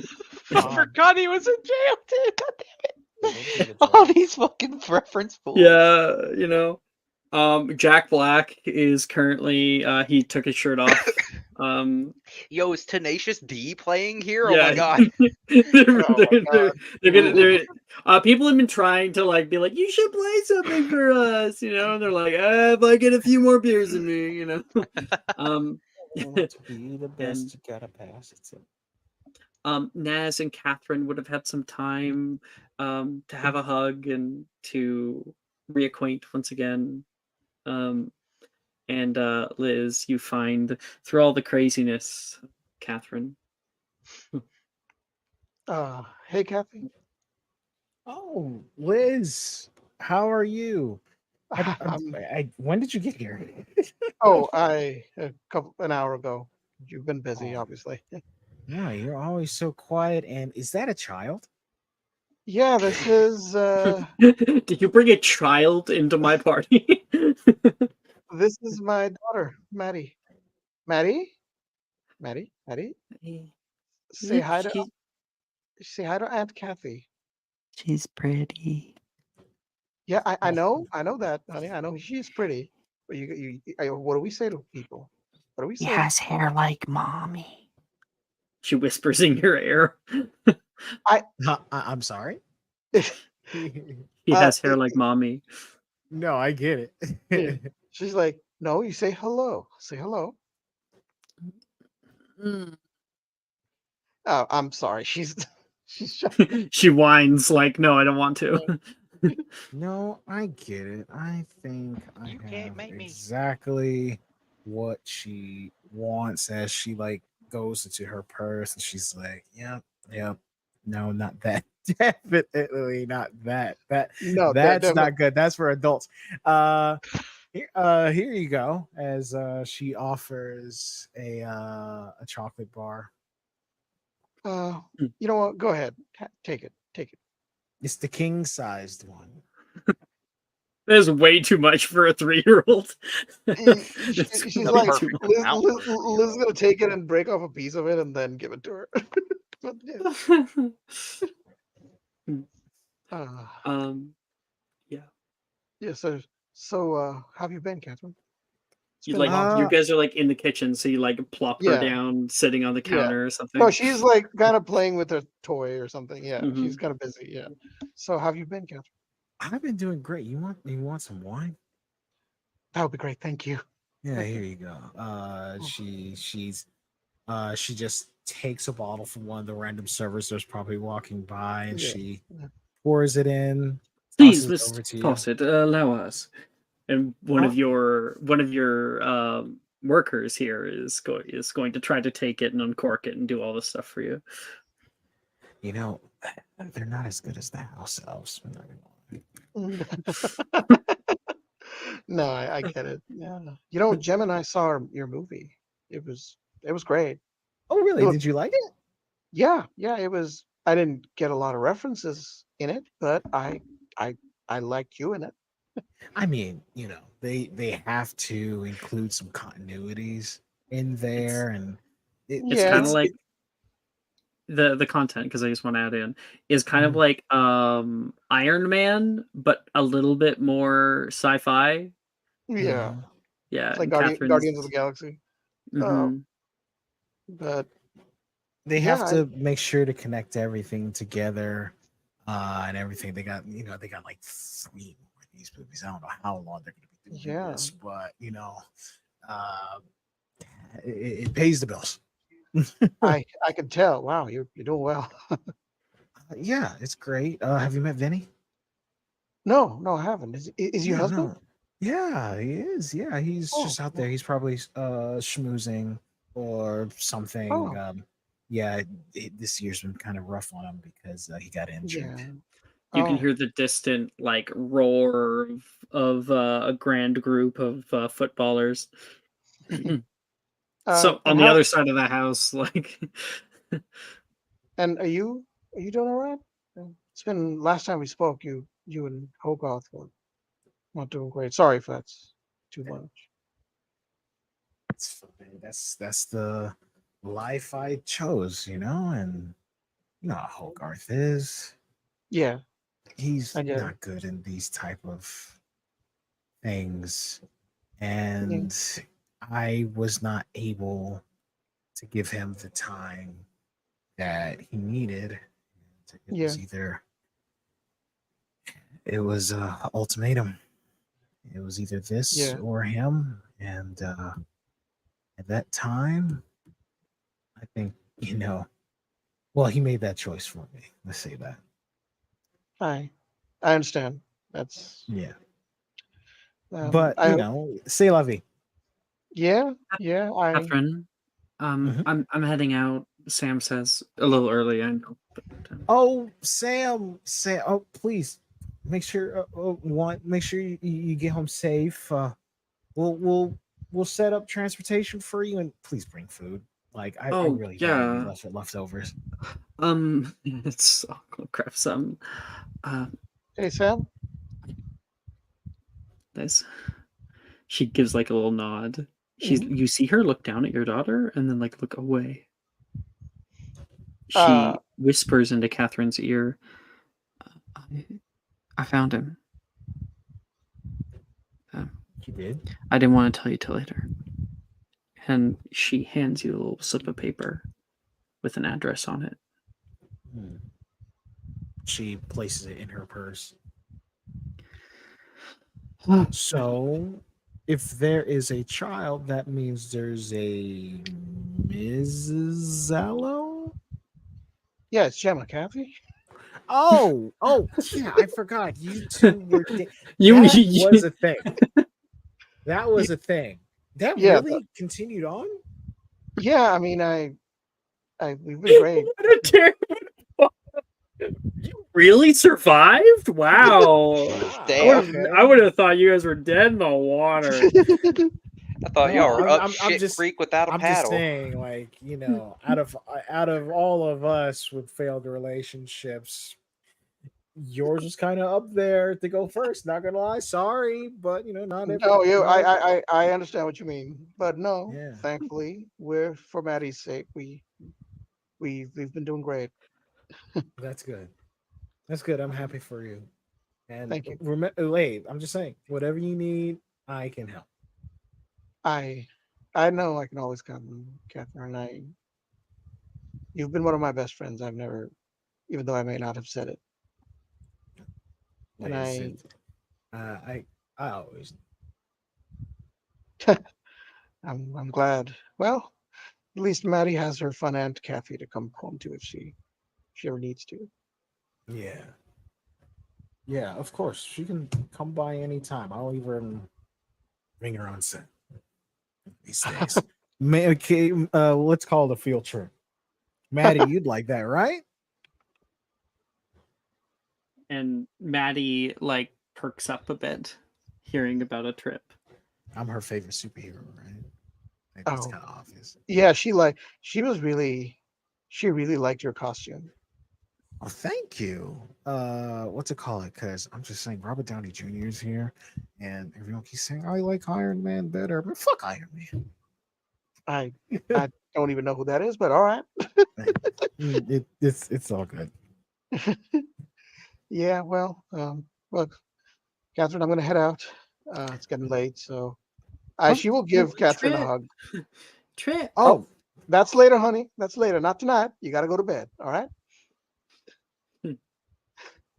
forgot he was in jail too. God damn it! All these fucking reference fools. yeah, you know, Jack Black is currently he took his shirt off. Yo, is Tenacious D playing here? Yeah. Oh my god! People have been trying to like be like, you should play something for us, you know. And they're like, if I get a few more beers than me, you know. To be the best, you gotta pass it. Naz and Catherine would have had some time to have a hug and to reacquaint once again. And Liz, you find through all the craziness, Catherine. Hey, Kathy. Oh, Liz, how are you? When did you get here? An hour ago. You've been busy, obviously. Yeah, you're always so quiet. And is that a child? Yeah, this is. Did you bring a child into my party? This is my daughter, Maddie. Maddie. Say hi to Aunt Kathy. She's pretty. Yeah, I know that, honey. I know she's pretty. But what do we say to people? What do we say? He has hair like mommy. She whispers in your ear. I'm sorry. He has hair like mommy. No, I get it. She's like, no, you say hello. Say hello. Oh, I'm sorry. She's she whines like, no, I don't want to. No, I get it. I think I have exactly what she wants as she like goes into her purse and she's like, yep, no, not that. Definitely not that. No, That's not good. That's for adults. Here you go. As she offers a chocolate bar. You know what? Go ahead. Take it. Take it. It's the king-sized one. That's way too much for a 3-year-old. She's like, Liz is gonna take it and break off a piece of it and then give it to her. But, yeah. Yeah. So, how have you been, Catherine? You like you guys are like in the kitchen, so you like plop her Yeah. down, sitting on the counter or something. No, she's like kind of playing with her toy or something. Yeah, Mhm. she's kind of busy. Yeah. So, how have you been, Catherine? I've been doing great. You want some wine? That would be great. Thank you. Yeah, here you go. She just takes a bottle from one of the random servers that's probably walking by, and she pours it in. Please, tosses it over Miss to you. Fawcett, allow us. And one of your workers here is going to try to take it and uncork it and do all this stuff for you. You know, they're not as good as the house elves. I'm not gonna lie. No, I get it. Yeah. You know, Jem and I saw your movie. It was great. Oh, really? Did you like it? Yeah, it was. I didn't get a lot of references in it, but I liked you in it. I mean, you know, they have to include some continuities in there, and It's kind of like the content, because I just want to add in, is kind of like Iron Man, but a little bit more sci-fi. Yeah. Yeah, It's like and Guardians of the Galaxy. But they yeah, have to make sure to connect everything together, and everything. They got like 3 more of these movies. I don't know how long they're going to be doing this, but you know, it pays the bills. I can tell. Wow, you're doing well. Yeah, it's great. Have you met Vinny? No, I haven't. Is your husband? No. Yeah, he is. Yeah, he's just out there. He's probably schmoozing or something. Yeah, this year's been kind of rough on him because he got injured. Yeah. You can hear the distant like roar of a grand group of footballers. So on the other side of the house, like. And are you doing all right? It's been last time we spoke. You and Hogarth were not doing great. Sorry if that's too much. It's fine. That's the life I chose, you know, and you know how Hogarth is. Yeah. He's not good in these type of things. And I was not able to give him the time that he needed. It was an ultimatum. It was either this or him. And at that time, I think, you know, well, he made that choice for me. Let's say that. I understand. That's but you know, c'est la vie. Yeah. Catherine, I'm heading out. Sam says a little early. I know. But, oh, Sam. Oh, please make sure. Make sure you get home safe. We'll set up transportation for you, and please bring food. Like I really don't want any leftovers. It's I'll grab some. Hey, Sam. This. She gives like a little nod. You see her look down at your daughter and then like look away. She whispers into Catherine's ear, I found him. You did? I didn't want to tell you till later. And she hands you a little slip of paper with an address on it. She places it in her purse. So, if there is a child, that means there's a Mrs. Zallo? Yeah, it's Gemma Kathy. Oh, yeah, I forgot. You two were that was a thing. That was a thing. That really continued on? Yeah, I mean, we've been great. What a terrible. You really survived? Wow. Damn. I would have thought you guys were dead in the water. I thought No, y'all were up I'm shit just- creek without a I'm just paddle. saying, like, you know, out of all of us with failed relationships, yours was kind of up there to go first. Not gonna lie, sorry, but you know, not every. No, not every- I understand what you mean, but no. Yeah. Thankfully, we're for Maddie's sake. We've been doing great. That's good. That's good. I'm happy for you. And Thank you. wait, I'm just saying, whatever you need, I can help. I know I can always count on Catherine. You've been one of my best friends. I've never, even though I may not have said it. And Listen, I always. I'm glad. Well, at least Maddie has her fun aunt Kathy to come home to if she ever needs to. Yeah. Yeah, of course. She can come by anytime. I'll even bring her on set these days. Okay, let's call it a field trip. Maddie, you'd like that, right? And Maddie like perks up a bit hearing about a trip. I'm her favorite superhero, right? Like, that's Oh. kind of obvious. Yeah, she really liked your costume. Oh, thank you. What's it called? Because I'm just saying, Robert Downey Jr. is here, and everyone keeps saying, "I like Iron Man better." But fuck Iron Man. I don't even know who that is, but all right. It's all good. Yeah, well, look, Catherine, I'm gonna head out. It's getting late, so she will give Catherine a Trip. hug. Trip. Oh, that's later, honey. That's later. Not tonight. You got to go to bed. All right.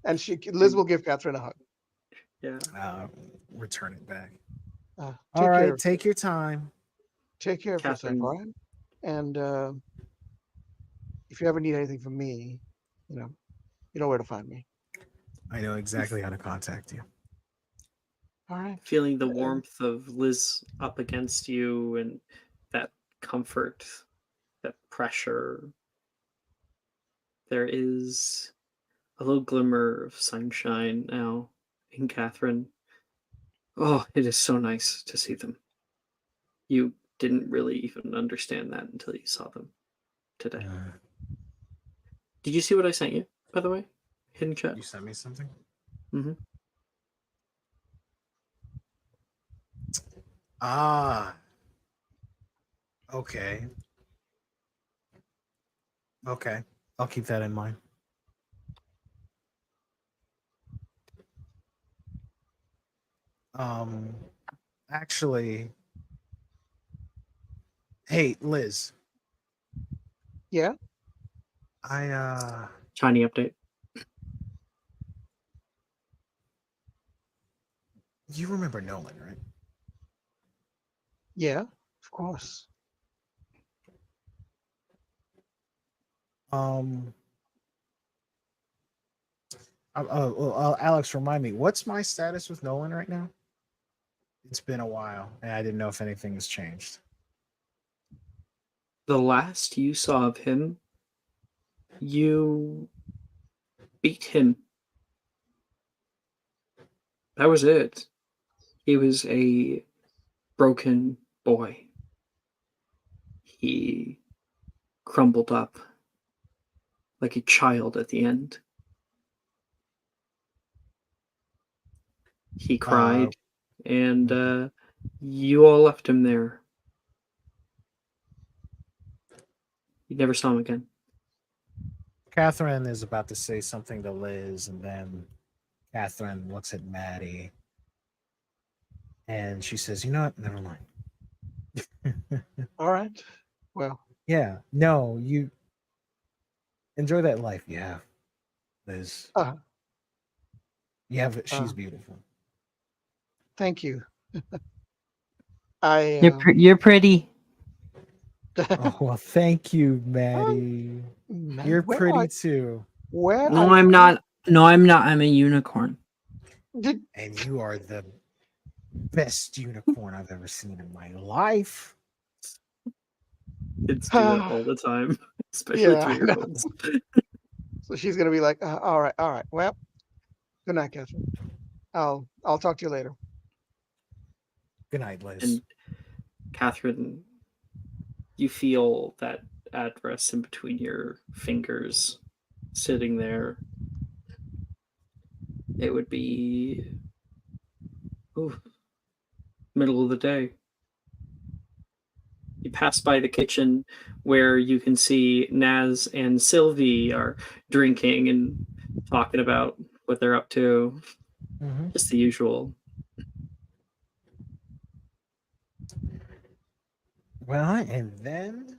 And Liz will give Catherine a hug. Yeah. Return it back. Take All right, care. take your time. Take care of yourself, Catherine. all right? And if you ever need anything from me, you know where to find me. I know exactly how to contact you. All right. Feeling the warmth of Liz up against you and that comfort, that pressure. There is a little glimmer of sunshine now in Catherine. Oh, it is so nice to see them. You didn't really even understand that until you saw them today. Did you see what I sent you, by the way? Hidden chat? You sent me something? Mm-hmm. Ah. Okay. Okay. I'll keep that in mind. Actually, hey, Liz. Yeah. Tiny update. You remember Nolan, right? Yeah, of course. Alex, remind me, what's my status with Nolan right now? It's been a while, and I didn't know if anything has changed. The last you saw of him, you beat him. That was it. He was a broken boy. He crumbled up like a child at the end. He cried, and you all left him there. You never saw him again. Catherine is about to say something to Liz, and then Catherine looks at Maddie, and she says, "You know what? Never mind." All right. Well. Yeah. No, you enjoy that life. Yeah, Liz. She's beautiful. Thank you. You're pretty. Oh, well, thank you, Maddie. You're pretty too. No, I'm not. No, I'm not. I'm a unicorn. And you are the best unicorn I've ever seen in my life. Kids do that all the time, especially 3-year-olds. So she's gonna be like, all right. Well, good night, Catherine. I'll talk to you later. Good night, Liz. And Catherine, you feel that address in between your fingers sitting there. It would be middle of the day. You pass by the kitchen where you can see Naz and Sylvie are drinking and talking about what they're up to. Mm-hmm. Just the usual. Well, and then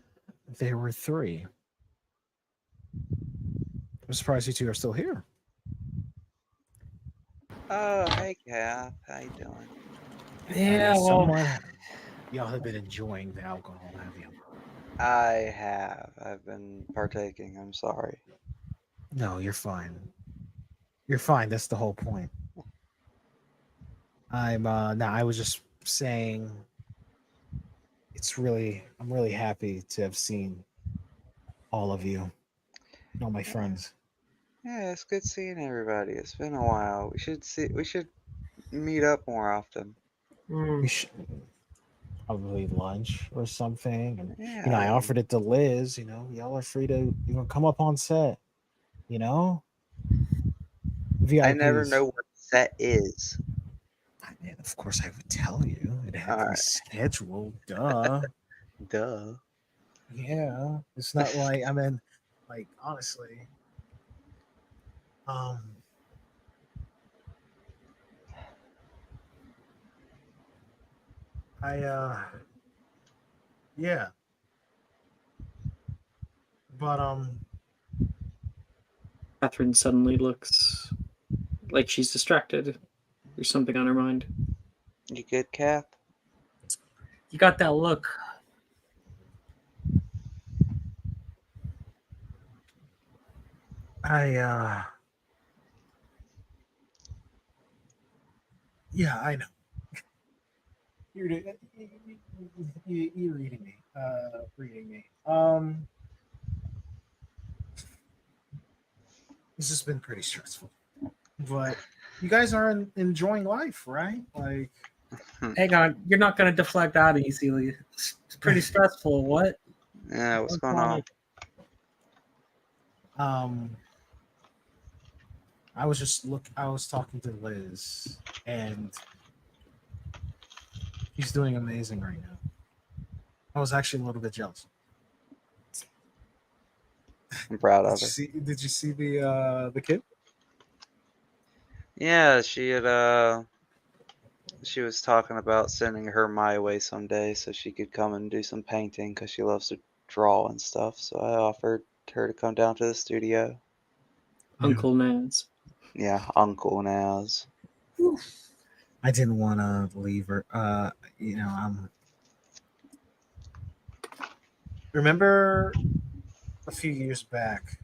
there were three. I'm surprised you two are still here. Oh, hey, Kath. How you doing? Yeah, well, Someone, y'all have been enjoying the alcohol, have you? I have. I've been partaking. I'm sorry. No, you're fine. You're fine. That's the whole point. I was just saying I'm really happy to have seen all of you, all my friends. Yeah, it's good seeing everybody. It's been a while. We should meet up more often. We should probably lunch or something. And Yeah. I offered it to Liz. Y'all are free to come up on set. VIPs. I never know what set is. And of course, I would tell you. It had to be Alright. scheduled. Duh. Duh. Yeah. It's not like honestly. Yeah. But Catherine suddenly looks like she's distracted. There's something on her mind. You good, Kath? you got that look. yeah, I know. You're reading me. This has been pretty stressful. But you guys are enjoying life, right? Like, Hang on, you're not going to deflect that easily. It's pretty stressful. What? Yeah, what's going on? I was talking to Liz, and he's doing amazing right now. I was actually a little bit jealous. I'm proud of her. Did you see the kid? Yeah, she was talking about sending her my way someday so she could come and do some painting because she loves to draw and stuff. So I offered her to come down to the studio. Uncle Naz. Yeah, Uncle Naz. I didn't want to leave her. Remember a few years back,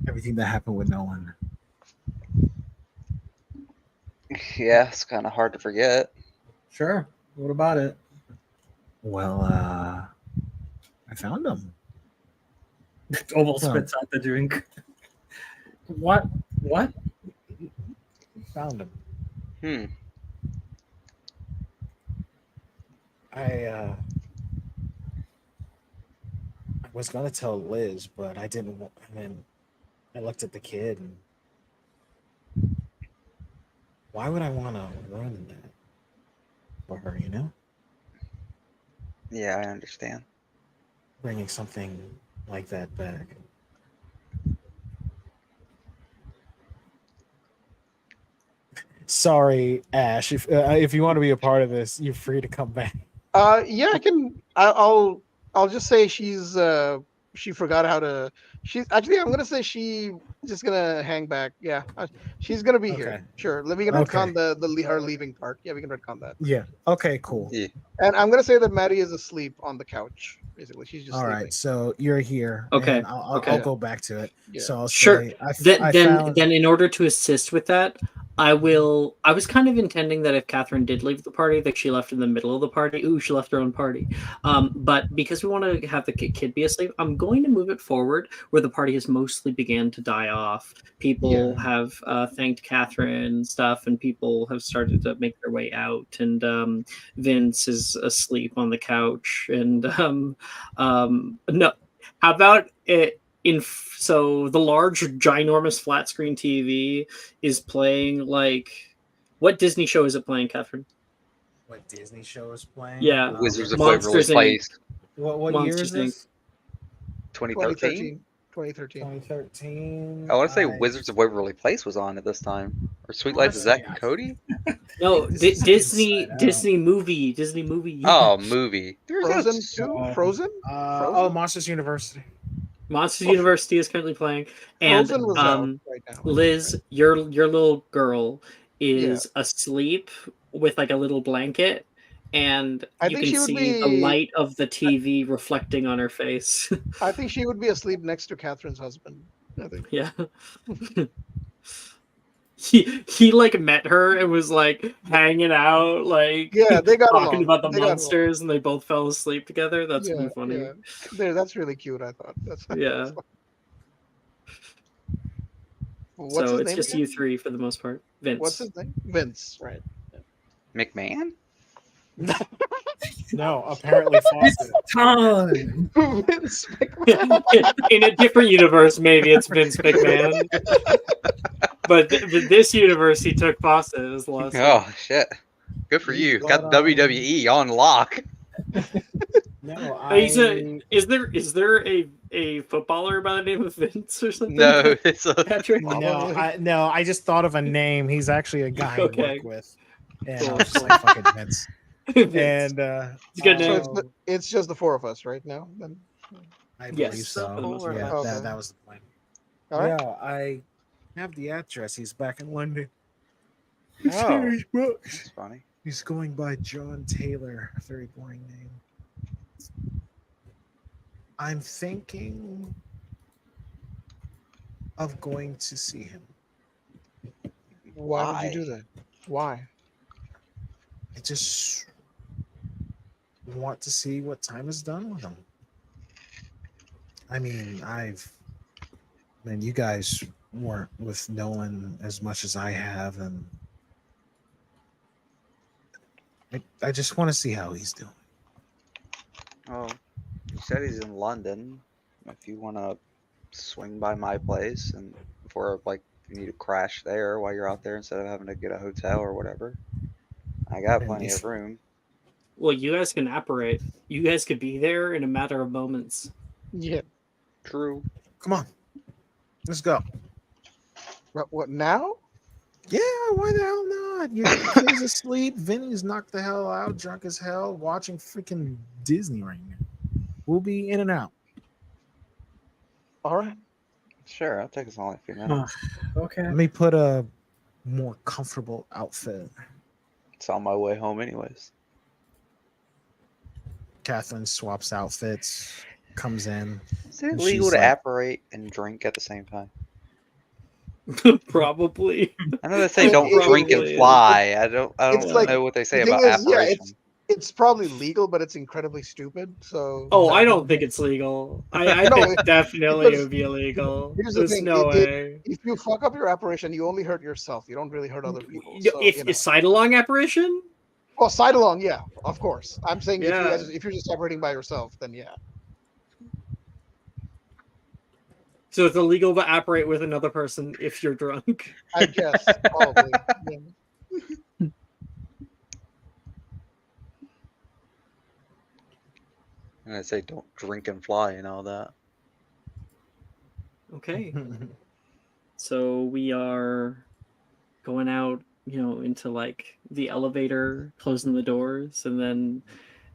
everything that happened with Nolan. Yeah, it's kind of hard to forget. Sure. What about it? Well, I found him. Almost spits out the drink. What? Found him. I was gonna tell Liz, but I didn't. And then I looked at the kid, and why would I want to ruin that for her? Yeah, I understand. Bringing something like that back. Sorry, Ash. If you want to be a part of this, you're free to come back. Yeah, I can. I'll just say she forgot how to. She's actually. I'm gonna say she just gonna hang back. Yeah, she's gonna be here. Sure. We can retcon her leaving part. Yeah, we can retcon that. Yeah. Okay. Cool. Yeah. And I'm gonna say that Maddie is asleep on the couch. Basically, she's just all sleeping. right. So you're here. Okay. And I'll go back to it. Yeah. So I'll Sure. say, Then in order to assist with that, I was kind of intending that if Catherine did leave the party, that she left in the middle of the party. Ooh, she left her own party. But because we want to have the kid be asleep, I'm going to move it forward where the party has mostly began to die off. People have thanked Catherine and stuff, and people have started to make their way out. And Vince is asleep on the couch. And no, how about it? So the large, ginormous flat screen TV is playing like what Disney show is it playing, Catherine? What Disney show is playing? Yeah, Wizards of Monsters Waverly Inc. Place. What year Monsters is this? 2013? 2013. 2013. I want to say Wizards of Waverly Place was on at this time. Or Sweet Life of Zack and Cody? No, This is Disney Inside Out. Disney movie. Oh, movie. Frozen 2? Frozen? Oh, Monsters University. Monsters University is currently playing, and Frozen was out right now. Liz, your little girl is asleep with like a little blanket, and I you think can she would see the be- light of the TV reflecting on her face. I think she would be asleep next to Catherine's husband. I think. Yeah. he like met her and was like hanging out, like Yeah, they got talking along. about the They got along. monsters, and they both fell asleep together. That's Yeah, really funny. yeah. That's really cute. I thought. That's Yeah. What's So his it's name just again? you three for the most part. Vince. What's his name? Vince, right? McMahon? No, apparently Fawcett. Time. Vince. In a different universe, maybe it's Vince McMahon. But this universe, he took Fawcett as the last. Oh, shit. Good for you. Got the WWE on lock. No, Is there a footballer by the name of Vince or something? No, it's a Patrick. No, I just thought of a name. He's actually a guy I Okay. work with. And Cool. I was just like, fucking Vince. Vince. And It's a good name. So it's just the four of us right now. Then. I Yes, believe so. for the most part. Yeah, Okay. that was the plan. All right. Yeah, I have the address. He's back in London. Oh. Mysterious books. That's funny. He's going by John Taylor. A very boring name. I'm thinking of going to see him. Why would you do that? Why? I just want to see what time is done with him. I mean, you guys weren't with Nolan as much as I have, and I just want to see how he's doing. Oh, you said he's in London. If you want to swing by my place and for like you need to crash there while you're out there instead of having to get a hotel or whatever, I got plenty of room. Well, you guys can apparate. You guys could be there in a matter of moments. Yeah. True. Come on, let's go. What now? Yeah, why the hell not? Your kid's asleep. Vinny's knocked the hell out, drunk as hell, watching freaking Disney right now. We'll be in and out. All right. Sure, I'll take us only a few minutes. Okay. Let me put a more comfortable outfit. It's on my way home anyways. Catherine swaps outfits, comes in. Is it And legal she's to like- apparate and drink at the same time? Probably. I know they say It- don't it- drink and it- fly. I don't It's like- know what they say the thing about is, yeah, apparition. it's probably legal, but it's incredibly stupid. So. Oh, I don't think it's legal. I No, think definitely it because would be illegal. here's the There's thing, no it- way. If you fuck up your apparition, you only hurt yourself. You don't really hurt other people. If So, if side-along apparition, well, side along, yeah, of course. I'm saying Yeah. if you're just operating by yourself, then yeah. so it's illegal to apparate with another person if you're drunk. I guess probably. Yeah. And I say don't drink and fly and all that. Okay. So we are going out, into like the elevator, closing the doors, and then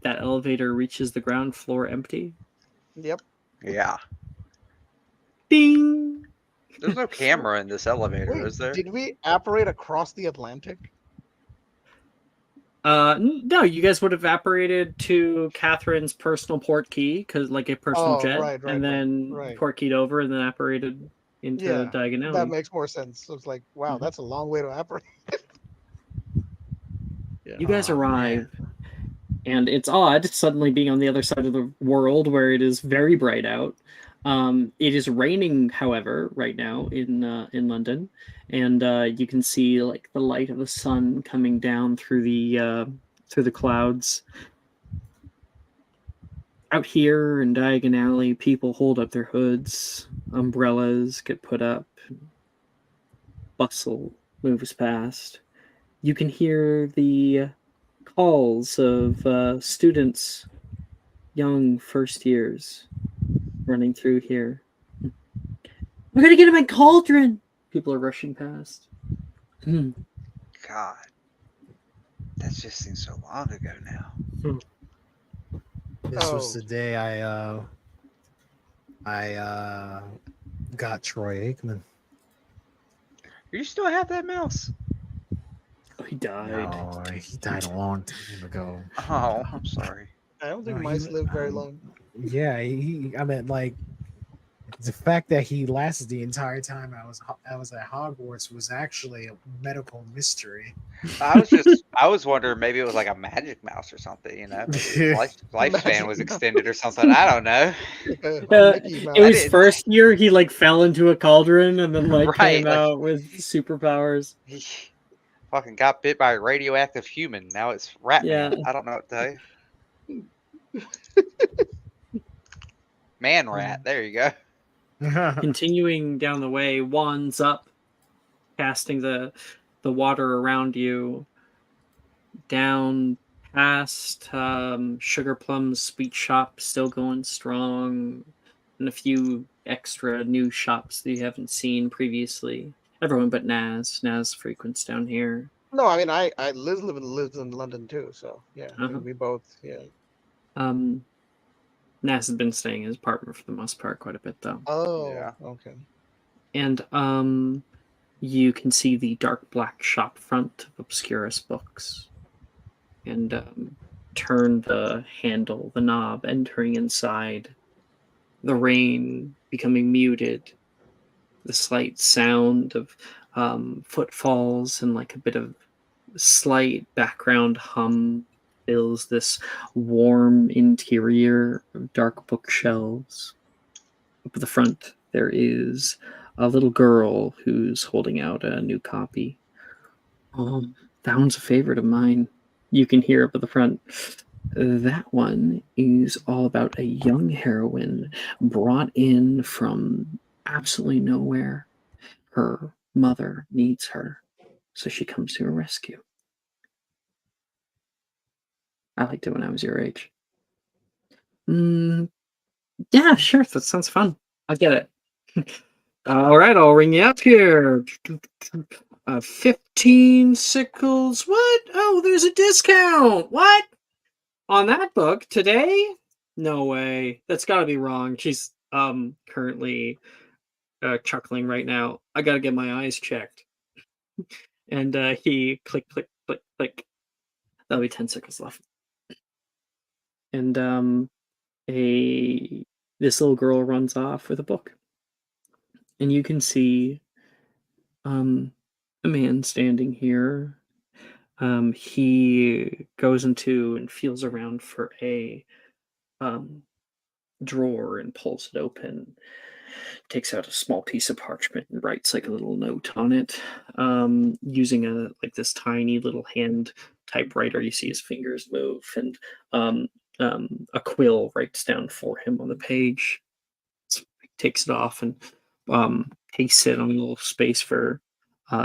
that elevator reaches the ground floor empty. Yep. Yeah. Ding! There's no camera in this elevator, Wait, is there? did we apparate across the Atlantic? No, you guys would have apparated to Catherine's personal port key, because like a personal Oh, jet, right, and then right. port keyed over, and then apparated into Yeah, Diagon that Alley. makes more sense. So it's like, wow, Mhm. that's a long way to operate. You guys Oh, arrive, man. and it's odd suddenly being on the other side of the world where it is very bright out. It is raining, however, right now in London, and you can see like the light of the sun coming down through the clouds. Out here in Diagon Alley, people hold up their hoods, umbrellas get put up, bustle moves past. You can hear the calls of students, young first years, running through here. I'm gonna get in my cauldron! People are rushing past. God, that just seems so long ago now. This was Oh. the day I got Troy Aikman. You still have that mouse? Oh, he died. No, he died a long time ago. Oh, I'm sorry. I don't think No, mice live very long. Yeah, I mean, like, the fact that he lasted the entire time I was at Hogwarts was actually a medical mystery. I was wondering maybe it was like a magic mouse or something, you know, maybe his lifespan Magic was mouse. extended or something. I don't know. Mickey It Mouse. was didn't- first year he like fell into a cauldron and then like Right, came like- out with superpowers. He fucking got bit by a radioactive human. Now it's Ratman. Yeah. I don't know what to tell you. Man rat. There you go. Continuing down the way, wands up, casting the water around you, down past Sugar Plum's sweet shop, still going strong, and a few extra new shops that you haven't seen previously. Everyone but Naz. Naz frequents down here. No, I mean Liz lives in London too, so yeah, we both Naz has been staying in his apartment for the most part quite a bit though. Oh, Yeah. okay. And you can see the dark black shop front of Obscurus Books. And turn the handle, the knob, entering inside. The rain becoming muted. The slight sound of footfalls and like a bit of slight background hum fills this warm interior of dark bookshelves. Up at the front, there is a little girl who's holding out a new copy. That one's a favorite of mine. You can hear up at the front. That one is all about a young heroine brought in from absolutely nowhere. Her mother needs her, so she comes to her rescue. I liked it when I was your age. Yeah, sure. That sounds fun. I'll get it. All right, I'll ring you up here. 15 sickles. What? Oh, there's a discount. What? On that book today? No way. That's got to be wrong. She's currently chuckling right now. I got to get my eyes checked. And he click click click click. That'll be 10 sickles left. And this little girl runs off with a book. And you can see a man standing here. He goes into and feels around for a drawer and pulls it open, takes out a small piece of parchment and writes like a little note on it, using this tiny little hand typewriter. You see his fingers move, and a quill writes down for him on the page. So he takes it off and pastes it on a little space for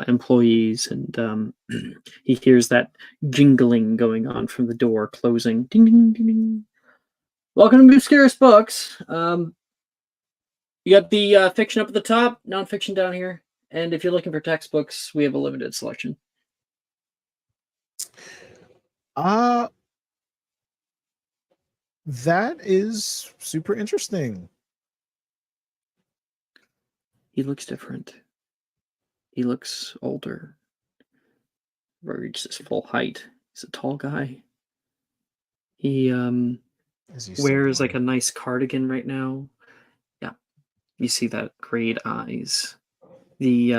employees, and he hears that jingling going on from the door closing. Ding ding ding ding. Welcome to Mysterious Books. You got the fiction up at the top, nonfiction down here, and if you're looking for textbooks, we have a limited selection. That is super interesting. He looks different. He looks older. Reached his full height. He's a tall guy. He Is he wears still like a nice cardigan right now. Yeah. You see that great eyes. The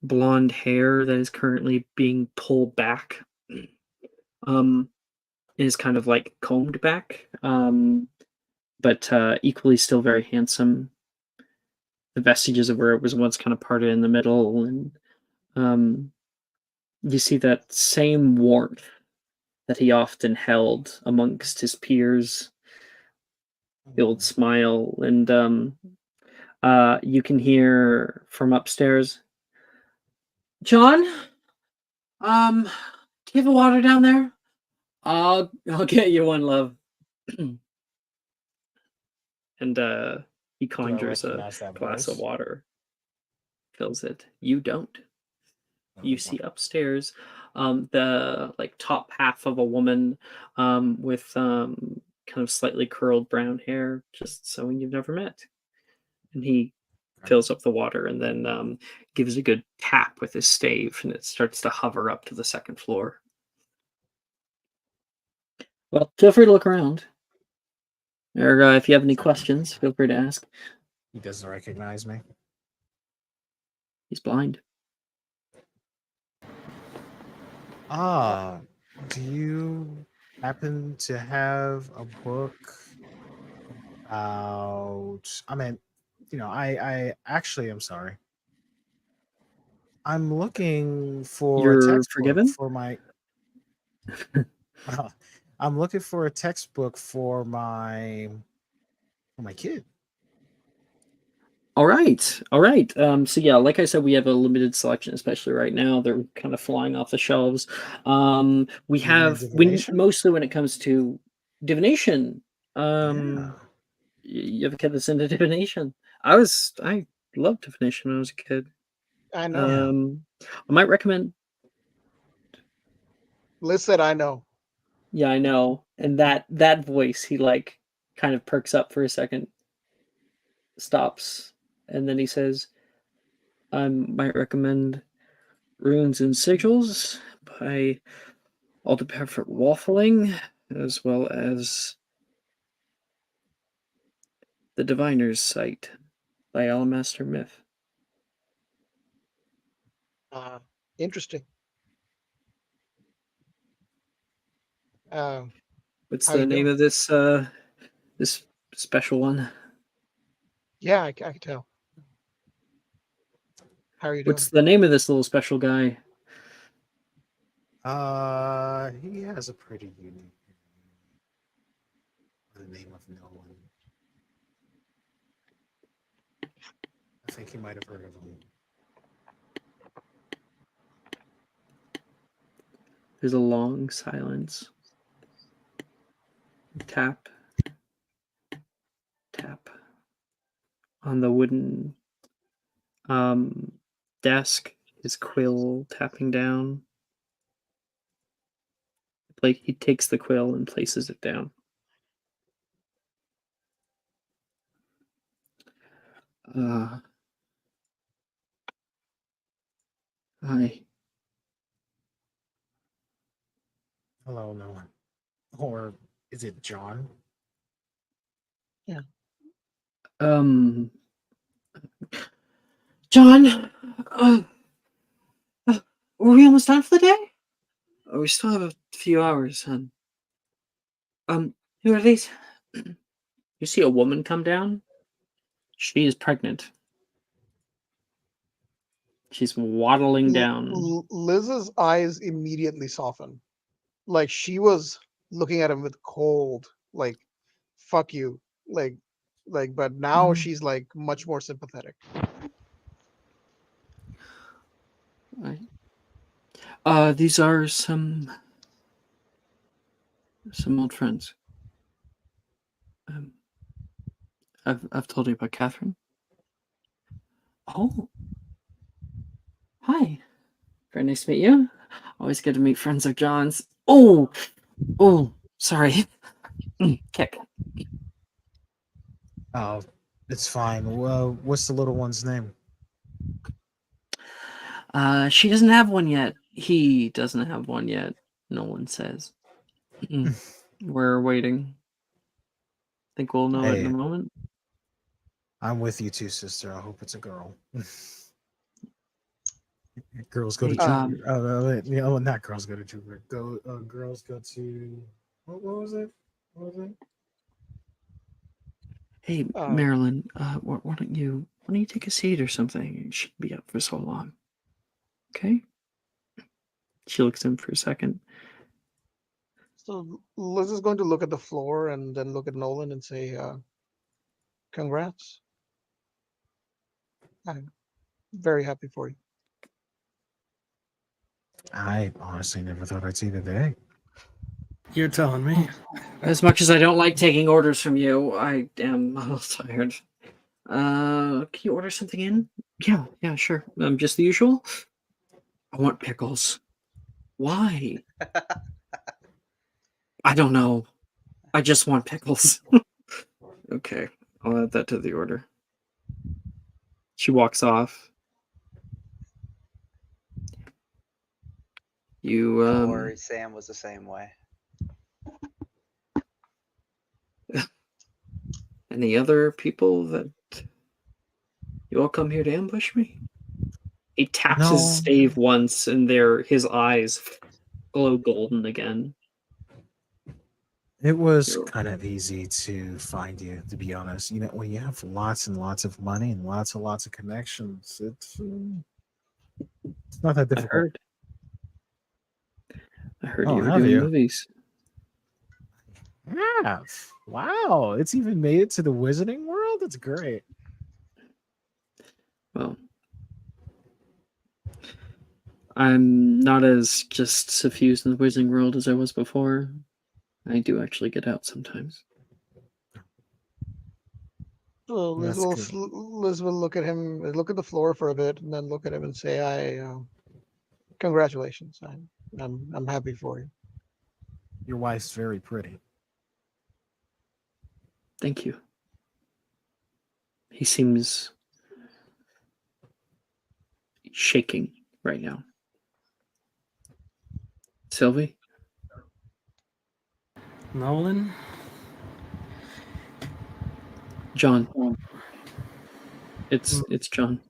blonde hair that is currently being pulled back is kind of like combed back, but equally still very handsome. The vestiges of where it was once kind of parted in the middle, and you see that same warmth that he often held amongst his peers. The old smile, and you can hear from upstairs, John, do you have a water down there? I'll get you one, love. And he conjures a recognize that glass of voice? water, fills it. You don't. You see upstairs the like top half of a woman with kind of slightly curled brown hair, just someone you've never met. And he fills up the water and then gives a good tap with his stave, and it starts to hover up to the second floor. Well, feel free to look around. Or if you have any questions, feel free to ask. He doesn't recognize me. He's blind. Do you happen to have a book about? I mean, I actually, I'm sorry. I'm looking for a You're textbook forgiven? for my. I'm looking for a textbook for my kid. All right. So yeah, like I said, we have a limited selection, especially right now. They're kind of flying off the shelves. We You mean have divination? mostly when it comes to divination. Yeah. You have a kid that's into divination. I loved divination when I was a kid. I know. I might recommend. Liz said, "I know." Yeah, I know. And that voice, he like kind of perks up for a second, stops, and then he says, I might recommend Runes and Sigils by Alderperfect Waffling, as well as The Diviner's Sight by Alamaster Myth. Interesting. What's How the you name doing? of this this special one? Yeah, I can tell. How are you doing? What's the name of this little special guy? He has a pretty unique the name of no one. I think you might have heard of him. There's a long silence. Tap. Tap. On the wooden desk, his quill tapping down. Like he takes the quill and places it down. Hi. Hello, no one. Or is it John? Yeah. John, are we almost done for the day? Oh, we still have a few hours, hon. Who are these? You see a woman come down? She is pregnant. She's waddling down. Liz's eyes immediately soften. Like she was looking at him with cold, like, fuck you. But now she's like much more sympathetic. These are some old friends. I've told you about Catherine. Oh, hi. Very nice to meet you. Always good to meet friends of John's. Oh, sorry. Kick. Oh, it's fine. Well, what's the little one's name? She doesn't have one yet. He doesn't have one yet. No one says. We're waiting. Think we'll know it in a moment. I'm with you too, sister. I hope it's a girl. Girls go to Hey, Jupiter. Not girls go to Jupiter. Girls go to what was it? What was it? Hey, Marilyn, why don't you take a seat or something? You shouldn't be up for so long. Okay? She looks at him for a second. So Liz is going to look at the floor and then look at Nolan and say, congrats. I'm very happy for you. I honestly never thought I'd see the day. You're telling me. As much as I don't like taking orders from you, I am a little tired. Can you order something in? Yeah, sure. Just the usual? I want pickles. Why? I don't know. I just want pickles. Okay, I'll add that to the order. She walks off. You, Don't worry, Sam was the same way. Any other people that you all come here to ambush me? He taps his stave once, and his eyes glow golden again. It was kind of easy to find you, to be honest. You know, when you have lots and lots of money and lots of connections, it's not that difficult. I heard you were doing movies. Yeah. Wow. It's even made it to the Wizarding world? That's great. Well, I'm not as just suffused in the Wizarding world as I was before. I do actually get out sometimes. So Liz will look at him, look at the floor for a bit, and then look at him and say, congratulations. I'm happy for you. Your wife's very pretty. Thank you. He seems shaking right now. Sylvie? Nolan? John. It's John.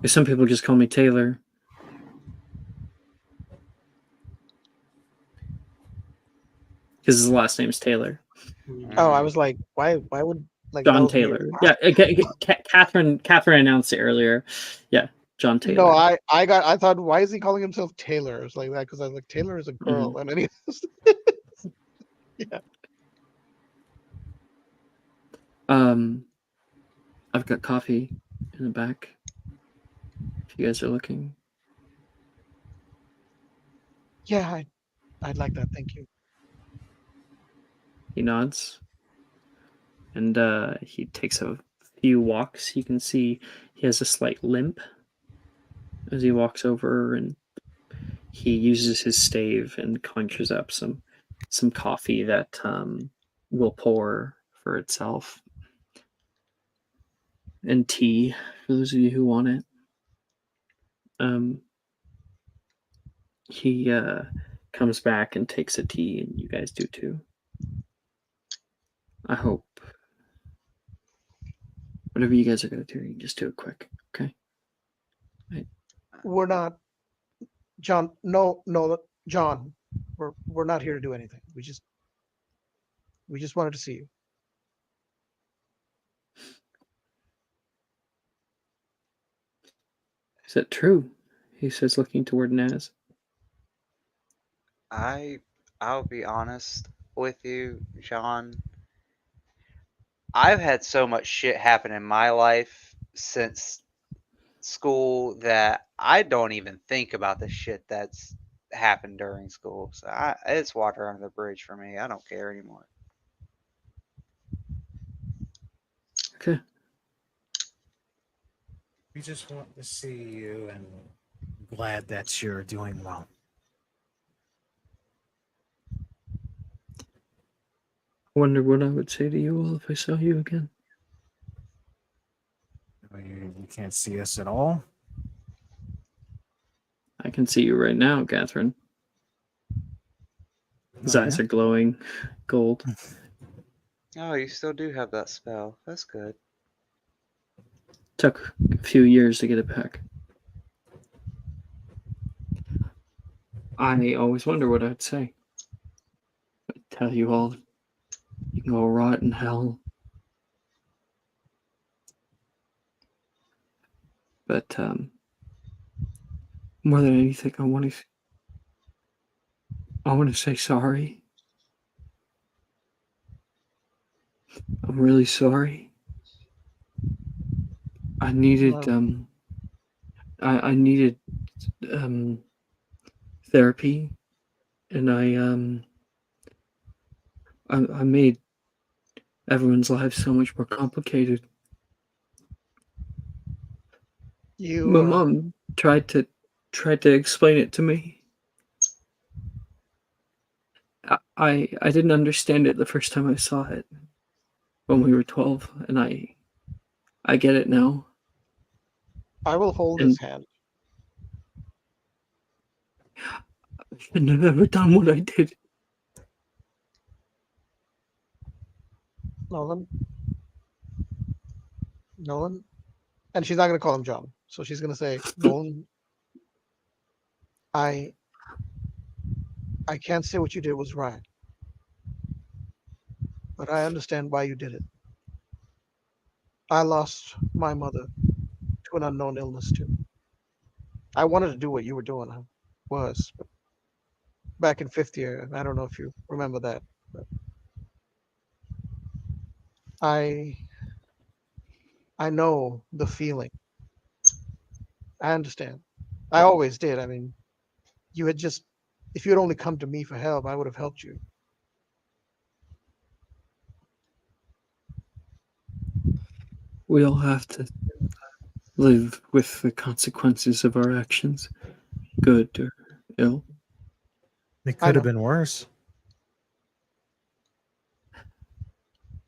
Some people just call me Taylor. Because his last name's Taylor. Oh, I was like, why would John Taylor? Yeah, Catherine announced it earlier. Yeah, John Taylor. No, I thought, why is he calling himself Taylor? It's like that because I was like, Taylor is a girl, and then he yeah. I've got coffee in the back. If you guys are looking. Yeah, I'd like that. Thank you. He nods. And he takes a few walks. You can see he has a slight limp as he walks over, and he uses his stave and conjures up some coffee that will pour for itself. And tea, for those of you who want it. He comes back and takes a tea, and you guys do too. I hope. Whatever you guys are going to do, you can just do it quick, okay? Right. We're not, John. No, John. We're not here to do anything. We just wanted to see you. Is that true? He says, looking toward Naz. I'll be honest with you, John. I've had so much shit happen in my life since school that I don't even think about the shit that's happened during school. So it's water under the bridge for me. I don't care anymore. Okay. We just want to see you, and glad that you're doing well. I wonder what I would say to you all if I saw you again. You can't see us at all. I can see you right now, Catherine. His eyes are glowing gold. Oh, you still do have that spell. That's good. Took a few years to get it back. I always wonder what I'd say. I'd tell you all, you can go rot in hell. But more than anything, I want to say sorry. I'm really sorry. I needed I needed therapy, and I made everyone's lives so much more complicated. My mom tried to explain it to me. I didn't understand it the first time I saw it when we were 12, and I get it now. I will hold And his hand. I shouldn't have ever done what I did. Nolan. And she's not going to call him John. So she's going to say, Nolan, I can't say what you did was right. But I understand why you did it. I lost my mother to an unknown illness too. I wanted to do what you were doing, but back in fifth year. I don't know if you remember that. But I know the feeling. I understand. I always did. I mean, you had just, if you had only come to me for help, I would have helped you. We all have to live with the consequences of our actions, good or ill. It could have been worse.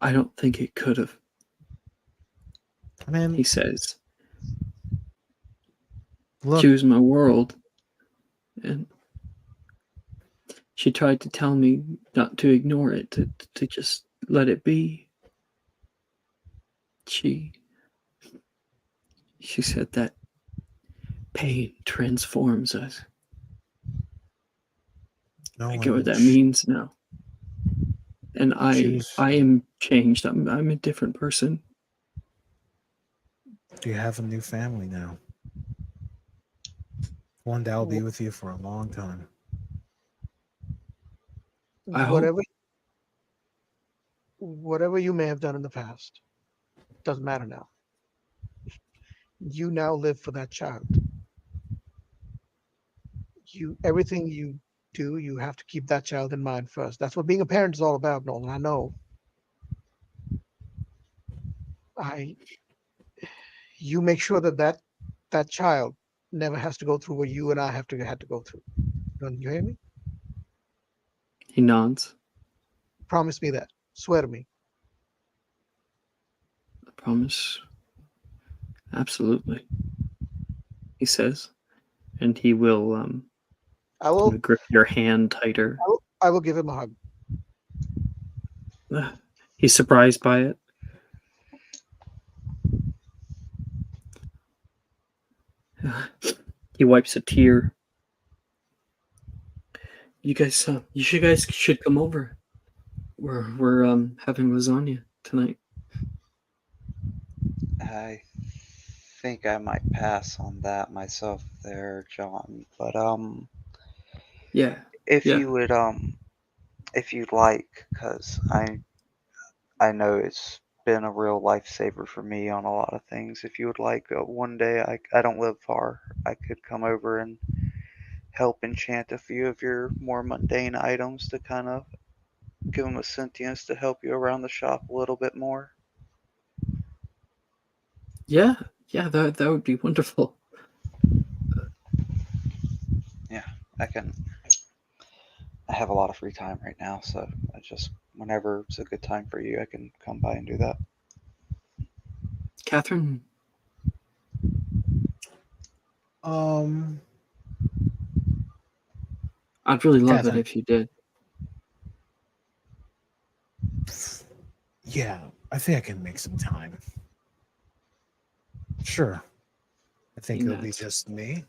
I don't think it could have. I mean, He says, look, she was my world, and she tried to tell me not to ignore it, to just let it be. She said that pain transforms us. no I get what one that means now. And I was- am changed. I'm a different person. You have a new family now. One that will be with you for a long time. I hope. Whatever you may have done in the past doesn't matter now. You now live for that child. Everything you do, you have to keep that child in mind first. That's what being a parent is all about, Nolan. I know. You make sure that child never has to go through what you and I had to go through. You hear me? He nods. Promise me that. Swear to me. I promise. Absolutely. He says, and he will I will grip your hand tighter. I will give him a hug. He's surprised by it. He wipes a tear. You guys should come over. We're having lasagna tonight. I think I might pass on that myself there, John. But Yeah. if Yeah. you would if you'd like, because I know it's been a real lifesaver for me on a lot of things. If you would like, one day I don't live far. I could come over and help enchant a few of your more mundane items to kind of give them a sentience to help you around the shop a little bit more. Yeah, that would be wonderful. Yeah, I have a lot of free time right now, so I just whenever it's a good time for you, I can come by and do that. Catherine? I'd really love it if you did. Yeah, I think I can make some time. Sure. I think Hey, it'll be Matt. just me.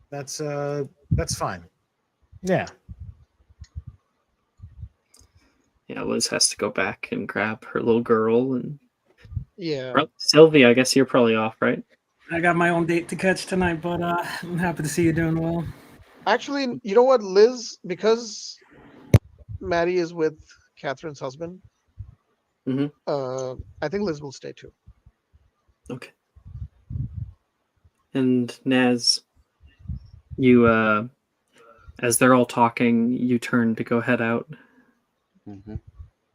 That's fine. Yeah. Yeah, Liz has to go back and grab her little girl, and Yeah. Sylvie, I guess you're probably off, right? I got my own date to catch tonight, but I'm happy to see you doing well. Actually, you know what, Liz? Because Maddie is with Catherine's husband, Mhm. I think Liz will stay too. Okay. And Naz, you as they're all talking, you turn to go head out. Mm-hmm.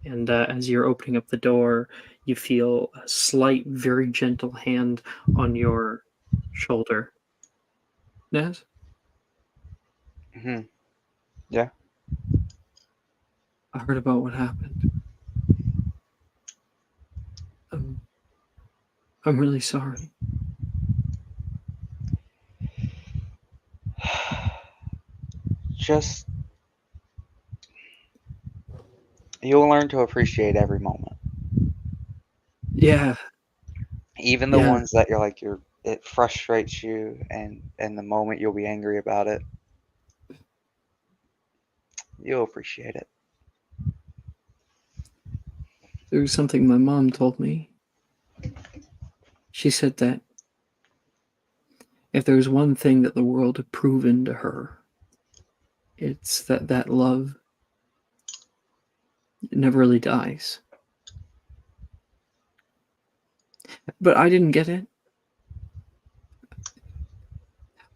And as you're opening up the door, you feel a slight, very gentle hand on your shoulder. Naz? Mm-hmm. Yeah. I heard about what happened. I'm really sorry. Just you'll learn to appreciate every moment, Yeah. even the Yeah. ones that it frustrates you, and the moment you'll be angry about it, you'll appreciate it. There was something my mom told me. She said that if there's one thing that the world had proven to her, it's that love never really dies. But I didn't get it.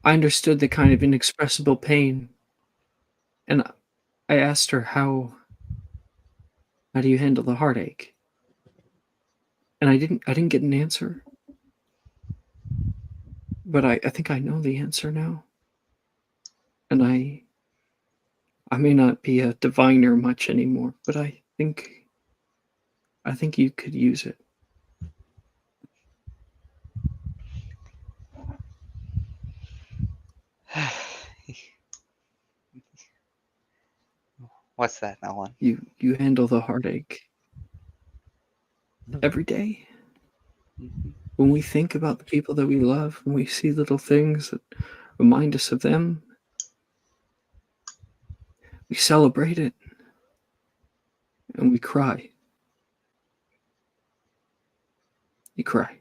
I understood the kind of inexpressible pain. And I asked her, how do you handle the heartache? And I didn't get an answer. But I think I know the answer now. And I may not be a diviner much anymore, but I think you could use it. What's that, Nolan? You handle the heartache every day. Mm-hmm. When we think about the people that we love, when we see little things that remind us of them, we celebrate it and we cry. You cry.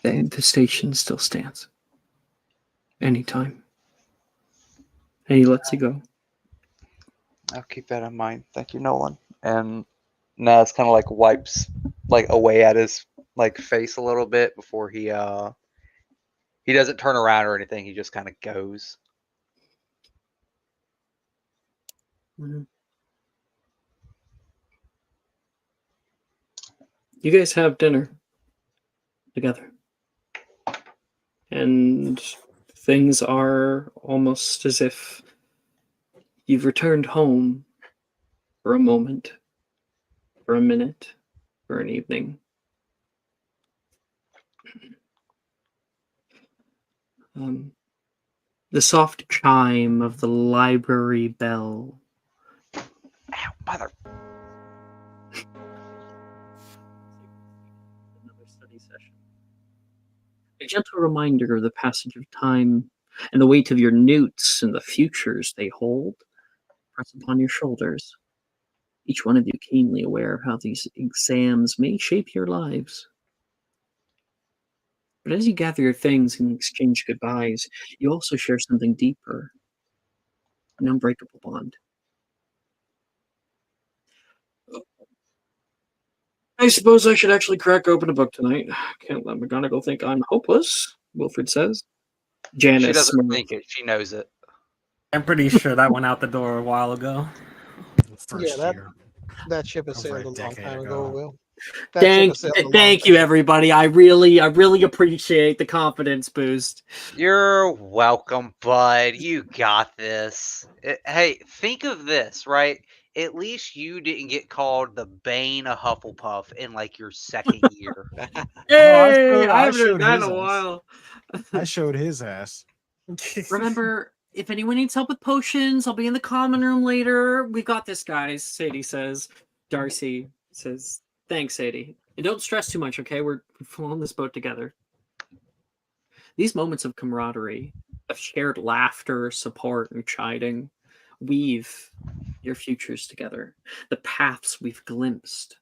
The invitation still stands. Anytime. And he lets you go. I'll keep that in mind. Thank you, Nolan. And Naz kind of wipes away at his face a little bit before he doesn't turn around or anything. He just kind of goes. Mm-hmm. You guys have dinner together. And things are almost as if you've returned home for a moment, for a minute, for an evening. The soft chime of the library bell. Ow, mother. Another study session. A gentle reminder of the passage of time and the weight of your newts and the futures they hold press upon your shoulders. Each one of you keenly aware of how these exams may shape your lives. But as you gather your things and exchange goodbyes, you also share something deeper, an unbreakable bond. I suppose I should actually crack open a book tonight. Can't let McGonagall think I'm hopeless, Wilfred says. Janice She doesn't smirks. think it. She knows it. I'm pretty sure that went out the door a while ago. First Yeah, year. that ship has Over sailed a a long decade time ago. ago, Will. That ship has sailed a long Thank time you, ago. everybody. I really appreciate the confidence boost. You're welcome, bud. You got this. Hey, think of this, right? At least you didn't get called the Bane of Hufflepuff in your second year. Yay! I I haven't heard showed that in his a ass. while. I showed his ass. Remember if anyone needs help with potions, I'll be in the common room later. We got this, guys, Sadie says. Darcy says, thanks, Sadie. And don't stress too much, okay? We're on this boat together. These moments of camaraderie, of shared laughter, support, and chiding, weave your futures together. The paths we've glimpsed,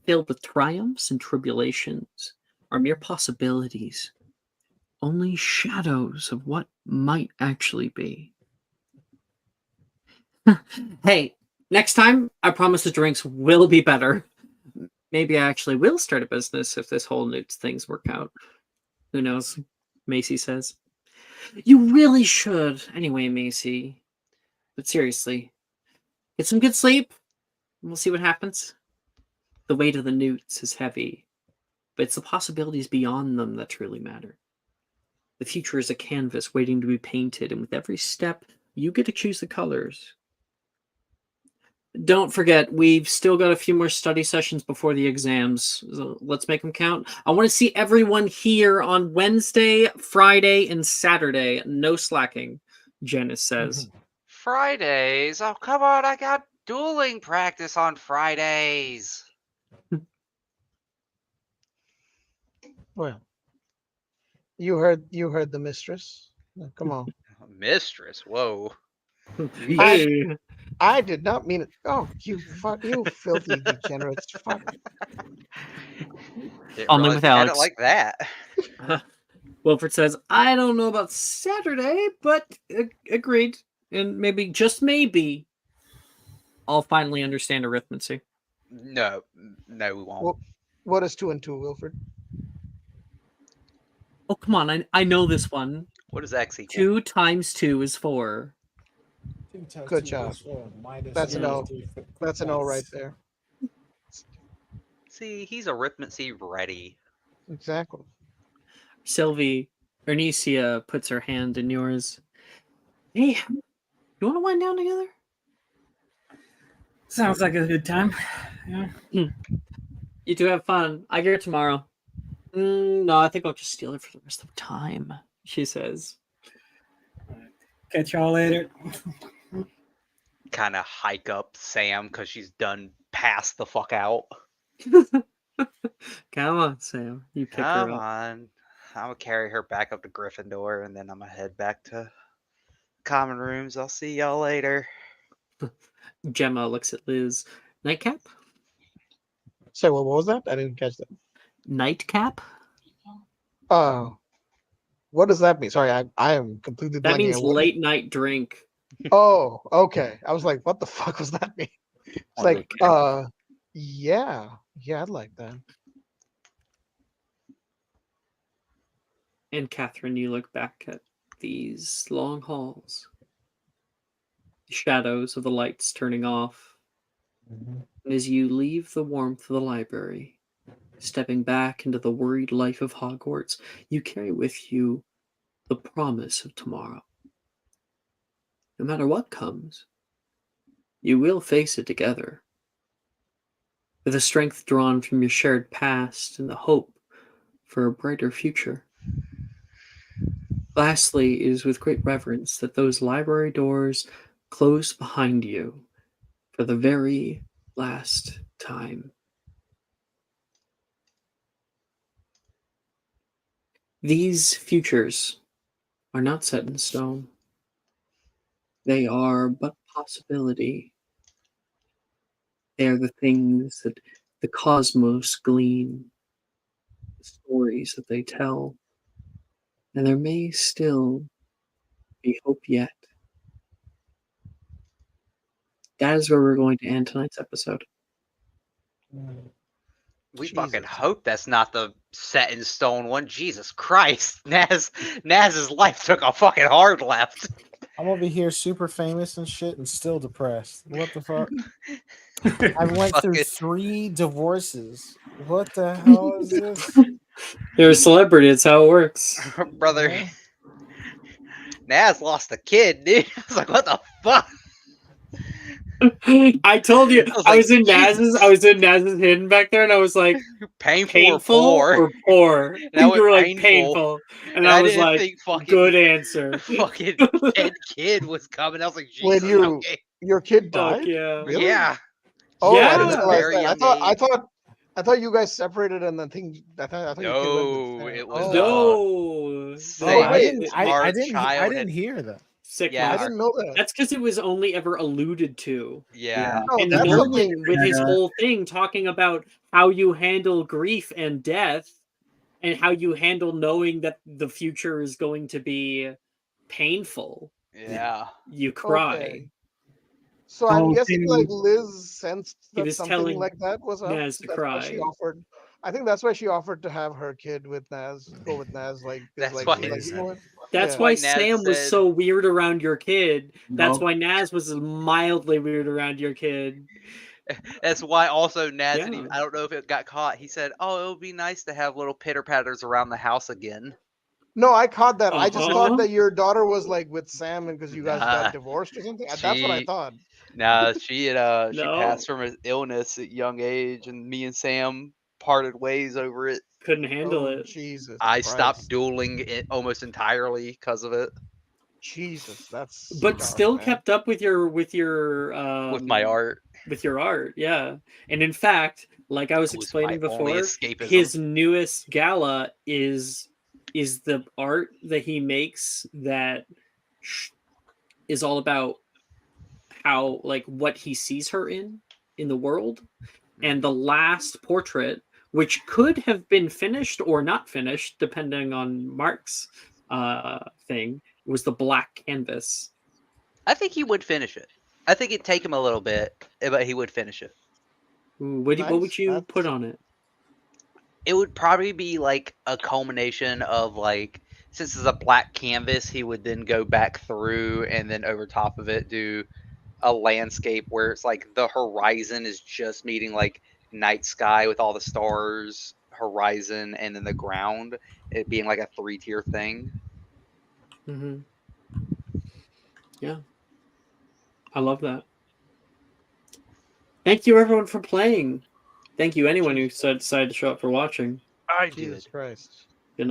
filled with triumphs and tribulations, are mere possibilities, only shadows of what might actually be. Hey, next time, I promise the drinks will be better. Maybe I actually will start a business if this whole Newt things work out. Who knows? Macy says. You really should. Anyway, Macy. But seriously, get some good sleep, and we'll see what happens. The weight of the Newts is heavy, but it's the possibilities beyond them that truly matter. The future is a canvas waiting to be painted, and with every step, you get to choose the colors. Don't forget, we've still got a few more study sessions before the exams. So let's make them count. I want to see everyone here on Wednesday, Friday, and Saturday. No slacking, Janice says. Fridays? Oh, come on. I got dueling practice on Fridays. Well, you heard the mistress. Come on. Mistress? Whoa. I did not mean it. Oh, you filthy degenerates! Fuck. Only with Alex. Like that. Wilfred says, "I don't know about Saturday, but agreed. And maybe, just maybe, I'll finally understand arithmetic." No, we won't. Well, what is 2 and 2, Wilfred? Oh, come on! I know this one. What is X equal? 2 times 2 is 4. Good job. That's an O. That's an O right there. See, he's arithmetic ready. Exactly. Sylvie, Ernesia puts her hand in yours. Hey, you want to wind down together? Sounds like a good time. Yeah. You two have fun. I get it tomorrow. No, I think I'll just steal it for the rest of the time, she says. Catch y'all later. Kind of hike up Sam because she's done passed the fuck out. Come on, Sam. You pick her up. Come on. I'm going to carry her back up to Gryffindor, and then I'm going to head back to common rooms. I'll see y'all later. Gemma looks at Liz. Nightcap? So what was that? I didn't catch that. Nightcap? What does that mean? Sorry, I am completely That blanking means on what- late night drink. Oh, okay. I was like, what the fuck was that mean? It's like, yeah, I'd like that. And Catherine, you look back at these long halls, the shadows of the lights turning off, and as you leave the warmth of the library, stepping back into the worried life of Hogwarts, you carry with you the promise of tomorrow. No matter what comes, you will face it together, with the strength drawn from your shared past and the hope for a brighter future. Lastly, it is with great reverence that those library doors close behind you for the very last time. These futures are not set in stone. They are but possibility. They are the things that the cosmos glean, the stories that they tell, and there may still be hope yet. That is where we're going to end tonight's episode. We fucking hope that's not the set in stone one. Jesus Christ. Naz's life took a fucking hard left. I'm over here super famous and shit and still depressed. What the fuck? I went through 3 divorces. What the hell is this? You're a celebrity, it's how it works. Brother. Yeah. Naz lost a kid, dude. I was like, what the fuck? I told you I was in Jesus. Naz's hidden back there, and I was like, Painful or poor? And I You went were like painful. painful, and And I I was didn't like, think fucking good answer. fucking dead kid was coming. I was like, When Jesus, you okay. your kid Fuck died? yeah. Really? Yeah. Oh, Yeah. I At didn't a realize very that. young I thought you guys separated and then I thought your kid went with No, Sam. it was No. Oh, I wait. didn't. Our I didn't. child I didn't had, hear that. Sick yeah, I monster. didn't know that. That's because it was only ever alluded to. yeah. No, And that's Nolan, something. with his Yeah. whole thing, talking about how you handle grief and death, and how you handle knowing that the future is going to be painful. Yeah. You cry. Okay. So I'm Oh, guessing like dude. Liz sensed He that was something telling like that was up. Naz to That's why she cry. offered. I think that's why she offered to have her kid with Naz, go with Naz. Like, is That's like why she's like, you know what? That's Yeah. why Naz Sam was said- so weird around your kid. That's Nope. why Naz was mildly weird around your kid. That's why also Naz, Yeah. I don't know if it got caught. He said, "Oh, it would be nice to have little pitter patters around the house again." No, I caught that. I just Uh-huh. thought that your daughter was like with Sam and because you guys Nah. got divorced or something. That's what I She- thought. Nah, she had she No. passed from an illness at young age, and me and Sam parted ways over it. Couldn't handle Oh it. Jesus! I Christ. stopped dueling it almost entirely because of it. Jesus, that's But dark, still man. kept up with your With my art, with your art, yeah. And in fact, like I was It was explaining my only before, escapism. his newest gala is the art that he makes that is all about how, like, what he sees her in the world. And the last portrait, which could have been finished or not finished depending on Mark's thing, was the black canvas. I think he would finish it. I think it'd take him a little bit, but he would finish it. Ooh, what would Nice. you That's- put on it? It would probably be like a culmination of like, since it's a black canvas, he would then go back through and then over top of it do a landscape where it's like the horizon is just meeting like night sky with all the stars, horizon, and then the ground. It being like a 3-tier thing. Mm-hmm. Yeah. I love that. Thank you, everyone, for playing. Thank you, anyone who decided to show up for watching. I Jesus Christ.